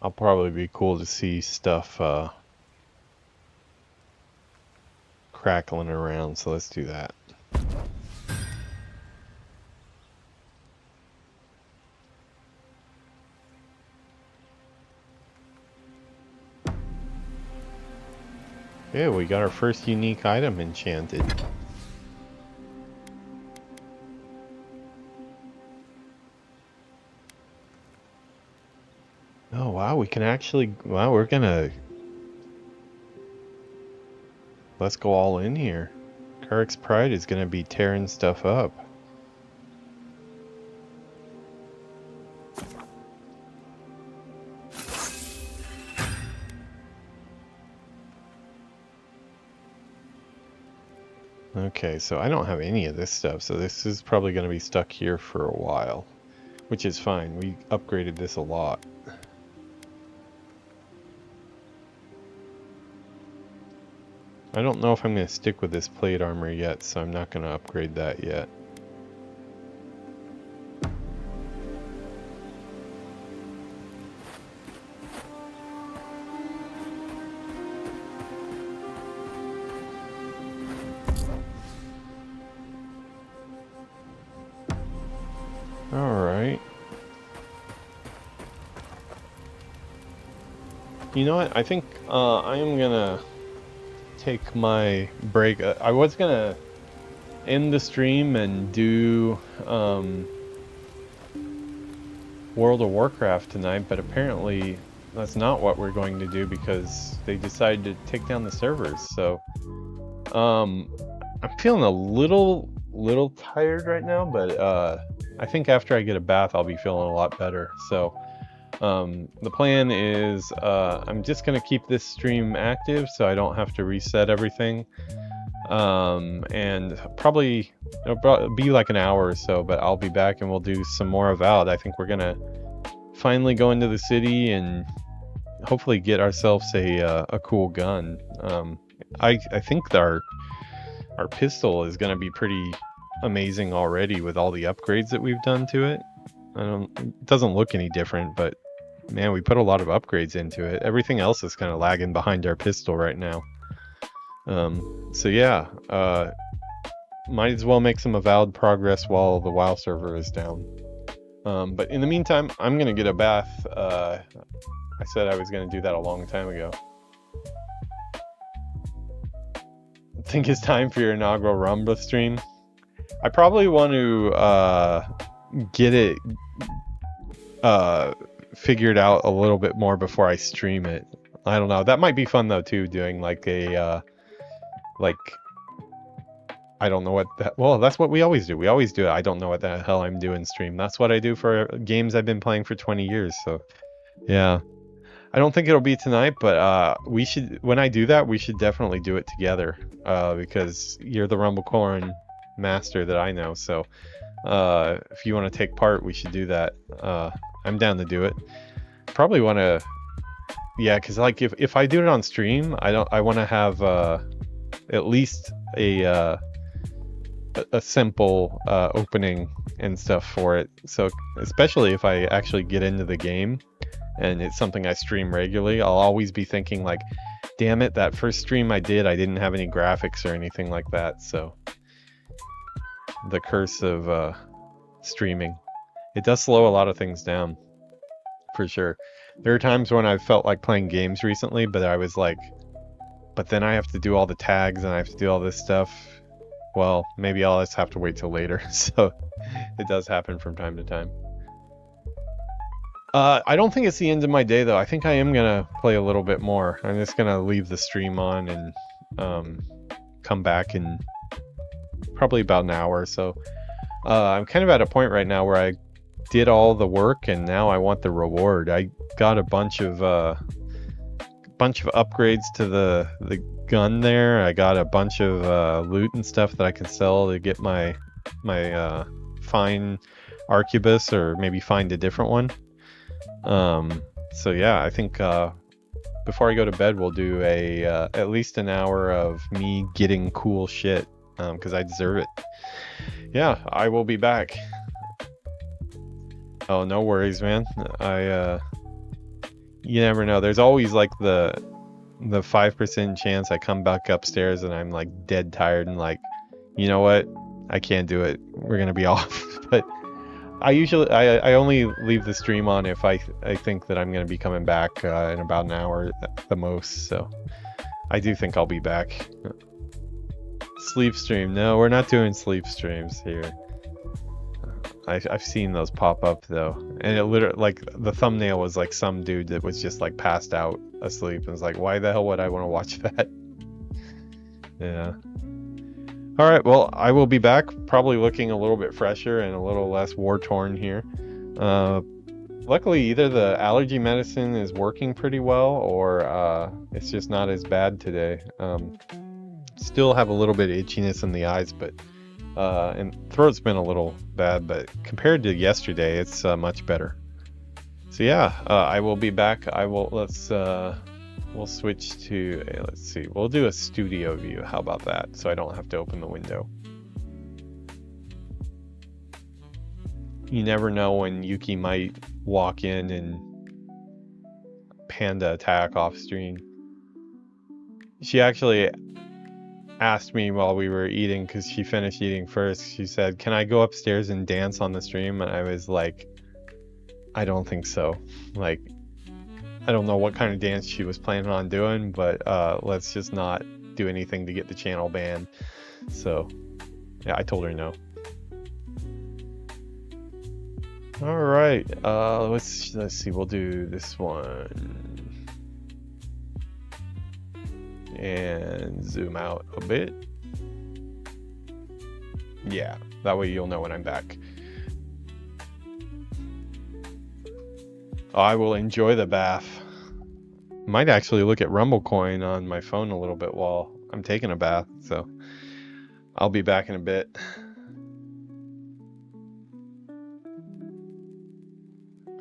I'll probably be cool to see stuff crackling around, so let's do that. Yeah, we got our first unique item enchanted. Oh wow, we can actually, wow, we're gonna, let's go all in here. Karik's Pride is gonna be tearing stuff up. Okay, so I don't have any of this stuff, so this is probably gonna be stuck here for a while, which is fine. We upgraded this a lot. I don't know if I'm going to stick with this plate armor yet, so I'm not going to upgrade that yet. Alright. You know what? I think I am going to take my break. I was gonna end the stream and do World of Warcraft tonight, but apparently that's not what we're going to do because they decided to take down the servers. So I'm feeling a little tired right now, but I think after I get a bath I'll be feeling a lot better. So the plan is I'm just going to keep this stream active so I don't have to reset everything. And probably it'll be like an hour or so, but I'll be back and we'll do some more Avowed. I think we're going to finally go into the city and hopefully get ourselves a cool gun. I think our pistol is going to be pretty amazing already with all the upgrades that we've done to it. It doesn't look any different, but man, we put a lot of upgrades into it. Everything else is kind of lagging behind our pistol right now. So yeah, might as well make some Avowed progress while the WoW server is down. But in the meantime, I'm gonna get a bath. I said I was gonna do that a long time ago. I think it's time for your inaugural Rumble stream. I probably want to get it figured out a little bit more before I stream it. I don't know. That might be fun though too, doing like a I don't know what that. Well, that's what we always do. We always do it. I don't know what the hell I'm doing stream. That's what I do for games I've been playing for 20 years. So, yeah. I don't think it'll be tonight, but we should. When I do that, we should definitely do it together. Because you're the Rumblecorn master that I know. So, if you want to take part, we should do that. I'm down to do it. Probably want to. Yeah, because like if I do it on stream, I want to have at least a simple opening and stuff for it. So especially if I actually get into the game and it's something I stream regularly, I'll always be thinking like, damn it, that first stream I didn't have any graphics or anything like that. So the curse of streaming, it does slow a lot of things down for sure. There are times when I've felt like playing games recently, but I was like, but then I have to do all the tags and I have to do all this stuff. Well, maybe I'll just have to wait till later. So it does happen from time to time. I don't think it's the end of my day though. I think I am gonna play a little bit more. I'm just gonna leave the stream on and come back in probably about an hour or so. I'm kind of at a point right now where I did all the work and now I want the reward. I got a bunch of upgrades to the gun there. I got a bunch of loot and stuff that I can sell to get my fine arquebus, or maybe find a different one. So yeah, I think before I go to bed we'll do a at least an hour of me getting cool shit, because I deserve it. Yeah, I will be back. Oh, no worries, man. You never know. There's always like the 5% chance I come back upstairs and I'm like dead tired and like, you know what? I can't do it. We're gonna be off. But I only leave the stream on if I think that I'm gonna be coming back in about an hour at the most. So I do think I'll be back. Sleep stream? No, we're not doing sleep streams here. I've seen those pop up though, and it literally, like, the thumbnail was like some dude that was just like passed out asleep, and was like, why the hell would I want to watch that? Yeah. All right, well, I will be back, probably looking a little bit fresher and a little less war-torn here. Luckily, either the allergy medicine is working pretty well, or it's just not as bad today. Still have a little bit of itchiness in the eyes, but and throat's been a little bad, but compared to yesterday, it's much better. So yeah, I will be back. We'll switch to, let's see, we'll do a studio view. How about that? So I don't have to open the window. You never know when Yuki might walk in and panda attack off screen. She actually asked me while we were eating, because she finished eating first. She said, can I go upstairs and dance on the stream? And I was like, I don't think so. Like, I don't know what kind of dance she was planning on doing, but let's just not do anything to get the channel banned. So yeah, I told her no. All right, let's see, we'll do this one and zoom out a bit. Yeah, that way you'll know when I'm back. I will enjoy the bath. Might actually look at Rumblecoin on my phone a little bit while I'm taking a bath, so I'll be back in a bit.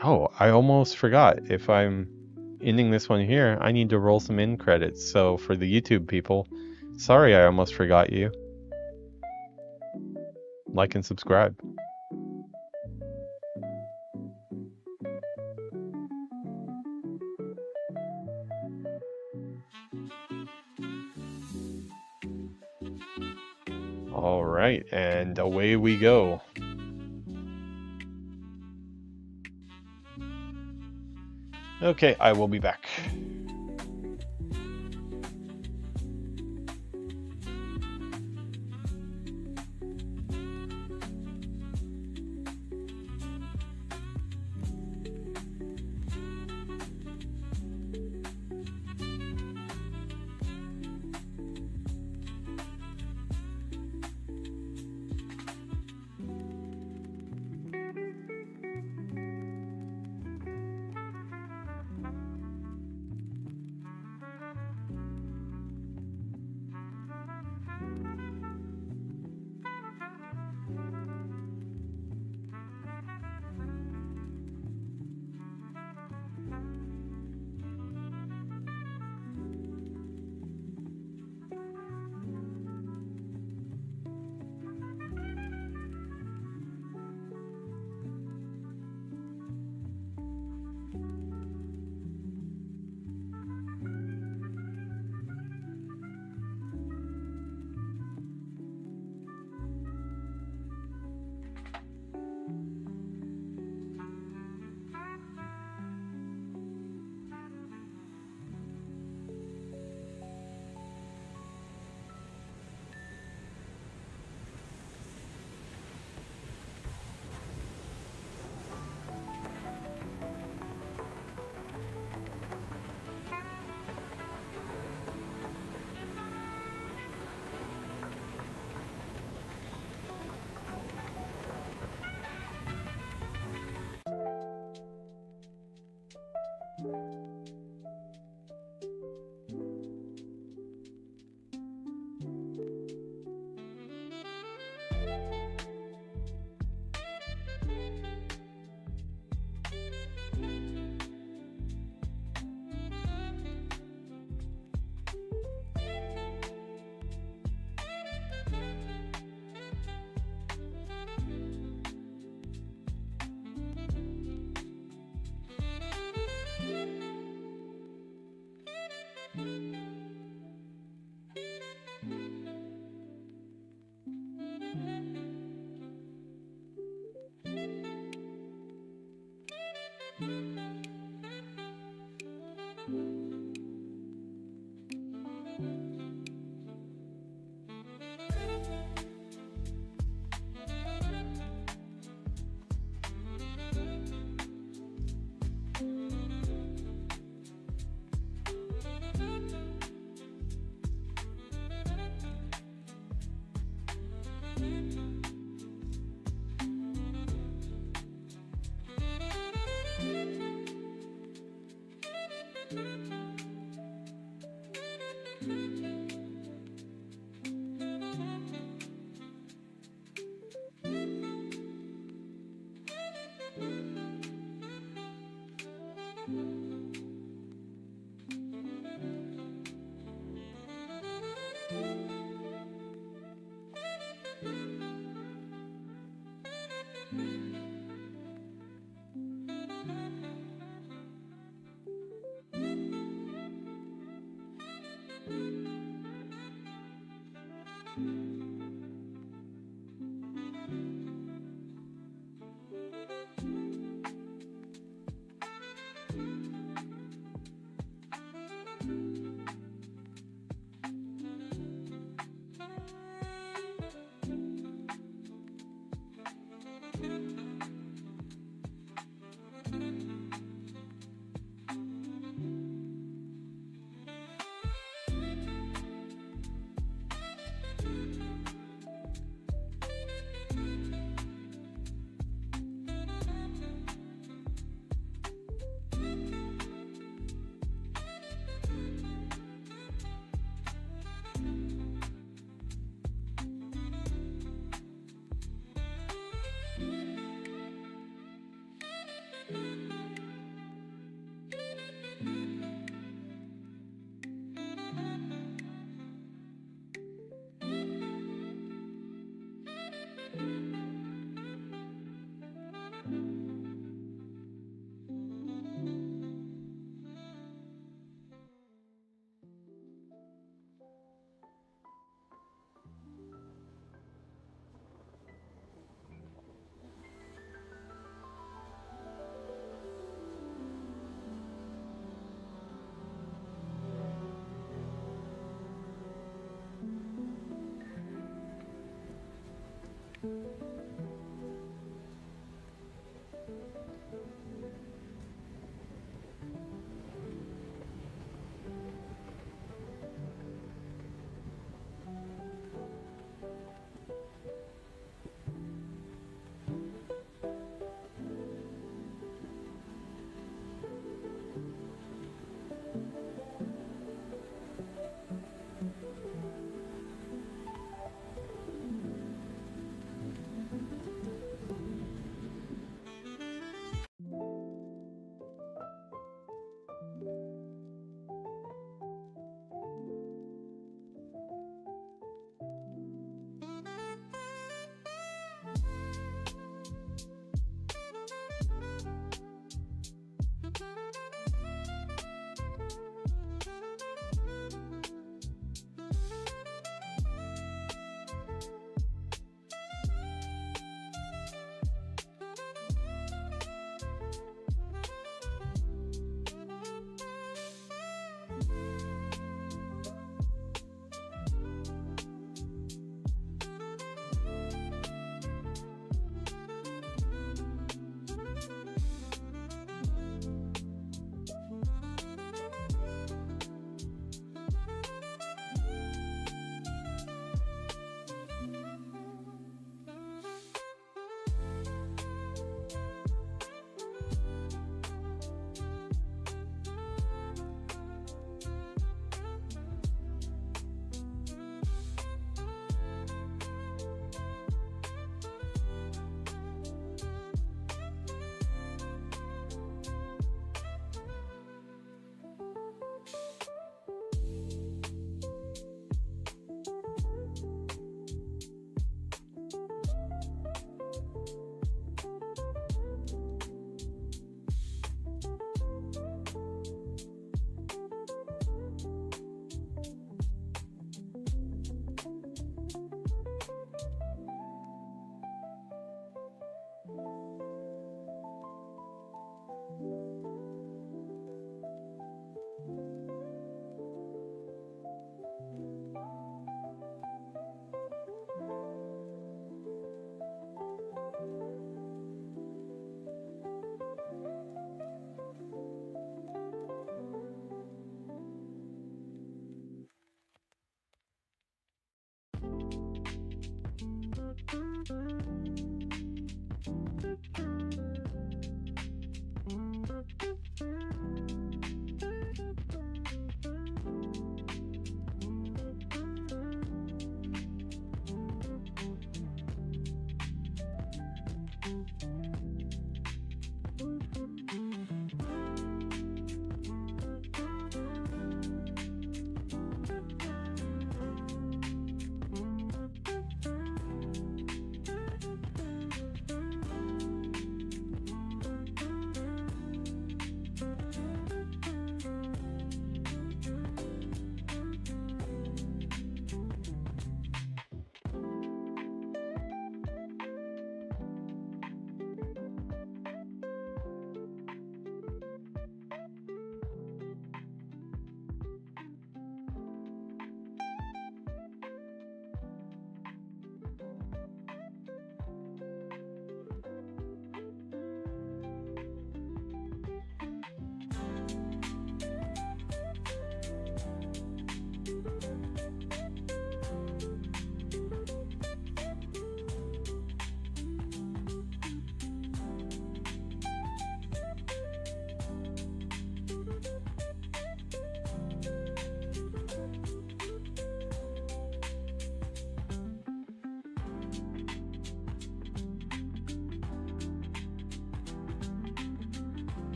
Oh, I almost forgot. If I'm ending this one here, I need to roll some end credits. So for the YouTube people, sorry I almost forgot you. Like and subscribe. All right, and away we go. Okay, I will be back.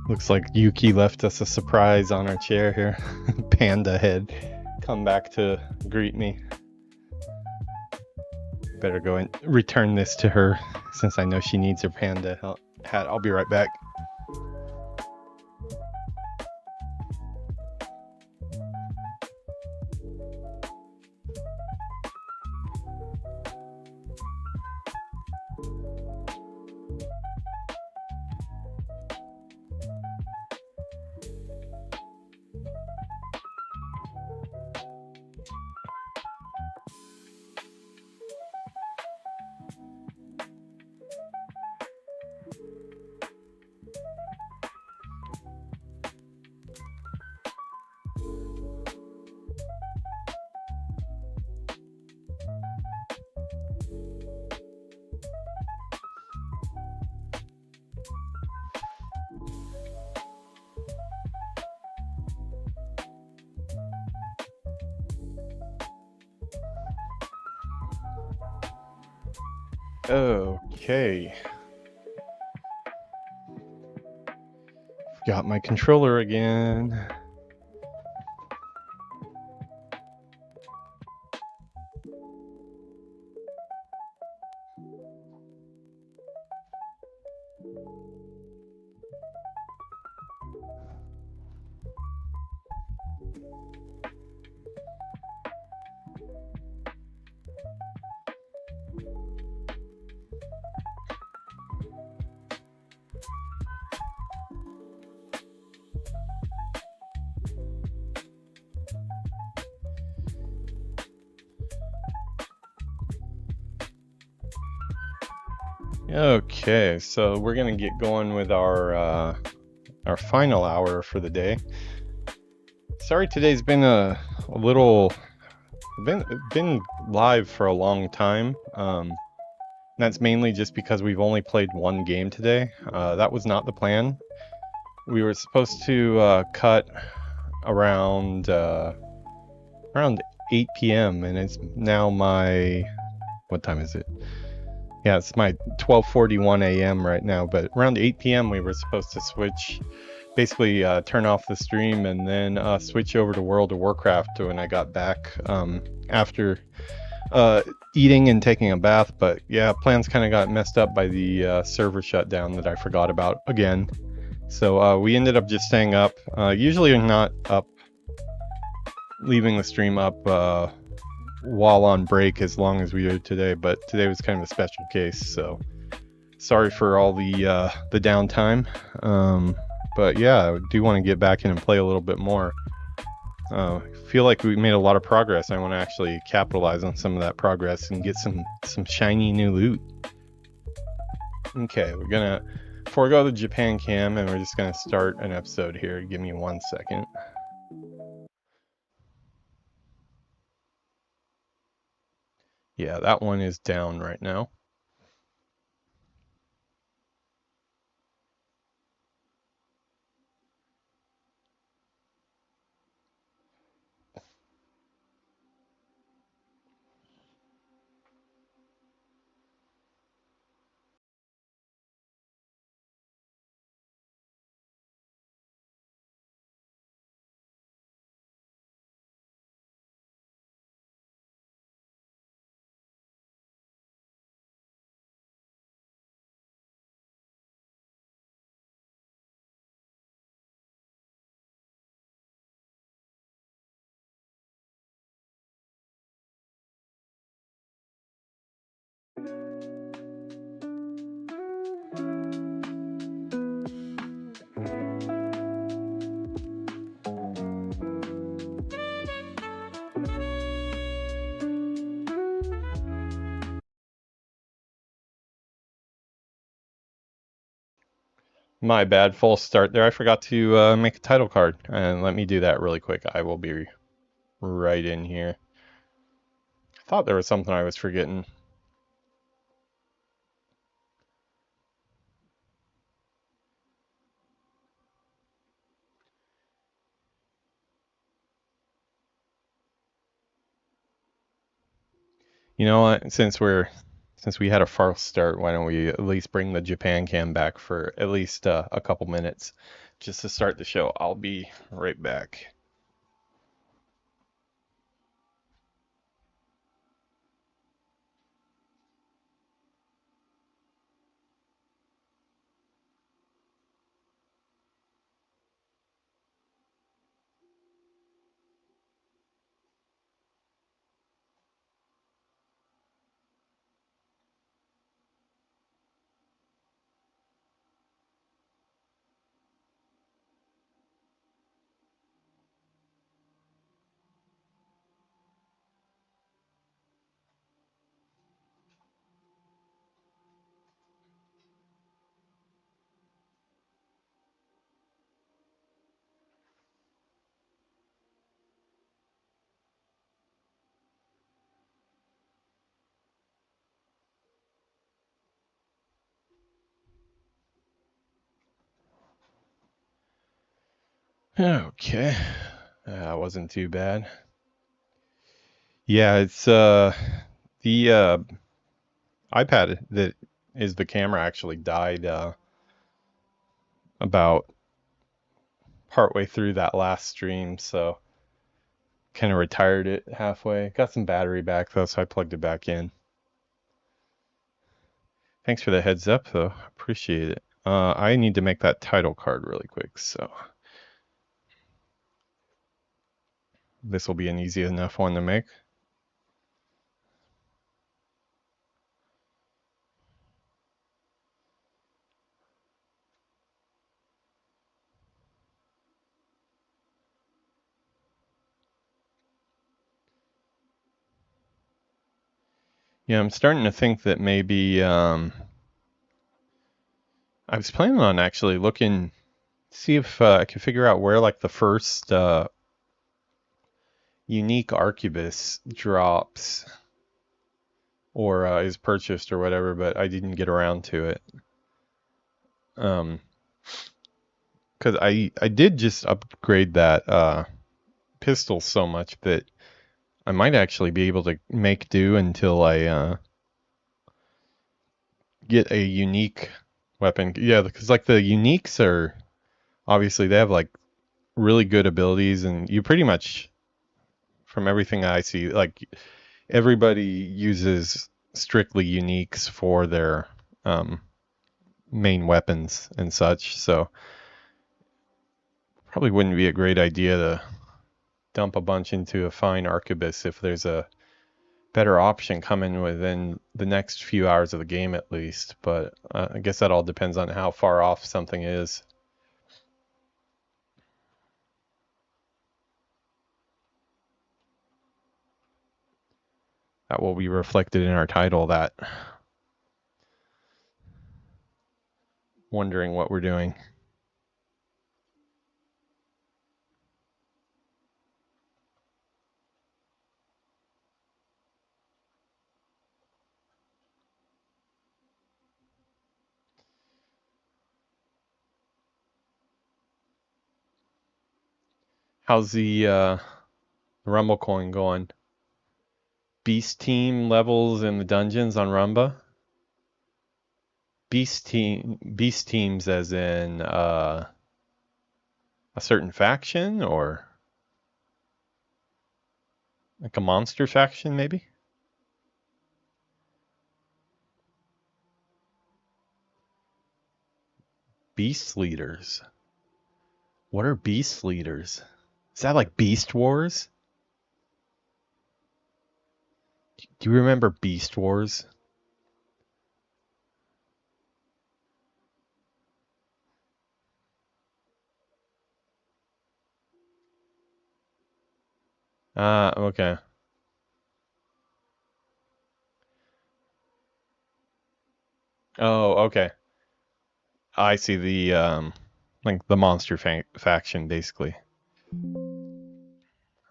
Looks like Yuki left us a surprise on our chair here. Panda head. Come back to greet me. Better go and return this to her since I know she needs her panda hat. I'll be right back. Okay. Got my controller again. Okay, so we're gonna get going with our final hour for the day. Sorry, today's been a little been live for a long time. That's mainly just because we've only played one game today. That was not the plan. We were supposed to cut around 8 p.m. and it's now my, what time is it? Yeah, it's my 12:41 a.m. right now, but around 8 p.m. we were supposed to switch, basically turn off the stream and then switch over to World of Warcraft when I got back after eating and taking a bath. But yeah, plans kind of got messed up by the server shutdown that I forgot about again. So we ended up just staying up. Usually I'm not up, leaving the stream up while on break as long as we are today, but today was kind of a special case, so sorry for all the downtime. But yeah, I do want to get back in and play a little bit more. I feel like we made a lot of progress. I want to actually capitalize on some of that progress and get some shiny new loot. Okay, we're gonna forego the Japan cam and we're just gonna start an episode here. Give me 1 second. Yeah, that one is down right now. My bad, false start there. I forgot to make a title card, and let me do that really quick. I will be right in here. I thought there was something I was forgetting. You know what? Since we had a false start, why don't we at least bring the Japan cam back for at least a couple minutes? just to start the show. I'll be right back. Okay, that wasn't too bad. Yeah, it's the iPad that is the camera actually died about partway through that last stream, so kind of retired it halfway. Got some battery back though, so I plugged it back in. Thanks for the heads up though, appreciate it. I need to make that title card really quick, so this will be an easy enough one to make. Yeah, I'm starting to think that maybe I was planning on actually looking, see if I could figure out where like the first unique arquebus drops or is purchased or whatever, but I didn't get around to it. Because I did just upgrade that pistol so much that I might actually be able to make do until I get a unique weapon. Yeah, because like the uniques are obviously they have like really good abilities, and you pretty much, from everything I see, like everybody uses strictly uniques for their main weapons and such. So probably wouldn't be a great idea to dump a bunch into a fine arquebus if there's a better option coming within the next few hours of the game at least. But I guess that all depends on how far off something is. That will be reflected in our title, that wondering what we're doing. How's the Rumble coin going? Beast team levels in the dungeons on Rumba? Beast teams as in a certain faction, or like a monster faction maybe? Beast leaders. What are beast leaders? Is that like Beast Wars? Do you remember Beast Wars? Okay. Oh, okay. I see the like the monster faction basically.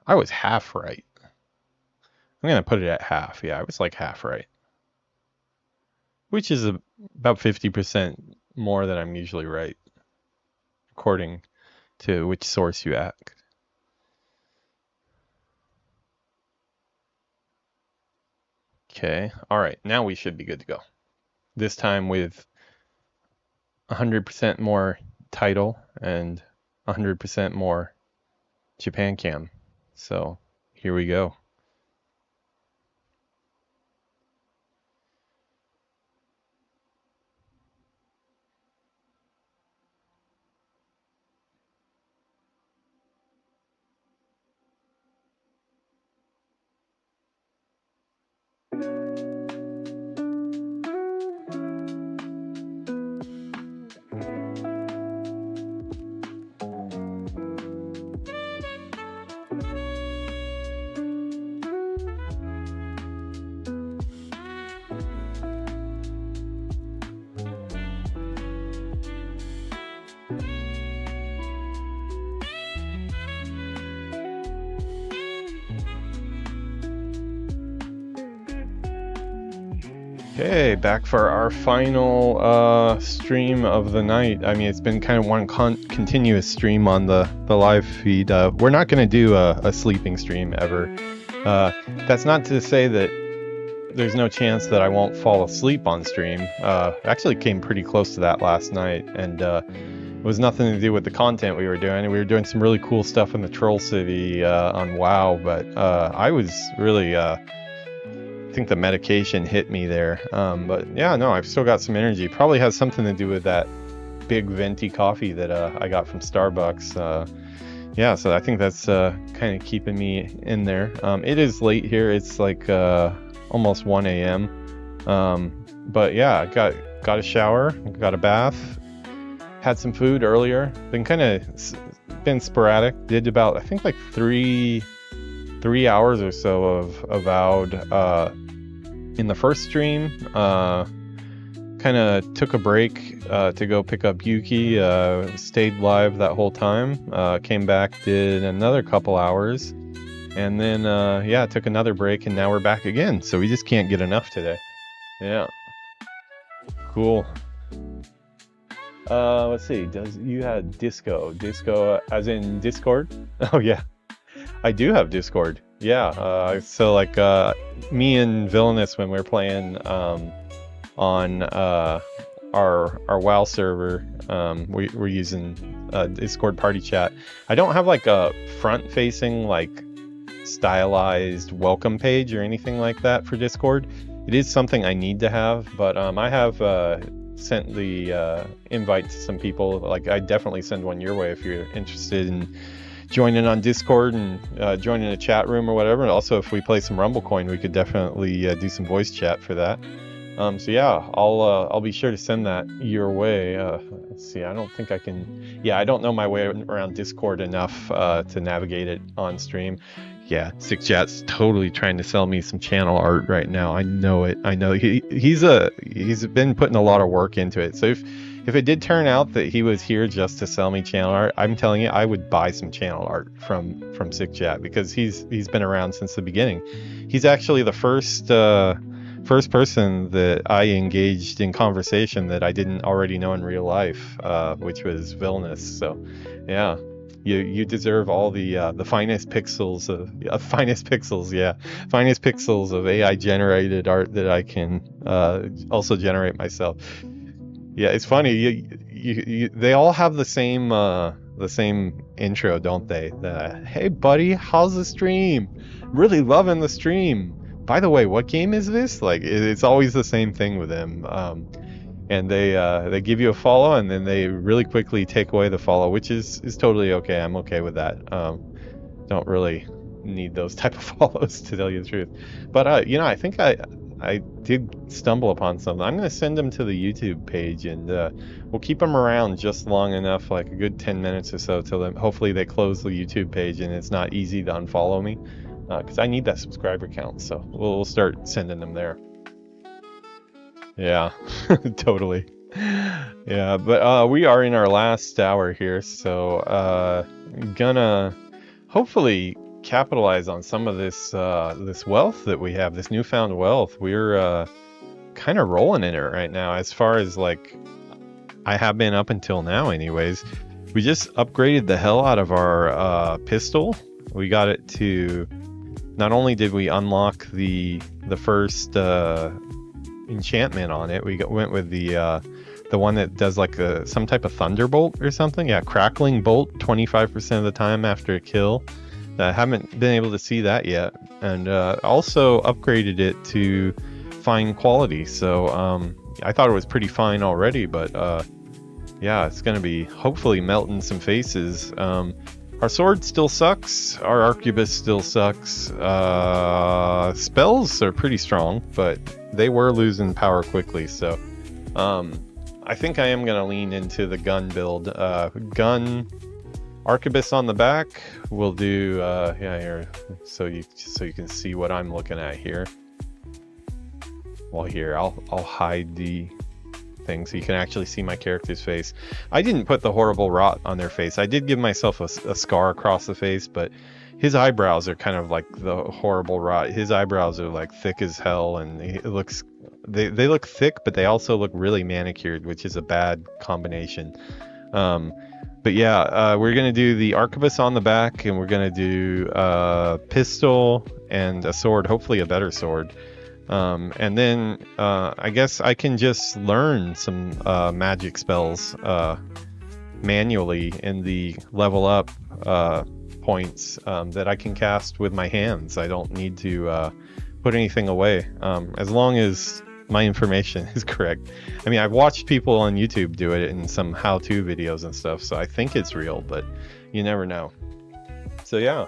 I was half right. I'm gonna put it at half. Yeah, I was like half right, which is about 50% more than I'm usually right, according to which source you ask. Okay, all right, now we should be good to go. This time with 100% more title and 100% more Japan Cam. So here we go. Okay, back for our final stream of the night. I mean, it's been kind of one continuous stream on the live feed. We're not going to do a sleeping stream ever. That's not to say that there's no chance that I won't fall asleep on stream. Actually came pretty close to that last night, and it was nothing to do with the content we were doing. We were doing some really cool stuff in the Troll City on WoW, but I was really... I think the medication hit me there, but yeah, no, I've still got some energy. Probably has something to do with that big venti coffee that I got from Starbucks. Yeah, so I think that's kind of keeping me in there. It is late here. It's like almost 1 a.m. But yeah, got a shower, got a bath, had some food earlier. Been kind of been sporadic. Did about, I think, like three hours or so of Avowed in the first stream. Kind of took a break to go pick up Yuki. Stayed live that whole time. Came back, did another couple hours, and then yeah, took another break, and now we're back again. So we just can't get enough today. Yeah, cool. Let's see. You had disco as in Discord? Oh yeah. I do have Discord. Yeah, so like me and Villainous, when we're playing on our WoW server, we're using Discord party chat. I don't have like a front-facing, like stylized welcome page or anything like that for Discord. It is something I need to have, but I have sent the invite to some people. Like, I definitely send one your way if you're interested in joining on Discord and joining a chat room or whatever. And also, if we play some Rumble Coin, we could definitely do some voice chat for that. So yeah, I'll be sure to send that your way. Let's see, I don't think I can. Yeah, I don't know my way around Discord enough to navigate it on stream. Yeah, Sickchat's totally trying to sell me some channel art right now. I know it. I know he's been putting a lot of work into it. So if it did turn out that he was here just to sell me channel art, I'm telling you, I would buy some channel art from Sickchat, because he's been around since the beginning. He's actually the first person that I engaged in conversation that I didn't already know in real life, which was Villainous. So yeah, you deserve all the finest pixels of finest pixels of AI generated art that I can also generate myself. Yeah, it's funny. They all have the same intro, don't they? Hey buddy, how's the stream? Really loving the stream. By the way, what game is this? Like, it's always the same thing with them. And they give you a follow, and then they really quickly take away the follow, which is totally okay. I'm okay with that. Don't really need those type of follows, to tell you the truth. But you know, I think I did stumble upon something. I'm going to send them to the YouTube page, and we'll keep them around just long enough, like a good 10 minutes or so, till then hopefully they close the YouTube page and it's not easy to unfollow me, because I need that subscriber count. So we'll start sending them there. Yeah, totally. Yeah, but we are in our last hour here, so gonna hopefully capitalize on some of this this wealth that we have, this newfound wealth. We're kind of rolling in it right now, as far as like I have been up until now anyways. We just upgraded the hell out of our pistol. We got it to, not only did we unlock the first enchantment on it. Went with the one that does like some type of thunderbolt or something. Yeah, crackling bolt 25% of the time after a kill. I haven't been able to see that yet, and also upgraded it to fine quality. So I thought it was pretty fine already, but yeah, it's gonna be hopefully melting some faces. Our sword still sucks. Our arquebus still sucks. Spells are pretty strong, but they were losing power quickly. So I think I am gonna lean into the gun build. Gun. Arquebus on the back. We'll do yeah, here, so you can see what I'm looking at here. Well, here I'll hide the thing so you can actually see my character's face. I didn't put the horrible rot on their face. I did give myself a scar across the face, but his eyebrows are kind of like the horrible rot. His eyebrows are like thick as hell, and it looks they look thick, but they also look really manicured, which is a bad combination. But yeah, we're going to do the arquebus on the back, and we're going to do a pistol and a sword, hopefully a better sword. And then I guess I can just learn some magic spells manually in the level up points that I can cast with my hands. I don't need to put anything away, as long as my information is correct. I mean, I've watched people on YouTube do it in some how-to videos and stuff, so I think it's real, but you never know. So yeah.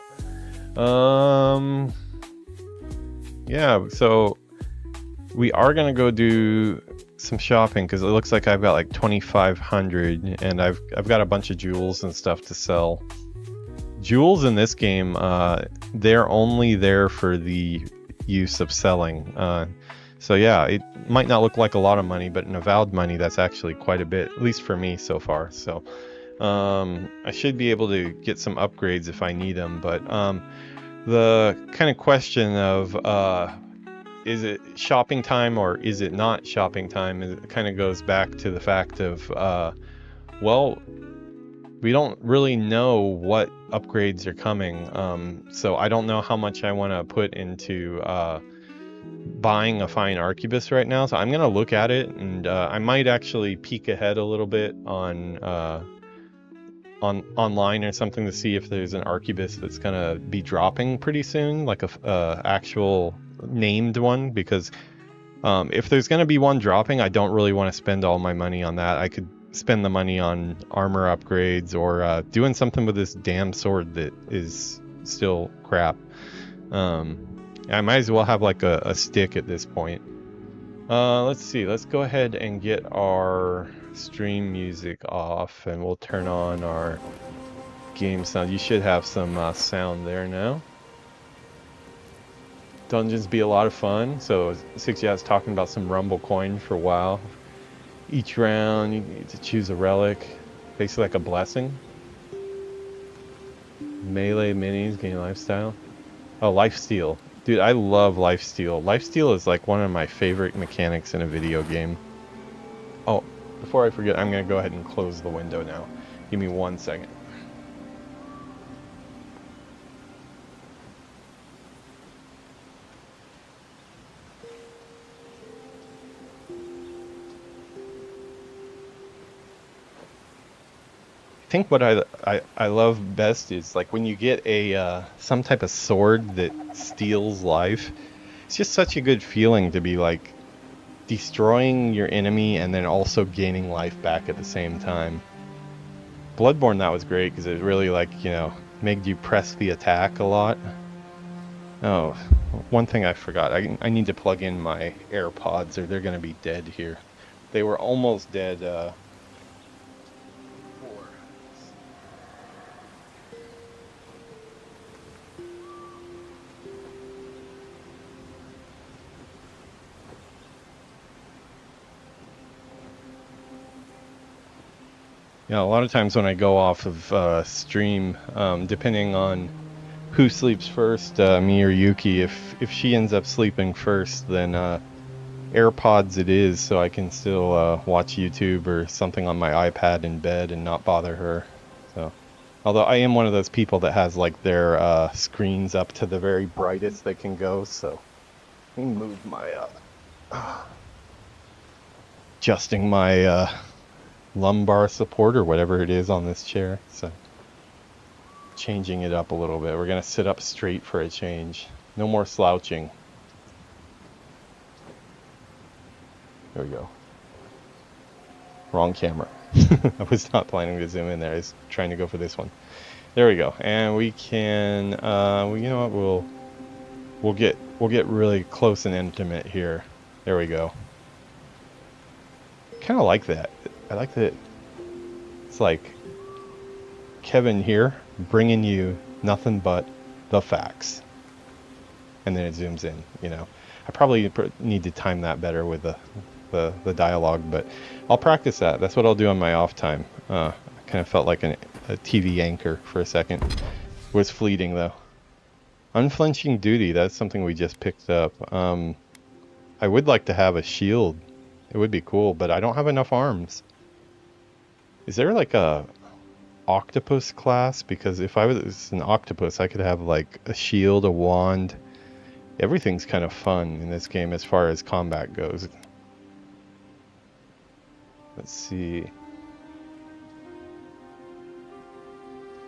Yeah, so we are gonna go do some shopping because it looks like I've got like 2,500, and I've got a bunch of jewels and stuff to sell. Jewels in this game, they're only there for the use of selling. So yeah, it might not look like a lot of money, but in Avowed money, that's actually quite a bit, at least for me so far. So I should be able to get some upgrades if I need them. But the kind of question of is it shopping time or is it not shopping time, it kind of goes back to the fact of, well, we don't really know what upgrades are coming. So I don't know how much I want to put into buying a fine arquebus right now, so I'm gonna look at it, and I might actually peek ahead a little bit on online or something to see if there's an arquebus that's gonna be dropping pretty soon, like a actual named one, because if there's gonna be one dropping, I don't really want to spend all my money on that. I could spend the money on armor upgrades or doing something with this damn sword that is still crap. I might as well have like a stick at this point. Let's see, let's go ahead and get our stream music off, and we'll turn on our game sound. You should have some sound there now. Dungeons be a lot of fun. So 60 is talking about some Rumble coin for a while. Each round you get to choose a relic, basically like a blessing. Melee minis, game lifestyle. Oh, lifesteal. Dude, I love lifesteal. Lifesteal is like one of my favorite mechanics in a video game. Oh, before I forget, I'm going to go ahead and close the window now. Give me 1 second. I think what I love best is like when you get a some type of sword that steals life. It's just such a good feeling to be like destroying your enemy and then also gaining life back at the same time. Bloodborne, that was great because it really, like, you know, made you press the attack a lot. Oh, one thing I forgot. I need to plug in my AirPods or they're gonna be dead here. They were almost dead. Yeah, a lot of times when I go off of stream, depending on who sleeps first, me or Yuki, if she ends up sleeping first, then AirPods it is, so I can still watch YouTube or something on my iPad in bed and not bother her. So, although I am one of those people that has like their screens up to the very brightest they can go, so let me move my adjusting my lumbar support or whatever it is on this chair. So changing it up a little bit. We're gonna sit up straight for a change. No more slouching. There we go. Wrong camera. I was not planning to zoom in there. I was trying to go for this one. There we go. And we can, well, you know what? We'll get really close and intimate here. There we go. Kind of like that. I like that. It's like Kevin here bringing you nothing but the facts, and then it zooms in. You know, I probably need to time that better with the dialogue, but I'll practice that. That's what I'll do on my off time. I kind of felt like a TV anchor for a second. It was fleeting though. Unflinching duty, that's something we just picked up. I would like to have a shield. It would be cool, but I don't have enough arms. Is there like a octopus class? Because if I was an octopus, I could have like a shield, a wand. Everything's kind of fun in this game as far as combat goes. Let's see.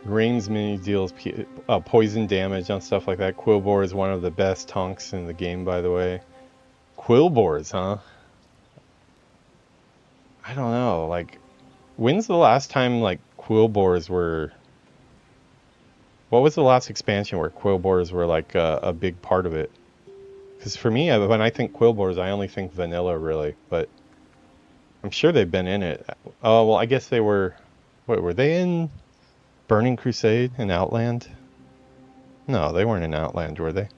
Rain's mini deals poison damage on stuff like that. Quillbore is one of the best tonks in the game, by the way. Quillbores, huh? I don't know. Like, when's the last time like Quillbores were? What was the last expansion where Quillbores were like a big part of it? Because for me, when I think Quillbores, I only think vanilla, really. But I'm sure they've been in it. Oh well, I guess they were. What were they in? Burning Crusade and Outland? No, they weren't in Outland, were they?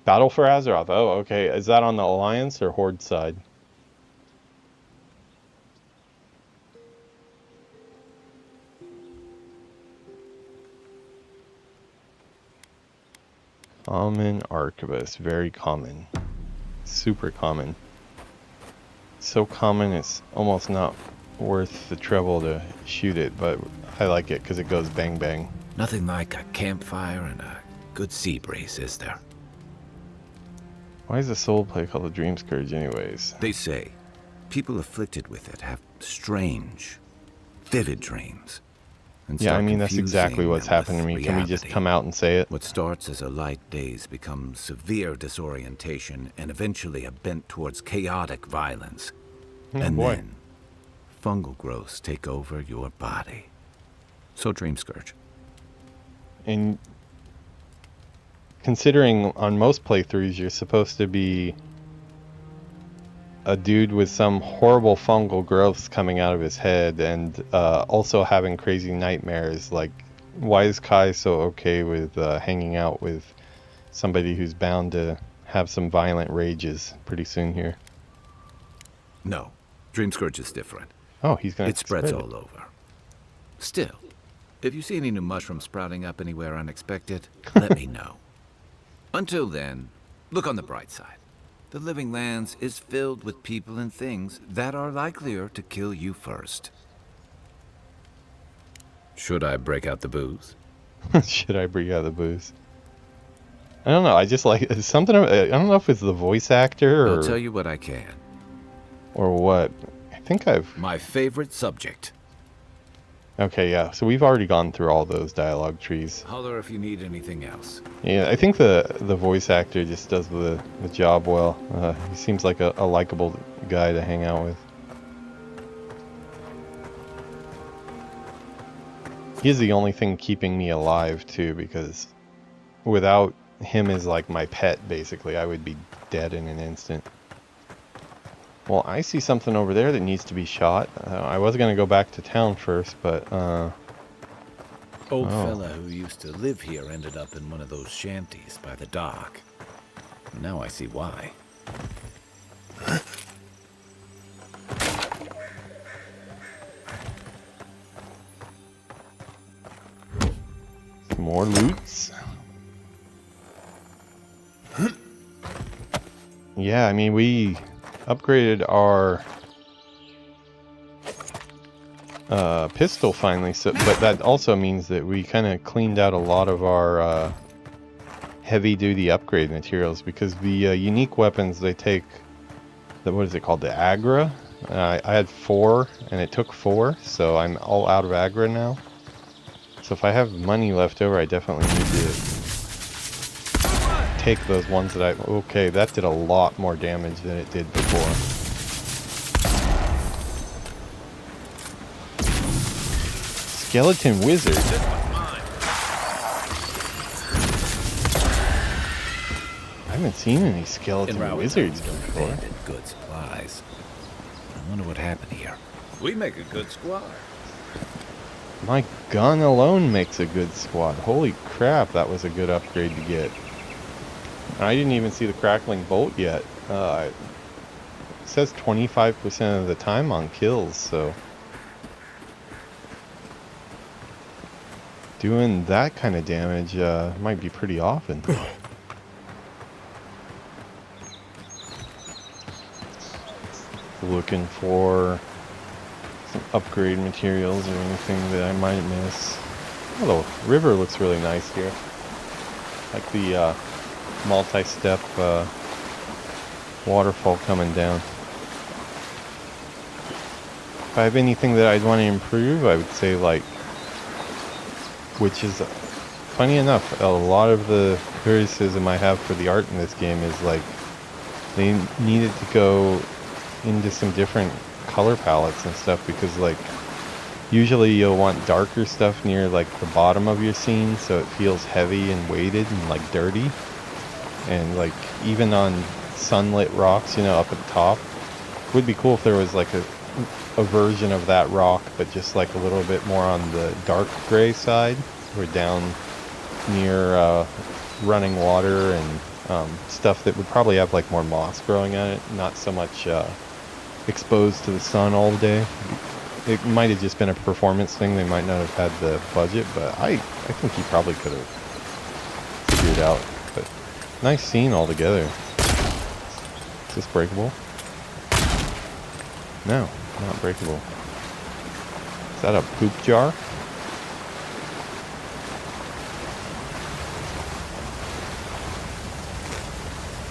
Battle for Azeroth. Oh, okay. Is that on the Alliance or Horde side? Common Arquebus. Very common. Super common. So common it's almost not worth the trouble to shoot it, but I like it because it goes bang bang. Nothing like a campfire and a good sea breeze, is there? Why is the soul play called the Dream Scourge anyways? They say people afflicted with it have strange, vivid dreams. And yeah, I start mean, that's exactly confusing what's them happened to with me. Can we just reality. come out and say it? What starts as a light daze becomes severe disorientation and eventually a bent towards chaotic violence. Oh, and boy. then fungal growths take over your body. So Dream Scourge. And considering on most playthroughs you're supposed to be a dude with some horrible fungal growths coming out of his head and also having crazy nightmares, like why is Kai so okay with hanging out with somebody who's bound to have some violent rages pretty soon here? No, Dream Scourge is different. Oh, he's gonna It spreads spread all over. Still, if you see any new mushrooms sprouting up anywhere unexpected, let me know. Until then, look on the bright side. The Living Lands is filled with people and things that are likelier to kill you first. Should I break out the booze? Should I bring out the booze? I don't know. I just like something. I don't know if it's the voice actor or I'll tell you what I can. or what. I think I've. My favorite subject. Okay, yeah. So we've already gone through all those dialogue trees. Holler if you need anything else. Yeah, I think the voice actor just does the job well. He seems like a likable guy to hang out with. He's the only thing keeping me alive too, because without him as like my pet, basically, I would be dead in an instant. Well, I see something over there that needs to be shot. I was gonna go back to town first, but Old fella who used to live here ended up in one of those shanties by the dock. Now I see why. more loots. Yeah, I mean, we upgraded our pistol finally, so but that also means that we kind of cleaned out a lot of our heavy-duty upgrade materials, because the unique weapons, they take what is it called? The Agra. I had 4 and it took 4, so I'm all out of Agra now. So if I have money left over, I definitely need to take those ones that I... Okay, that did a lot more damage than it did before. Skeleton Wizard. I haven't seen any skeleton wizards before. Good supplies. I wonder what happened here. We make a good squad. My gun alone makes a good squad. Holy crap, that was a good upgrade to get. I didn't even see the crackling bolt yet. It says 25% of the time on kills, so... doing that kind of damage might be pretty often. Looking for some upgrade materials or anything that I might miss. Oh, the river looks really nice here. Like the multi-step waterfall coming down. If I have anything that I'd want to improve, I would say like, which is funny enough, a lot of the criticism I have for the art in this game is like they needed to go into some different color palettes and stuff, because like usually you'll want darker stuff near like the bottom of your scene so it feels heavy and weighted and like dirty, and like even on sunlit rocks, you know, up at the top, it would be cool if there was like a version of that rock but just like a little bit more on the dark gray side, or down near running water and stuff that would probably have like more moss growing on it, not so much exposed to the sun all day. It might have just been a performance thing. They might not have had the budget, but I think he probably could have figured it out. But nice scene altogether. Is this breakable? No, not breakable. Is that a poop jar?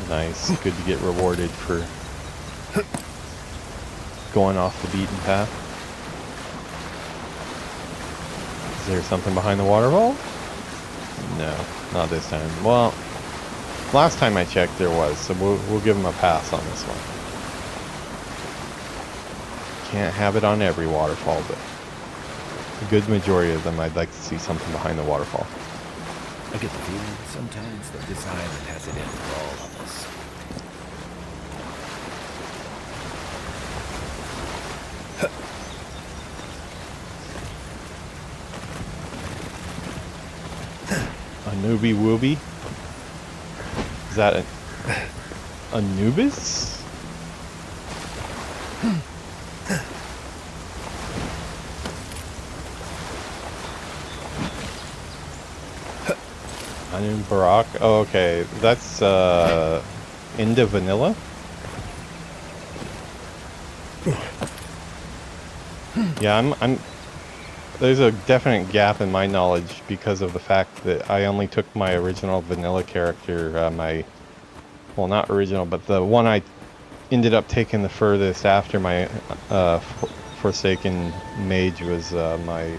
Nice. Good to get rewarded for going off the beaten path. Is there something behind the waterfall? No, not this time. Well, last time I checked there was, so we'll give him a pass on this one. Can't have it on every waterfall, but a good majority of them I'd like to see something behind the waterfall. I get the feeling sometimes that this island has it in for all of us. Newbie Wooby? Is that a Anubis? Anu Barak? Oh, okay. That's into vanilla? Yeah, I'm there's a definite gap in my knowledge because of the fact that I only took my original vanilla character, well, not original, but the one I ended up taking the furthest after my Forsaken Mage was my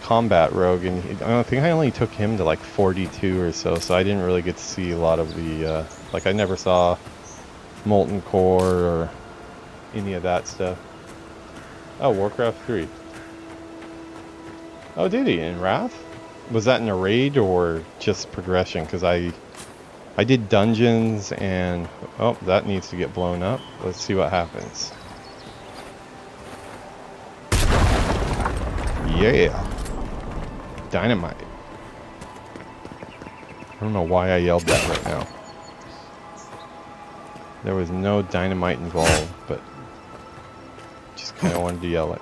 combat rogue, and I think I only took him to like 42 or so, so I didn't really get to see a lot of the, like I never saw Molten Core or any of that stuff. Oh, Warcraft 3. Oh, did he? In Wrath? Was that in a raid or just progression? Because I did dungeons and... Oh, that needs to get blown up. Let's see what happens. Yeah! Dynamite. I don't know why I yelled that right now. There was no dynamite involved, but... just kind of wanted to yell it.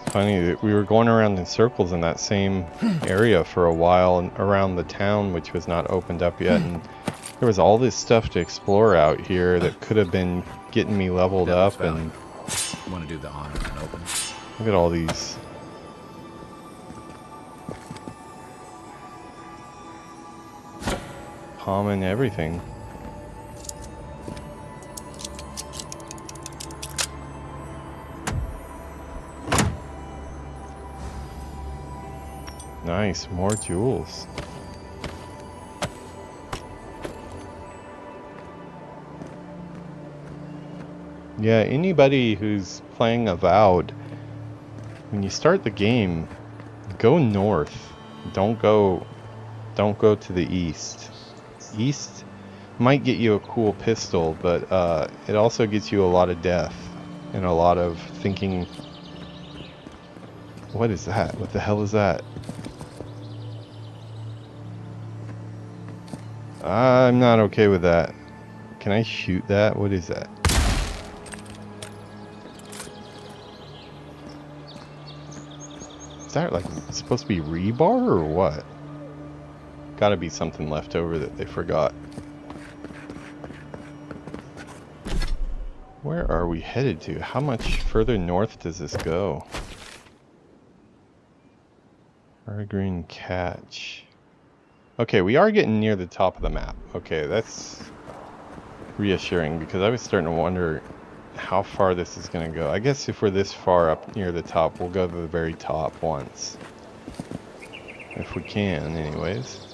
Funny that we were going around in circles in that same area for a while, and around the town, which was not opened up yet, and there was all this stuff to explore out here that could have been getting me leveled up. And want to do the honors and open. Look at all these Palming everything. Nice, more jewels. Yeah, anybody who's playing Avowed, when you start the game, go north. Don't go to the east. East might get you a cool pistol, but it also gets you a lot of death and a lot of thinking. What is that? What the hell is that? I'm not okay with that. Can I shoot that? What is that? Is that like supposed to be rebar or what? Gotta be something left over that they forgot. Where are we headed to? How much further north does this go? Green Catch. Okay, we are getting near the top of the map. Okay, that's reassuring because I was starting to wonder how far this is going to go. I guess if we're this far up near the top, we'll go to the very top once. If we can, anyways.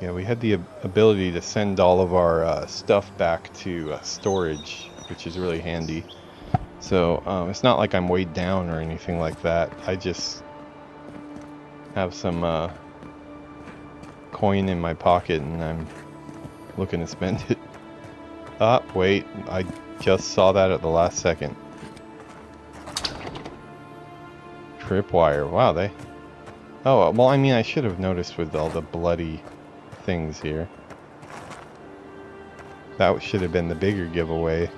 Yeah, we had the ability to send all of our stuff back to storage, which is really handy. So it's not like I'm weighed down or anything like that. I just have some coin in my pocket and I'm looking to spend it. Ah, wait, I just saw that at the last second. Tripwire, wow, they... Oh, well, I mean, I should have noticed with all the bloody things here. That should have been the bigger giveaway.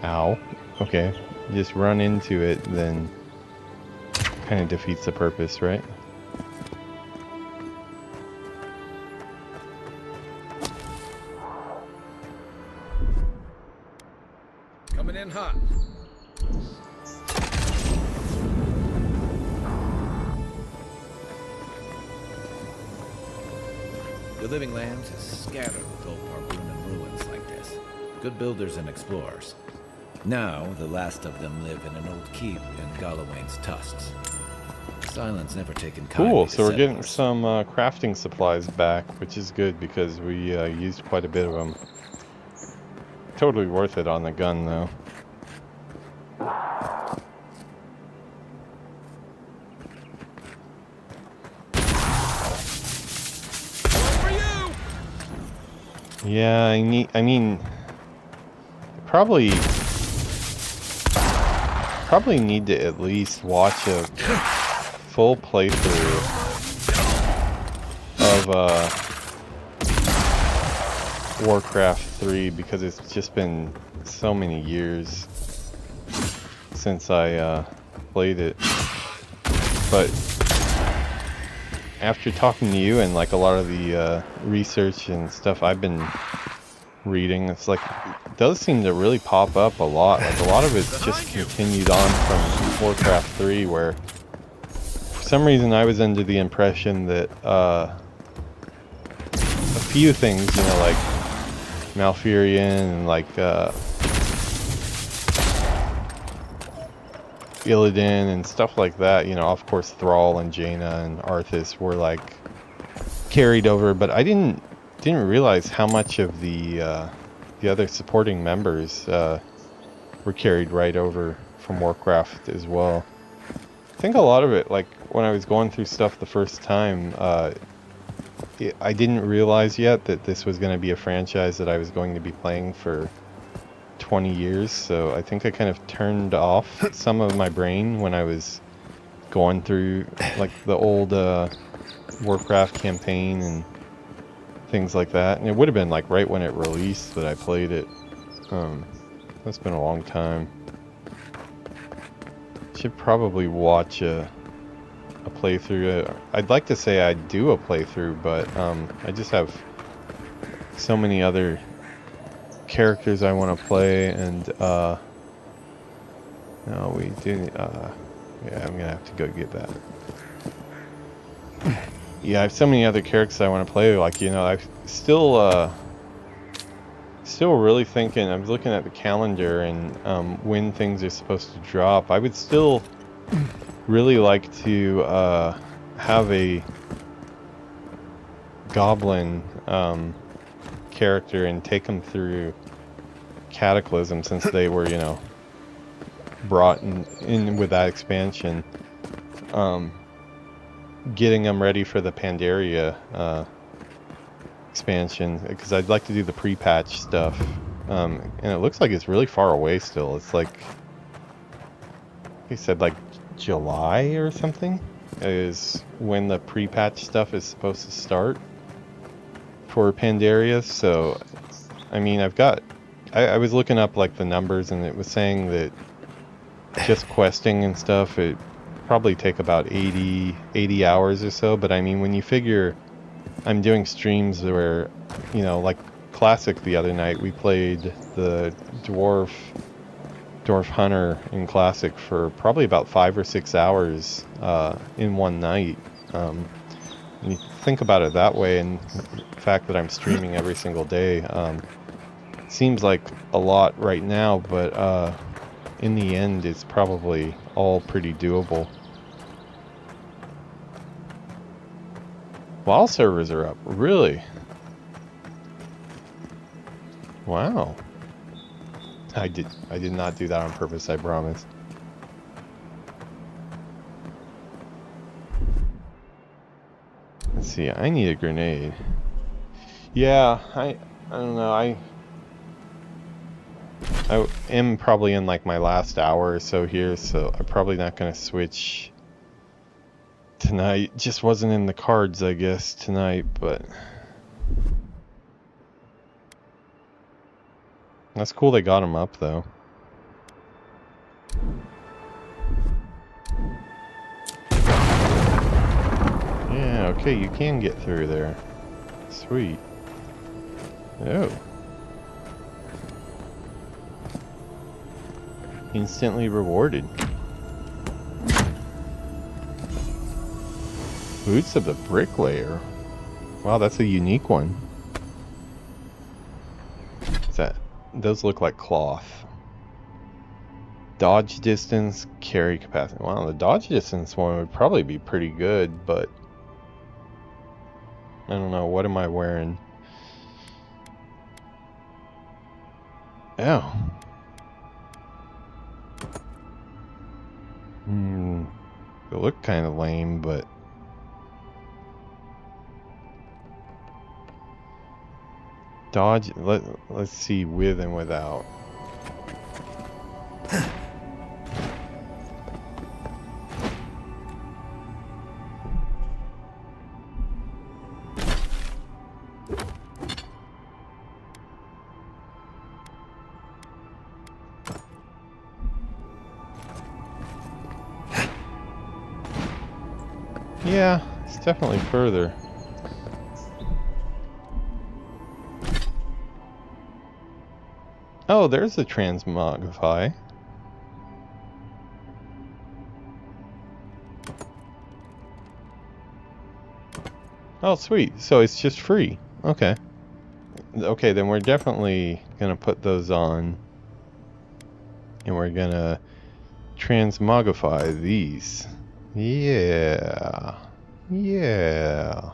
Ow. Okay. You just run into it, then kind of defeats the purpose, right? Coming in hot. The Living Lands is scattered with old Parboon and ruins like this. Good builders and explorers. Now, the last of them live in an old keep in Galawain's tusks. Silence never taken kindly Cool, to so we're getting settlers. some crafting supplies back, which is good because we used quite a bit of them. Totally worth it on the gun, though. Yeah, I mean, probably need to at least watch a full playthrough of Warcraft 3 because it's just been so many years since I played it. But after talking to you and like a lot of the research and stuff I've been reading, it's like it does seem to really pop up a lot. Like a lot of it's just continued on from Warcraft 3, where for some reason I was under the impression that a few things, you know, like Malfurion and like Illidan and stuff like that, you know, of course Thrall and Jaina and Arthas were like carried over, but I didn't realize how much of the other supporting members were carried right over from Warcraft as well. I think a lot of it, like when I was going through stuff the first time, I didn't realize yet that this was going to be a franchise that I was going to be playing for 20 years, so I think I kind of turned off some of my brain when I was going through like the old Warcraft campaign and things like that. And it would have been like right when it released that I played it. That's been a long time. Should probably watch a playthrough. I'd like to say I'd do a playthrough, but I just have so many other characters I want to play, and no, we do. Yeah, I'm gonna have to go get that. Yeah, I have so many other characters I want to play. Like, you know, I'm still really thinking. I'm looking at the calendar and when things are supposed to drop. I would still really like to have a goblin character and take them through Cataclysm, since they were, you know, brought in with that expansion. Getting them ready for the Pandaria expansion, because I'd like to do the pre-patch stuff, and it looks like it's really far away still. It's like, he said, like July or something is when the pre-patch stuff is supposed to start for Pandaria. So I mean, I was looking up like the numbers, and it was saying that just questing and stuff, it probably take about 80 hours or so. But I mean, when you figure I'm doing streams where, you know, like Classic the other night, we played the Dwarf Hunter in Classic for probably about 5 or 6 hours in one night. And you think about it that way, and the fact that I'm streaming every single day, seems like a lot right now, but in the end it's probably all pretty doable. While servers are up, really? Wow. I did not do that on purpose, I promise. Let's see, I need a grenade. Yeah, I don't know, I am probably in like my last hour or so here, so I'm probably not gonna switch tonight. Just wasn't in the cards, I guess, tonight, but that's cool they got him up, though. Yeah, okay, you can get through there. Sweet. Oh. Instantly rewarded. Boots of the Bricklayer. Wow, that's a unique one. Those look like cloth. Dodge distance, carry capacity. Wow, the dodge distance one would probably be pretty good, but I don't know. What am I wearing? Oh. They look kind of lame, but dodge. Let's see with and without. Yeah, it's definitely further. Oh, there's the transmogrify. Oh, sweet. So it's just free. Okay. Okay, then we're definitely gonna put those on. And we're gonna transmogrify these. Yeah. Yeah.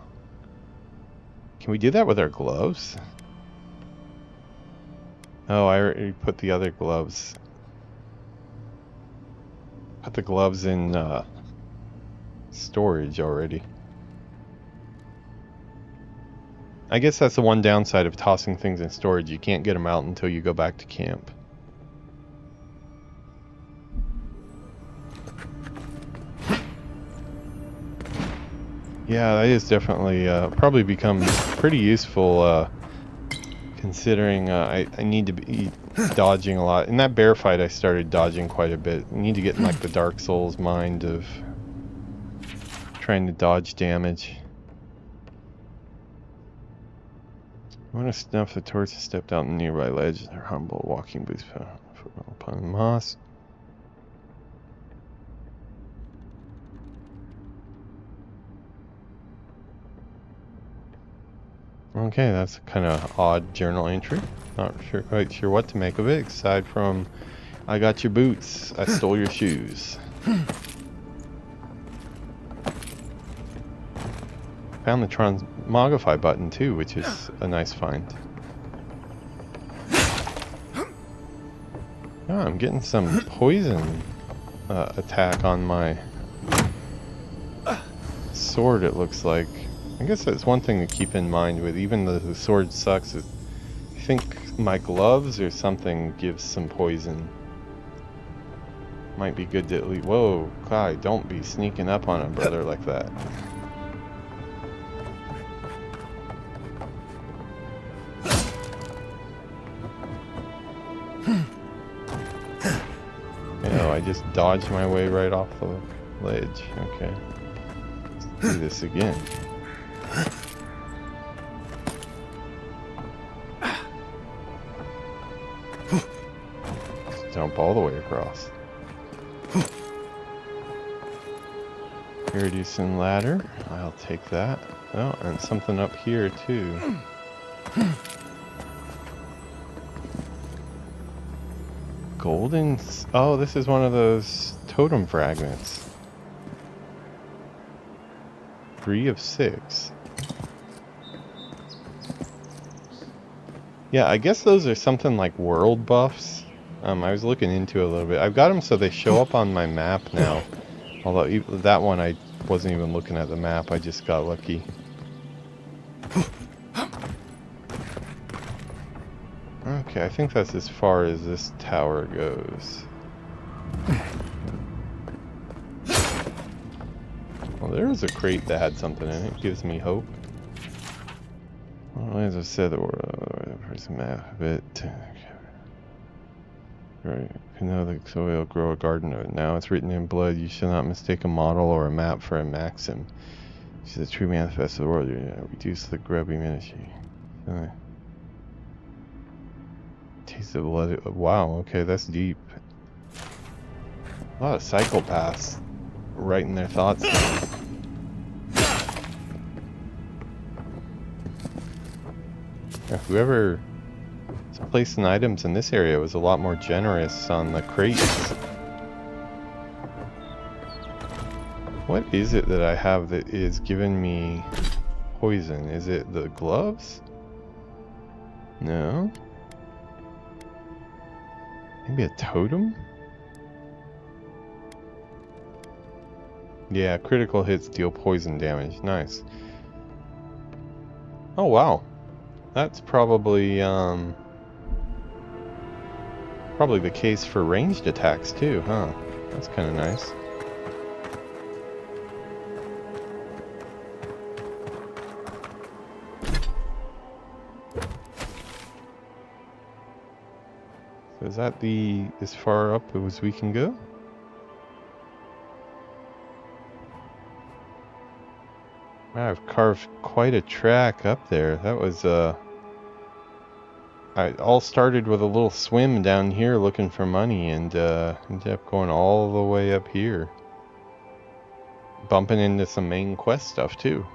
Can we do that with our gloves? Oh, I already put the other gloves. Put the gloves in storage already. I guess that's the one downside of tossing things in storage. You can't get them out until you go back to camp. Yeah, that is definitely probably become pretty useful, considering I need to be dodging a lot. In that bear fight, I started dodging quite a bit. I need to get in like the Dark Souls mind of trying to dodge damage. I want to snuff the torch and stepped out on the nearby ledge. Their humble walking boots upon the moss. Okay, that's kind of odd journal entry. Not quite sure what to make of it, aside from, I got your boots, I stole your shoes. Found the transmogrify button too, which is a nice find. Oh, I'm getting some poison attack on my sword, it looks like. I guess that's one thing to keep in mind with even though the sword sucks. I think my gloves or something gives some poison. Might be good to at least... Whoa, Clyde, don't be sneaking up on a brother like that. Oh, I just dodged my way right off the ledge. Okay. Let's do this again. Just jump all the way across. Iridescent ladder. I'll take that. Oh, and something up here too. Golden... Oh, this is one of those totem fragments. 3 of 6. Yeah, I guess those are something like world buffs. I was looking into it a little bit. I've got them so they show up on my map now. Although that one I wasn't even looking at the map, I just got lucky. Okay, I think that's as far as this tower goes. Well, there was a crate that had something in it. Gives me hope. Well, as I said, the person map a bit. Right. You know the soil grow a garden of it. Now it's written in blood. You shall not mistake a model or a map for a maxim. She's a true manifest of the world. Reduce the grubby ministry. Taste the blood. Wow. Okay, that's deep. A lot of psychopaths writing their thoughts down. Yeah, whoever is placing items in this area was a lot more generous on the crates. What is it that I have that is giving me poison? Is it the gloves? No. Maybe a totem? Yeah, critical hits deal poison damage. Nice. Oh wow. That's probably probably the case for ranged attacks too, huh? That's kind of nice. So is that as far up as we can go? Wow, I've carved quite a track up there. That was I all started with a little swim down here looking for money and ended up going all the way up here. Bumping into some main quest stuff too.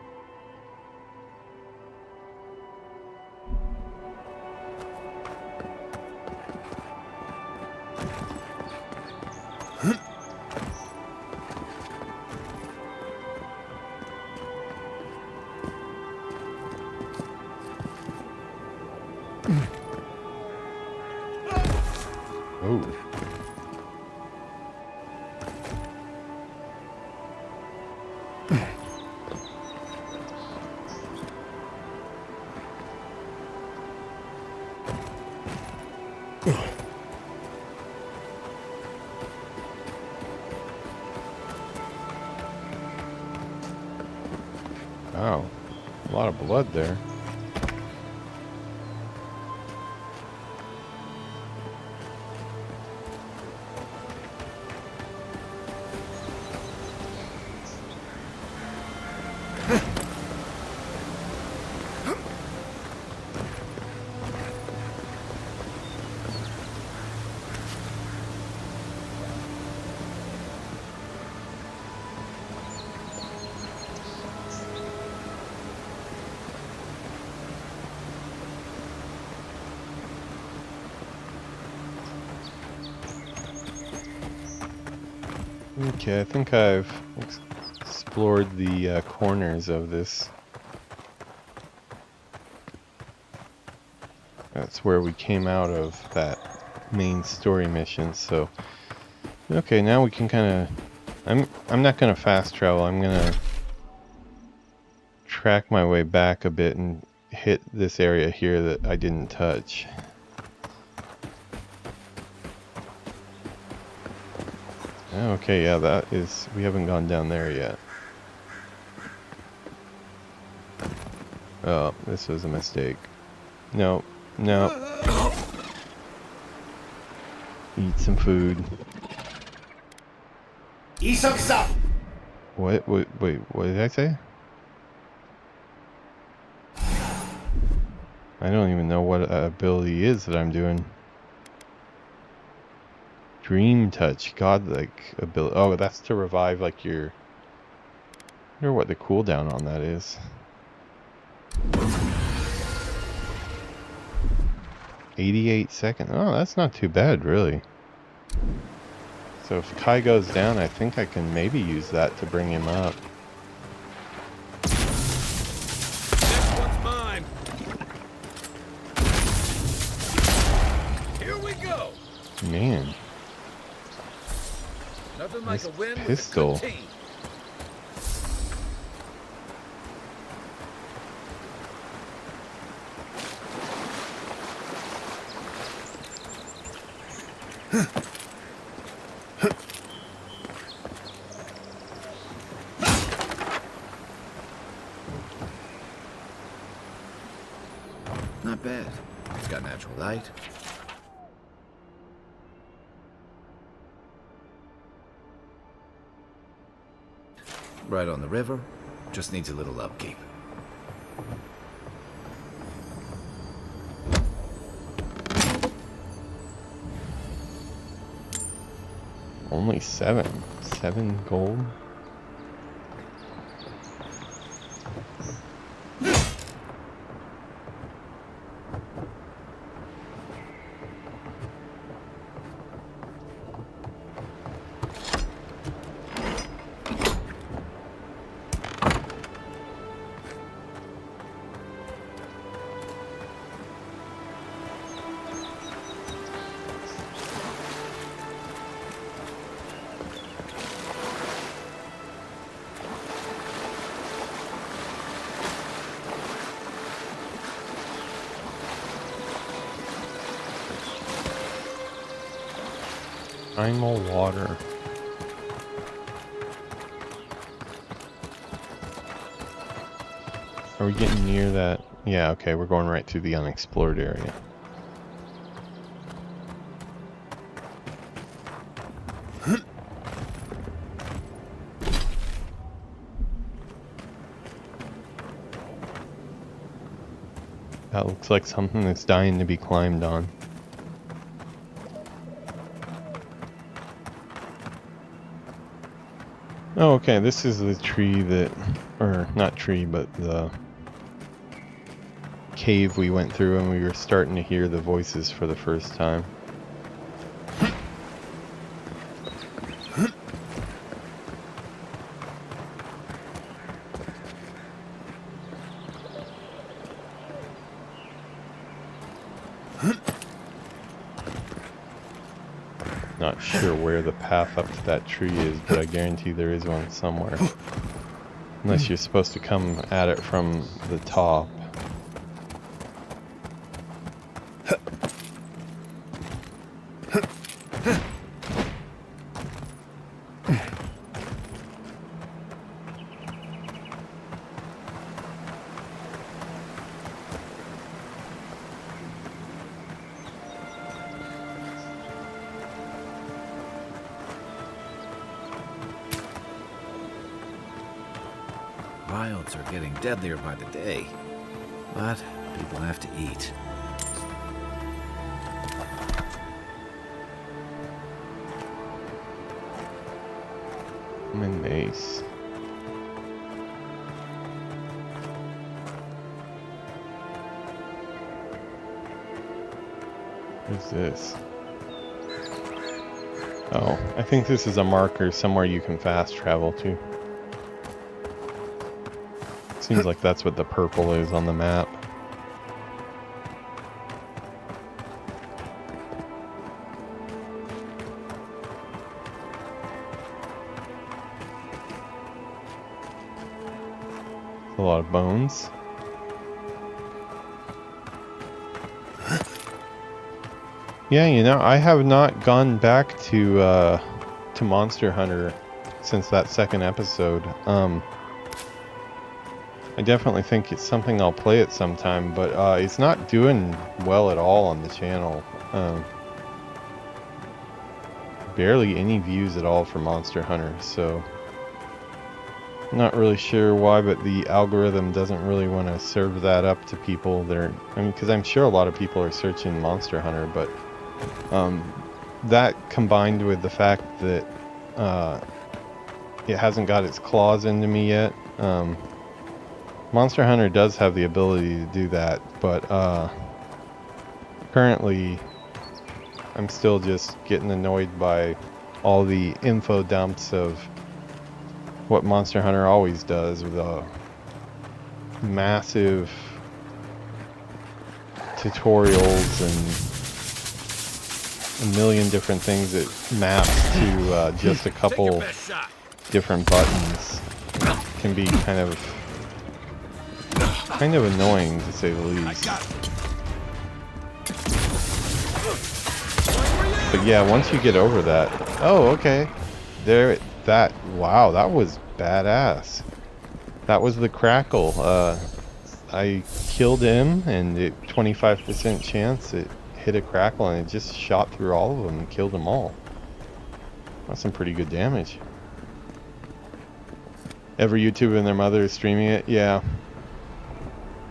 Wow, a lot of blood there. Okay, I think I've explored the corners of this. That's where we came out of that main story mission, so okay, now we can kind of I'm not going to fast travel. I'm going to track my way back a bit and hit this area here that I didn't touch. Okay, yeah, that is, we haven't gone down there yet. Oh, this was a mistake. No, no. Eat some food. What? Wait, what did I say? I don't even know what ability is that I'm doing. Dream touch, godlike ability. Oh, that's to revive like your... I wonder what the cooldown on that is. $88 seconds. Oh, that's not too bad, really. So if Kai goes down, I think I can maybe use that to bring him up. Next one's mine. Here we go. Man. Nothing like a win pistol. with a good team. Not bad. It's got natural light. Right on the river. Just needs a little upkeep. Only 7 gold. Primal water. Are we getting near that? Yeah, okay, we're going right through the unexplored area. That looks like something that's dying to be climbed on. Oh, okay, this is the tree that, or not tree, but the cave we went through and we were starting to hear the voices for the first time. Not sure where the path up to that tree is, but I guarantee there is one somewhere. Unless you're supposed to come at it from the top. Wilds are getting deadlier by the day, but people have to eat. I'm in mace. What's this? Oh, I think this is a marker somewhere you can fast travel to. Seems like that's what the purple is on the map. A lot of bones. Yeah, you know, I have not gone back to Monster Hunter since that second episode. I definitely think it's something I'll play at some time, but it's not doing well at all on the channel. Barely any views at all for Monster Hunter, so not really sure why, but the algorithm doesn't really want to serve that up to people that are, I mean, because I'm sure a lot of people are searching Monster Hunter, but that combined with the fact that it hasn't got its claws into me yet. Monster Hunter does have the ability to do that, but currently I'm still just getting annoyed by all the info dumps of what Monster Hunter always does, with a massive tutorials and a million different things that maps to just a couple different buttons. Can be kind of annoying, to say the least. But yeah, once you get over that, oh, okay, wow, that was badass. That was the crackle. I killed him, and 25% chance it hit a crackle, and it just shot through all of them and killed them all. That's some pretty good damage. Every YouTuber and their mother is streaming it, yeah.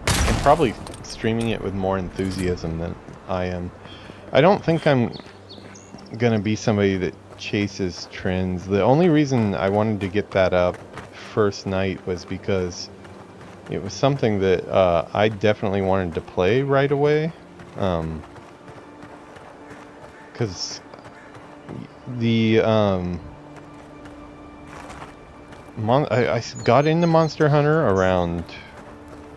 And probably streaming it with more enthusiasm than I am. I don't think I'm gonna be somebody that chases trends. The only reason I wanted to get that up first night was because it was something that I definitely wanted to play right away. Because the I got into Monster Hunter around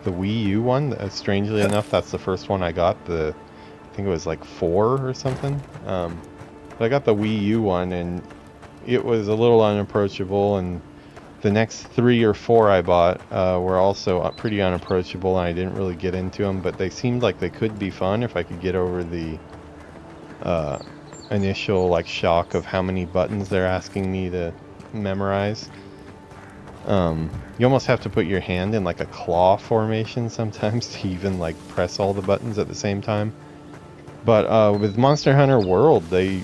the Wii U one. Strangely enough, that's the first one I got. I think it was like 4 or something. But I got the Wii U one, and it was a little unapproachable, and the next 3 or 4 I bought were also pretty unapproachable, and I didn't really get into them, but they seemed like they could be fun if I could get over the initial like shock of how many buttons they're asking me to memorize. You almost have to put your hand in like a claw formation sometimes to even like press all the buttons at the same time. But with Monster Hunter World, they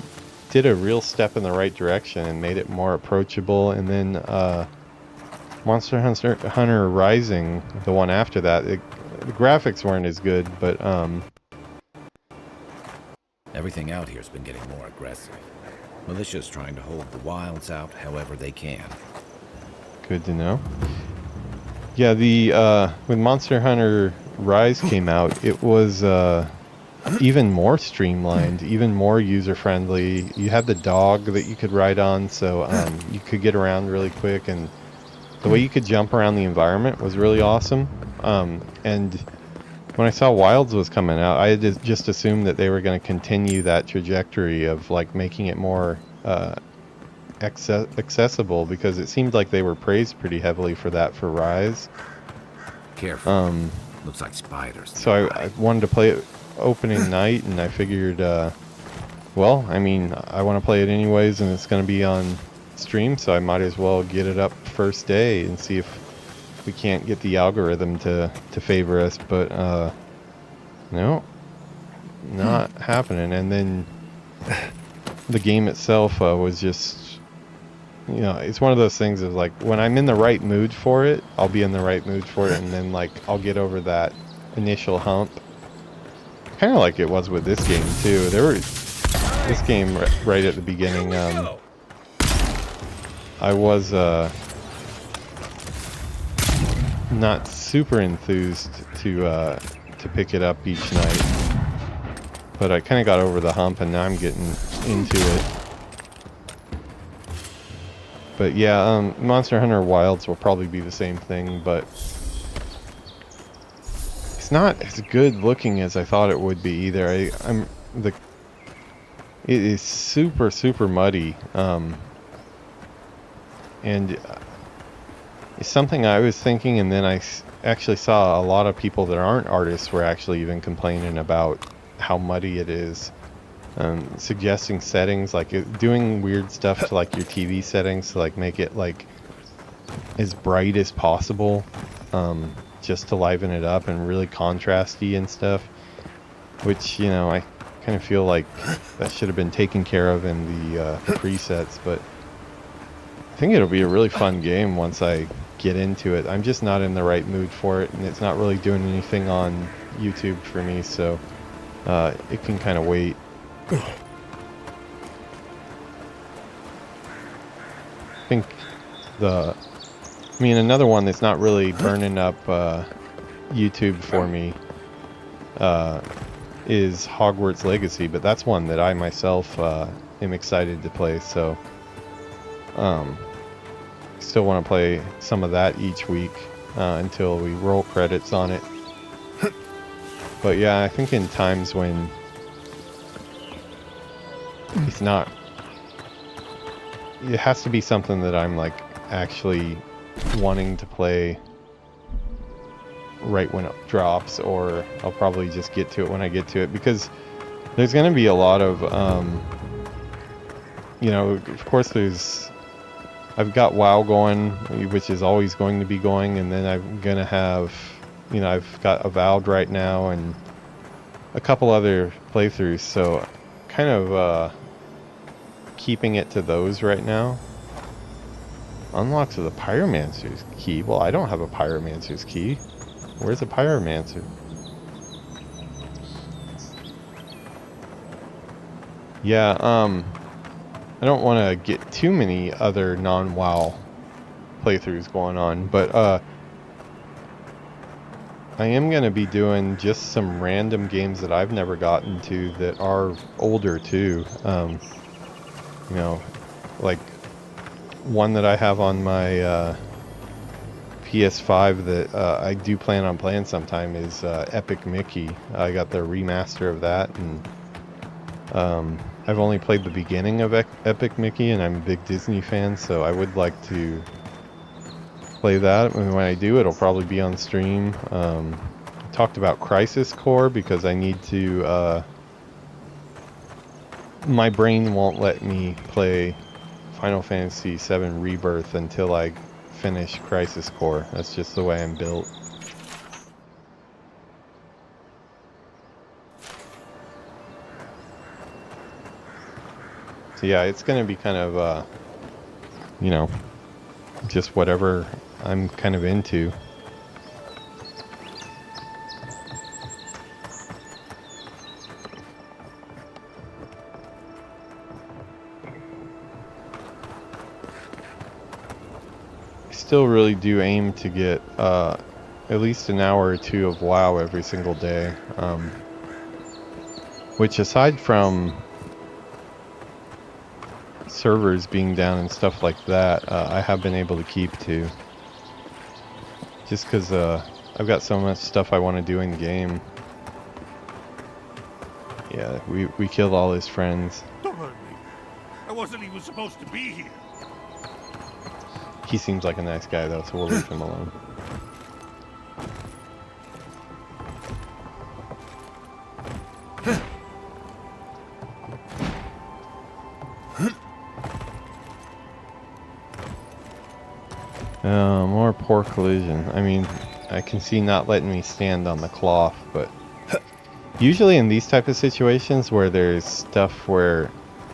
did a real step in the right direction and made it more approachable. And then Monster Hunter Rising, the one after that, the graphics weren't as good, but everything out here's been getting more aggressive. Militia's trying to hold the wilds out however they can. Good to know. Yeah, when Monster Hunter Rise came out, it was even more streamlined, even more user-friendly. You had the dog that you could ride on, so you could get around really quick, and the way you could jump around the environment was really awesome. And when I saw Wilds was coming out, I had just assumed that they were going to continue that trajectory of like making it more accessible, because it seemed like they were praised pretty heavily for that for Rise. Careful. Looks like spiders. So I wanted to play it opening night, and I figured, well, I mean, I want to play it anyways, and it's going to be on stream, so I might as well get it up first day and see if we can't get the algorithm to favor us. But no, not happening. And then the game itself was just, you know, it's one of those things of like, when I'm in the right mood for it, I'll be in the right mood for it, and then like I'll get over that initial hump. Kind of like it was with this game too. This game right at the beginning, I was not super enthused to pick it up each night, but I kind of got over the hump, and now I'm getting into it. But yeah, Monster Hunter Wilds will probably be the same thing, but it's not as good looking as I thought it would be either. It is super muddy, and it's something I was thinking, and then I actually saw a lot of people that aren't artists were actually even complaining about how muddy it is. Suggesting settings, like doing weird stuff to like your TV settings to like make it like as bright as possible, just to liven it up and really contrasty and stuff, which, you know, I kind of feel like that should have been taken care of in the presets. But I think it'll be a really fun game once I get into it. I'm just not in the right mood for it, and it's not really doing anything on YouTube for me, so it can kind of wait. I think another one that's not really burning up YouTube for me is Hogwarts Legacy, but that's one that I myself am excited to play, so still want to play some of that each week until we roll credits on it. But yeah, I think in times when it's not, it has to be something that I'm like actually wanting to play right when it drops, or I'll probably just get to it when I get to it, because there's going to be a lot of you know, of course I've got WoW going, which is always going to be going, and then I'm gonna have, you know, I've got Avowed right now and a couple other playthroughs, so kind of keeping it to those right now. Unlocks of the Pyromancer's key. Well, I don't have a Pyromancer's key. Where's a Pyromancer? Yeah, I don't want to get too many other non-WoW playthroughs going on, but I am going to be doing just some random games that I've never gotten to that are older too. You know, like one that I have on my PS5 that I do plan on playing sometime is Epic Mickey. I got the remaster of that, and I've only played the beginning of Epic Mickey, and I'm a big Disney fan, so I would like to play that. And when I do, it'll probably be on stream. I talked about Crisis Core because I need to... my brain won't let me play Final Fantasy VII Rebirth until I finish Crisis Core. That's just the way I'm built. So yeah, it's going to be kind of, you know, just whatever I'm kind of into. I still really do aim to get at least an hour or two of WoW every single day. Which, aside from servers being down and stuff like that, I have been able to keep to, just because I've got so much stuff I want to do in the game. Yeah, we killed all his friends. Don't hurt me. I wasn't even supposed to be here. He seems like a nice guy though, so we'll leave him alone. More poor collision. I mean, I can see not letting me stand on the cloth, but usually in these type of situations where there's stuff where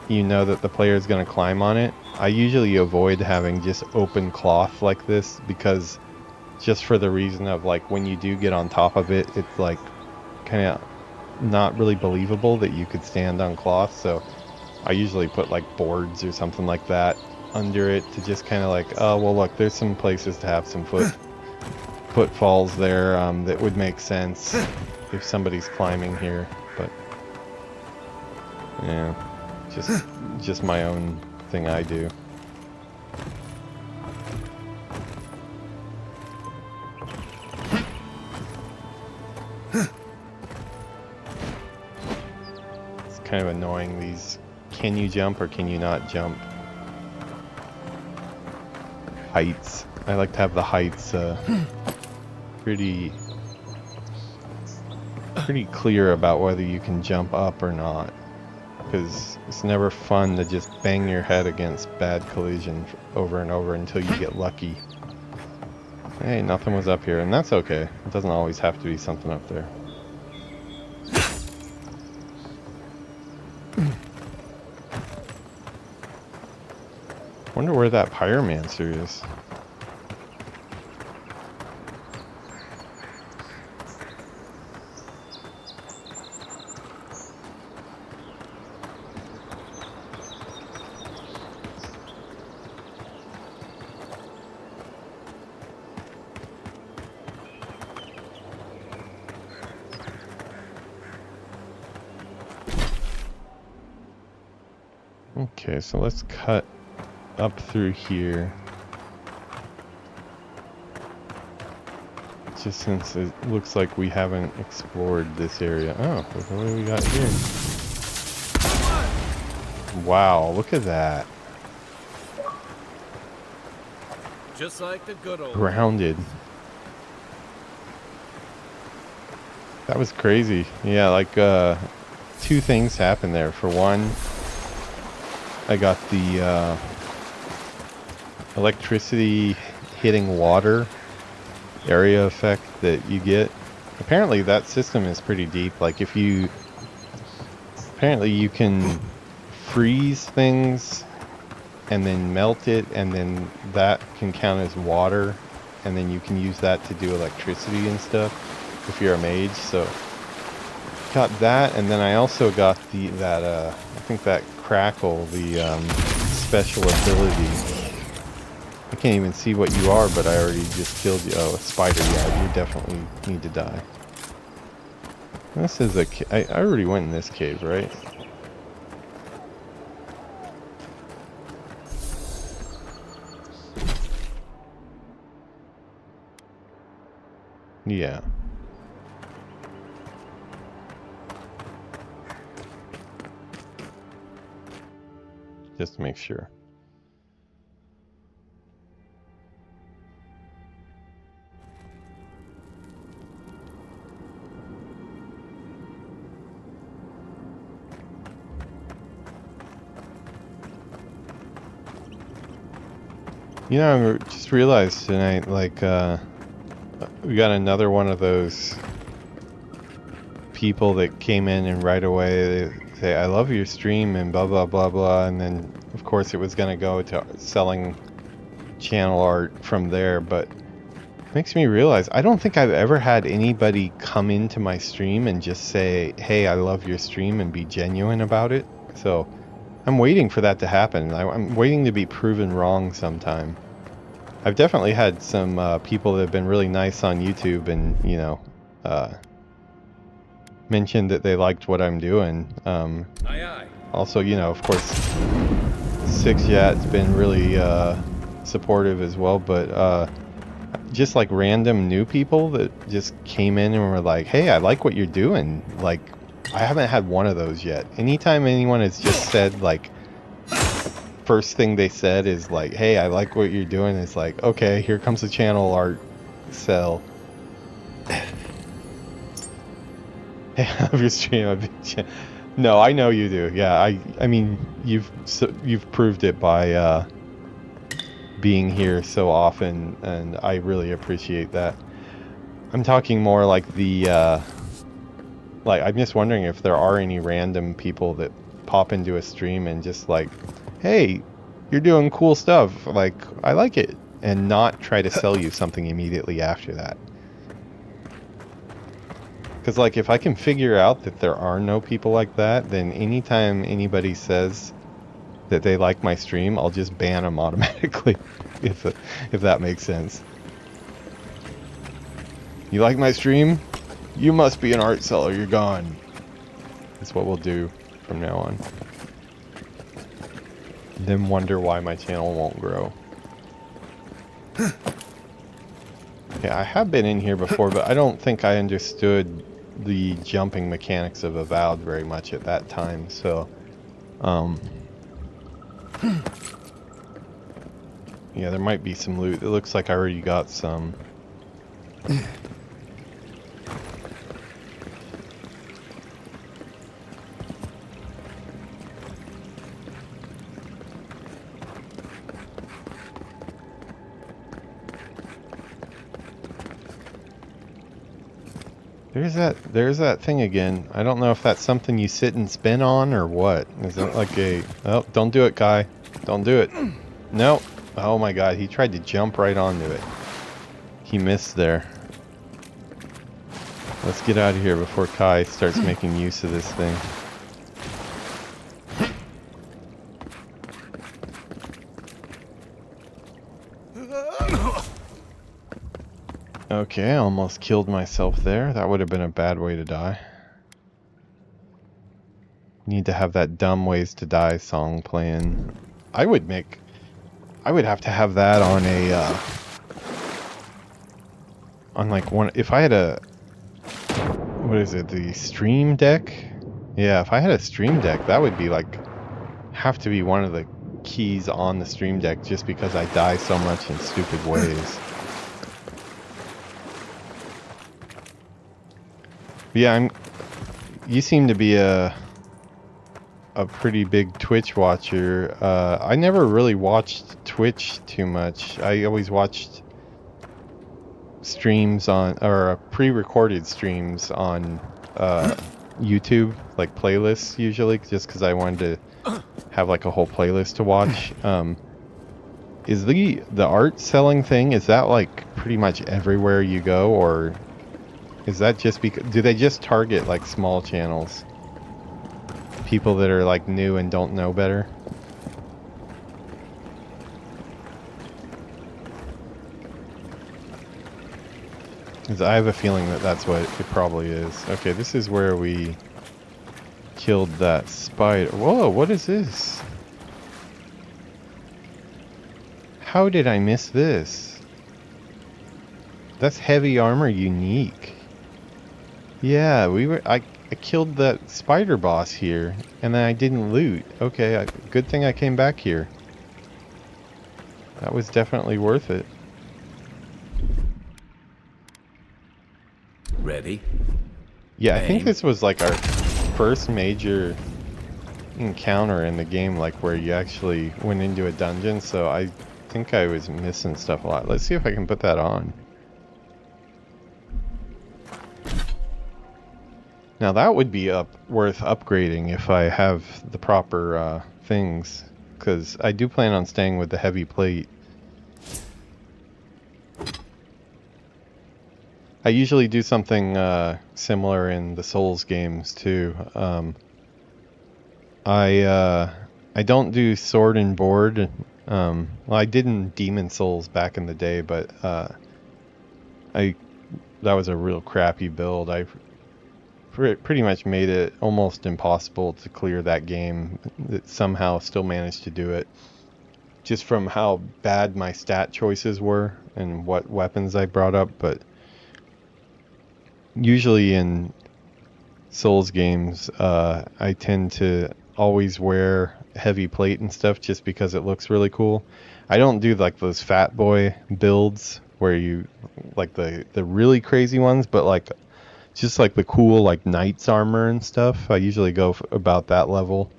you know that the player is going to climb on it, I usually avoid having just open cloth like this, because just for the reason of, like, when you do get on top of it, it's like kind of not really believable that you could stand on cloth. So I usually put like boards or something like that under it to just kind of like, oh well, look, there's some places to have some footfalls there that would make sense if somebody's climbing here. But yeah, just my own thing I do. kind of annoying. These can you jump or can you not jump heights. I like to have the heights pretty clear about whether you can jump up or not, because it's never fun to just bang your head against bad collision over and over until you get lucky. Hey, nothing was up here, and that's okay. It doesn't always have to be something up there. Wonder where that pyromancer is. Okay, so let's cut up through here. Just since it looks like we haven't explored this area. Oh, what do we got here? Wow, look at that. Just like the good old Grounded. That was crazy. Yeah, like two things happened there. For one, I got the electricity hitting water area effect that you get. Apparently that system is pretty deep. Like if you... Apparently you can freeze things and then melt it, and then that can count as water, and then you can use that to do electricity and stuff if you're a mage. So got that, and then I also got I think that crackle, the special ability. I can't even see what you are, but I already just killed you. Oh, a spider. Yeah, you definitely need to die. This is a I already went in this cave, right? Yeah. Just to make sure. You know, I just realized tonight, like, we got another one of those people that came in and right away they say, I love your stream and blah, blah, blah, blah. And then, of course, it was going to go to selling channel art from there. But it makes me realize, I don't think I've ever had anybody come into my stream and just say, hey, I love your stream and be genuine about it. So I'm waiting for that to happen. I'm waiting to be proven wrong sometime. I've definitely had some people that have been really nice on YouTube and, you know, mentioned that they liked what I'm doing. Also, you know, of course, Sixjat's been really supportive as well, but just like random new people that just came in and were like, hey, I like what you're doing. Like, I haven't had one of those yet. Anytime anyone has just said, like, first thing they said is like, hey, I like what you're doing, it's like, okay, here comes the channel art sell. Hey, I love your stream. No, I know you do. Yeah, I mean, you've proved it by being here so often, and I really appreciate that. I'm talking more like the like, I'm just wondering if there are any random people that pop into a stream and just like, hey, you're doing cool stuff, like, I like it, and not try to sell you something immediately after that. Because, like, if I can figure out that there are no people like that, then anytime anybody says that they like my stream, I'll just ban them automatically, if that makes sense. You like my stream? You must be an art seller, you're gone. That's what we'll do from now on. Then wonder why my channel won't grow. Yeah, I have been in here before, but I don't think I understood the jumping mechanics of Avowed very much at that time, so yeah, there might be some loot. It looks like I already got some. There's that thing again. I don't know if that's something you sit and spin on or what. Is that like a... Oh, don't do it, Kai. Don't do it. No. Oh my god, he tried to jump right onto it. He missed there. Let's get out of here before Kai starts making use of this thing. Okay, I almost killed myself there. That would have been a bad way to die. Need to have that Dumb Ways to Die song playing. I would have to have that on a, on like one, if I had a, what is it, the Stream Deck? Yeah, if I had a Stream Deck, that would be like, have to be one of the keys on the Stream Deck just because I die so much in stupid ways. Yeah, you seem to be a pretty big Twitch watcher. I never really watched Twitch too much. I always watched streams on, or pre-recorded streams on YouTube, like playlists usually, just because I wanted to have like a whole playlist to watch. Is the art selling thing, is that like pretty much everywhere you go, or is that just because, do they just target like small channels? People that are like new and don't know better? Because I have a feeling that that's what it probably is. Okay, this is where we killed that spider. Whoa, what is this? How did I miss this? That's heavy armor unique. Yeah, I killed that spider boss here, and then I didn't loot. Okay, good thing I came back here. That was definitely worth it. Ready? Yeah, I think this was like our first major encounter in the game, like where you actually went into a dungeon, so I think I was missing stuff a lot. Let's see if I can put that on. Now that would be worth upgrading if I have the proper things, because I do plan on staying with the heavy plate. I usually do something similar in the Souls games too. I don't do sword and board. Well, I did in Demon Souls back in the day, but that was a real crappy build. I pretty much made it almost impossible to clear that game. That somehow still managed to do it, just from how bad my stat choices were and what weapons I brought up. But usually in Souls games, I tend to always wear heavy plate and stuff just because it looks really cool. I don't do like those fat boy builds where you like the really crazy ones, but like just like the cool like knight's armor and stuff. I usually go about that level,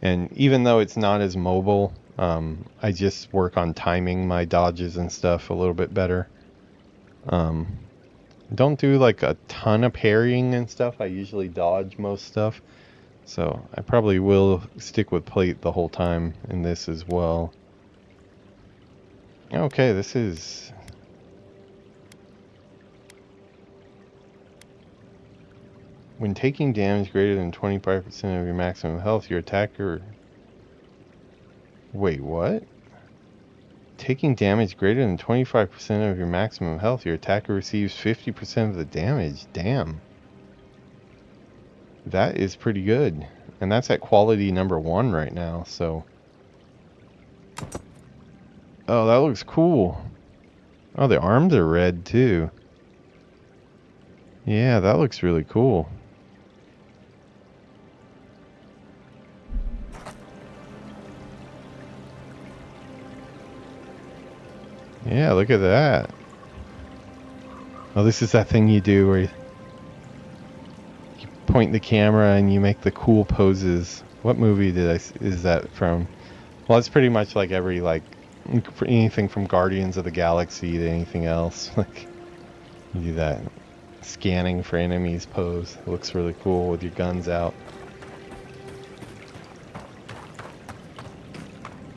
and even though it's not as mobile, I just work on timing my dodges and stuff a little bit better. Don't do like a ton of parrying and stuff. I usually dodge most stuff, so I probably will stick with plate the whole time in this as well. Okay, this is... When taking damage greater than 25% of your maximum health, your attacker... Wait, what? Taking damage greater than 25% of your maximum health, your attacker receives 50% of the damage. Damn. That is pretty good. And that's at quality number 1 right now, so... Oh, that looks cool. Oh, the arms are red, too. Yeah, that looks really cool. Yeah, look at that. Oh, this is that thing you do where you point the camera and you make the cool poses. What movie is that from? Well, it's pretty much like every, like, anything from Guardians of the Galaxy to anything else. Like, you do that scanning for enemies pose. It looks really cool with your guns out.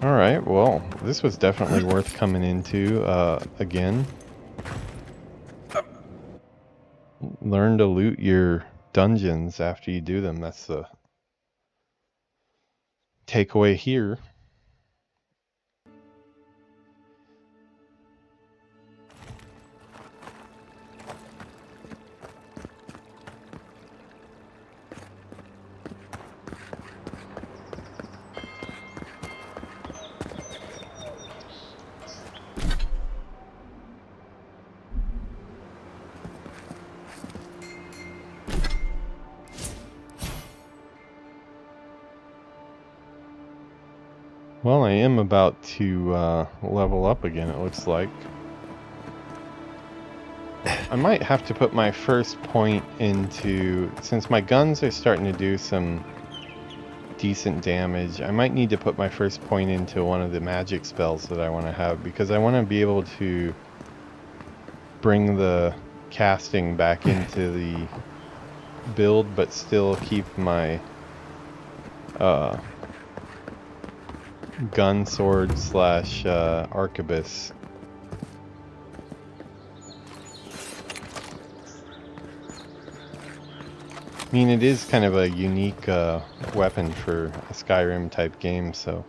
Alright, well, this was definitely worth coming into again. Learn to loot your dungeons after you do them. That's the takeaway here. Well, I am about to level up again, it looks like. I might have to put my first point into, since my guns are starting to do some decent damage, I might need to put my first point into one of the magic spells that I want to have, because I want to be able to bring the casting back into the build, but still keep my gun sword slash arquebus. I mean, it is kind of a unique weapon for a Skyrim type game, so.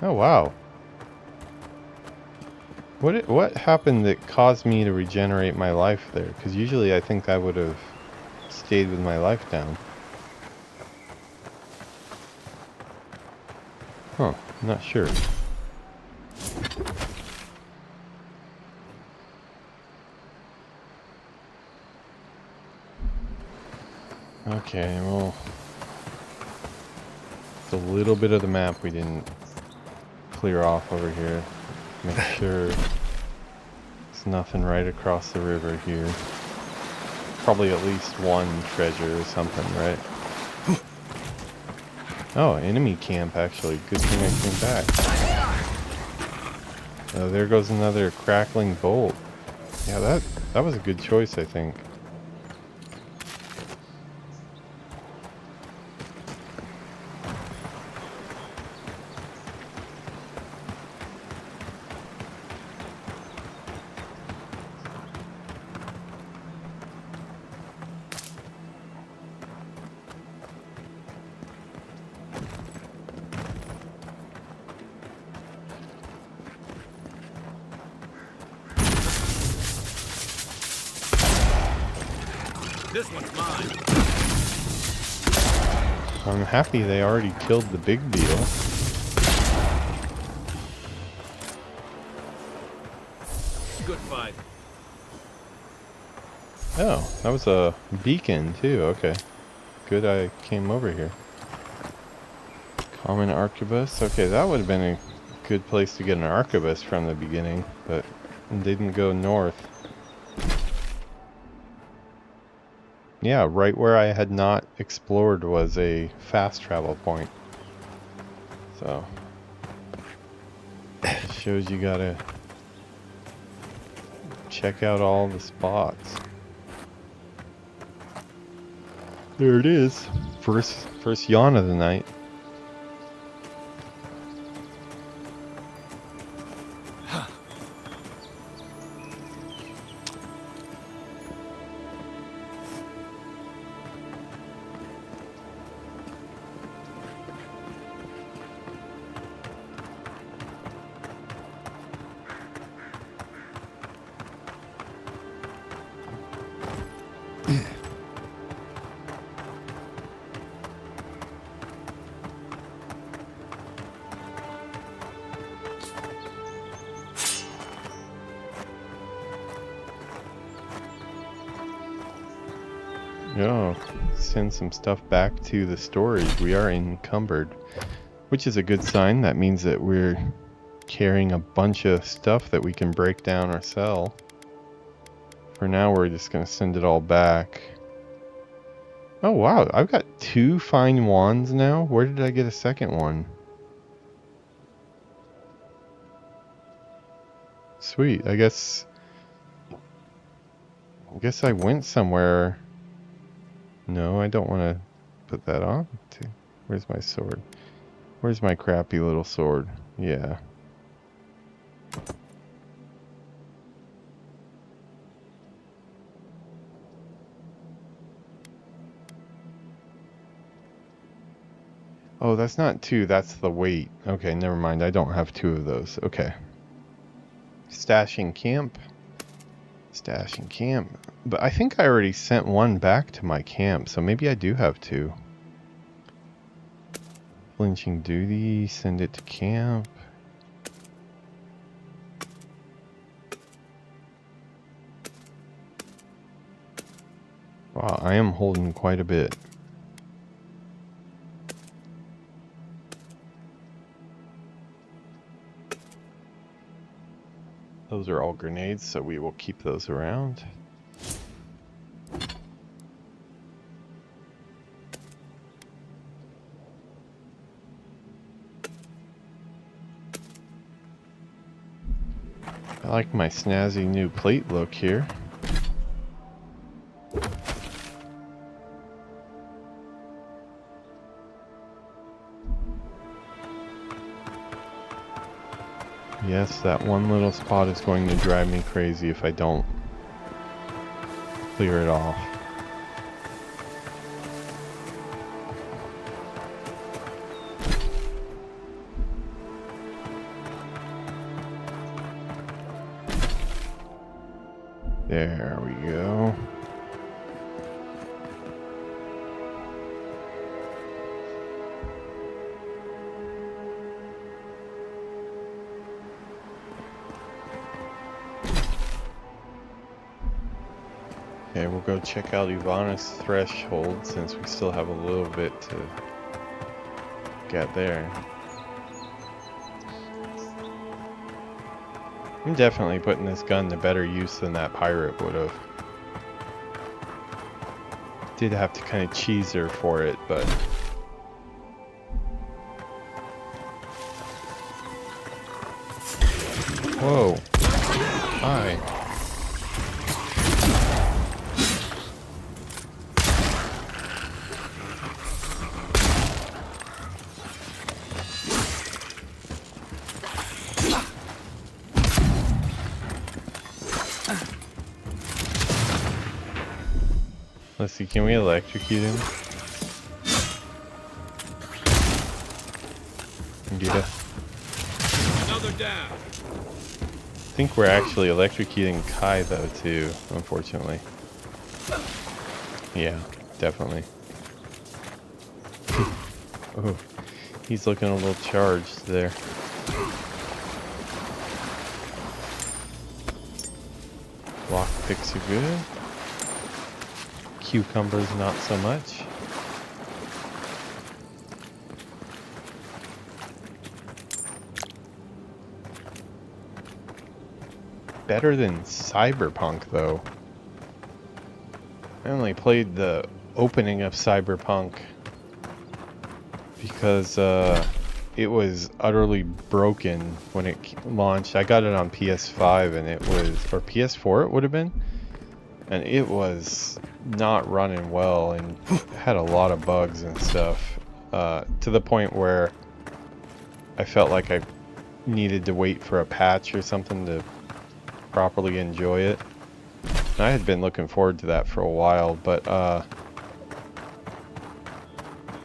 Oh wow. What happened that caused me to regenerate my life there? Because usually I think I would have stayed with my life down. Huh, I'm not sure. Okay, well, it's a little bit of the map we didn't clear off over here. Make sure there's nothing right across the river here. Probably at least one treasure or something, right? Oh, enemy camp, actually. Good thing I came back. Oh, there goes another crackling bolt. Yeah, that was a good choice, I think. This one's mine. I'm happy they already killed the big deal. Good fight. Oh, that was a beacon too, okay. Good I came over here. Common arquebus. Okay, that would have been a good place to get an arquebus from the beginning, but didn't go north. Yeah, right where I had not explored was a fast travel point. So, it shows you gotta check out all the spots. There it is. First yawn of the night. Oh, send some stuff back to the storage. We are encumbered, which is a good sign. That means that we're carrying a bunch of stuff that we can break down or sell. For now, we're just going to send it all back. Oh, wow. I've got 2 fine wands now. Where did I get a second one? Sweet. I guess I went somewhere. No, I don't want to put that on. Where's my sword? Where's my crappy little sword? Yeah. Oh, that's not 2, that's the weight. Okay, never mind. I don't have 2 of those. Okay. Stashing camp. Stashing camp. But I think I already sent 1 back to my camp, so maybe I do have 2. Flinching duty, send it to camp. Wow, I am holding quite a bit. Those are all grenades, so we will keep those around. I like my snazzy new plate look here. Yes, that one little spot is going to drive me crazy if I don't clear it off. There we go. Okay, we'll go check out Ivana's threshold since we still have a little bit to get there. I'm definitely putting this gun to better use than that pirate would have. Did have to kind of cheese her for it, but... Whoa. Hi. Let's see, can we electrocute him? Get us. Another down. I think we're actually electrocuting Kai though too, unfortunately. Yeah, definitely. Oh, he's looking a little charged there. Lockpicks are good. Cucumbers not so much. Better than Cyberpunk though. I only played the opening of Cyberpunk because it was utterly broken when it launched. I got it on PS5 and it was, or PS4 it would have been, and it was not running well and had a lot of bugs and stuff, to the point where I felt like I needed to wait for a patch or something to properly enjoy it. And I had been looking forward to that for a while, but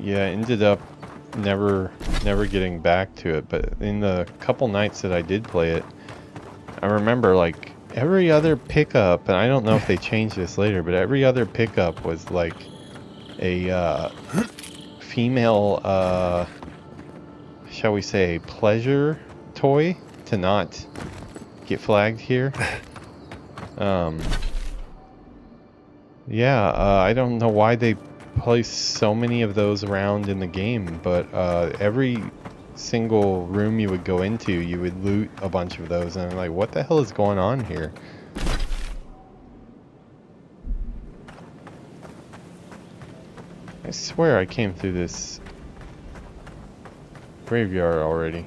yeah, ended up never getting back to it. But in the couple nights that I did play it, I remember like every other pickup, and I don't know if they changed this later, but every other pickup was like a female, shall we say, pleasure toy, to not get flagged here. Yeah, I don't know why they place so many of those around in the game, but every single room you would go into, you would loot a bunch of those, and I'm like, what the hell is going on here? I swear I came through this graveyard already.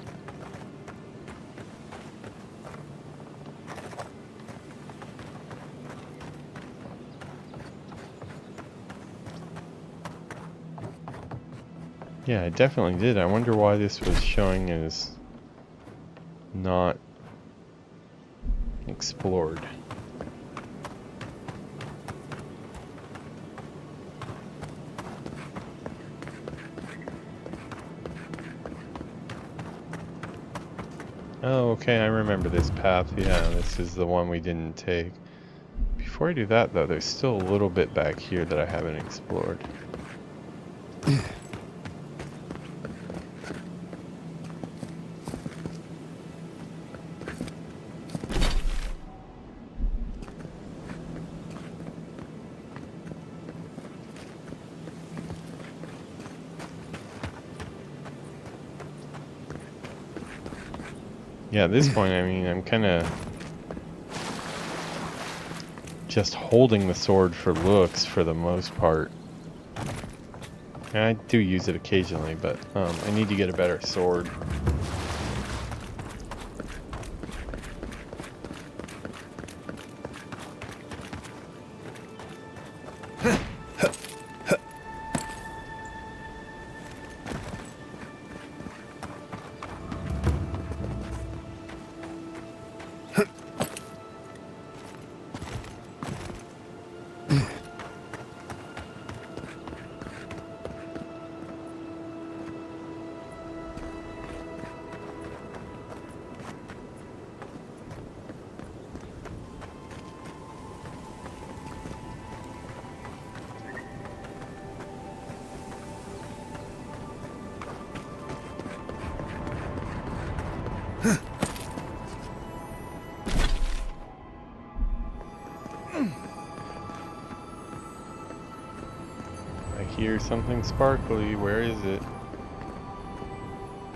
Yeah, I definitely did. I wonder why this was showing as not explored. Oh, okay, I remember this path. Yeah, this is the one we didn't take. Before I do that, though, there's still a little bit back here that I haven't explored. Yeah, at this point, I mean, I'm kind of just holding the sword for looks for the most part. And I do use it occasionally, but I need to get a better sword. I hear something sparkly. Where is it?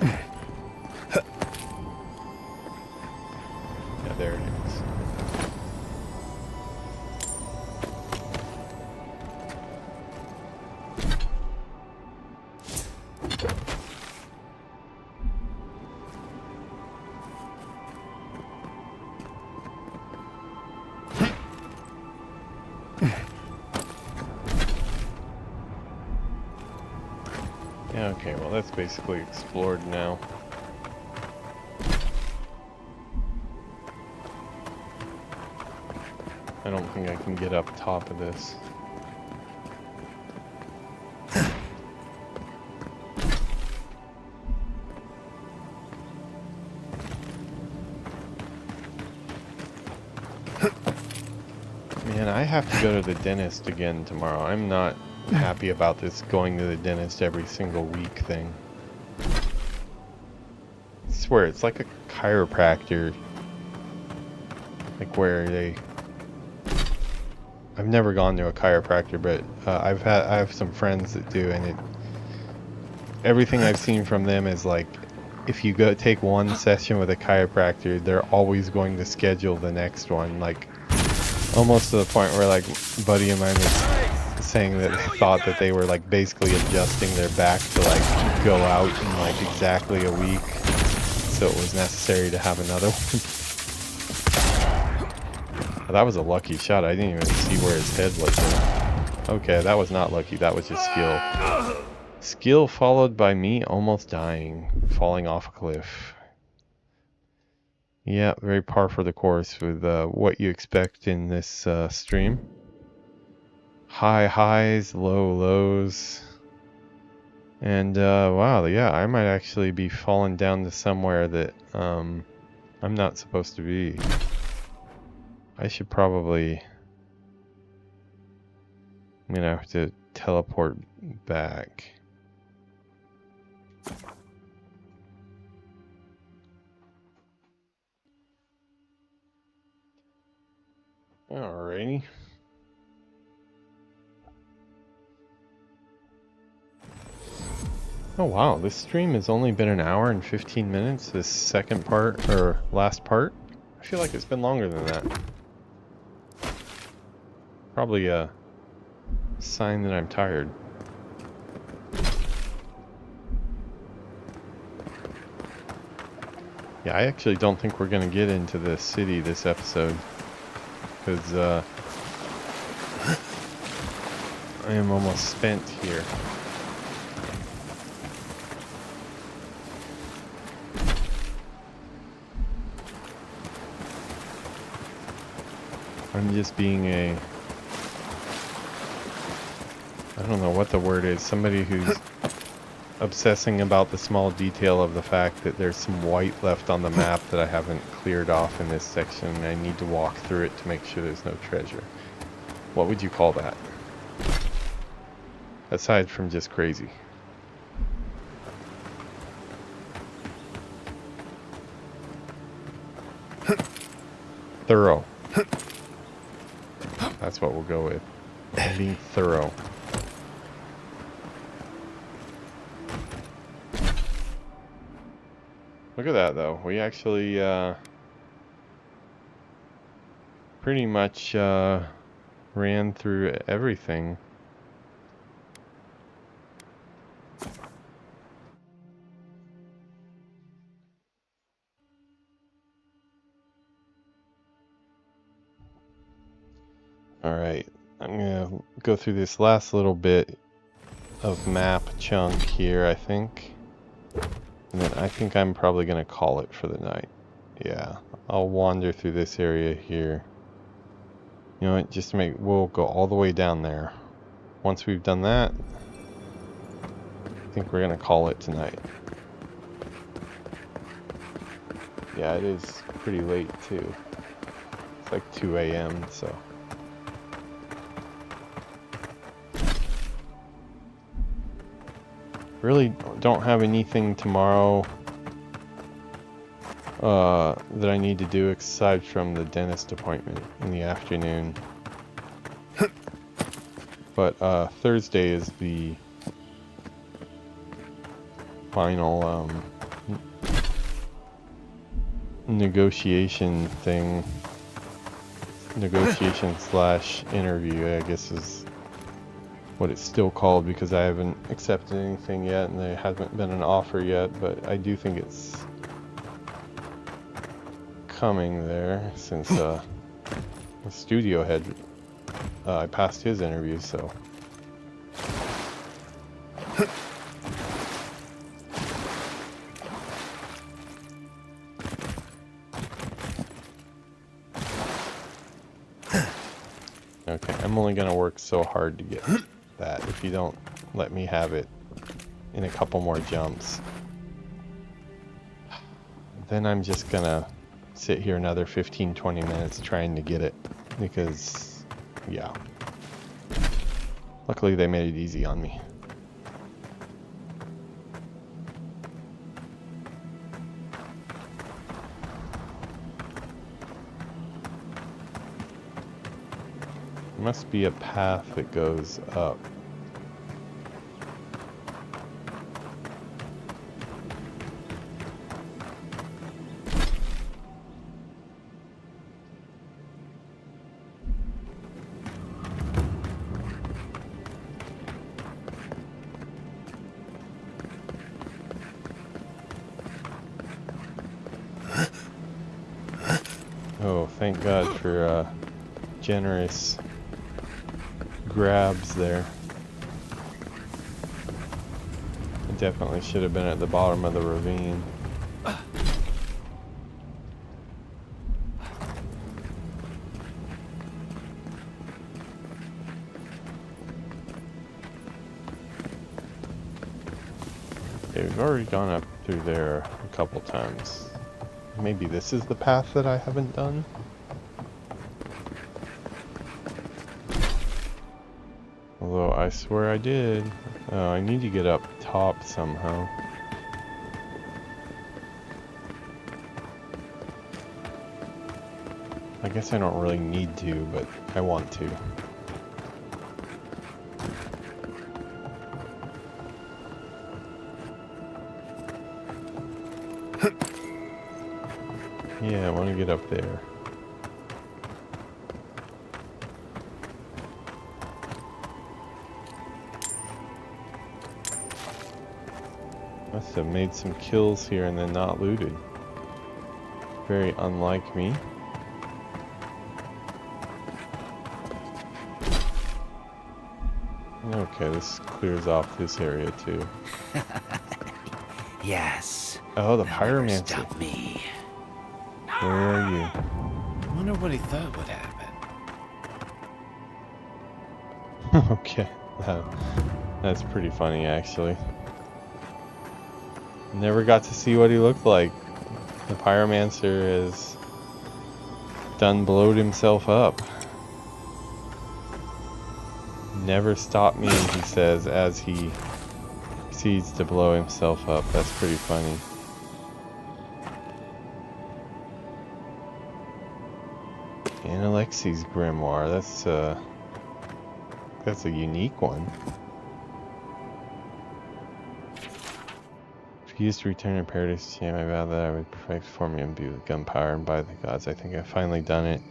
Yeah, there it is. Yeah, okay, well that's basically explored now. I don't think I can get up top of this. Man, I have to go to the dentist again tomorrow. I'm not happy about this going to the dentist every single week thing. I swear, it's like a chiropractor. Like where they... I've never gone to a chiropractor, but I have some friends that do, and everything I've seen from them is like, if you go take one session with a chiropractor, they're always going to schedule the next one, like almost to the point where like a buddy of mine was saying that they thought that they were like basically adjusting their back to like go out in like exactly a week, so it was necessary to have another one. That was a lucky shot. I didn't even see where his head was. Okay, that was not lucky. That was just skill. Skill followed by me almost dying, falling off a cliff. Yeah, very par for the course with what you expect in this stream. High highs, low lows. And wow, yeah, I might actually be falling down to somewhere that I'm not supposed to be. I should probably... I'm gonna have to teleport back. Alrighty. Oh wow, this stream has only been an hour and 15 minutes, this second part, or last part. I feel like it's been longer than that. Probably a sign that I'm tired. Yeah, I actually don't think we're gonna get into the city this episode, because I am almost spent here. I'm just being a... I don't know what the word is. Somebody who's obsessing about the small detail of the fact that there's some white left on the map that I haven't cleared off in this section, and I need to walk through it to make sure there's no treasure. What would you call that? Aside from just crazy. Thorough. That's what we'll go with. I'm being thorough. Look at that though. We actually pretty much ran through everything. Alright, I'm gonna go through this last little bit of map chunk here, I think. And then I think I'm probably gonna call it for the night. Yeah, I'll wander through this area here. You know what, just to make, we'll go all the way down there. Once we've done that, I think we're gonna call it tonight. Yeah, it is pretty late too. It's like 2 a.m. so. Really don't have anything tomorrow that I need to do aside from the dentist appointment in the afternoon. But Thursday is the final negotiation thing. Negotiation / interview, I guess is what it's still called, because I haven't accepted anything yet and there hasn't been an offer yet, but I do think it's coming there since the studio head, I passed his interview, so. Okay, I'm only gonna work so hard to get that if you don't let me have it in a couple more jumps. Then I'm just gonna sit here another 15-20 minutes trying to get it, because yeah, luckily they made it easy on me. There must be a path that goes up. Oh, thank God for generous grabs there. I definitely should have been at the bottom of the ravine. Okay, we've already gone up through there a couple times. Maybe this is the path that I haven't done? Although I swear I did. Oh, I need to get up top somehow. I guess I don't really need to, but I want to. Yeah, I want to get up there. Must have made some kills here and then not looted. Very unlike me. Okay, this clears off this area too. Yes. Oh, the They'll never pyromancer. stop me. Where are you? I wonder what he thought would happen. Okay, that's pretty funny actually. Never got to see what he looked like. The pyromancer has done blowed himself up. Never stop me, he says, as he proceeds to blow himself up. That's pretty funny. And Alexi's grimoire. That's a unique one. If you used to return in paradise, yeah, I vowed that I would perfect for me and be with gunpowder and by the gods. I think I've finally done it.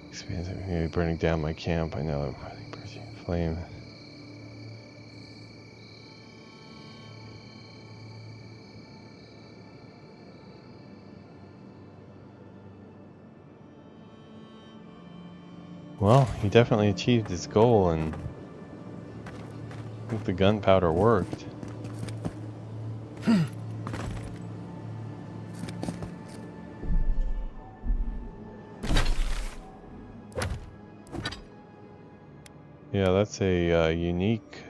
Experience of burning down my camp. I know I'm bursting flame. Well, he definitely achieved his goal, and I think the gunpowder worked. Yeah, that's a unique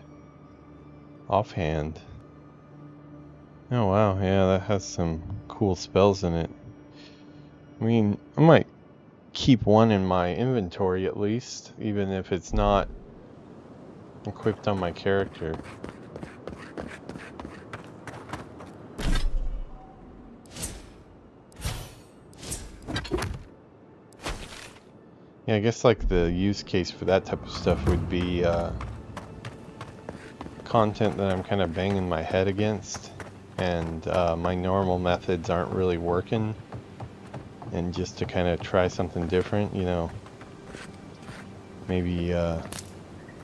offhand. Oh wow, yeah, that has some cool spells in it. I mean, I might keep one in my inventory at least, even if it's not equipped on my character. Yeah, I guess like the use case for that type of stuff would be content that I'm kind of banging my head against, and my normal methods aren't really working, and just to kind of try something different, you know, maybe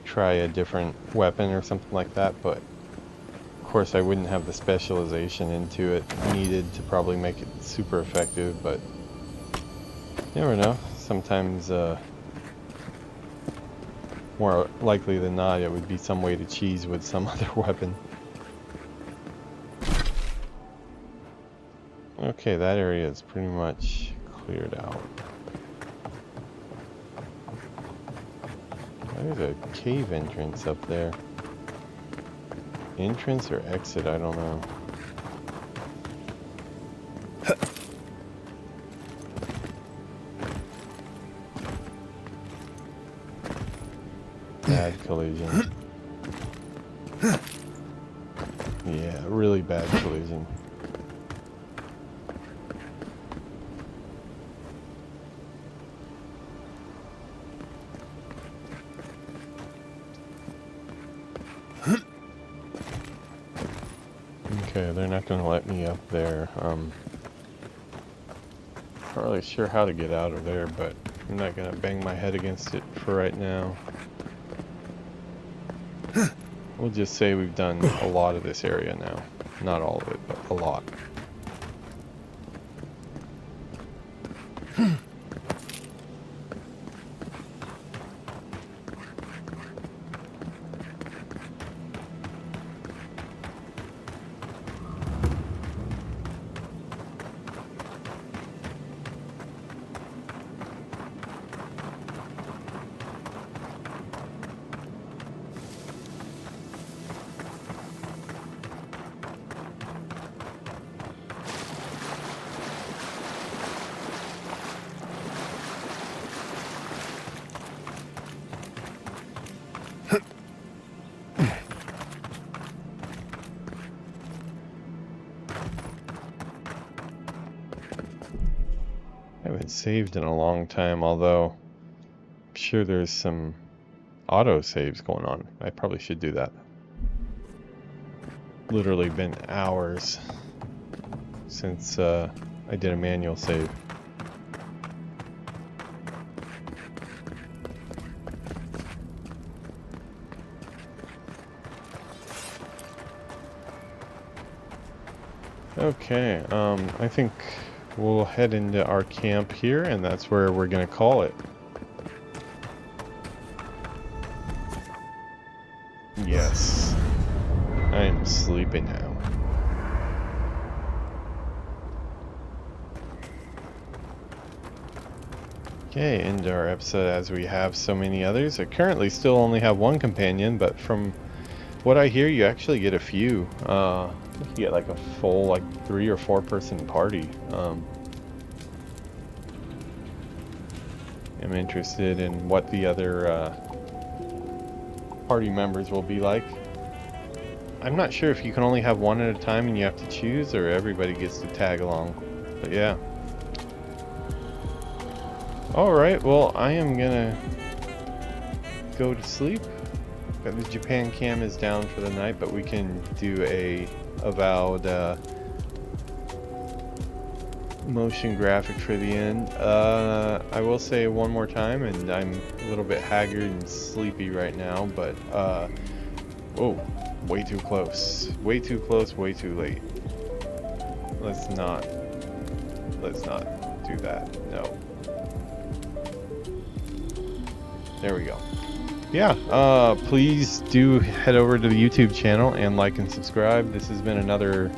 try a different weapon or something like that. But of course I wouldn't have the specialization into it needed to probably make it super effective, but you never know. Sometimes more likely than not it would be some way to cheese with some other weapon. Okay, that area is pretty much cleared out. There's a cave entrance up there. Entrance or exit, I don't know. Bad collision. Yeah, really bad collision. Okay, they're not going to let me up there. Not really sure how to get out of there, but I'm not going to bang my head against it for right now. We'll just say we've done a lot of this area now. Not all of it, but a lot. I haven't saved in a long time, although I'm sure there's some auto saves going on. I probably should do that. Literally been hours since I did a manual save. Okay, I think we'll head into our camp here, and that's where we're gonna call it. Yes. I am sleeping now. Okay, end our episode as we have so many others. I currently still only have one companion, but from what I hear, you actually get a few. You get like a full, like 3 or 4 person party. I'm interested in what the other party members will be like. I'm not sure if you can only have one at a time and you have to choose, or everybody gets to tag along. But yeah. Alright, well, I am gonna go to sleep. The Japan cam is down for the night, but we can do a Avowed motion graphic for the end. I will say one more time, and I'm a little bit haggard and sleepy right now, but whoa, way too close. Way too close, way too late. Let's not do that. No. There we go. Yeah, please do head over to the YouTube channel and like and subscribe. This has been another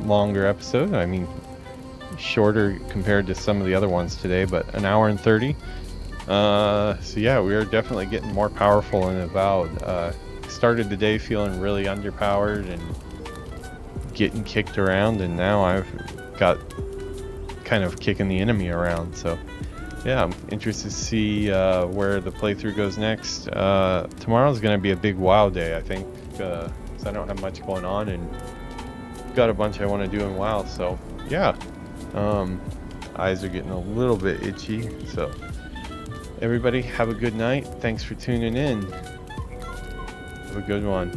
longer episode. I mean, shorter compared to some of the other ones today, but an hour and 30. So yeah, we are definitely getting more powerful and Avowed. Started the day feeling really underpowered and getting kicked around, and now I've got kind of kicking the enemy around. So yeah, I'm interested to see where the playthrough goes next. Tomorrow's going to be a big WoW day, I think, because I don't have much going on and got a bunch I want to do in WoW. So yeah, eyes are getting a little bit itchy. So everybody have a good night. Thanks for tuning in. Have a good one.